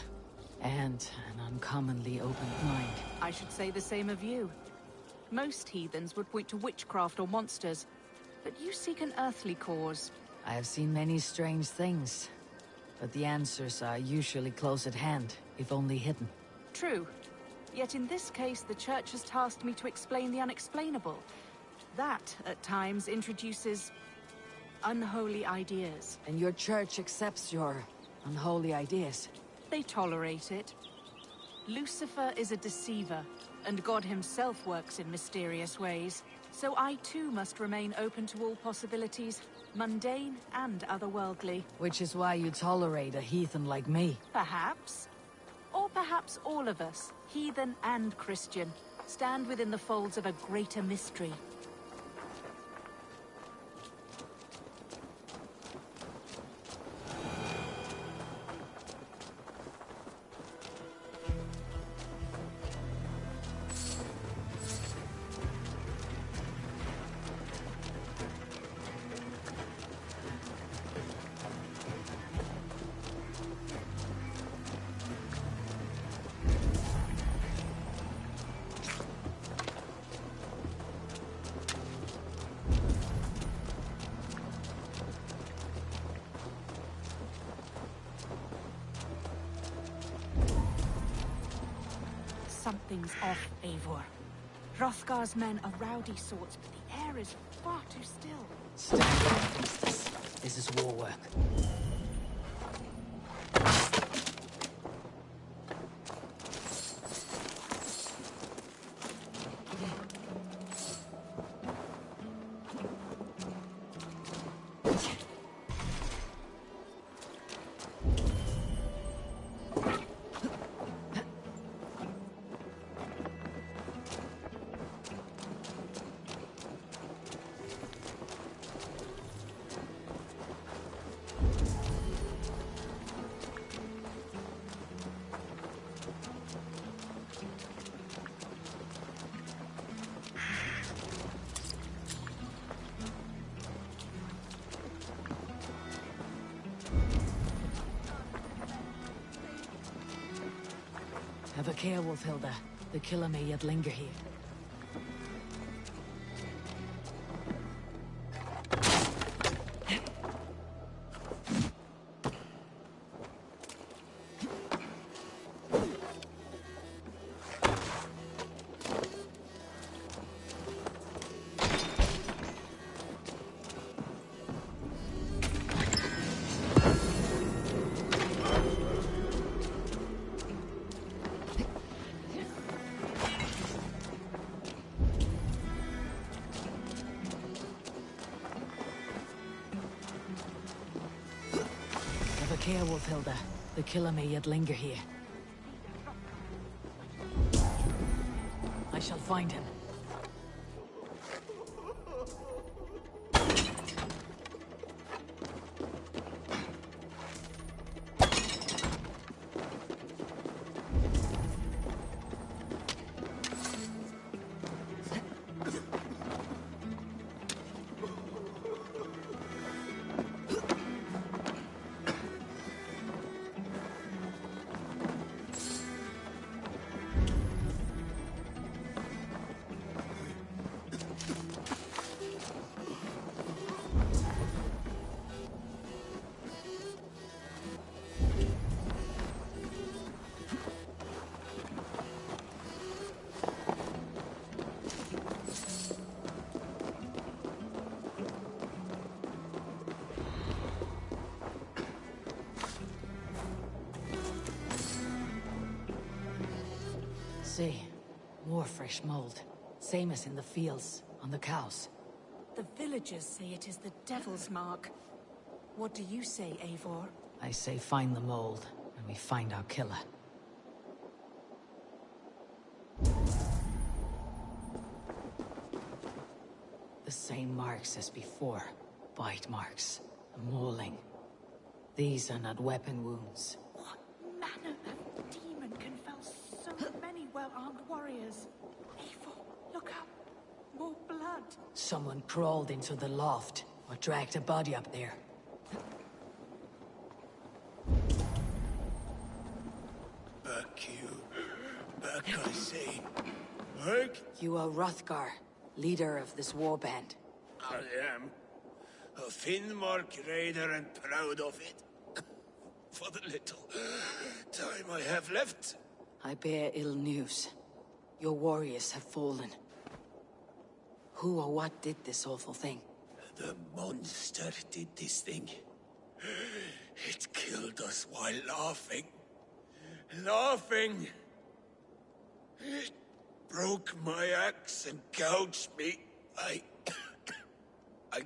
And an uncommonly open mind.
I should say the same of you. Most heathens would point to witchcraft or monsters, but you seek an earthly cause.
I have seen many strange things, but the answers are usually close at hand, if only hidden.
True. Yet in this case, the Church has tasked me to explain the unexplainable. That, at times, introduces unholy ideas.
And your Church accepts your unholy ideas?
They tolerate it. Lucifer is a deceiver, and God himself works in mysterious ways. So I too must remain open to all possibilities, mundane and otherworldly.
Which is why you tolerate a heathen like me.
Perhaps. Or perhaps all of us, heathen and Christian, stand within the folds of a greater mystery. Something's off, Eivor. Hrothgar's men are rowdy sorts, but the air is far too still.
Stand back, priestess. This is war work. Have a care, Wolfhilda. The killer may yet linger here. Care, Wolfhilda. The killer may yet linger here. I shall find him. See, more fresh mold. Same as in the fields, on the cows.
The villagers say it is the devil's mark. What do you say, Eivor?
I say find the mold, and we find our killer. The same marks as before. Bite marks. A mauling. These are not weapon wounds.
What manner of demon can fell so many well-armed warriors? Ivor, look up. More blood.
Someone crawled into the loft, or dragged a body up there.
Back you. Back, I say. Back?
You are Hrothgar, leader of this warband.
I am. A Finnmark raider and proud of it. For the little time I have left.
I bear ill news. Your warriors have fallen. Who or what did this awful thing?
The monster did this thing. It killed us while laughing. Laughing! It broke my axe and gouged me. I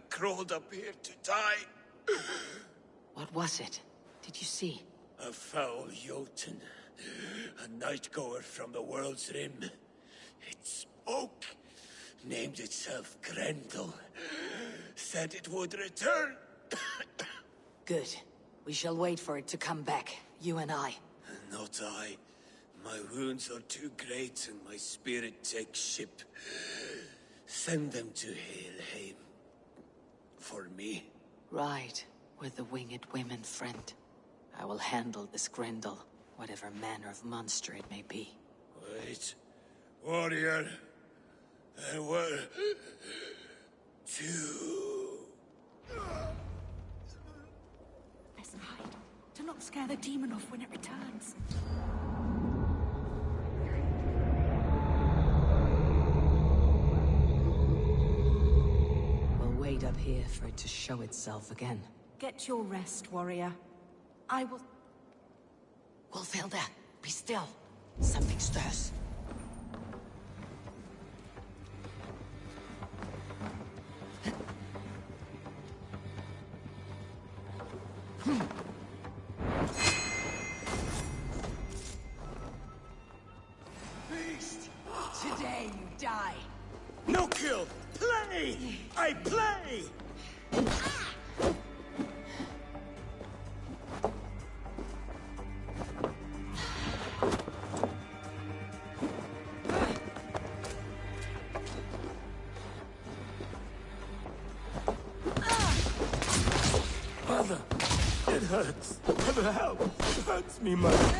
crawled up here to die.
What was it? Did you see?
A foul Jotun. A night-goer from the world's rim. It spoke. Named itself Grendel. Said it would return.
Good. We shall wait for it to come back, you and I.
Not I. My wounds are too great and my spirit takes ship. Send them to Helheim. For me.
Right. With the winged women, friend. I will handle this Grendel, whatever manner of monster it may be.
Wait. Warrior. There were... two...
Let's hide. Do not scare the demon off when it returns.
We'll wait up here for it to show itself again.
Get your rest, warrior. I will...
Wolfhilda, be still. Something stirs.
Beast!
Today you die.
No kill! Play! I play!
Mother, it hurts. Mother, help! It hurts me, Mother.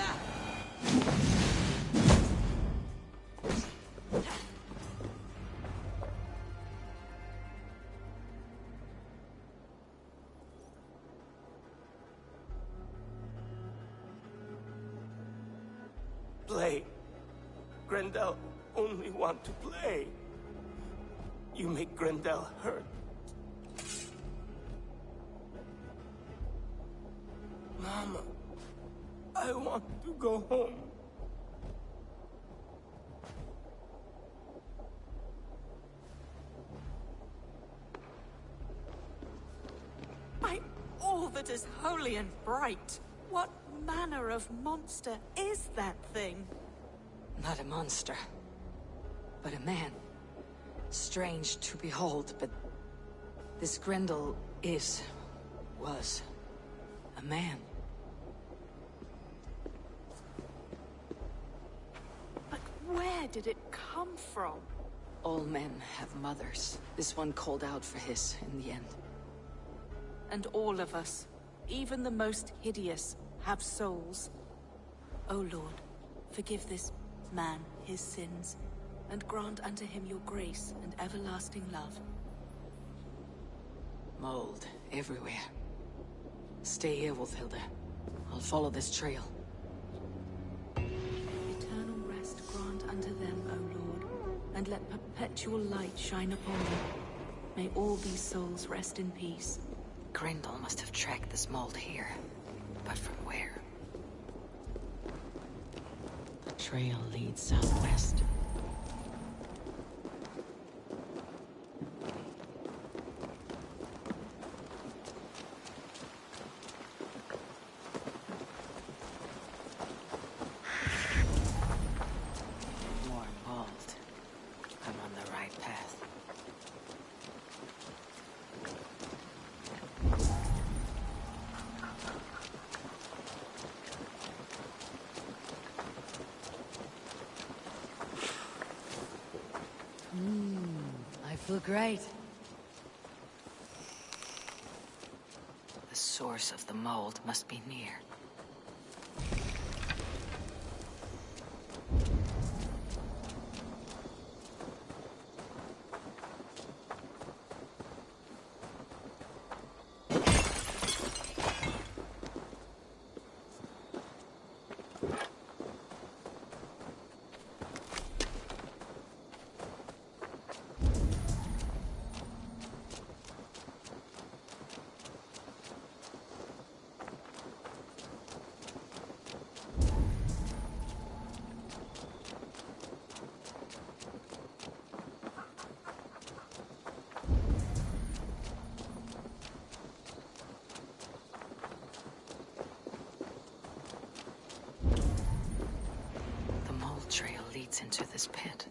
Play. Grendel only want to play. You make Grendel hurt. Mama, I want to go home.
By all that is holy and bright, what manner of monster is that thing?
Not a monster, but a man. Strange to behold, but this Grendel was a man.
But where did it come from?
All men have mothers. This one called out for his in the end.
And all of us, even the most hideous, have souls. O Lord, forgive this man his sins, and grant unto him your grace and everlasting love.
Mold everywhere. Stay here, Wolfhilda. I'll follow this trail.
Eternal rest grant unto them, O Lord, and let perpetual light shine upon them. May all these souls rest in peace.
Grendel must have tracked this mold here. But from where? The trail leads southwest. More mold. I'm on the right path. feel great. The source of the mold must be near. Trail leads into this pit.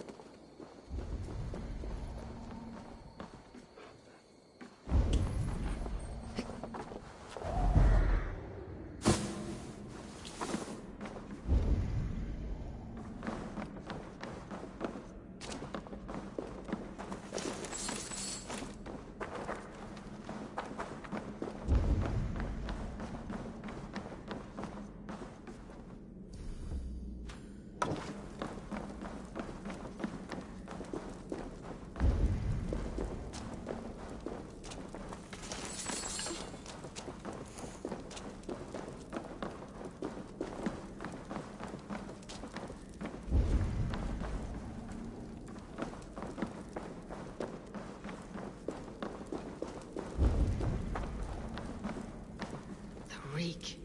Reek.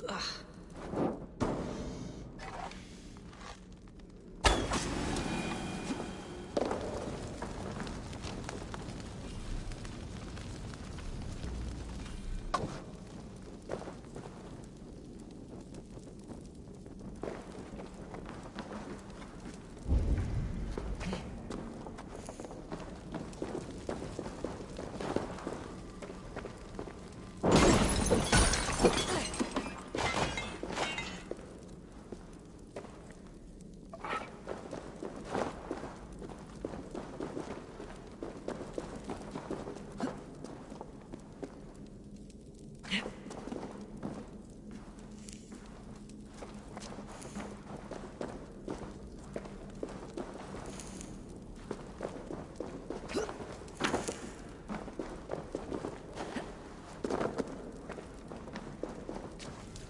Ugh.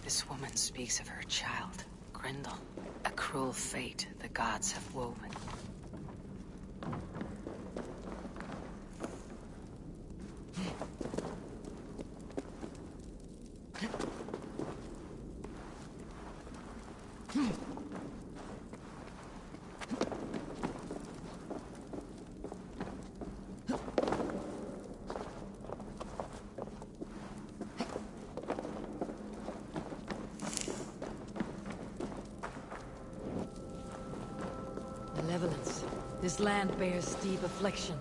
This woman speaks of her child, Grendel. A cruel fate the gods have woven. Malevolence. This land bears deep affliction.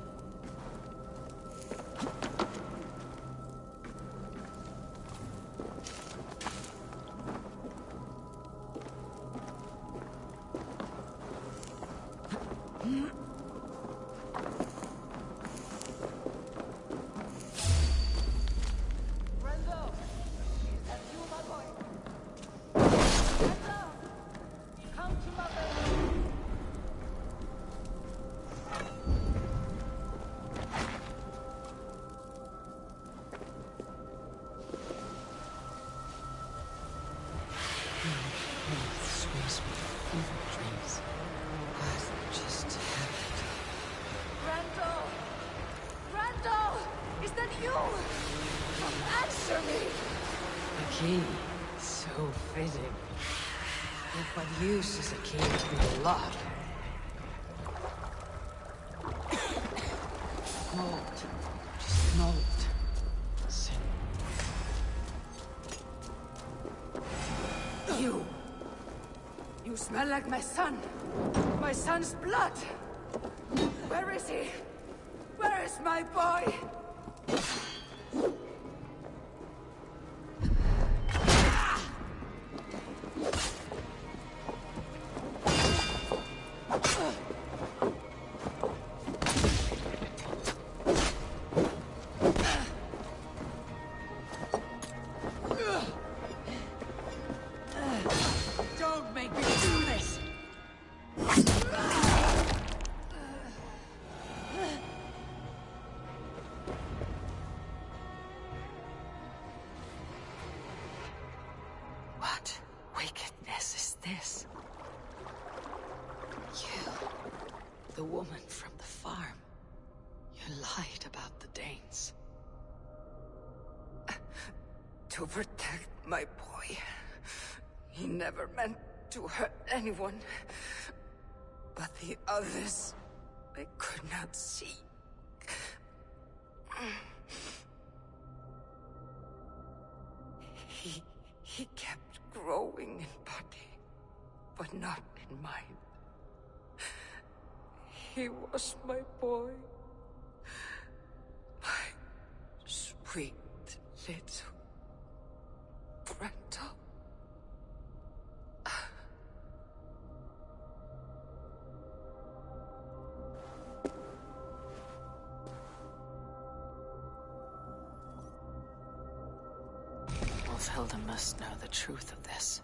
Key. So fitting. If what use is a key to the lock? Mold. Just mold. Sin. You! You smell like my son! My son's blood! Where is he? Where is my boy?
the woman from the farm. You lied about the Danes.
To protect my boy. He never meant to hurt anyone. But the others, I could not see. He kept growing in body, but not in mind. He was my boy. My sweet little Brenda.
Wolfhilda must know the truth of this.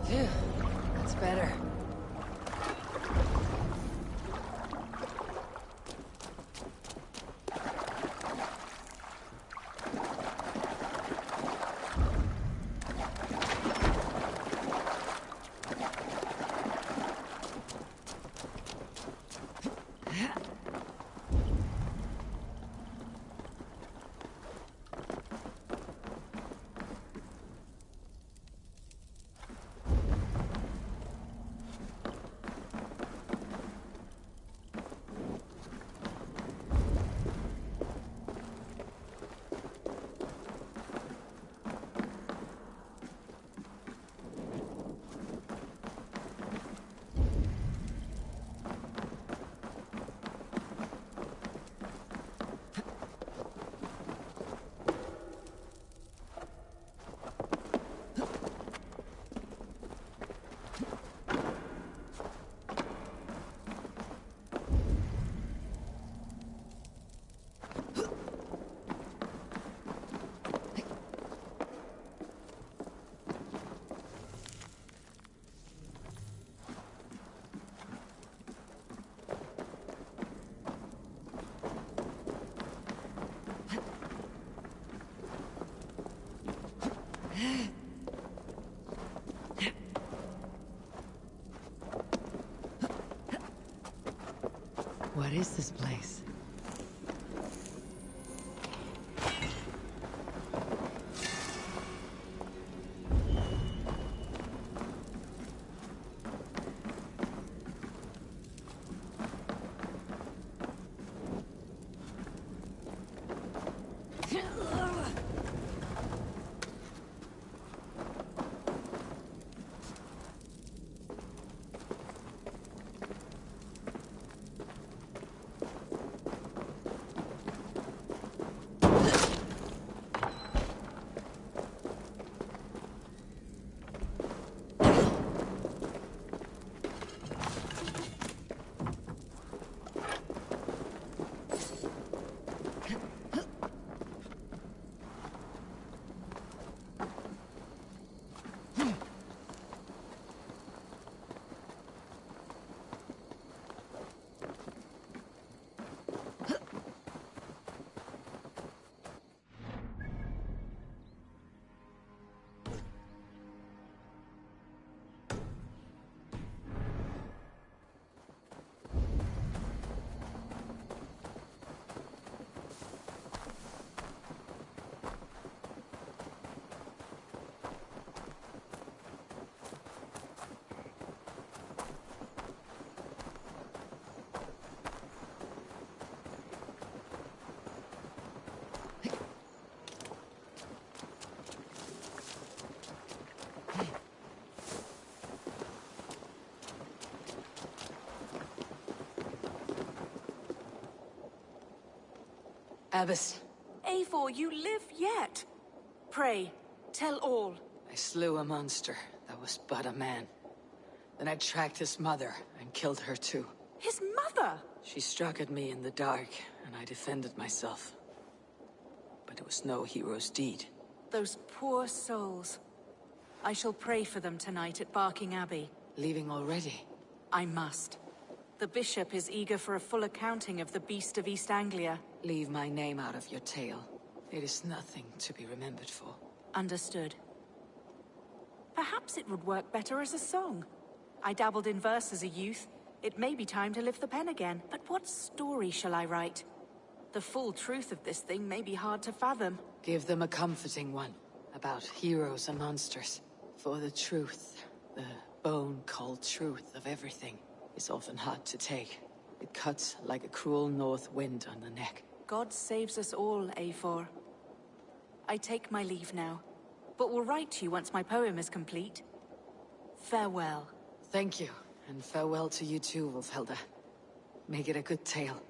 Phew, that's better. What is this place? Abbess.
Eivor, you live yet. Pray, tell all.
I slew a monster that was but a man. Then I tracked his mother and killed her too.
His mother?
She struck at me in the dark, and I defended myself. But it was no hero's deed.
Those poor souls. I shall pray for them tonight at Barking Abbey.
Leaving already?
I must. The bishop is eager for a full accounting of the Beast of East Anglia.
Leave my name out of your tale. It is nothing to be remembered for.
Understood. Perhaps it would work better as a song. I dabbled in verse as a youth. It may be time to lift the pen again. But what story shall I write? The full truth of this thing may be hard to fathom.
Give them a comforting one. About heroes and monsters. For the truth, the bone-cold truth of everything, is often hard to take. It cuts like a cruel north wind on the neck.
God saves us all, Eivor. I take my leave now, but will write to you once my poem is complete. Farewell.
Thank you, and farewell to you too, Wolfhelda. Make it a good tale.